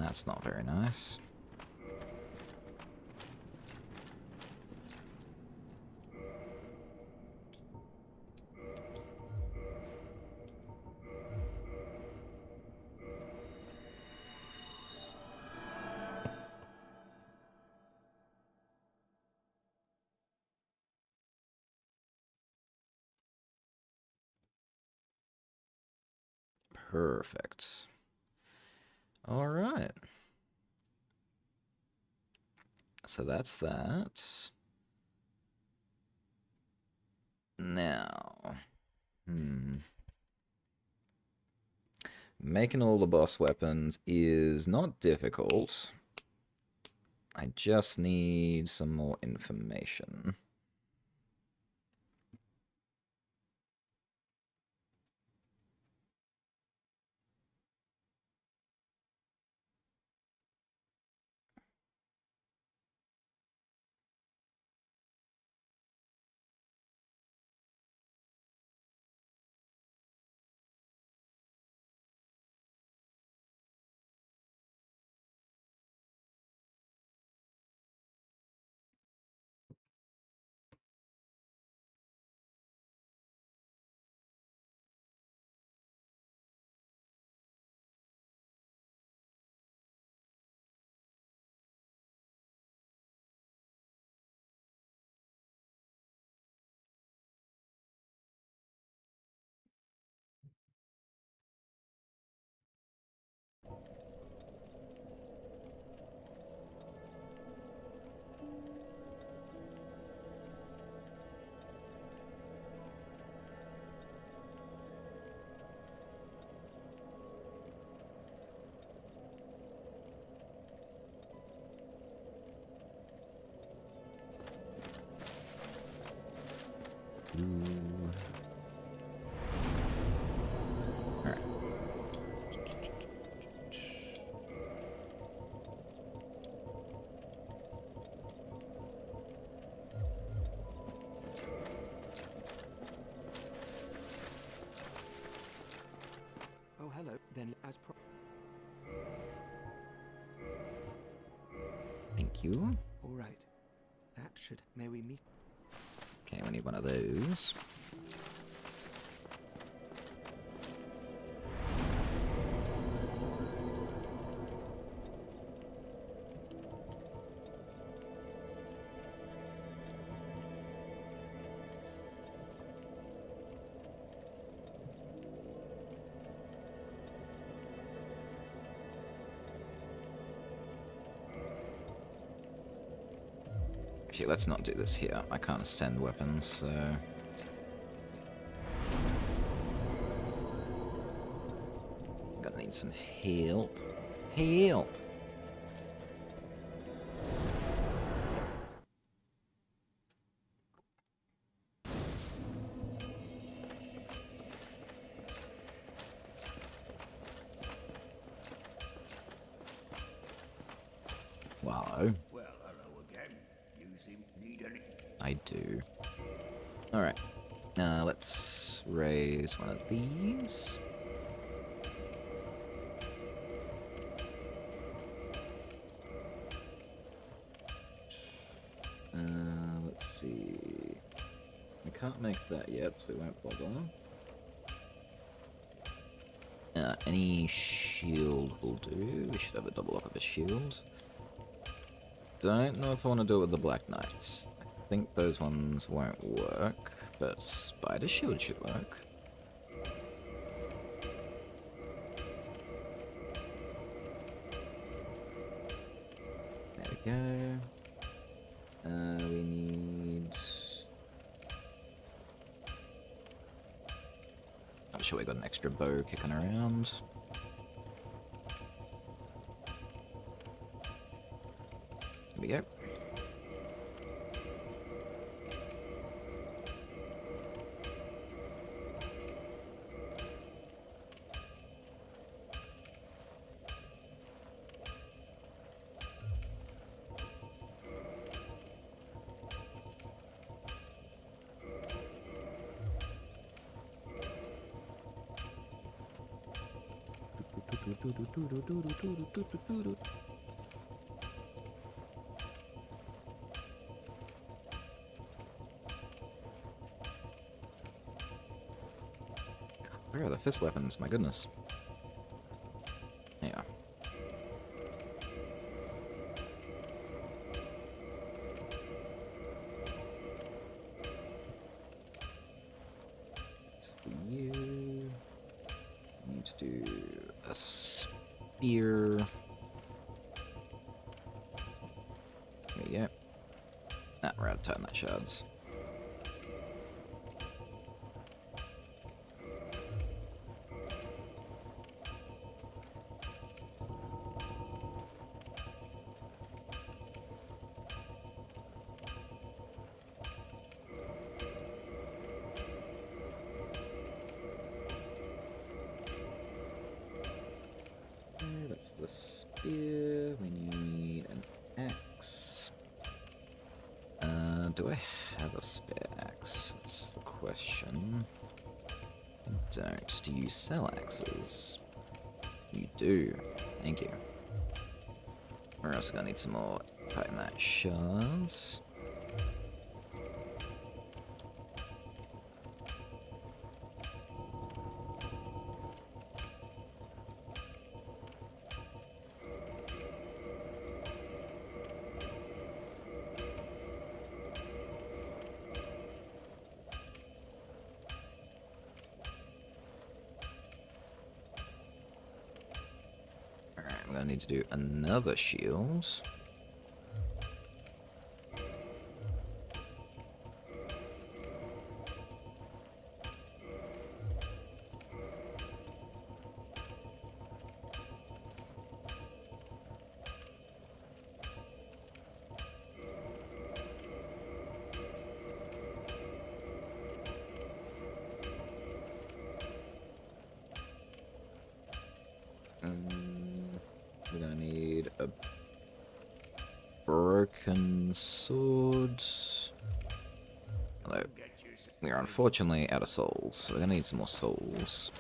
That's not very nice. Perfect. All right. So that's that. Now, making all the boss weapons is not difficult. I just need some more information. Alright. Oh, hello. Then, as Thank you. all right. That should. May we meet? Okay, we need one of those. Actually, let's not do this here. I can't ascend weapons, so... Gonna need some help. Help! Wow. Well, hello again. You seem to need any... I do. Alright. Let's raise one of these. Let's see. We can't make that yet, so we won't bother. Any shield will do. We should have a double up of a shield. Don't know if I want to do it with the Black Knights. I think those ones won't work, but Spider Shield should work. There we go. We need... I'm sure we got an extra bow kicking around. Here we go. Where are the fist weapons? My goodness. Yeah. For you, I need to do a spear. There you go. Ah, we're out of Titanite shards. That's the spear. We need an axe. Do I have a spare axe? That's the question. I don't. Do you sell axes? You do. Thank you. We're also gonna need some more Titanite shards. Alright, we're gonna need to do another shield. We're gonna need a broken sword. Although, we are unfortunately out of souls, so we're gonna need some more souls.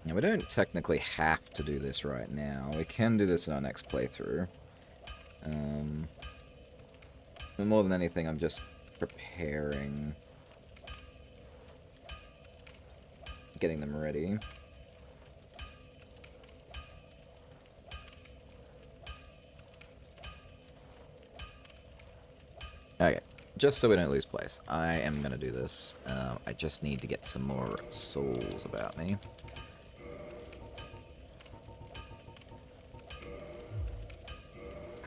Now, we don't technically have to do this right now. We can do this in our next playthrough. But more than anything, I'm just preparing. Getting them ready. Okay, just so we don't lose place, I am going to do this. I just need to get some more souls about me.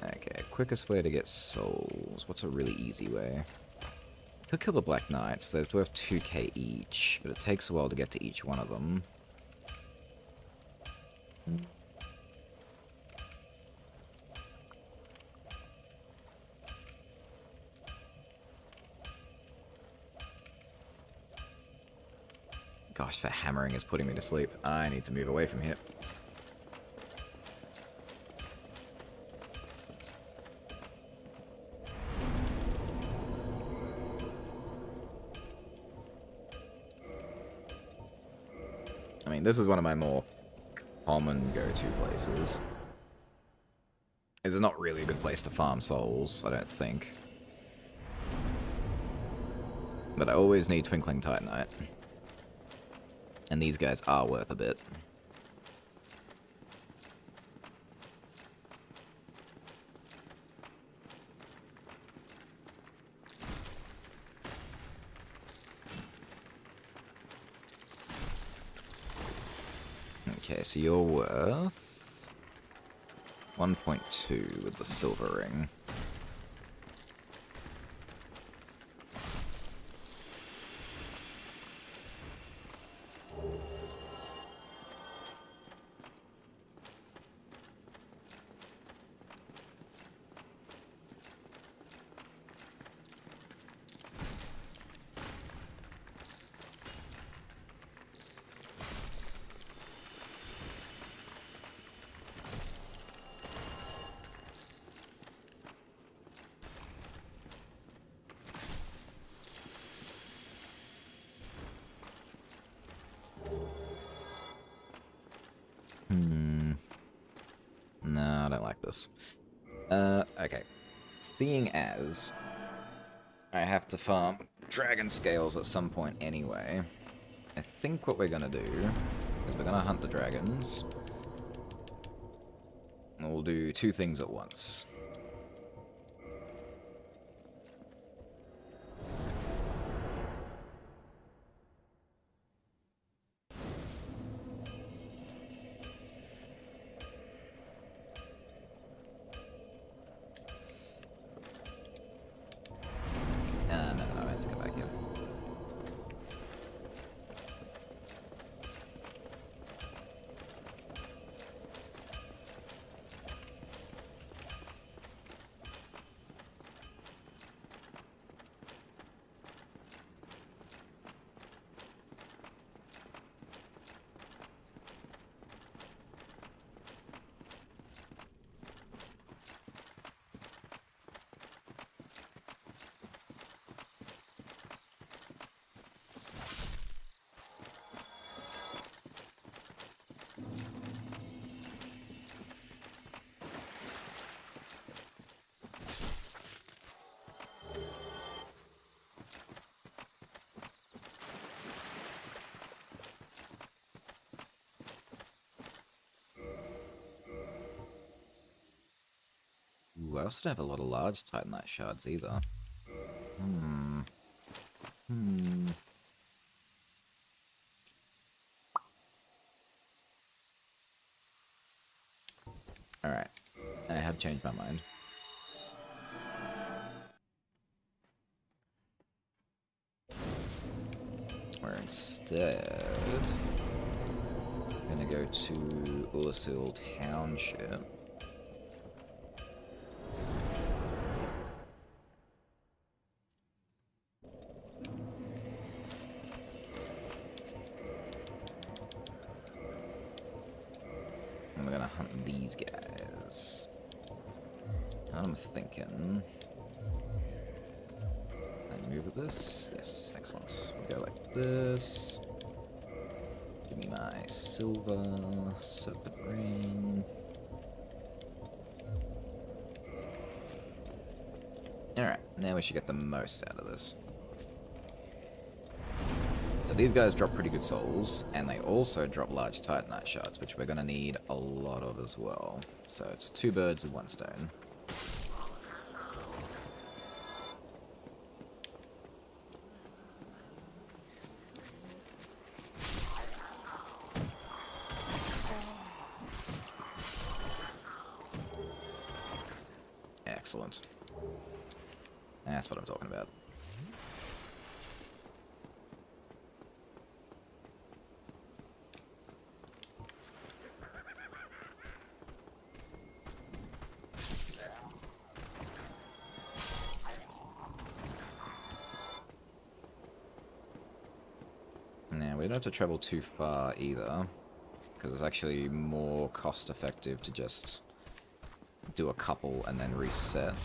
Okay, quickest way to get souls. What's a really easy way? Could kill the Black Knights. They're worth 2k each, but it takes a while to get to each one of them. Gosh, that hammering is putting me to sleep. I need to move away from here. I mean, this is one of my more common go-to places. This is not really a good place to farm souls, I don't think. But I always need Twinkling Titanite. And these guys are worth a bit. Okay, so you're worth 1.2 with the silver ring. this. Okay. Seeing as I have to farm dragon scales at some point anyway, I think what we're gonna do is we're gonna hunt the dragons. And we'll do two things at once. No, I have to go back here. Ooh, I also don't have a lot of large Titanite shards either. Alright. I have changed my mind. We're instead gonna go to Ulasil Township. And we're gonna hunt these guys. I'm thinking... I move with this? Yes, excellent. We go like this. Give me my silver, serpent ring. Alright, now we should get the most out of this. So these guys drop pretty good souls, and they also drop large Titanite shards, which we're going to need a lot of as well. So it's two birds with one stone. Excellent. That's what I'm talking about. Now, we don't have to travel too far either, because it's actually more cost effective to just do a couple and then reset.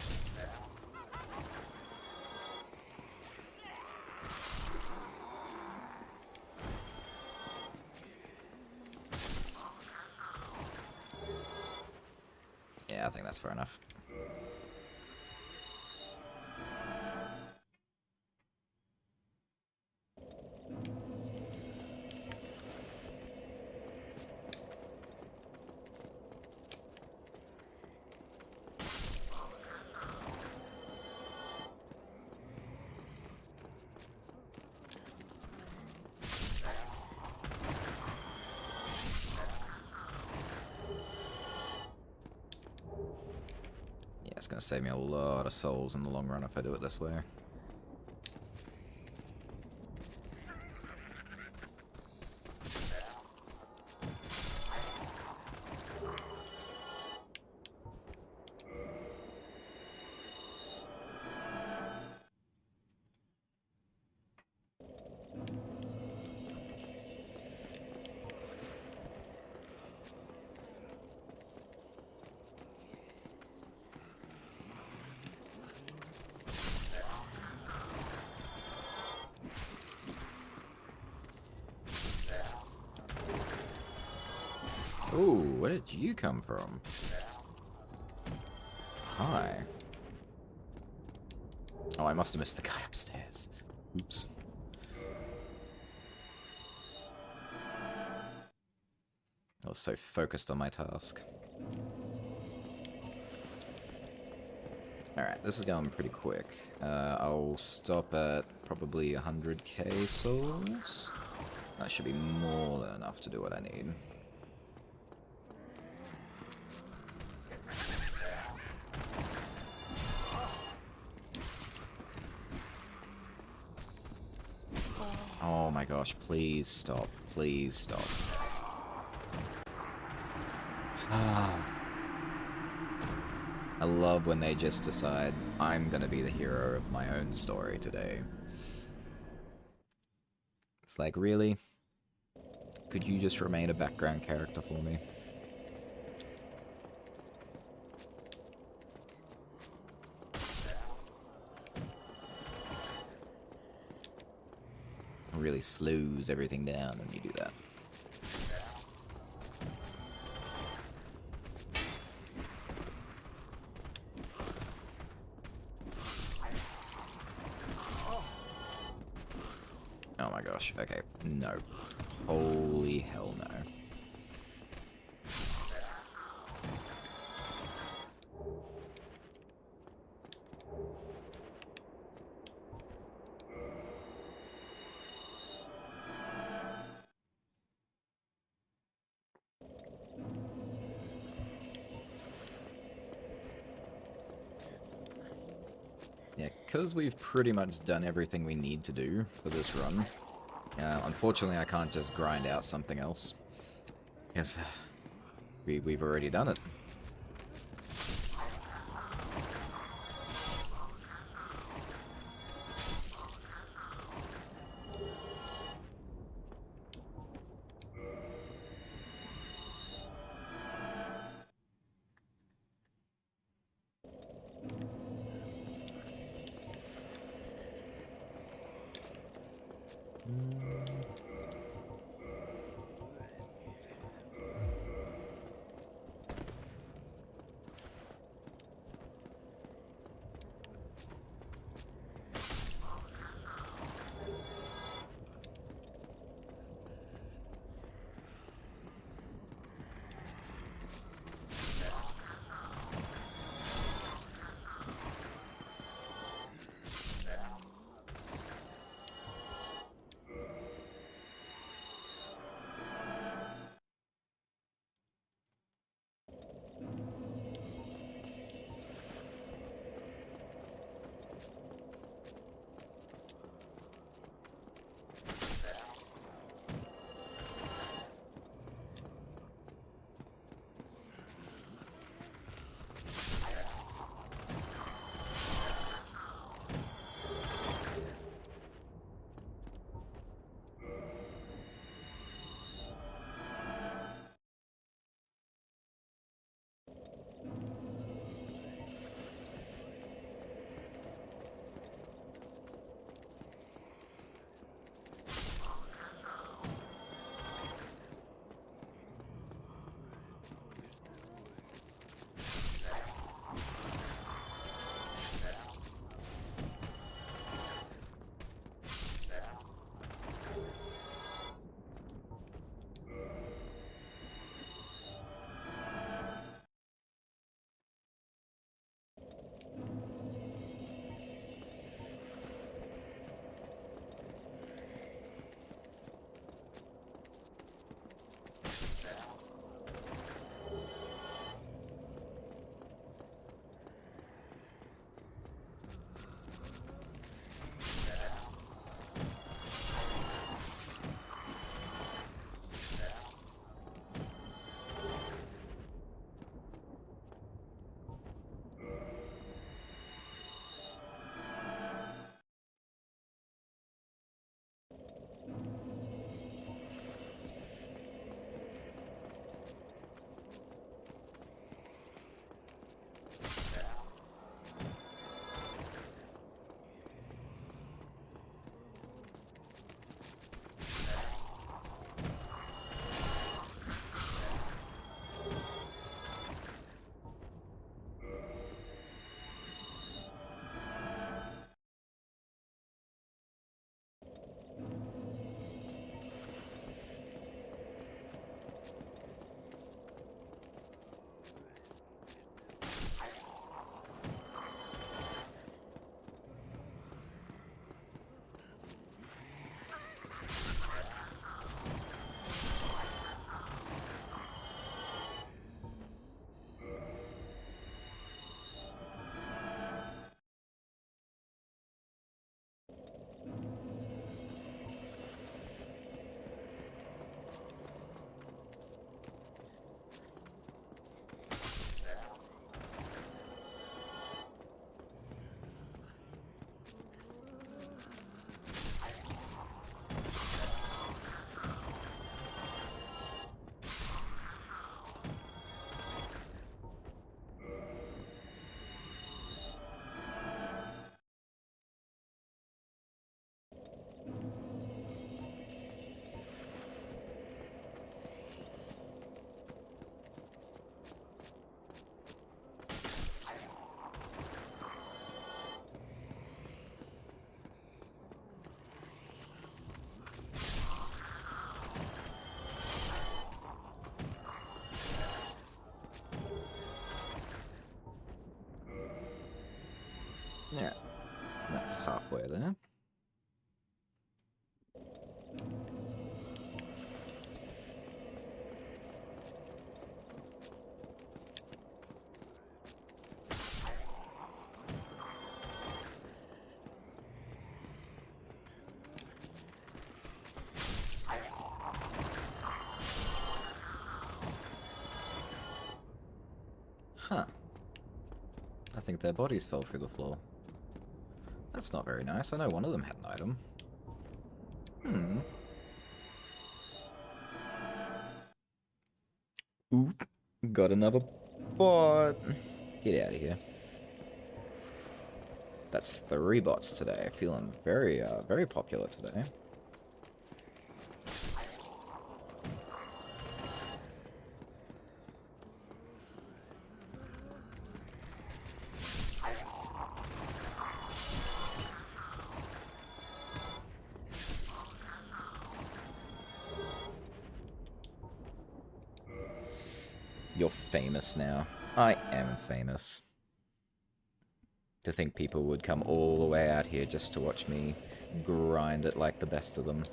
Yeah, I think that's fair enough. It's going to save me a lot of souls in the long run if I do it this way. Ooh, where did you come from? hi. Oh, I must have missed the guy upstairs. Oops. I was so focused on my task. Alright, this is going pretty quick. I'll stop at probably 100k souls. That should be more than enough to do what I need. Oh my gosh, please stop. Please stop. I love when they just decide, I'm gonna be the hero of my own story today. It's like, really? Could you just remain a background character for me? It really slows everything down when you do that. Oh my gosh, okay, no. Holy hell no. Yeah, because we've pretty much done everything we need to do for this run, unfortunately I can't just grind out something else. Yes, we've already done it. there. Huh. I think their bodies fell through the floor. That's not very nice. I know one of them had an item. Oop. Got another bot. Get out of here. That's 3 bots today. Feeling very, very popular today. You're famous now. I am famous. To think people would come all the way out here just to watch me grind it like the best of them.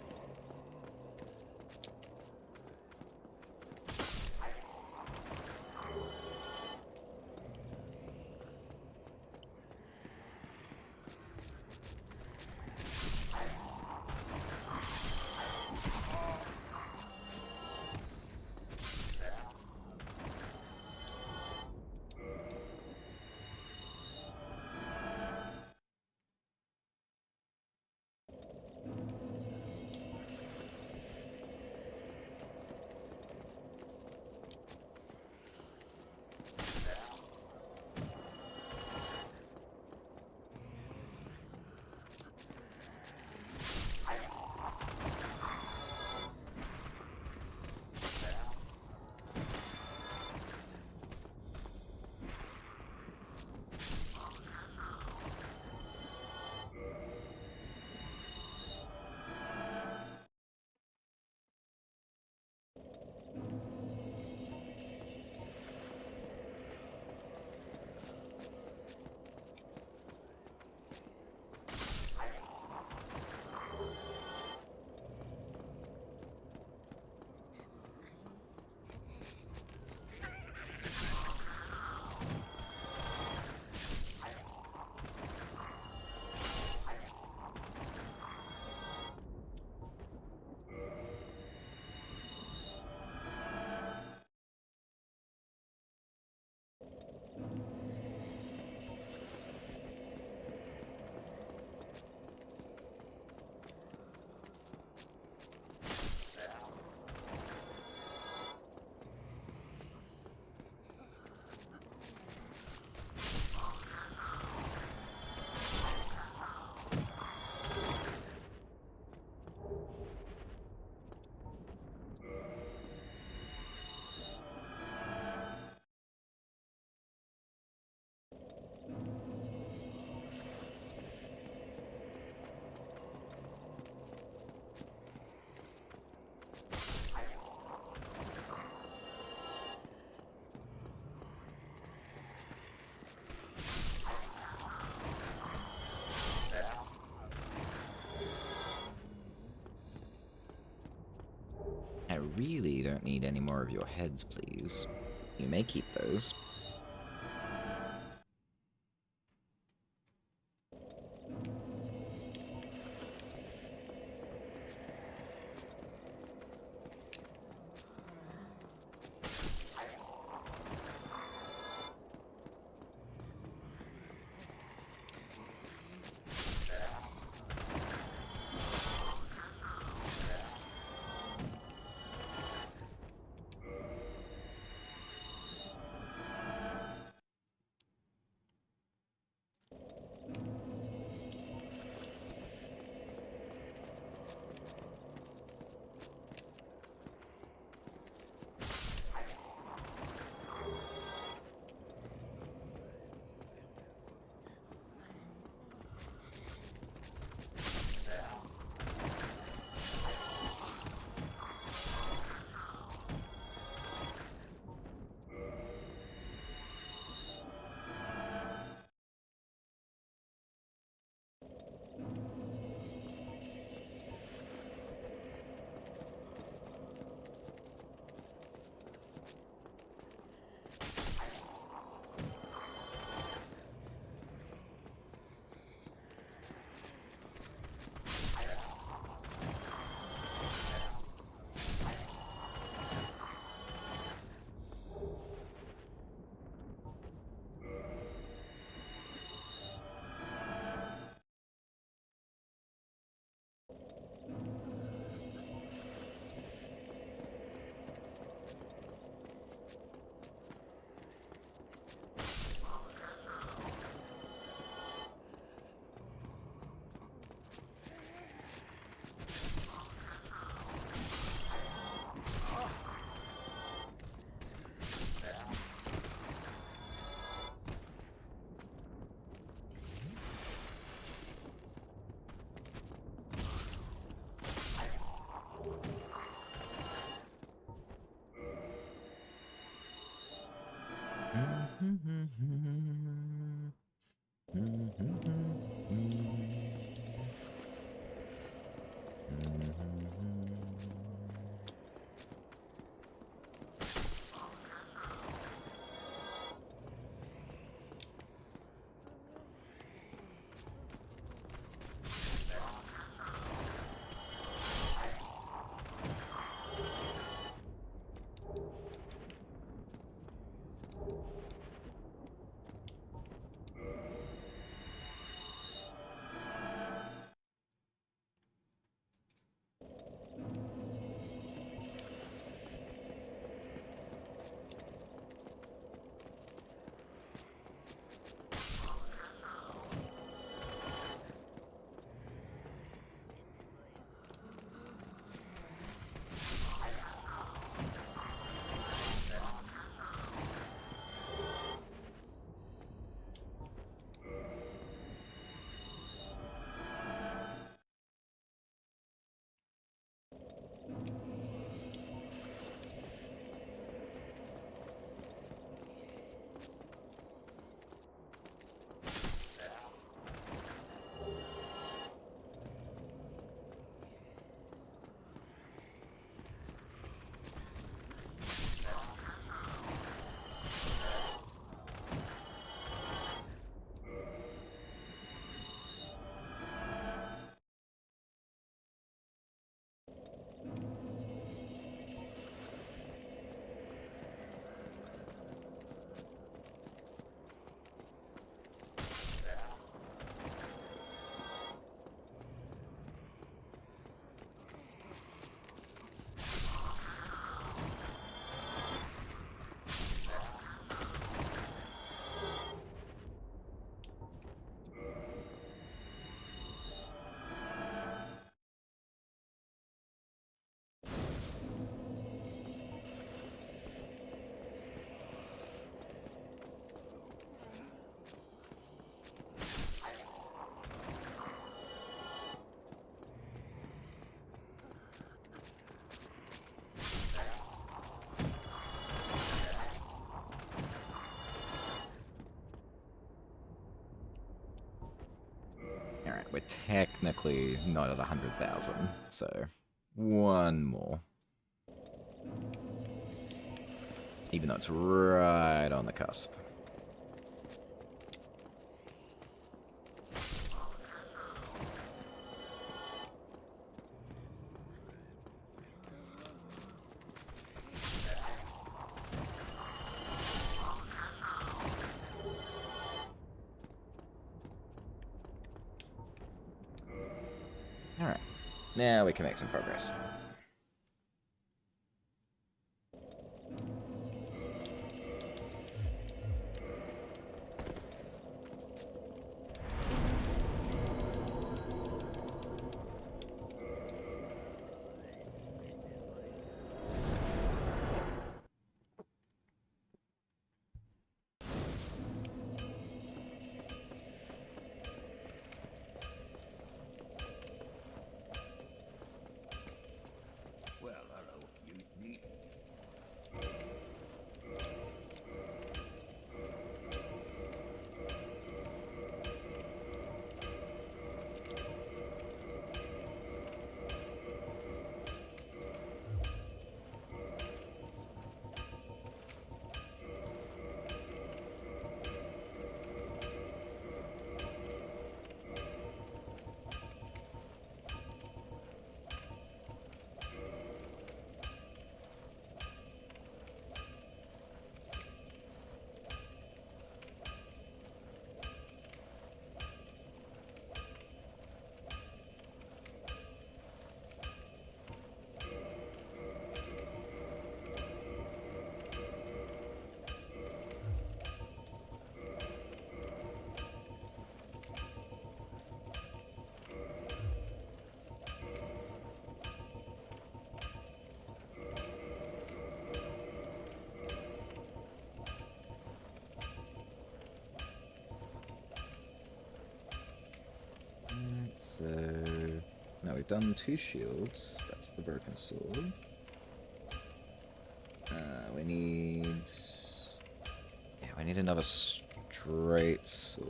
I really don't need any more of your heads, please. You may keep those. Alright, we're technically not at 100,000, so one more. Even though it's right on the cusp. Alright, now we can make some progress. Well, hello, you neat. So now we've done 2 shields. That's the broken sword. We need need another straight sword.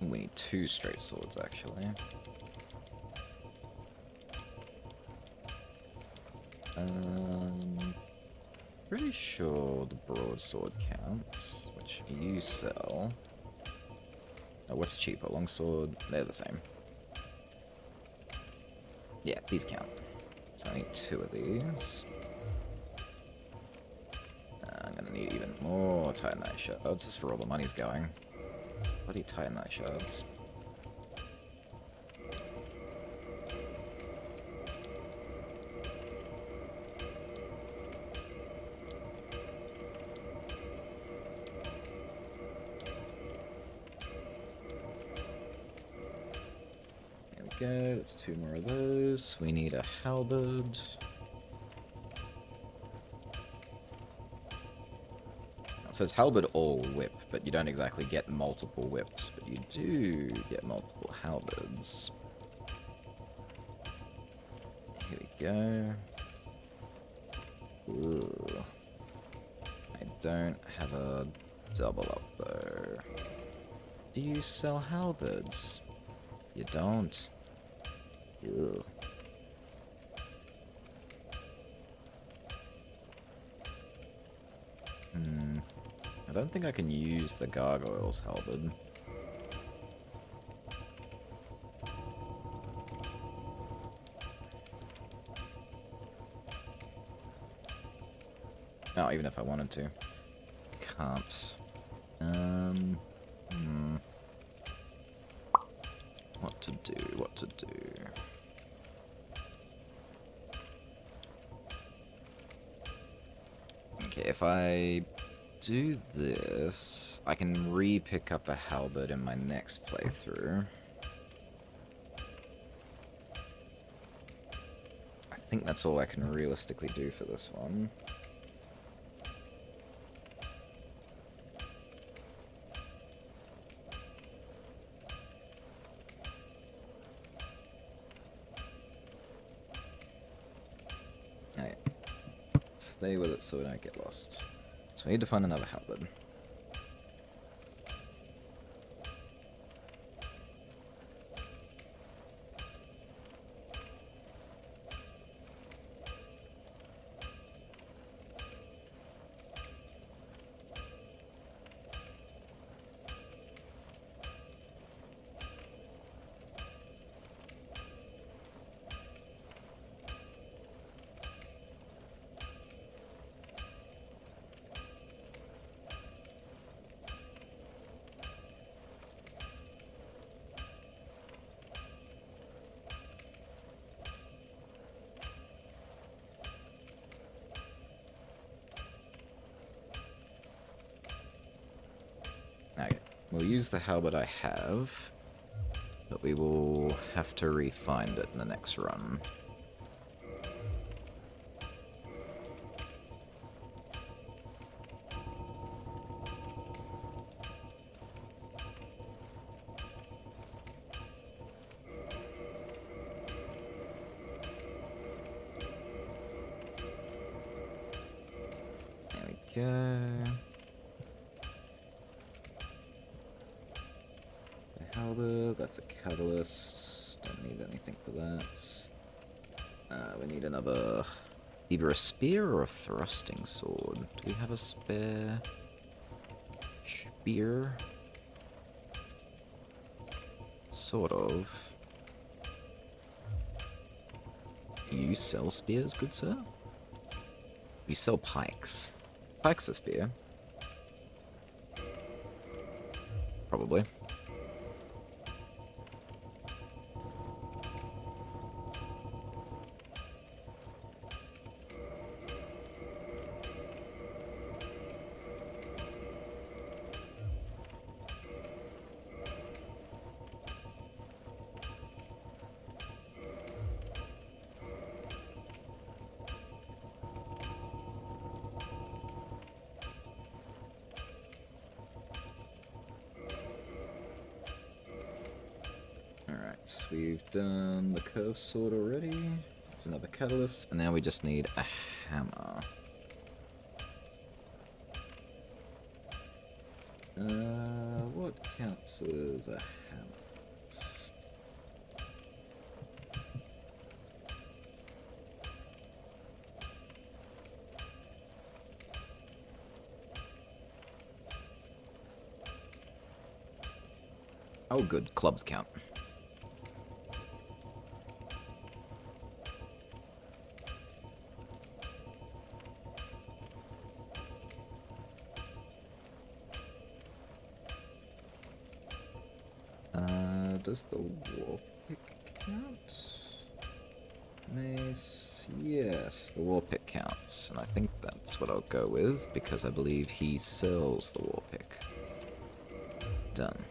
We need 2 straight swords, actually. Pretty sure the broadsword counts, which you sell. Oh, what's cheaper? Longsword? They're the same. Yeah, these count. So I need 2 of these. I'm gonna need even more Titanite shards. This is where all the money's going. It's bloody Titanite shards. There we go, that's 2 more of those. We need a halberd. It says halberd or whip, but you don't exactly get multiple whips, but you do get multiple halberds. Here we go. Ooh. I don't have a double up though. Do you sell halberds? You don't. Ew. I don't think I can use the gargoyle's halberd. Oh, even if I wanted to. Can't. What to do, what to do. Okay, if I do this, I can re-pick up a halberd in my next playthrough. I think that's all I can realistically do for this one. Alright. Stay with it so we don't get lost. So we need to find another halberd. Okay, we'll use the halberd I have, but we will have to re-find it in the next run. There we go. Halberd, that's a catalyst. Don't need anything for that. We need another, either a spear or a thrusting sword. Do we have a spare spear? Sort of. Do you sell spears, good sir? You sell pikes. Pikes a spear. Probably. Alright, we've done the curved sword already. It's another catalyst, and now we just need a hammer. What counts as a hammer? Oh, good. Clubs count. Does the war pick count? Mace. Yes, the war pick counts. And I think that's what I'll go with, because I believe he sells the war pick. Done.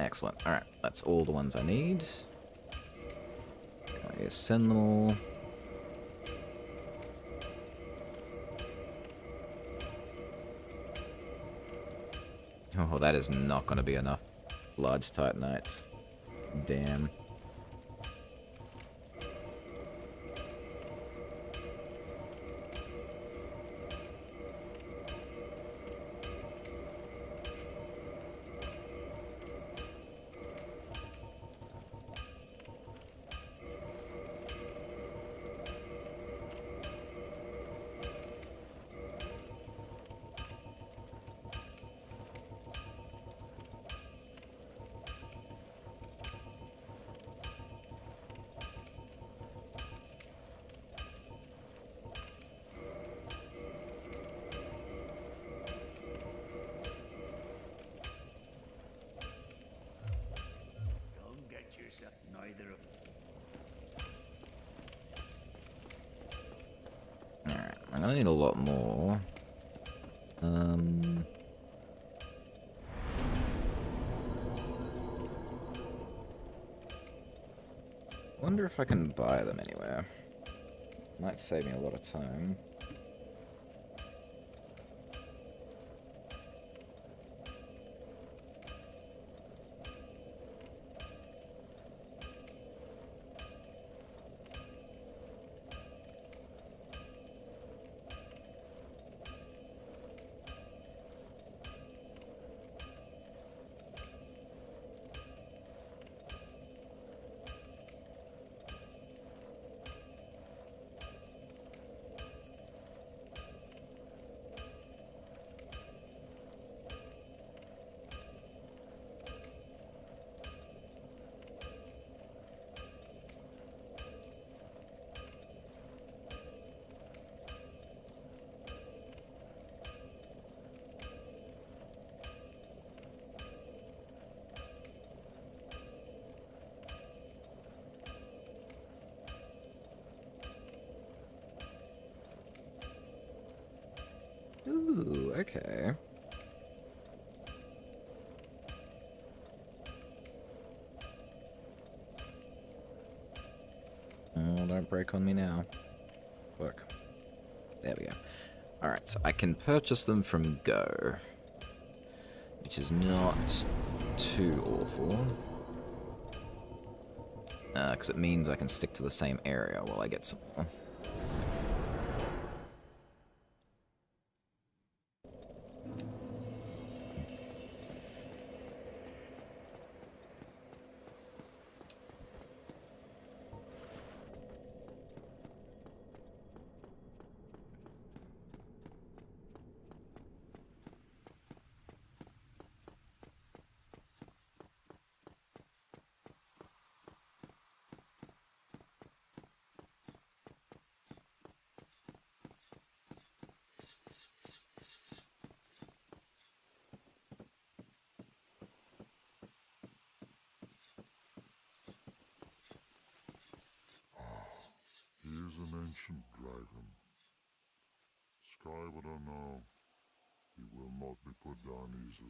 Excellent. Alright, that's all the ones I need. I just send them all. Oh, that is not going to be enough. Large Titanites. Damn. Neither of Alright, I'm gonna need a lot more. Wonder if I can buy them anywhere. Might save me a lot of time. Ooh, okay. Oh, don't break on me now. Look. There we go. Alright, so I can purchase them from Go, which is not too awful. Because it means I can stick to the same area while I get some more. He is an ancient dragon. Sky would I know. He will not be put down easily.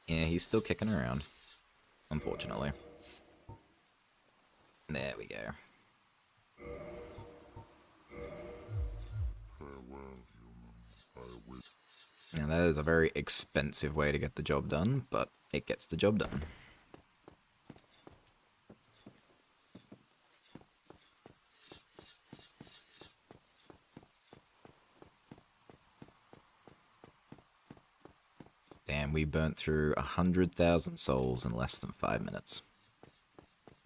Yeah, he's still kicking around, unfortunately. There we go. Farewell, human. I await. Now that is a very expensive way to get the job done, but it gets the job done. Damn, we burnt through 100,000 souls in less than 5 minutes.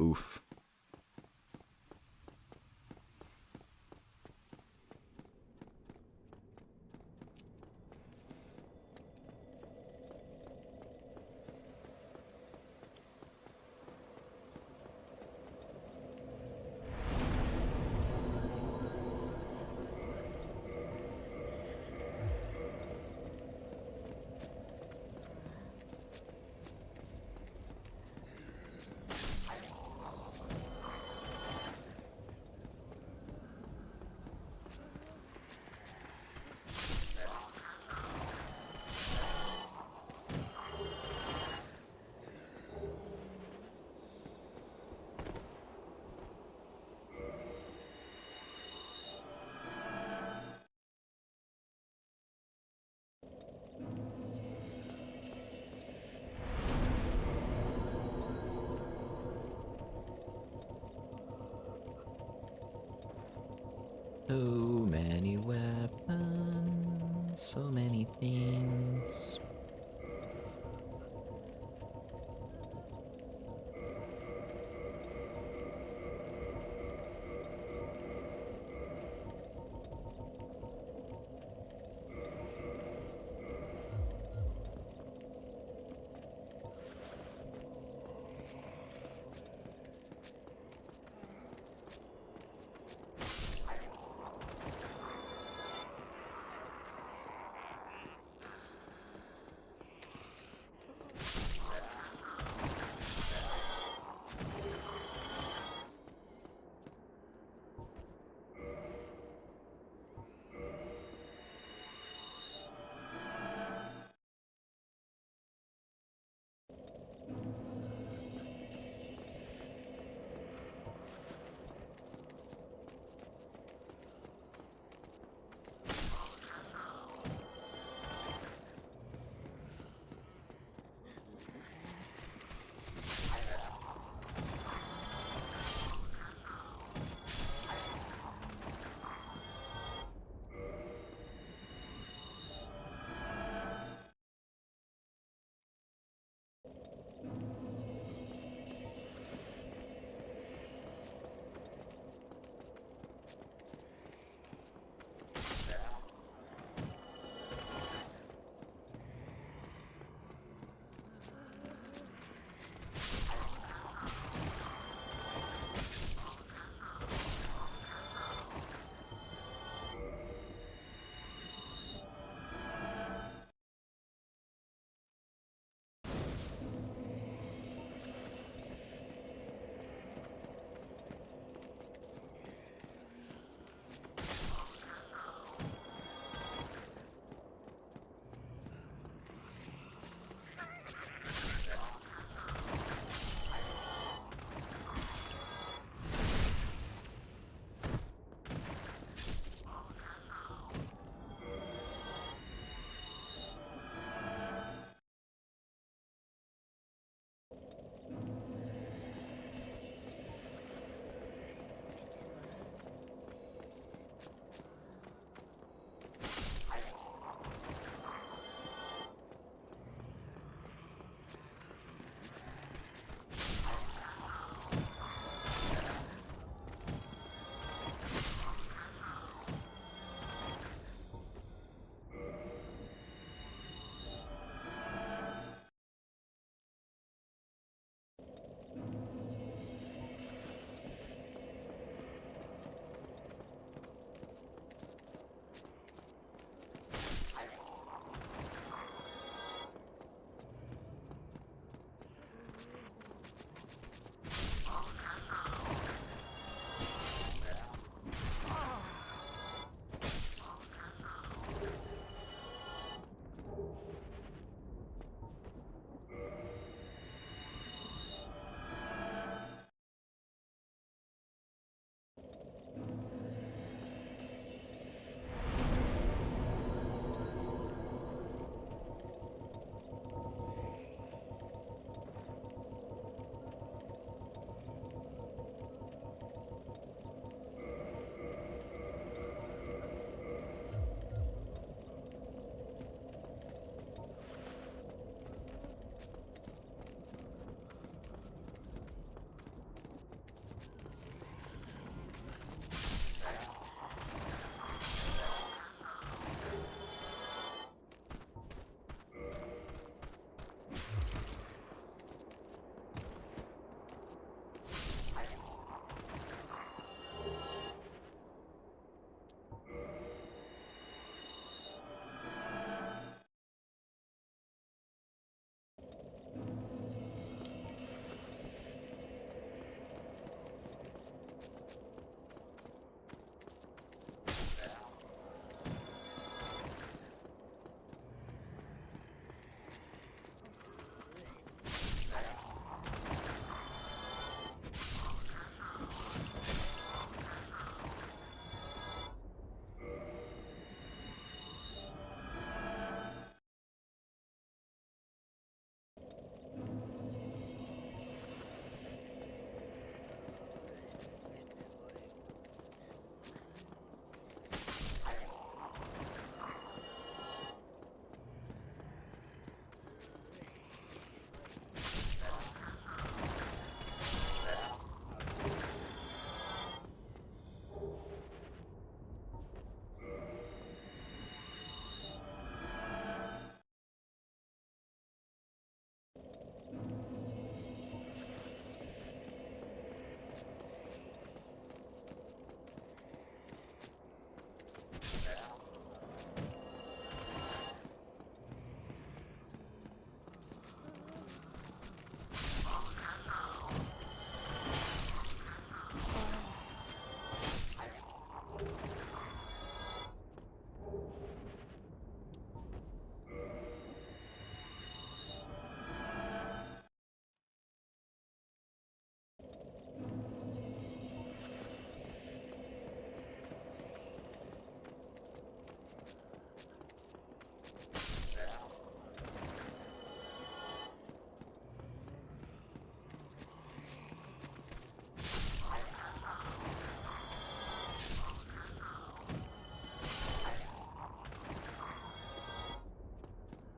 Oof. So many weapons, so many things.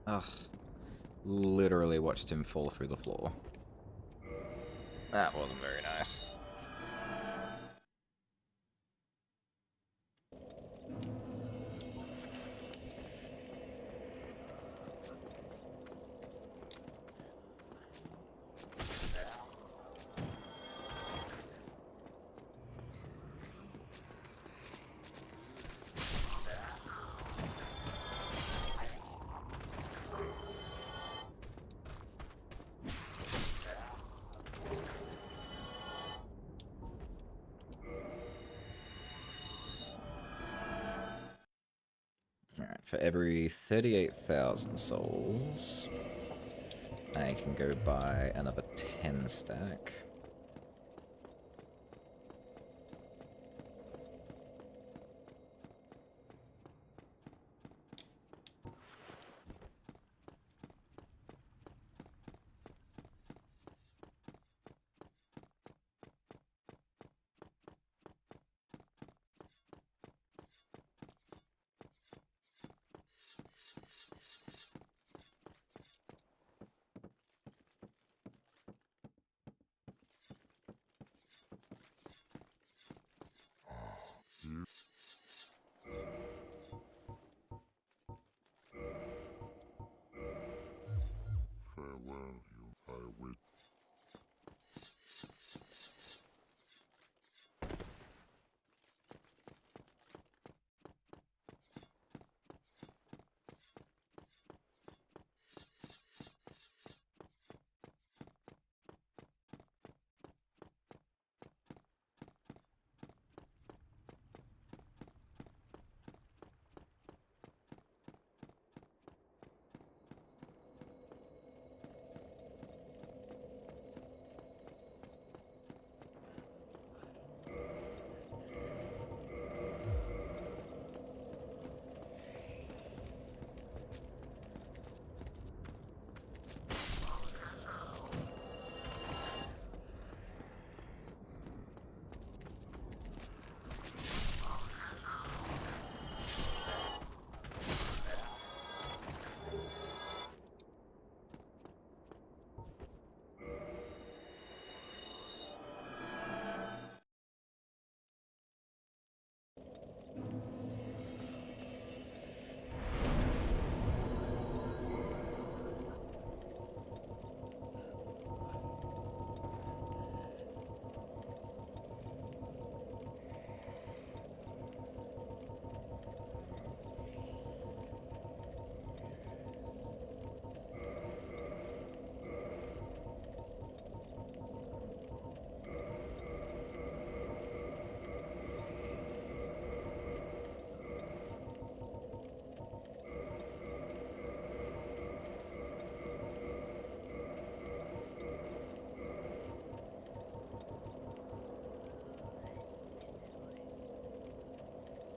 Ugh. Literally watched him fall through the floor. That wasn't very nice. Alright, for every 38,000 souls, I can go buy another 10 stack. Farewell, you. I wait.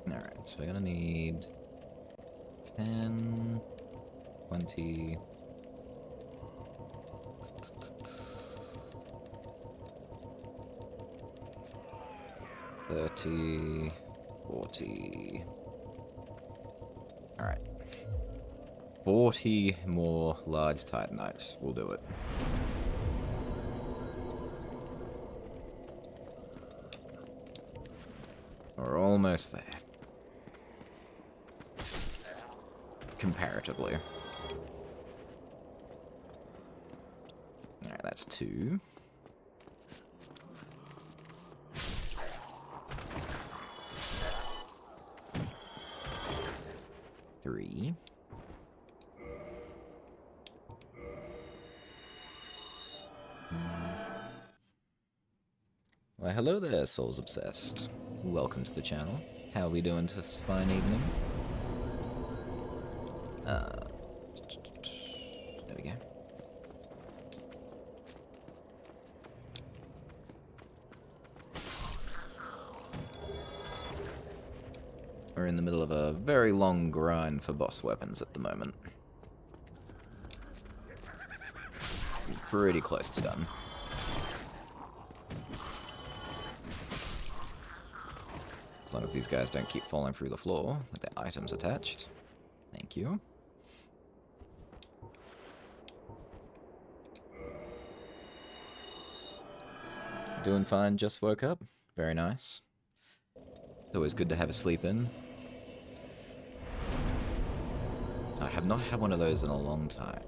Alright, so we're gonna need 10, 20... 30, 40... Alright. 40 more large titanites. We'll do it. We're almost there. Comparatively. Alright, that's 2. Three. Why, hello there, Souls Obsessed. Welcome to the channel. How are we doing this fine evening? There we go. We're in the middle of a very long grind for boss weapons at the moment. Pretty close to done. As long as these guys don't keep falling through the floor with their items attached. Thank you. Doing fine, just woke up. Very nice. It's always good to have a sleep in. I have not had one of those in a long time.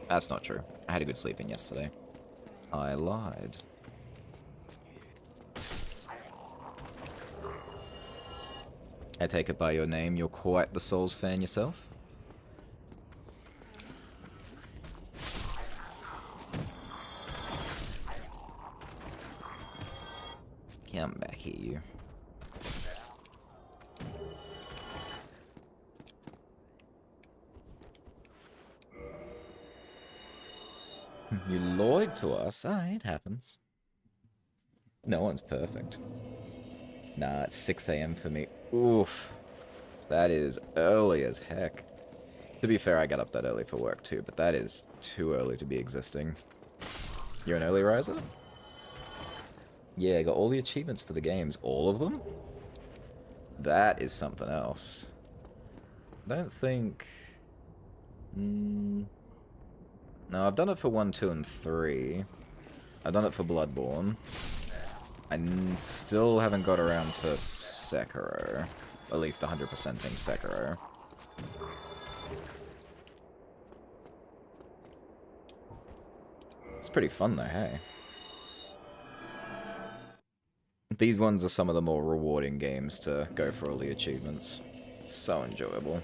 That's not true. I had a good sleep in yesterday. I lied. I take it by your name, you're quite the Souls fan yourself? Come back here, you. You lied to us? Ah, it happens. No one's perfect. Nah, it's 6 AM for me. Oof. That is early as heck. To be fair, I get up that early for work too, but that is too early to be existing. You're an early riser? Yeah, I got all the achievements for the games. All of them? That is something else. I don't think... No, I've done it for 1, 2, and 3. I've done it for Bloodborne. I still haven't got around to Sekiro. At least 100%ing Sekiro. It's pretty fun though, hey? These ones are some of the more rewarding games to go for all the achievements. It's so enjoyable.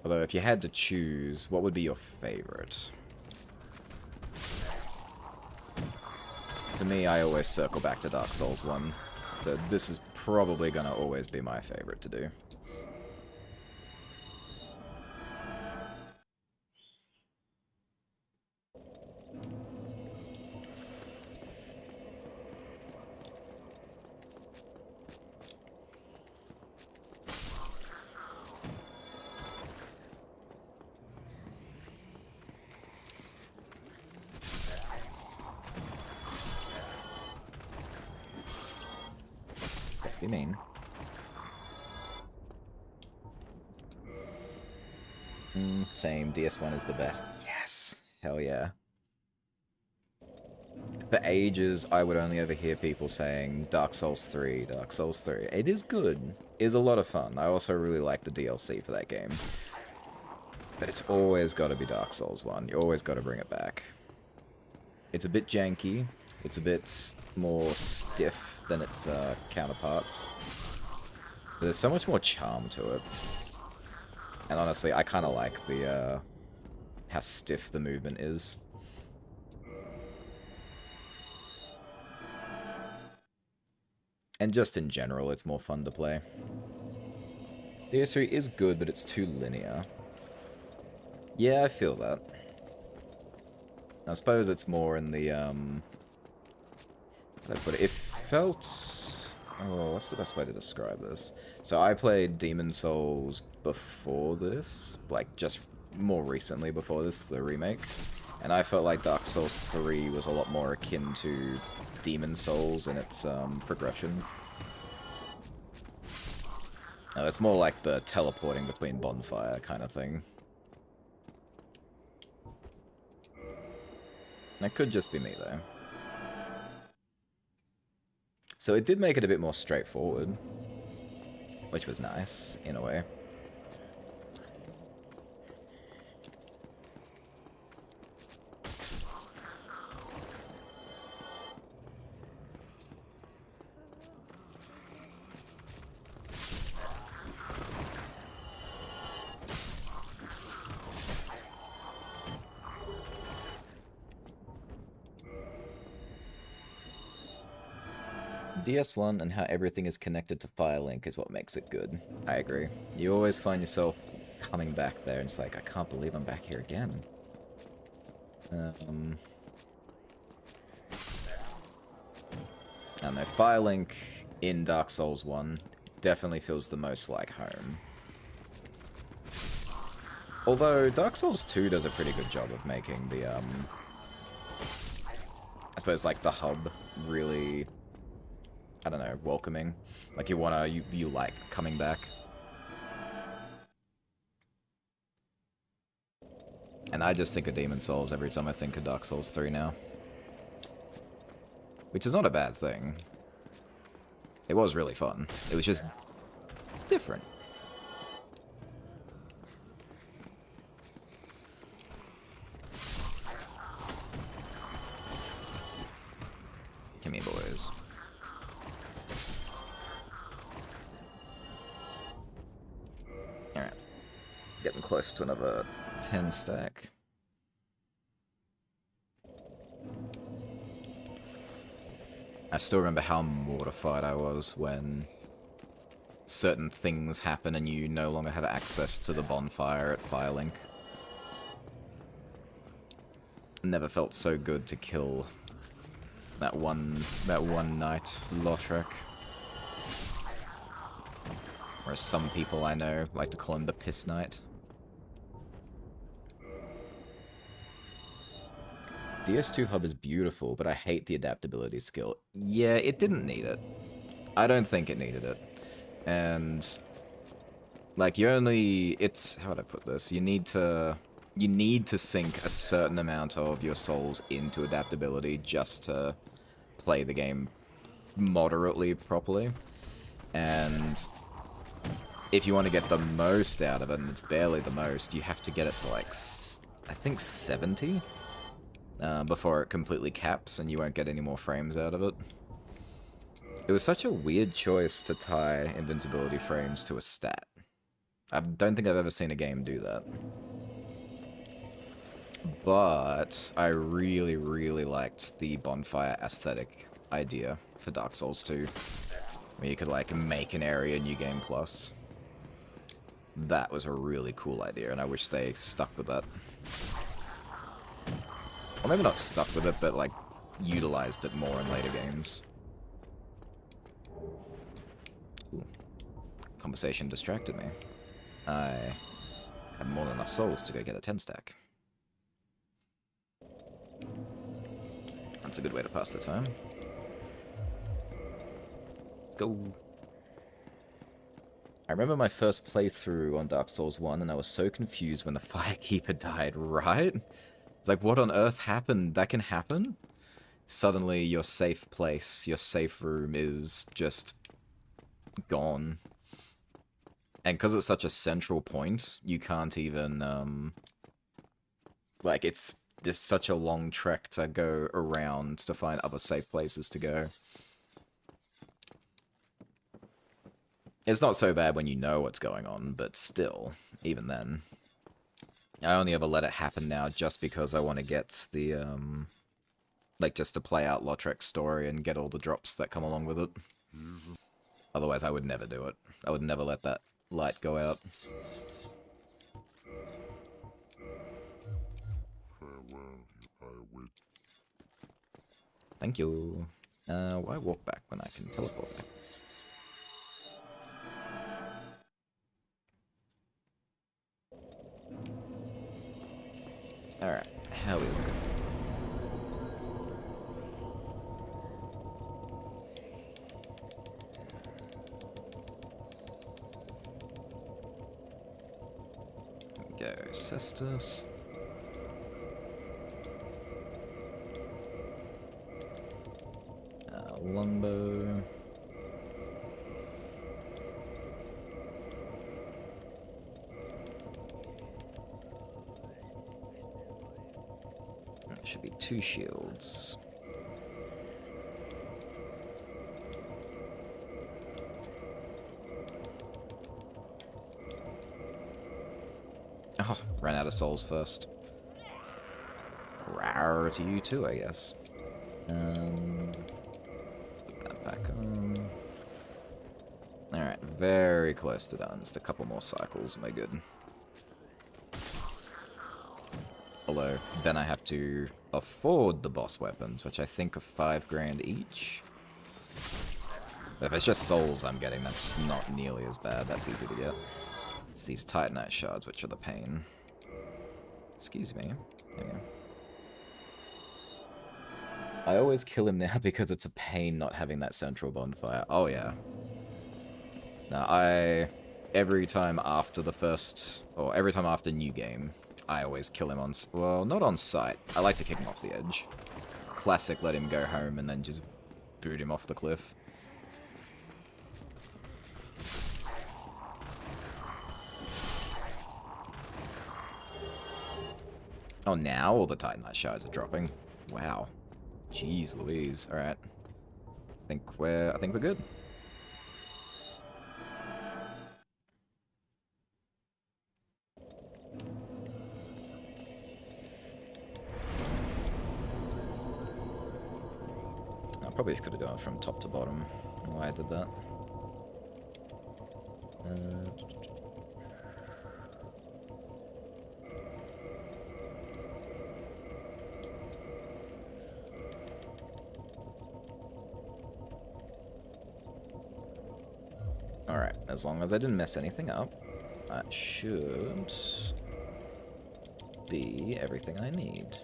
Although, if you had to choose, what would be your favorite? For me, I always circle back to Dark Souls 1. So this is probably gonna always be my favorite to do. What do you mean? Same. DS1 is the best. Yes! Hell yeah. For ages, I would only ever hear people saying Dark Souls 3, Dark Souls 3. It is good. It is a lot of fun. I also really like the DLC for that game. But it's always got to be Dark Souls 1. You always got to bring it back. It's a bit janky. It's a bit more stiff than its counterparts. But there's so much more charm to it. And honestly, I kind of like the how stiff the movement is. And just in general, it's more fun to play. DS3 is good, but it's too linear. Yeah, I feel that. I suppose it's more in the, how do I put it? It felt... Oh, what's the best way to describe this? So I played Demon Souls before this, like just more recently before this, the remake. And I felt like Dark Souls 3 was a lot more akin to Demon Souls in its progression. It's more like the teleporting between bonfire kind of thing. That could just be me, though. So it did make it a bit more straightforward, which was nice, in a way. DS1 and how everything is connected to Firelink is what makes it good. I agree. You always find yourself coming back there and it's like, I can't believe I'm back here again. I don't know, Firelink in Dark Souls 1 definitely feels the most like home. Although Dark Souls 2 does a pretty good job of making the, I suppose like the hub really I don't know, welcoming. Like you like coming back. And I just think of Demon Souls every time I think of Dark Souls 3 now. Which is not a bad thing. It was really fun. It was just different. Come here, boys. Alright. Getting close to another 10 stack. I still remember how mortified I was when certain things happen and you no longer have access to the bonfire at Firelink. Never felt so good to kill that one knight, Lothric. Or as some people I know like to call him the Piss Knight. DS2 hub is beautiful, but I hate the adaptability skill. Yeah, it didn't need it. I don't think it needed it. And like it's how would I put this? You need to sink a certain amount of your souls into adaptability just to play the game moderately properly. And if you want to get the most out of it, and it's barely the most, you have to get it to like I think 70 before it completely caps and you won't get any more frames out of it. It was such a weird choice to tie invincibility frames to a stat. I don't think I've ever seen a game do that. But I really, really liked the bonfire aesthetic idea for Dark Souls 2. Where you could like make an area New Game Plus. That was a really cool idea and I wish they stuck with that. Or maybe not stuck with it, but like utilized it more in later games. Ooh. Conversation distracted me. I have more than enough souls to go get a 10 stack. That's a good way to pass the time. Let's go. I remember my first playthrough on Dark Souls 1 and I was so confused when the Firekeeper died, right? It's like, what on earth happened? That can happen? Suddenly your safe place, your safe room is just gone. And because it's such a central point, you can't even, like, it's just such a long trek to go around to find other safe places to go. It's not so bad when you know what's going on, but still, even then. I only ever let it happen now just because I want to get the, like, just to play out Lothric's story and get all the drops that come along with it. Otherwise, I would never do it. I would never let that light go out. Thank you. Why walk back when I can teleport back? Alright, how are we looking? Go, Cestus. Longbow. That should be 2 shields. Oh, ran out of souls first. Rawr to you too, I guess. Put that back on. Alright, very close to done. Just a couple more cycles, am I good? Although, then I have to afford the boss weapons, which I think are 5 grand each. But if it's just souls I'm getting, that's not nearly as bad. That's easy to get. It's these Titanite shards which are the pain. Excuse me. There we go. I always kill him now because it's a pain not having that central bonfire. Oh yeah. Now every time after the first, or every time after new game, I always kill him on, well, not on sight. I like to kick him off the edge. Classic, let him go home and then just boot him off the cliff. Oh, now all the Titanite shards are dropping. Wow. Jeez Louise. Alright. I think we're good. I probably could have done it from top to bottom. I don't know why I did that. Alright, as long as I didn't mess anything up, that should be everything I need.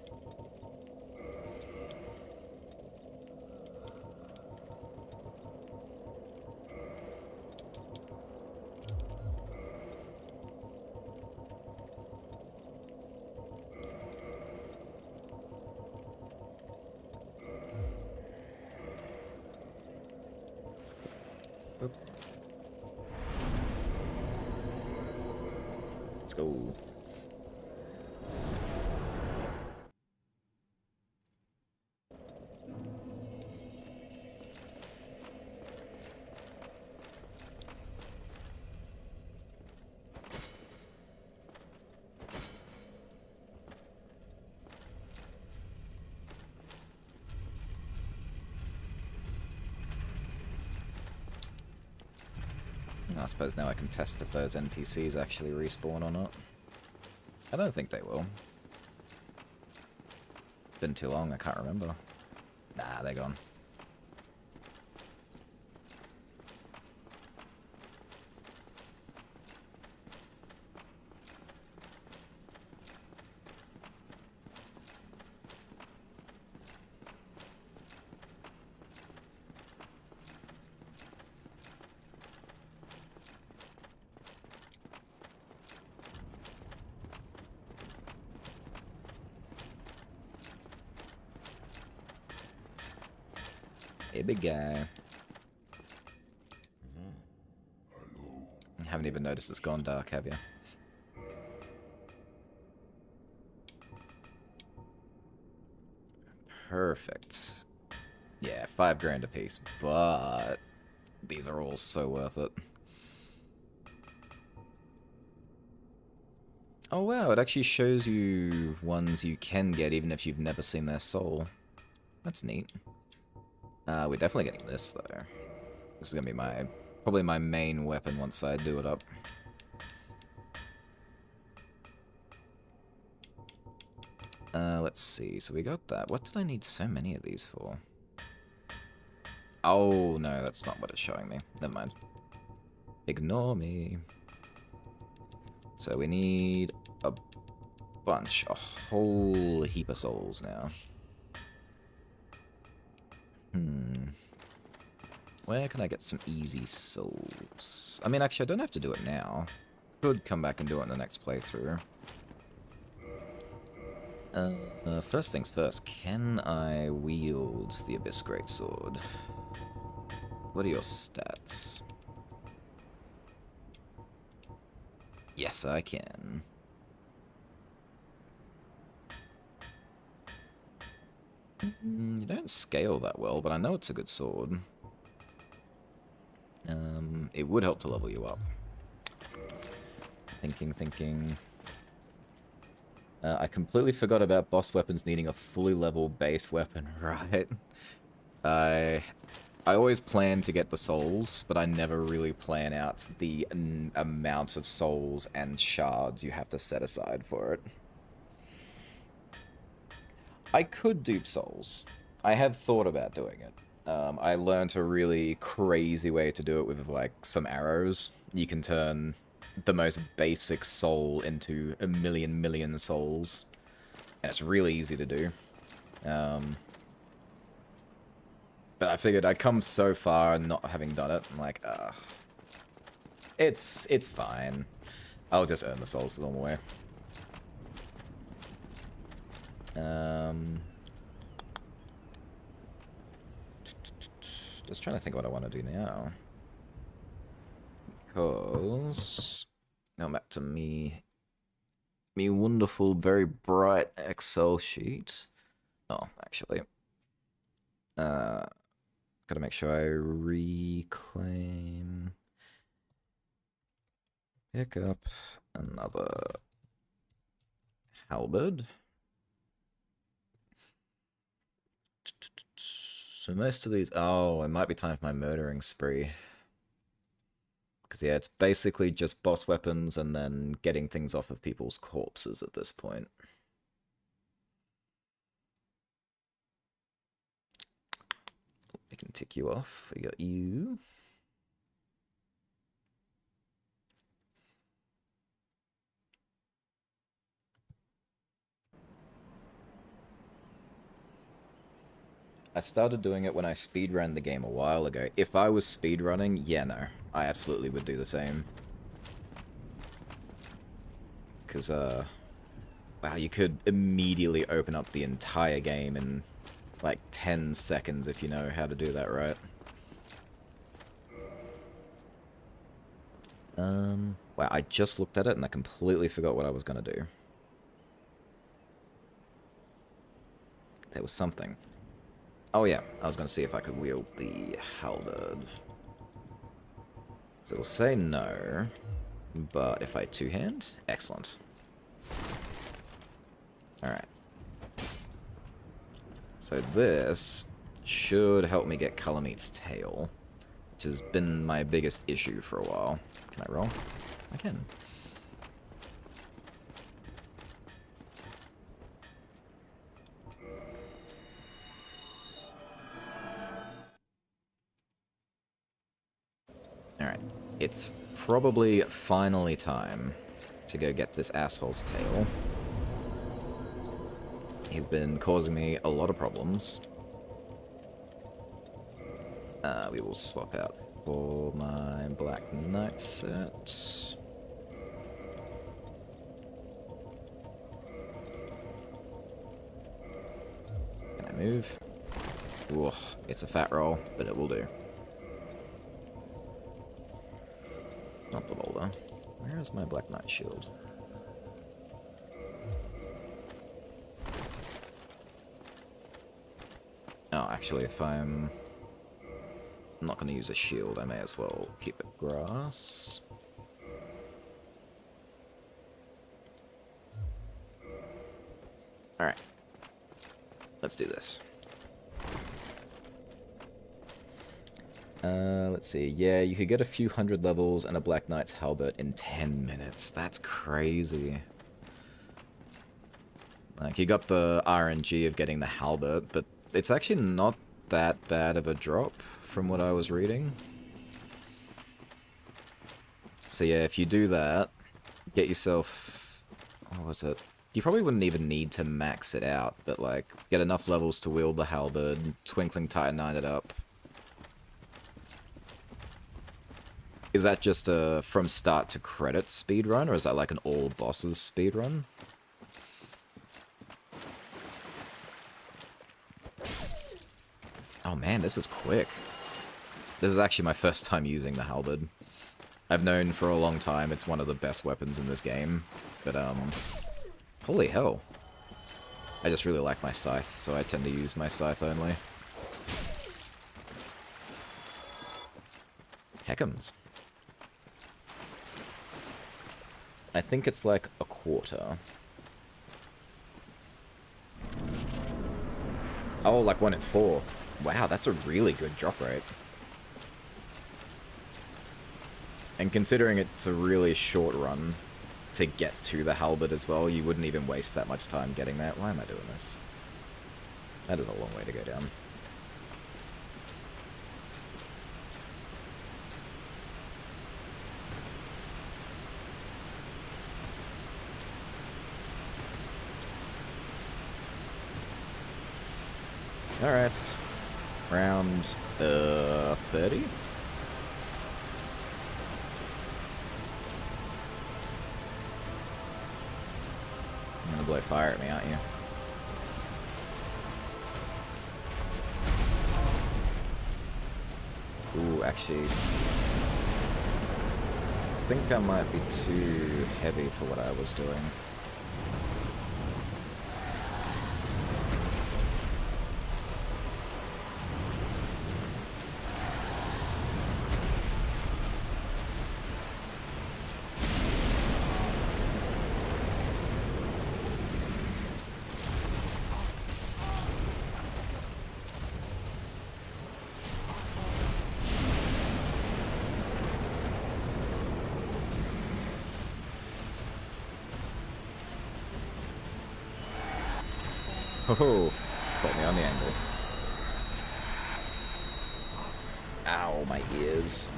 Oop. Let's go. I suppose now I can test if those NPCs actually respawn or not. I don't think they will. It's been too long, I can't remember. Nah, they're gone. Hey, big guy. Haven't even noticed it's gone dark, have you? Perfect. Yeah, $5 grand a piece, but these are all so worth it. Oh wow, it actually shows you ones you can get even if you've never seen their soul. That's neat. We're definitely getting this, though. This is gonna be probably my main weapon once I do it up. Let's see. So we got that. What did I need so many of these for? Oh, no, that's not what it's showing me. Never mind. Ignore me. So we need a bunch. A whole heap of souls now. Where can I get some easy souls? I mean, actually, I don't have to do it now. Could come back and do it in the next playthrough. First things first, can I wield the Abyss Greatsword? What are your stats? Yes, I can. You don't scale that well, but I know it's a good sword. It would help to level you up. Thinking. I completely forgot about boss weapons needing a fully level base weapon, right? I always plan to get the souls, but I never really plan out the amount of souls and shards you have to set aside for it. I could dupe souls. I have thought about doing it. I learned a really crazy way to do it with, like, some arrows. You can turn the most basic soul into a million souls. And it's really easy to do. But I figured I'd come so far not having done it. I'm like, it's fine. I'll just earn the souls the normal way. Just trying to think what I want to do now. Because now I'm back to me wonderful, very bright Excel sheet. Oh, actually. Gotta make sure I reclaim. Pick up another halberd. So most of these... Oh, it might be time for my murdering spree. Because, yeah, it's basically just boss weapons and then getting things off of people's corpses at this point. We can tick you off. We got you. I started doing it when I speedran the game a while ago. If I was speedrunning, yeah, no. I absolutely would do the same. Because, wow, you could immediately open up the entire game in, like, 10 seconds if you know how to do that right. Wow, I just looked at it and I completely forgot what I was gonna do. There was something. Oh yeah, I was gonna see if I could wield the halberd. So we'll say no, but if I two-hand, excellent. Alright. So this should help me get Kalameet's tail, which has been my biggest issue for a while. Can I roll? I can. Alright. It's probably finally time to go get this asshole's tail. He's been causing me a lot of problems. We will swap out for my Black Knight set. Can I move? Ooh, it's a fat roll, but it will do. Not the boulder. Where is my Black Knight shield? Oh, actually, if I'm not going to use a shield, I may as well keep it grass. Alright. Let's do this. Let's see. Yeah, you could get a few hundred levels and a Black Knight's halberd in 10 minutes. That's crazy. Like, you got the RNG of getting the halberd, but it's actually not that bad of a drop from what I was reading. So yeah, if you do that, get yourself... What was it? You probably wouldn't even need to max it out, but like, get enough levels to wield the halberd, Twinkling Titanite it up. Is that just a from start to credit speedrun, or is that like an all bosses speedrun? Oh man, this is quick. This is actually my first time using the halberd. I've known for a long time it's one of the best weapons in this game, but holy hell. I just really like my scythe, so I tend to use my scythe only. Heckums. I think it's like a quarter. Oh, like 1 in 4. Wow, that's a really good drop rate. And considering it's a really short run to get to the halberd as well, you wouldn't even waste that much time getting there. Why am I doing this? That is a long way to go down. Alright. Round 30? You're gonna blow fire at me, aren't you? Ooh, actually, I think I might be too heavy for what I was doing. Oh, caught me on the angle. Ow, my ears.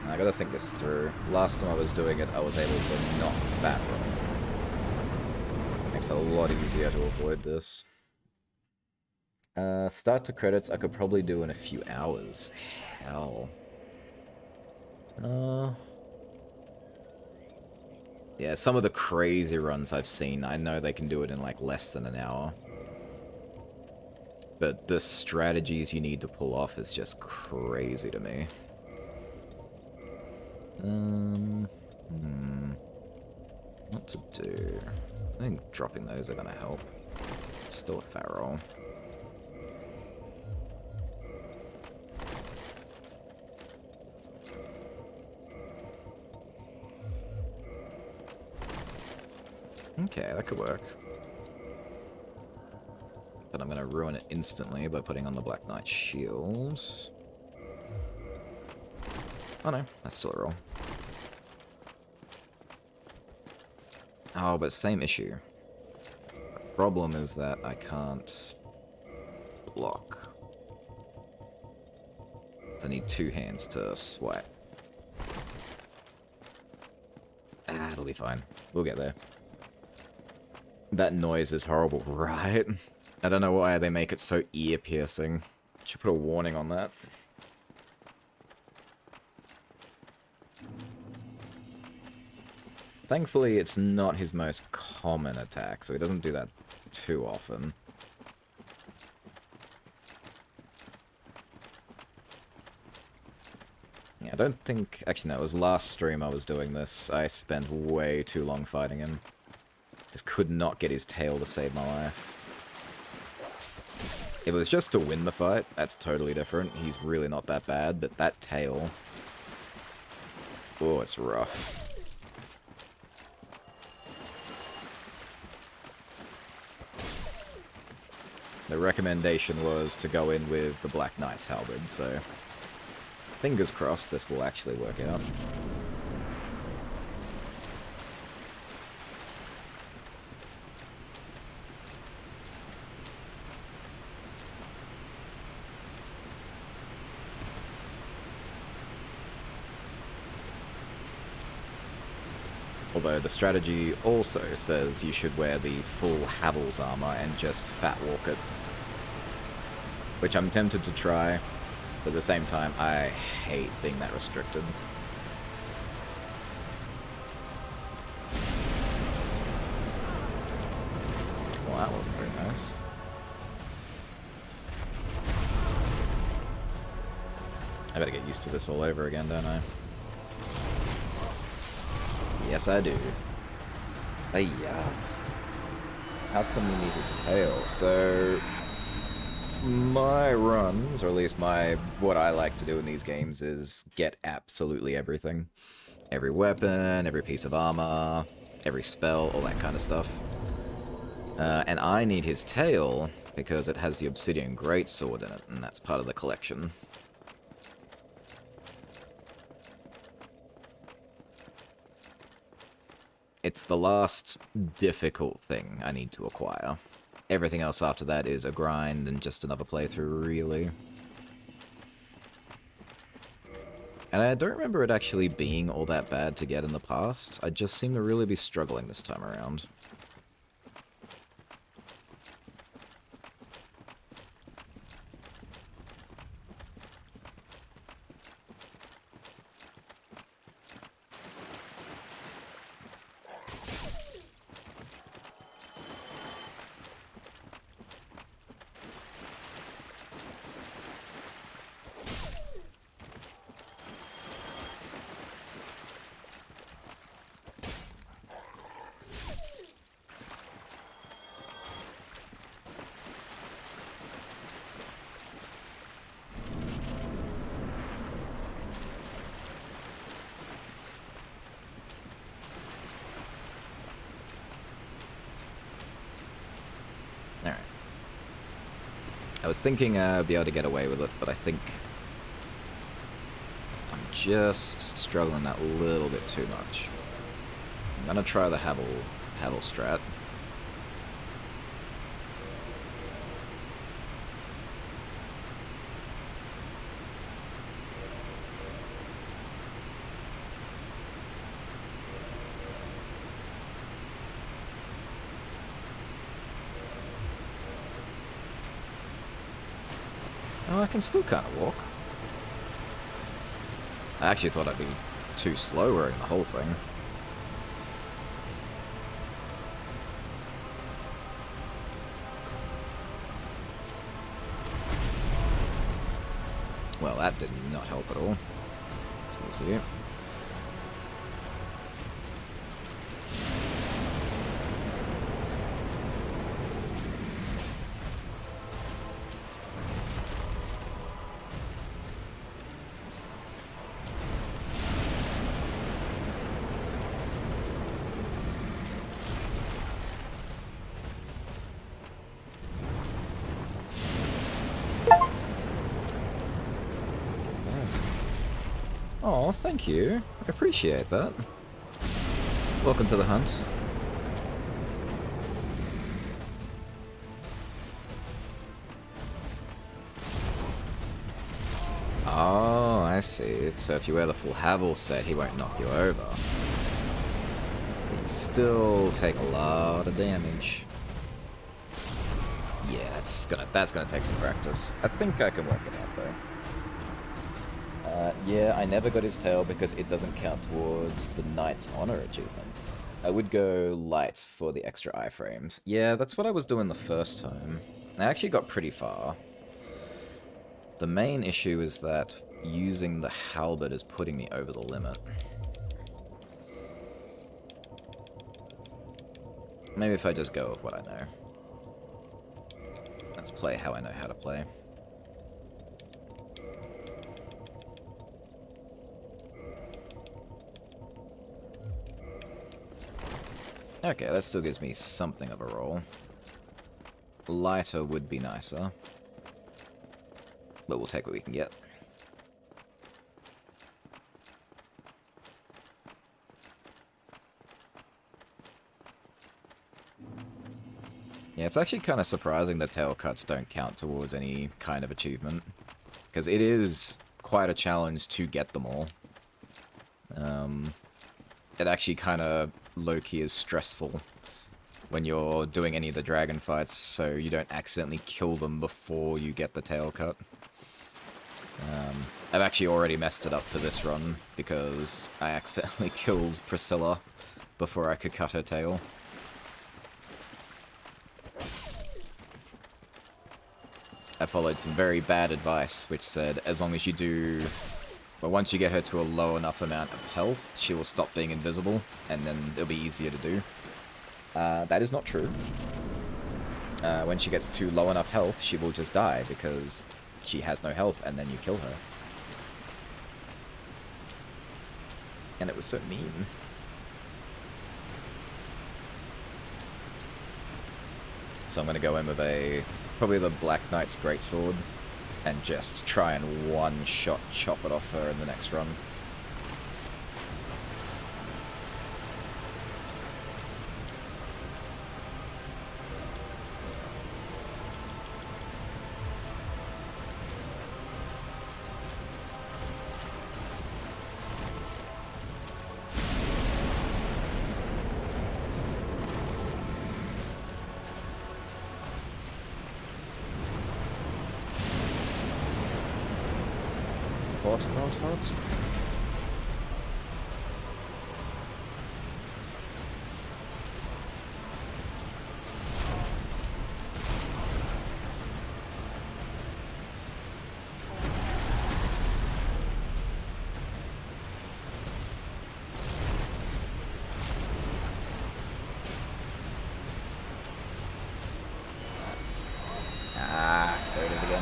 I gotta think this through. Last time I was doing it, I was able to not fat roll. Makes it a lot easier to avoid this. Start to credits I could probably do in a few hours. Hell. Yeah, some of the crazy runs I've seen, I know they can do it in like less than an hour. But the strategies you need to pull off is just crazy to me. What to do? I think dropping those are gonna help. It's still a fat roll. Okay, that could work. But I'm gonna ruin it instantly by putting on the Black Knight shield. Oh no, that's still a roll. Oh, but same issue. The problem is that I can't block. I need two hands to swipe. Ah, it'll be fine. We'll get there. That noise is horrible, right? I don't know why they make it so ear-piercing. Should put a warning on that. Thankfully, it's not his most common attack, so he doesn't do that too often. Yeah, I don't think... Actually, no, it was last stream I was doing this. I spent way too long fighting him. Just could not get his tail to save my life. If it was just to win the fight, that's totally different. He's really not that bad, but that tail... Oh, it's rough. The recommendation was to go in with the Black Knight's halberd, so... Fingers crossed this will actually work out. Although the strategy also says you should wear the full Havel's armor and just fat walk it. Which I'm tempted to try, but at the same time, I hate being that restricted. Well, that wasn't very nice. I better get used to this all over again, don't I? Yes, I do. Hey-ya. How come we need his tail? So... my runs, or at least what I like to do in these games, is get absolutely everything. Every weapon, every piece of armor, every spell, all that kind of stuff. And I need his tail, because it has the Obsidian Greatsword in it, and that's part of the collection. It's the last difficult thing I need to acquire. Everything else after that is a grind and just another playthrough, really. And I don't remember it actually being all that bad to get in the past. I just seem to really be struggling this time around. Alright. I was thinking I'd be able to get away with it, but I think I'm just struggling that little bit too much. I'm gonna try the Havel strat. Oh, I can still kind of walk. I actually thought I'd be too slow wearing the whole thing. Well, that did not help at all. Excuse you. Oh, thank you. I appreciate that. Welcome to the hunt. Oh, I see. So if you wear the full Havel set, he won't knock you over. But you still take a lot of damage. Yeah, that's gonna take some practice. I think I can work it out though. Yeah, I never got his tail because it doesn't count towards the Knight's Honor achievement. I would go light for the extra iframes. Yeah, that's what I was doing the first time. I actually got pretty far. The main issue is that using the halberd is putting me over the limit. Maybe if I just go with what I know. Let's play how I know how to play. Okay, that still gives me something of a roll. Lighter would be nicer. But we'll take what we can get. Yeah, it's actually kind of surprising that tail cuts don't count towards any kind of achievement. Because it is quite a challenge to get them all. It actually kind of low-key is stressful when you're doing any of the dragon fights, so you don't accidentally kill them before you get the tail cut. I've actually already messed it up for this run, because I accidentally killed Priscilla before I could cut her tail. I followed some very bad advice, which said, as long as you do... Well, once you get her to a low enough amount of health, she will stop being invisible, and then it'll be easier to do. That is not true. When she gets to low enough health, she will just die, because she has no health, and then you kill her. And it was so mean. So I'm going to go in with probably the Black Knight's Greatsword, and just try and one-shot chop it off her in the next run. hot, hot, hot. Ah, there it is again.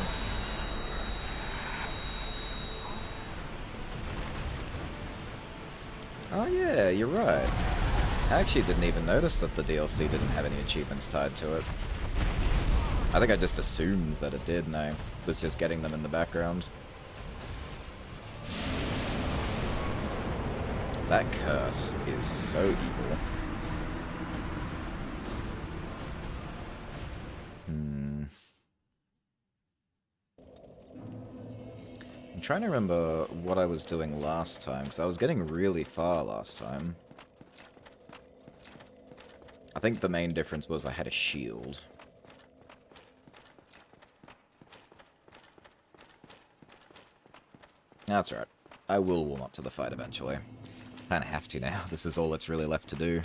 Oh yeah, you're right. I actually didn't even notice that the DLC didn't have any achievements tied to it. I think I just assumed that it did, and I was just getting them in the background. That curse is so evil. I'm trying to remember what I was doing last time, because I was getting really far last time. I think the main difference was I had a shield. That's right. I will warm up to the fight eventually. Kinda have to now. This is all that's really left to do.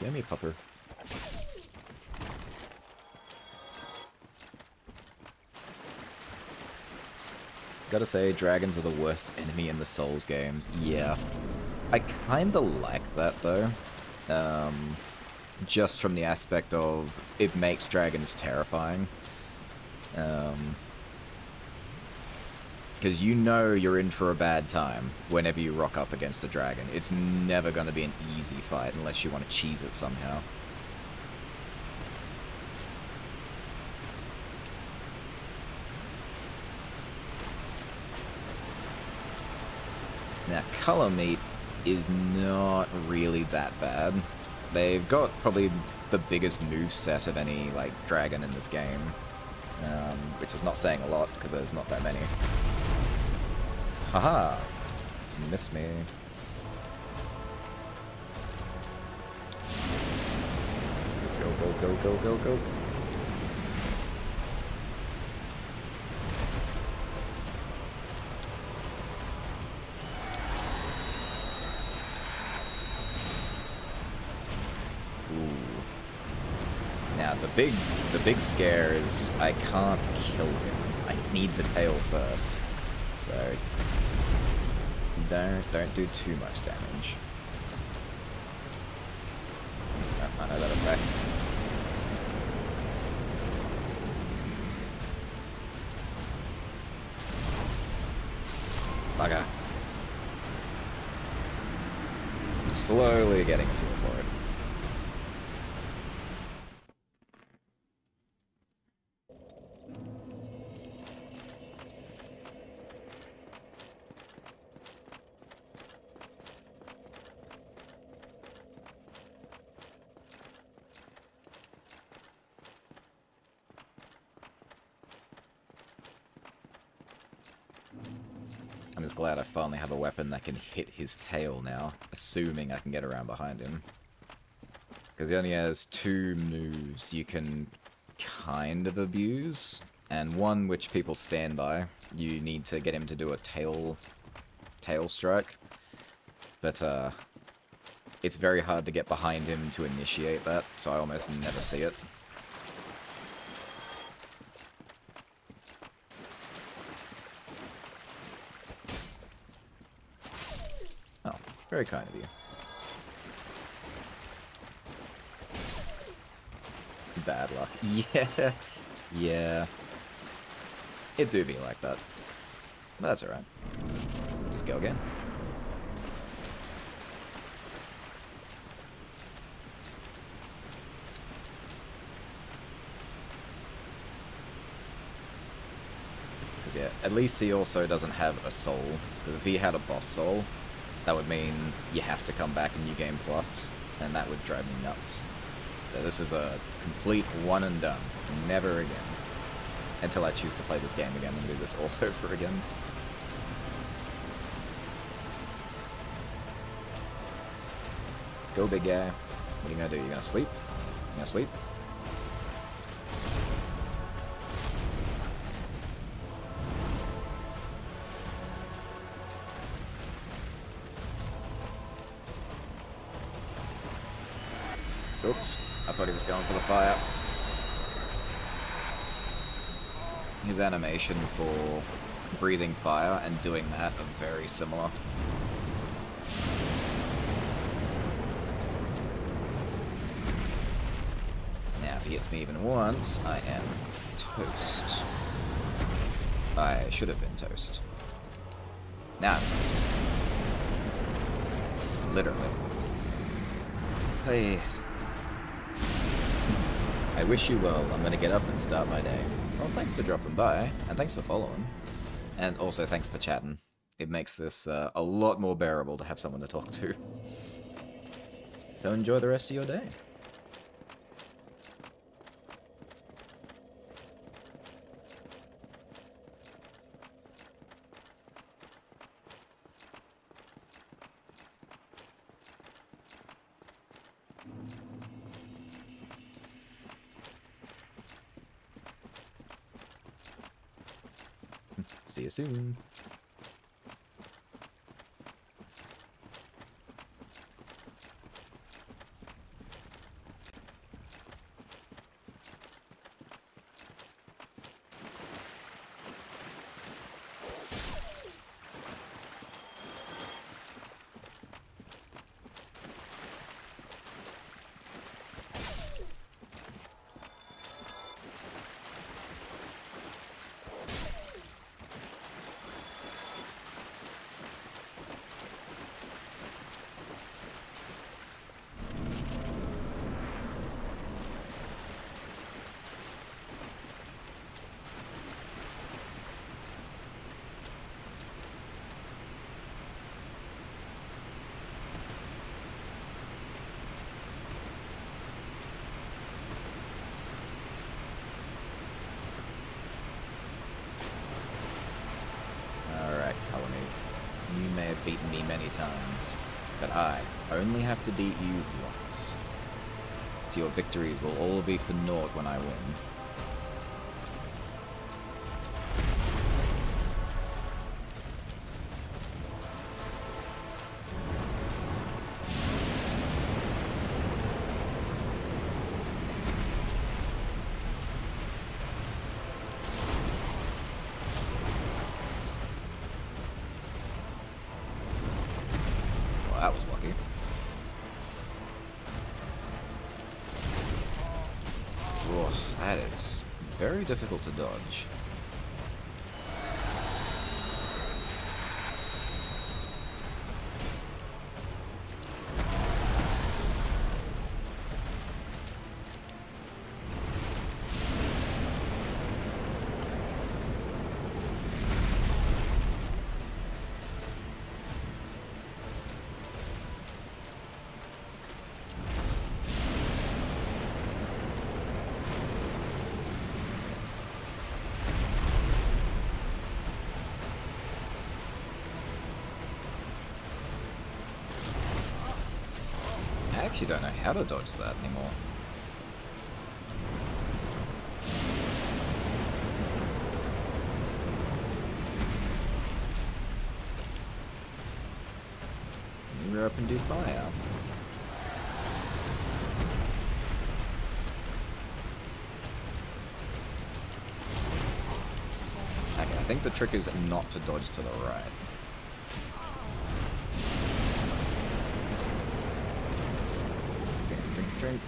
Gimme, pupper. Gotta say, dragons are the worst enemy in the Souls games. Yeah. I kinda like that, though. Just from the aspect of, it makes dragons terrifying. Because you know you're in for a bad time whenever you rock up against a dragon. It's never going to be an easy fight unless you want to cheese it somehow. Now, Color Meat is not really that bad. They've got probably the biggest moveset of any, like, dragon in this game. Which is not saying a lot, because there's not that many. Haha! You missed me. Go, go, go, go, go, go. Now the big scare is I can't kill him. I need the tail first. So don't do too much damage. Oh, I know that attack. Bugger. I'm slowly getting a feel for it. I'm just glad I finally have a weapon that can hit his tail now, assuming I can get around behind him. Because he only has 2 moves you can kind of abuse, and one which people stand by. You need to get him to do a tail strike. But it's very hard to get behind him to initiate that, so I almost never see it. Oh, very kind of you. Bad luck. Yeah. Yeah. It do be like that. But that's alright. Just go again. Because yeah, at least he also doesn't have a soul. Because if he had a boss soul, that would mean you have to come back in New Game Plus, and that would drive me nuts. So this is a complete one and done. Never again. Until I choose to play this game again and do this all over again. Let's go, big guy. What are you gonna do? You gonna sweep? You gonna sweep? Oops, I thought he was going for the fire. His animation for breathing fire and doing that are very similar. Now, if he hits me even once, I am toast. I should have been toast. Now I'm toast. Literally. Hey. I wish you well. I'm gonna get up and start my day. Well, thanks for dropping by, and thanks for following. And also thanks for chatting. It makes this a lot more bearable to have someone to talk to. So enjoy the rest of your day. See you soon. You may have beaten me many times, but I only have to beat you once. So your victories will all be for naught when I win. That was lucky. Whoa, that is very difficult to dodge. I actually don't know how to dodge that anymore. You're up and do fire. Okay, I think the trick is not to dodge to the right. Drink.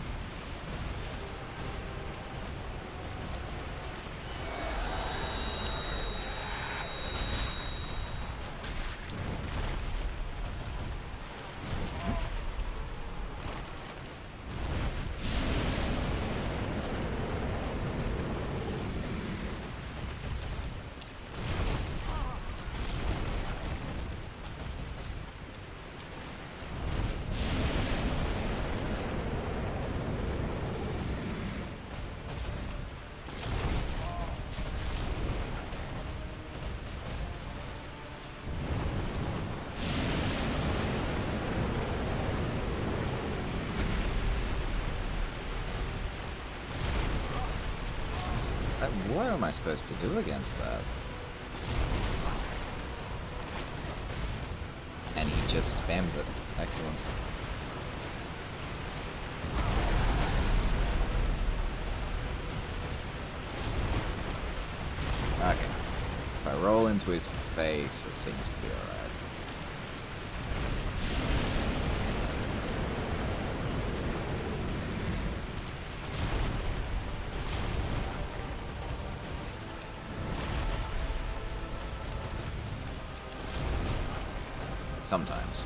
what am I supposed to do against that? And he just spams it. Excellent. Okay. If I roll into his face, it seems to be alright. Sometimes.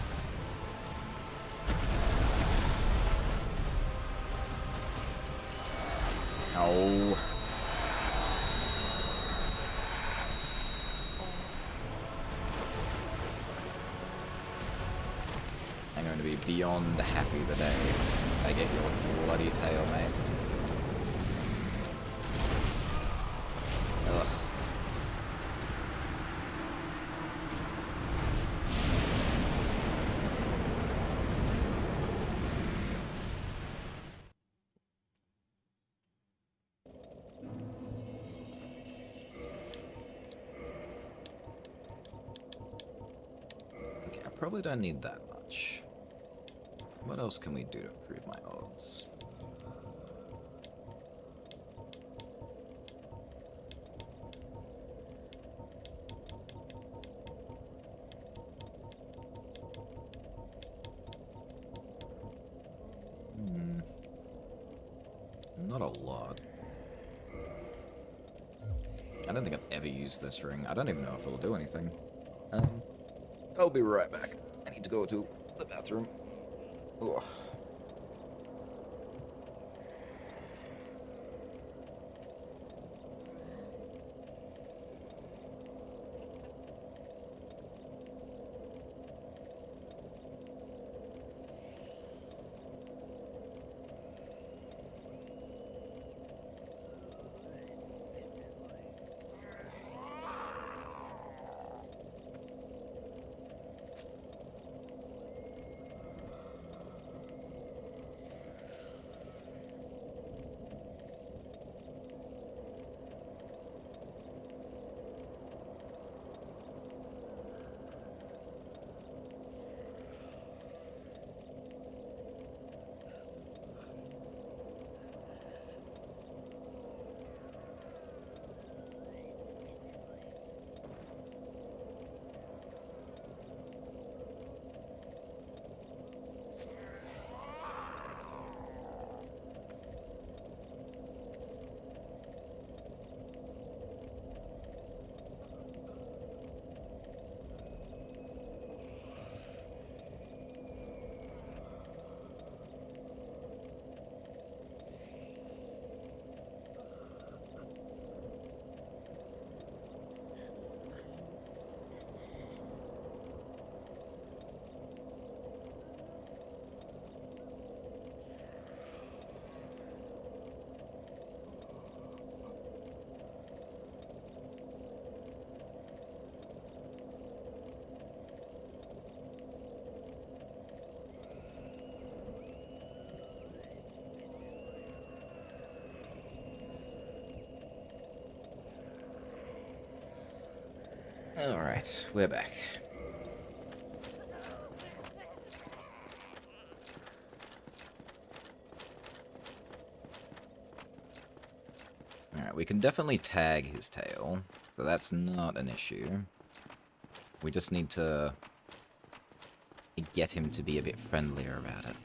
Oh. I'm going to be beyond happy the day I get your bloody tail, mate. Ugh. Okay, I probably don't need that much. What else can we do to improve my odds? Not a lot. I don't think I've ever used this ring. I don't even know if it'll do anything. I'll be right back. I need to go to the bathroom. Ugh. Alright, we're back. Alright, we can definitely tag his tail, so that's not an issue. We just need to get him to be a bit friendlier about it.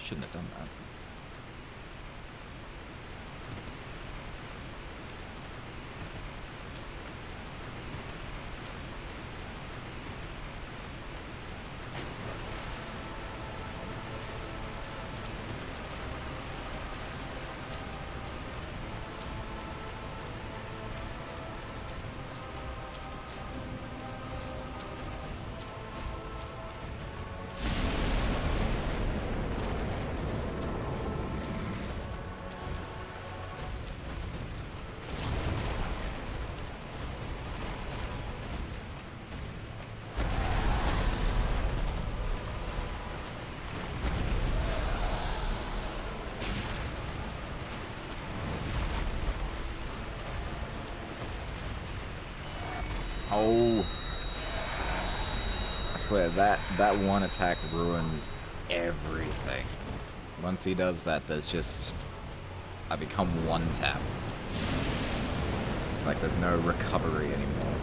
shouldn't have done that. Oh, I swear that one attack ruins everything. Once he does that, there's just, I become one tap. It's like there's no recovery anymore.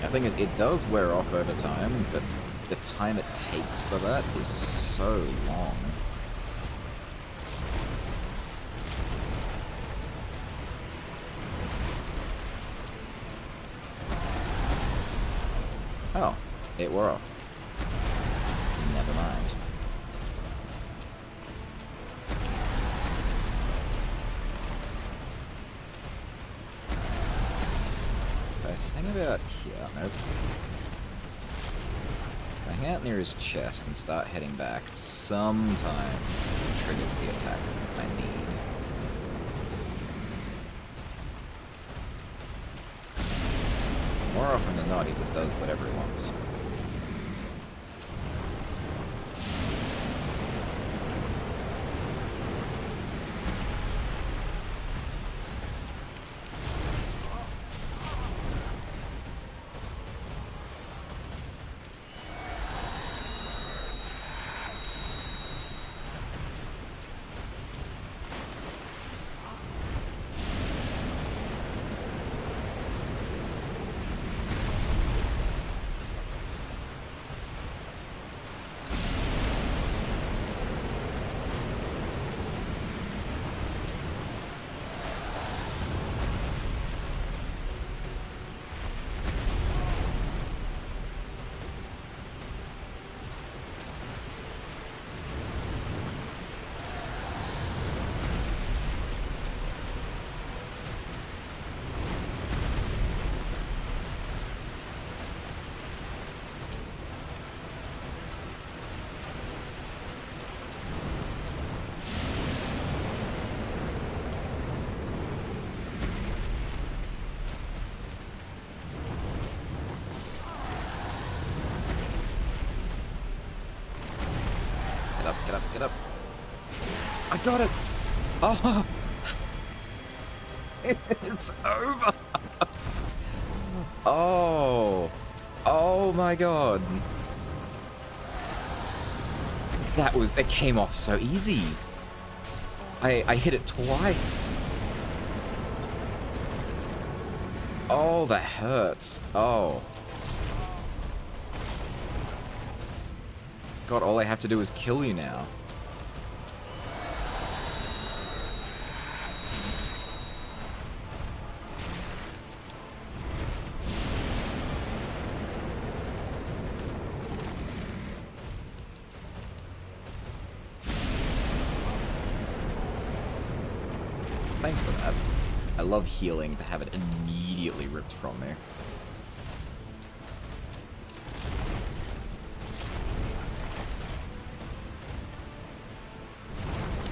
The thing is, it does wear off over time, but the time it takes for that is so long. Oh, it wore off. Never mind. Did I hang about here? Nope. If I hang out near his chest and start heading back, sometimes it triggers the attack I need. More often than not, he just does whatever he wants. Get up. I got it! Oh! It's over! Oh! Oh my god! It came off so easy! I hit it twice! Oh, that hurts. Oh. God, all I have to do is kill you now. Thanks for that. I love healing to have it immediately ripped from me.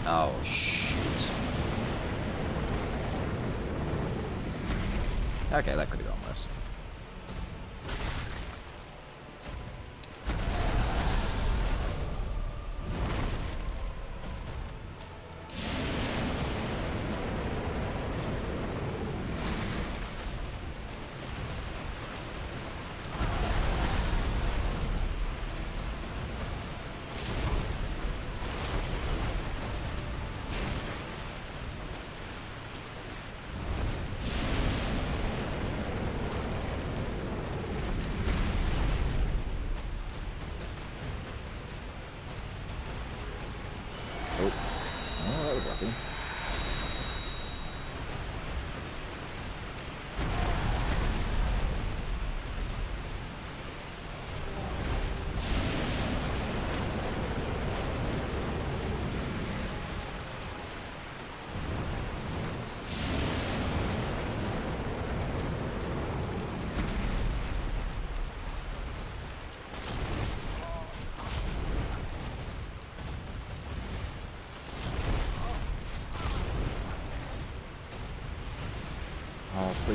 Oh, shoot. Okay, that could have gone worse.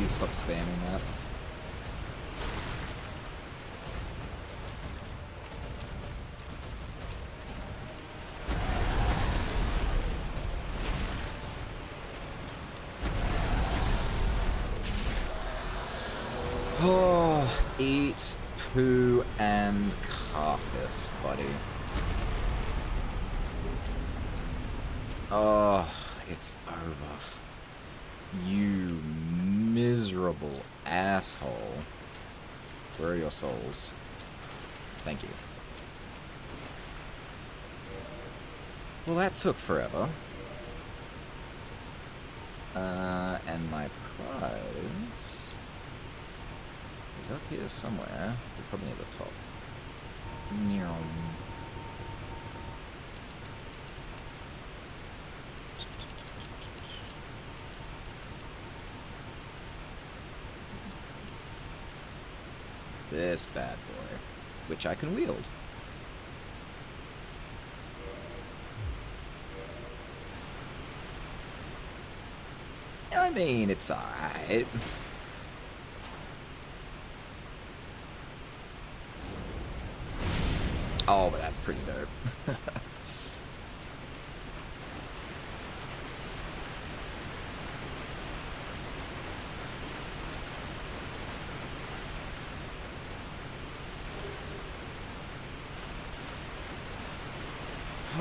please stop spamming that. Oh, eat, poo, and carcass, buddy. Oh, it's over. You miserable asshole. Where are your souls? Thank you. Well, that took forever. And my prize is up here somewhere. It's probably near the top. Nyom. This bad boy, which I can wield. I mean, it's alright. Oh, but that's pretty dope.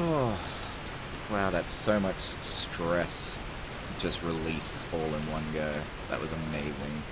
Oh, wow, that's so much stress just released all in one go. That was amazing.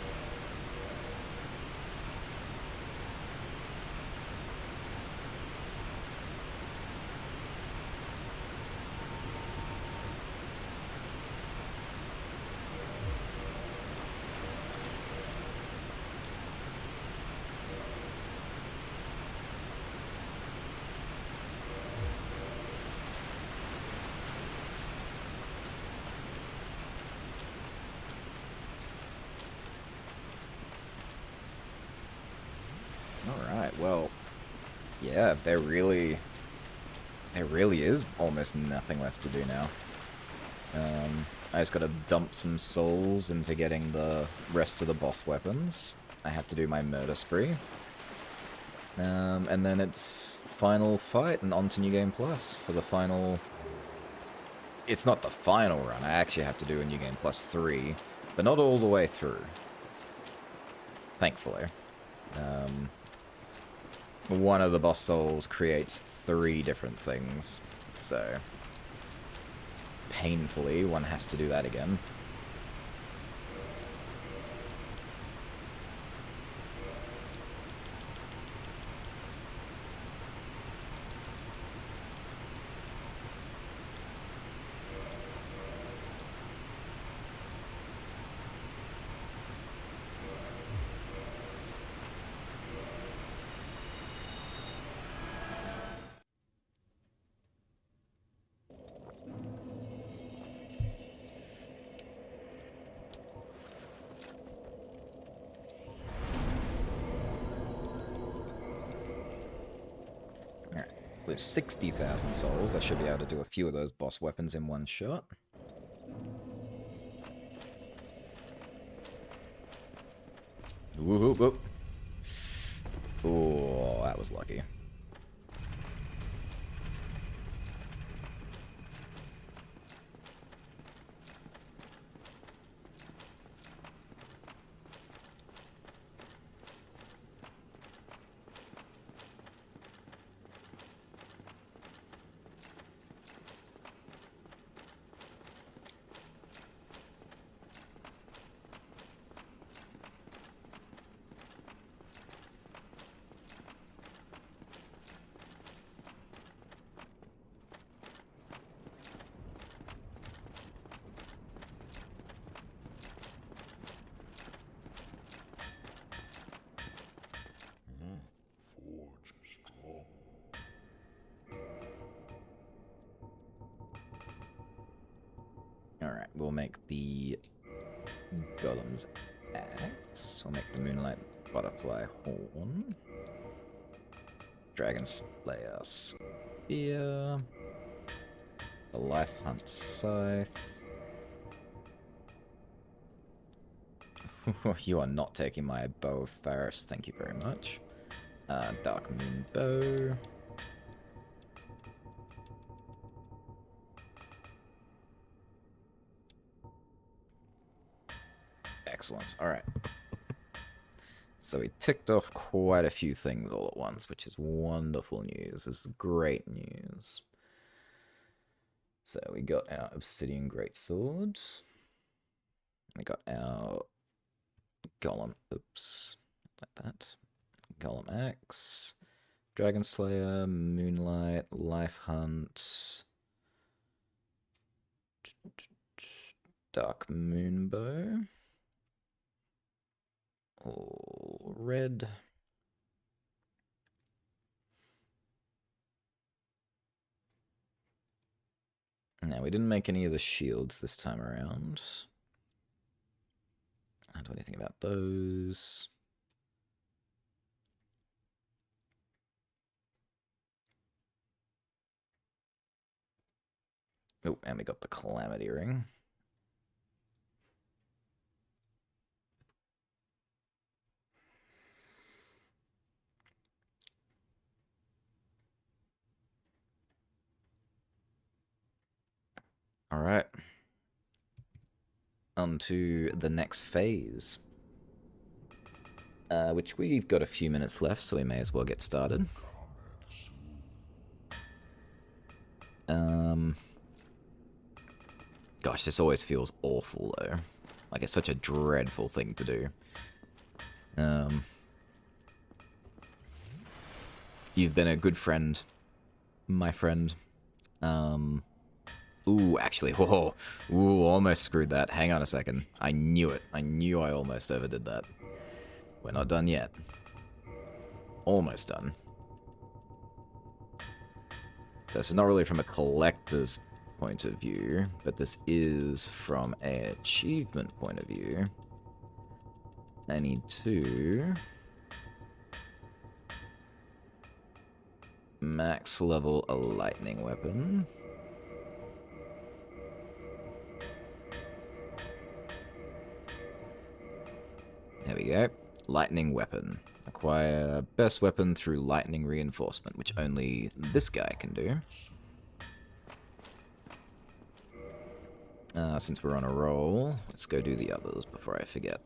Alright, well, yeah, there really is almost nothing left to do now. I just gotta dump some souls into getting the rest of the boss weapons. I have to do my murder spree. And then it's final fight and on to New Game Plus for the final... It's not the final run, I actually have to do a New Game Plus 3, but not all the way through. Thankfully. One of the boss souls creates 3 different things, so painfully one has to do that again. With 60,000 souls, I should be able to do a few of those boss weapons in one shot. Whoop, whoop. Oh, that was lucky. Alright, we'll make the Golem's axe. We'll make the Moonlight Butterfly horn. Dragon Slayer spear. The Life Hunt scythe. You are not taking my bow of Faris, thank you very much. Dark Moon Bow. Excellent, alright. So we ticked off quite a few things all at once, which is wonderful news. This is great news. So we got our Obsidian Greatsword. We got our Golem, oops, like that. Golem Axe, Dragon Slayer, Moonlight, Life Hunt, Dark Moonbow, all red. Now, we didn't make any of the shields this time around. I don't do anything about those. Oh, and we got the Calamity Ring. All right. On to the next phase. Which we've got a few minutes left, so we may as well get started. Gosh, this always feels awful, though. Like, it's such a dreadful thing to do. You've been a good friend, my friend. Ooh, actually, whoa. Ooh, almost screwed that. Hang on a second. I knew it. I knew I almost overdid that. We're not done yet. Almost done. So this is not really from a collector's point of view, but this is from an achievement point of view. I need to max level a lightning weapon. There we go. Lightning weapon. Acquire best weapon through lightning reinforcement, which only this guy can do. Since we're on a roll, let's go do the others before I forget.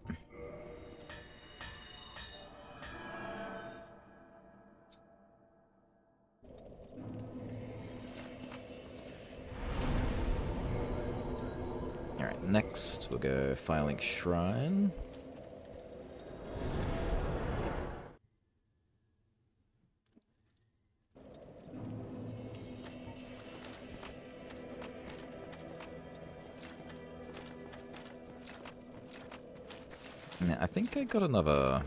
Alright, next we'll go Firelink Shrine. Now, I think I got another...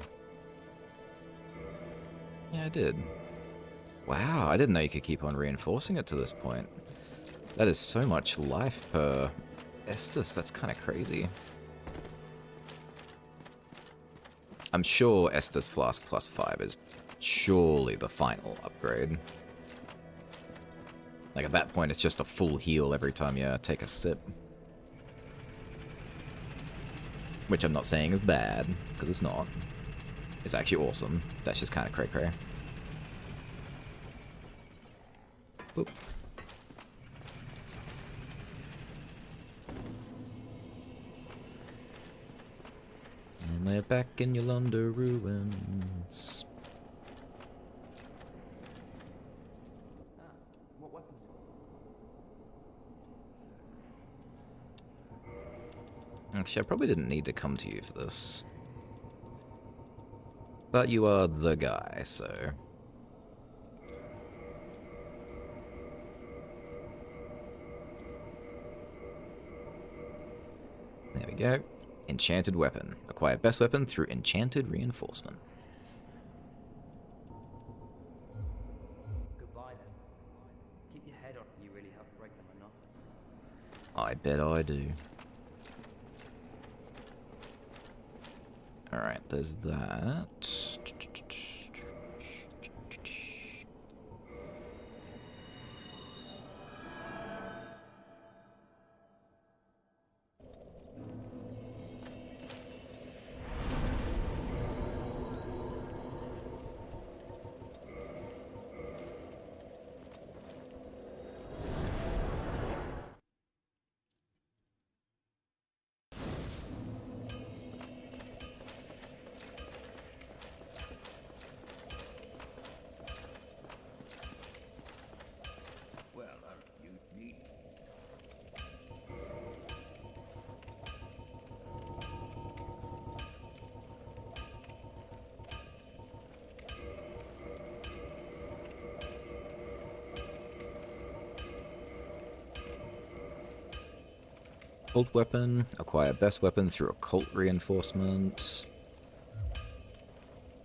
Yeah, I did. Wow, I didn't know you could keep on reinforcing it to this point. That is so much life per Estus, that's kind of crazy. I'm sure Estus Flask plus 5 is surely the final upgrade. Like, at that point, it's just a full heal every time you take a sip. Which I'm not saying is bad, because it's not. It's actually awesome. That's just kind of cray-cray. Boop. And we're back in Yolanda ruins. What weapons? Actually, I probably didn't need to come to you for this. But you are the guy, so... There we go. Enchanted weapon. Acquire best weapon through enchanted reinforcement. Goodbye then. Keep your head on. You really help break the monotony. I bet I do. Alright, there's that. Occult weapon. Acquire best weapon through occult reinforcement.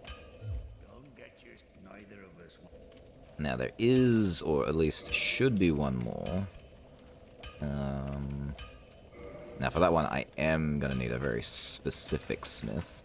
Don't get you. Neither of us. Now there is, or at least should be, one more. Now for that one, I am going to need a very specific smith.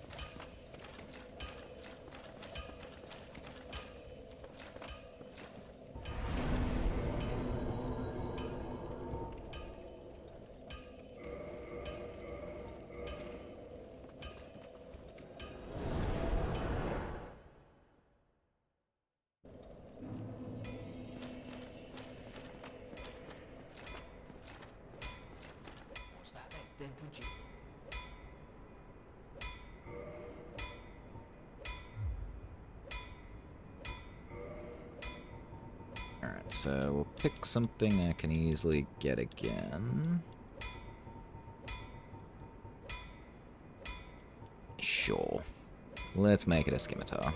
Was that it then, would you? Alright, so we'll pick something I can easily get again. Sure. Let's make it a scimitar.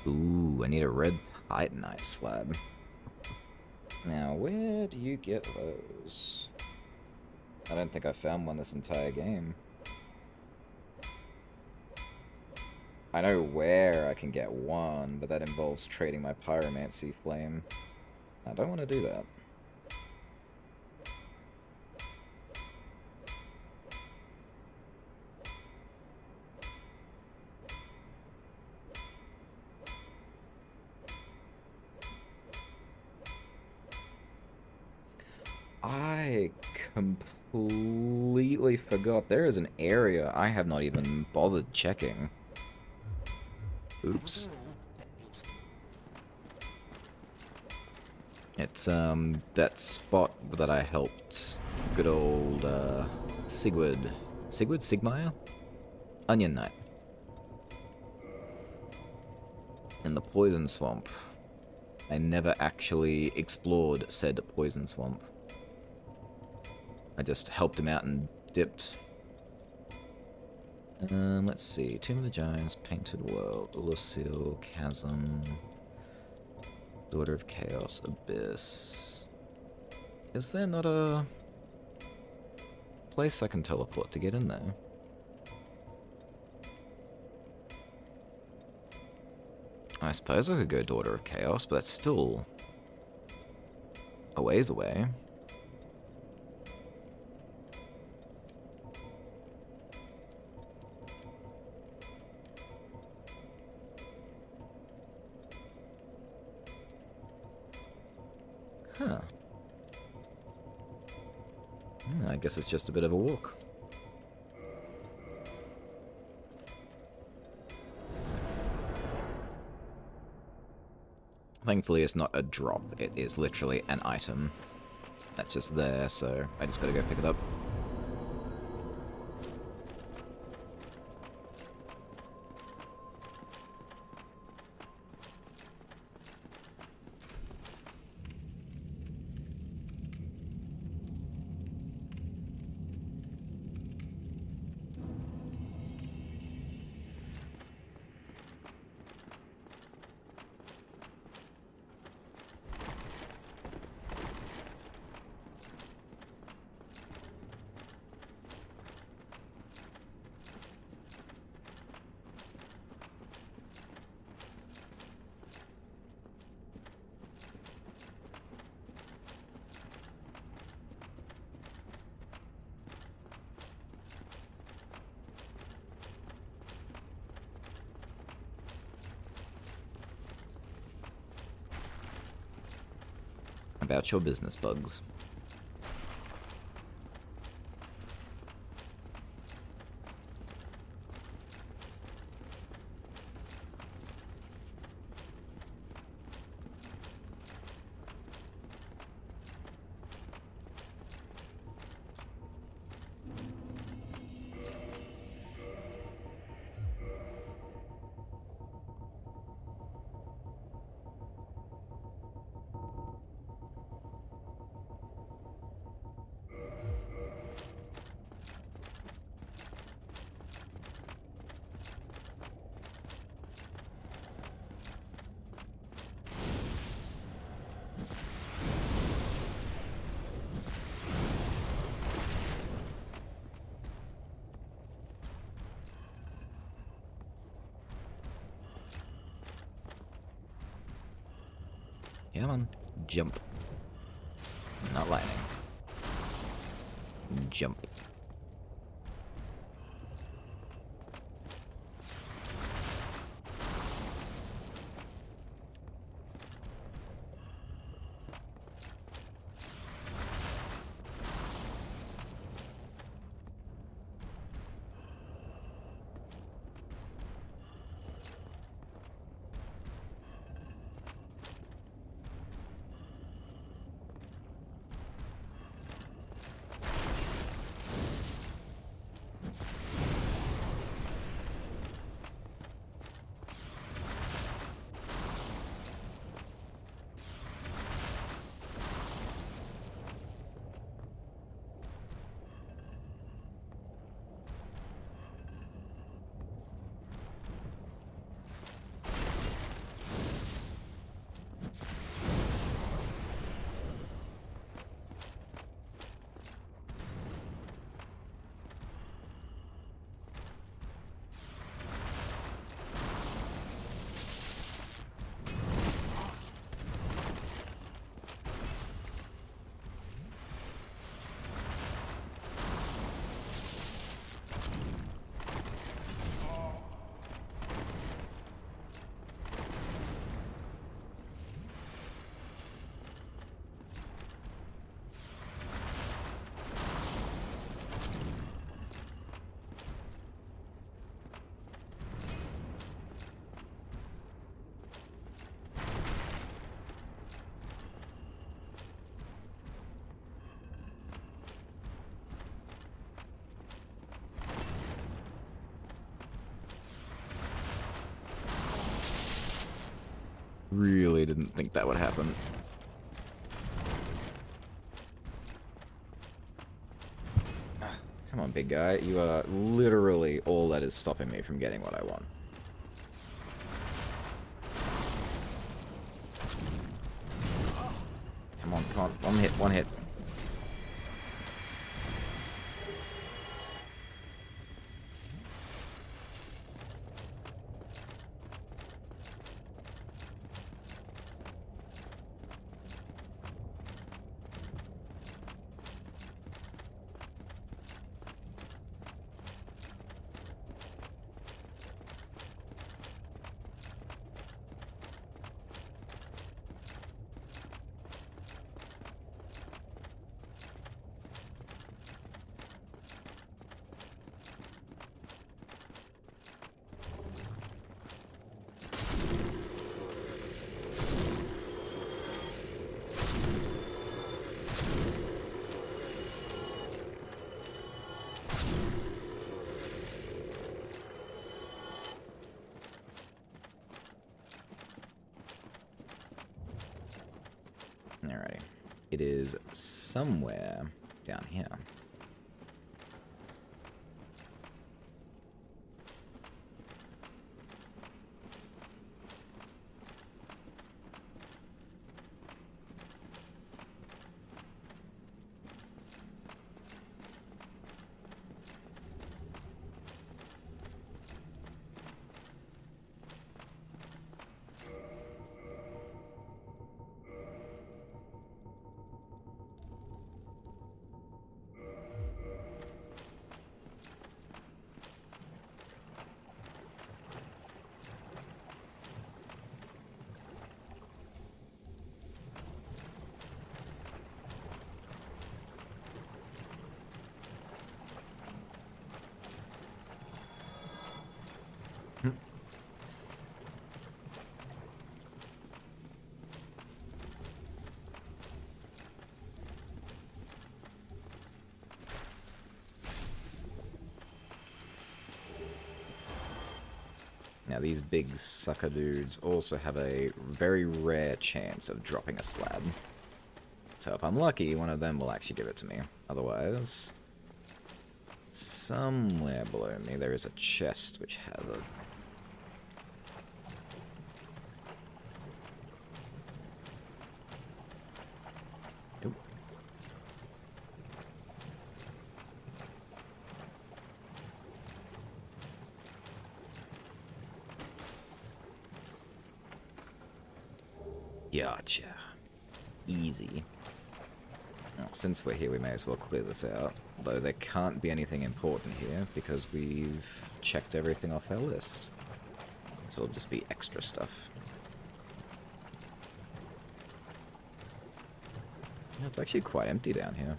Ooh, I need a red titanite slab. Now, where do you get those? I don't think I found one this entire game. I know where I can get one, but that involves trading my pyromancy flame. I don't want to do that. I completely forgot. There is an area I have not even bothered checking. Oops. It's, that spot that I helped good old, Sigurd. Sigurd? Sigmire? Onion Knight. In the Poison Swamp. I never actually explored said Poison Swamp. I just helped him out and dipped. Let's see. Tomb of the Giants, Painted World, Ulusil, Chasm, Daughter of Chaos, Abyss. Is there not a place I can teleport to get in there? I suppose I could go Daughter of Chaos, but that's still a ways away. Huh. I guess it's just a bit of a walk. Thankfully it's not a drop, it is literally an item that's just there, so I just gotta go pick it up. About your business, Bugs. Come on. Jump. Not lightning. Jump. Really didn't think that would happen. Come on, big guy. You are literally all that is stopping me from getting what I want. Come on, come on. One hit, one hit. Alrighty. It is somewhere down here. Now these big sucker dudes also have a very rare chance of dropping a slab. So if I'm lucky, one of them will actually give it to me. Otherwise, somewhere below me there is a chest which has a... Nope. Gotcha. Easy. Well, since we're here, we may as well clear this out. Though there can't be anything important here, because we've checked everything off our list. So it'll just be extra stuff. Yeah, it's actually quite empty down here.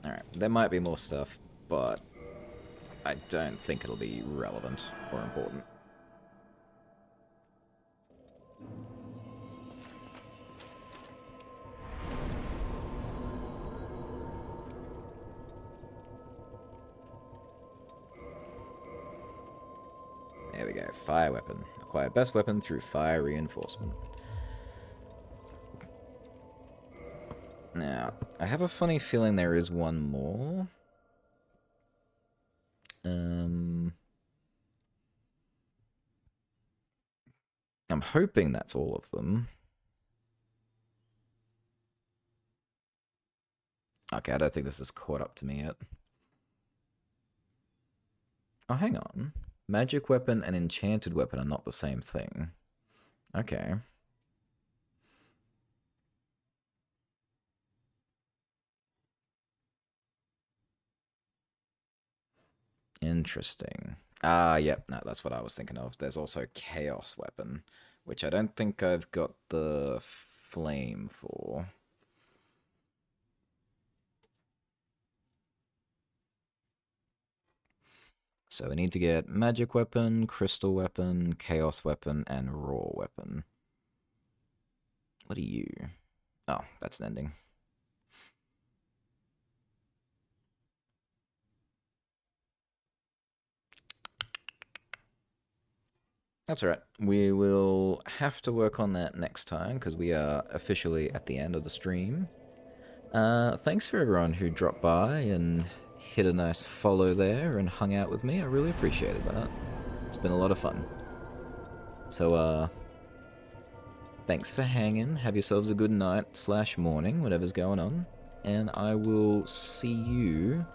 Alright, there might be more stuff, but I don't think it'll be relevant or important. There we go, fire weapon. Acquire best weapon through fire reinforcement. Now, I have a funny feeling there is one more. I'm hoping that's all of them. Okay, I don't think this has caught up to me yet. Oh, hang on. Magic weapon and enchanted weapon are not the same thing. Okay. Interesting. Ah, yep, no, that's what I was thinking of. There's also chaos weapon, which I don't think I've got the flame for. So we need to get magic weapon, crystal weapon, chaos weapon, and raw weapon. What are you? Oh, that's an ending. That's alright. We will have to work on that next time, because we are officially at the end of the stream. Thanks for everyone who dropped by and hit a nice follow there and hung out with me. I really appreciated that. It's been a lot of fun. So, thanks for hanging. Have yourselves a good night / morning, whatever's going on. And I will see you,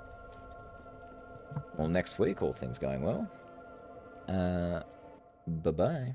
well, next week, all things going well. Bye-bye.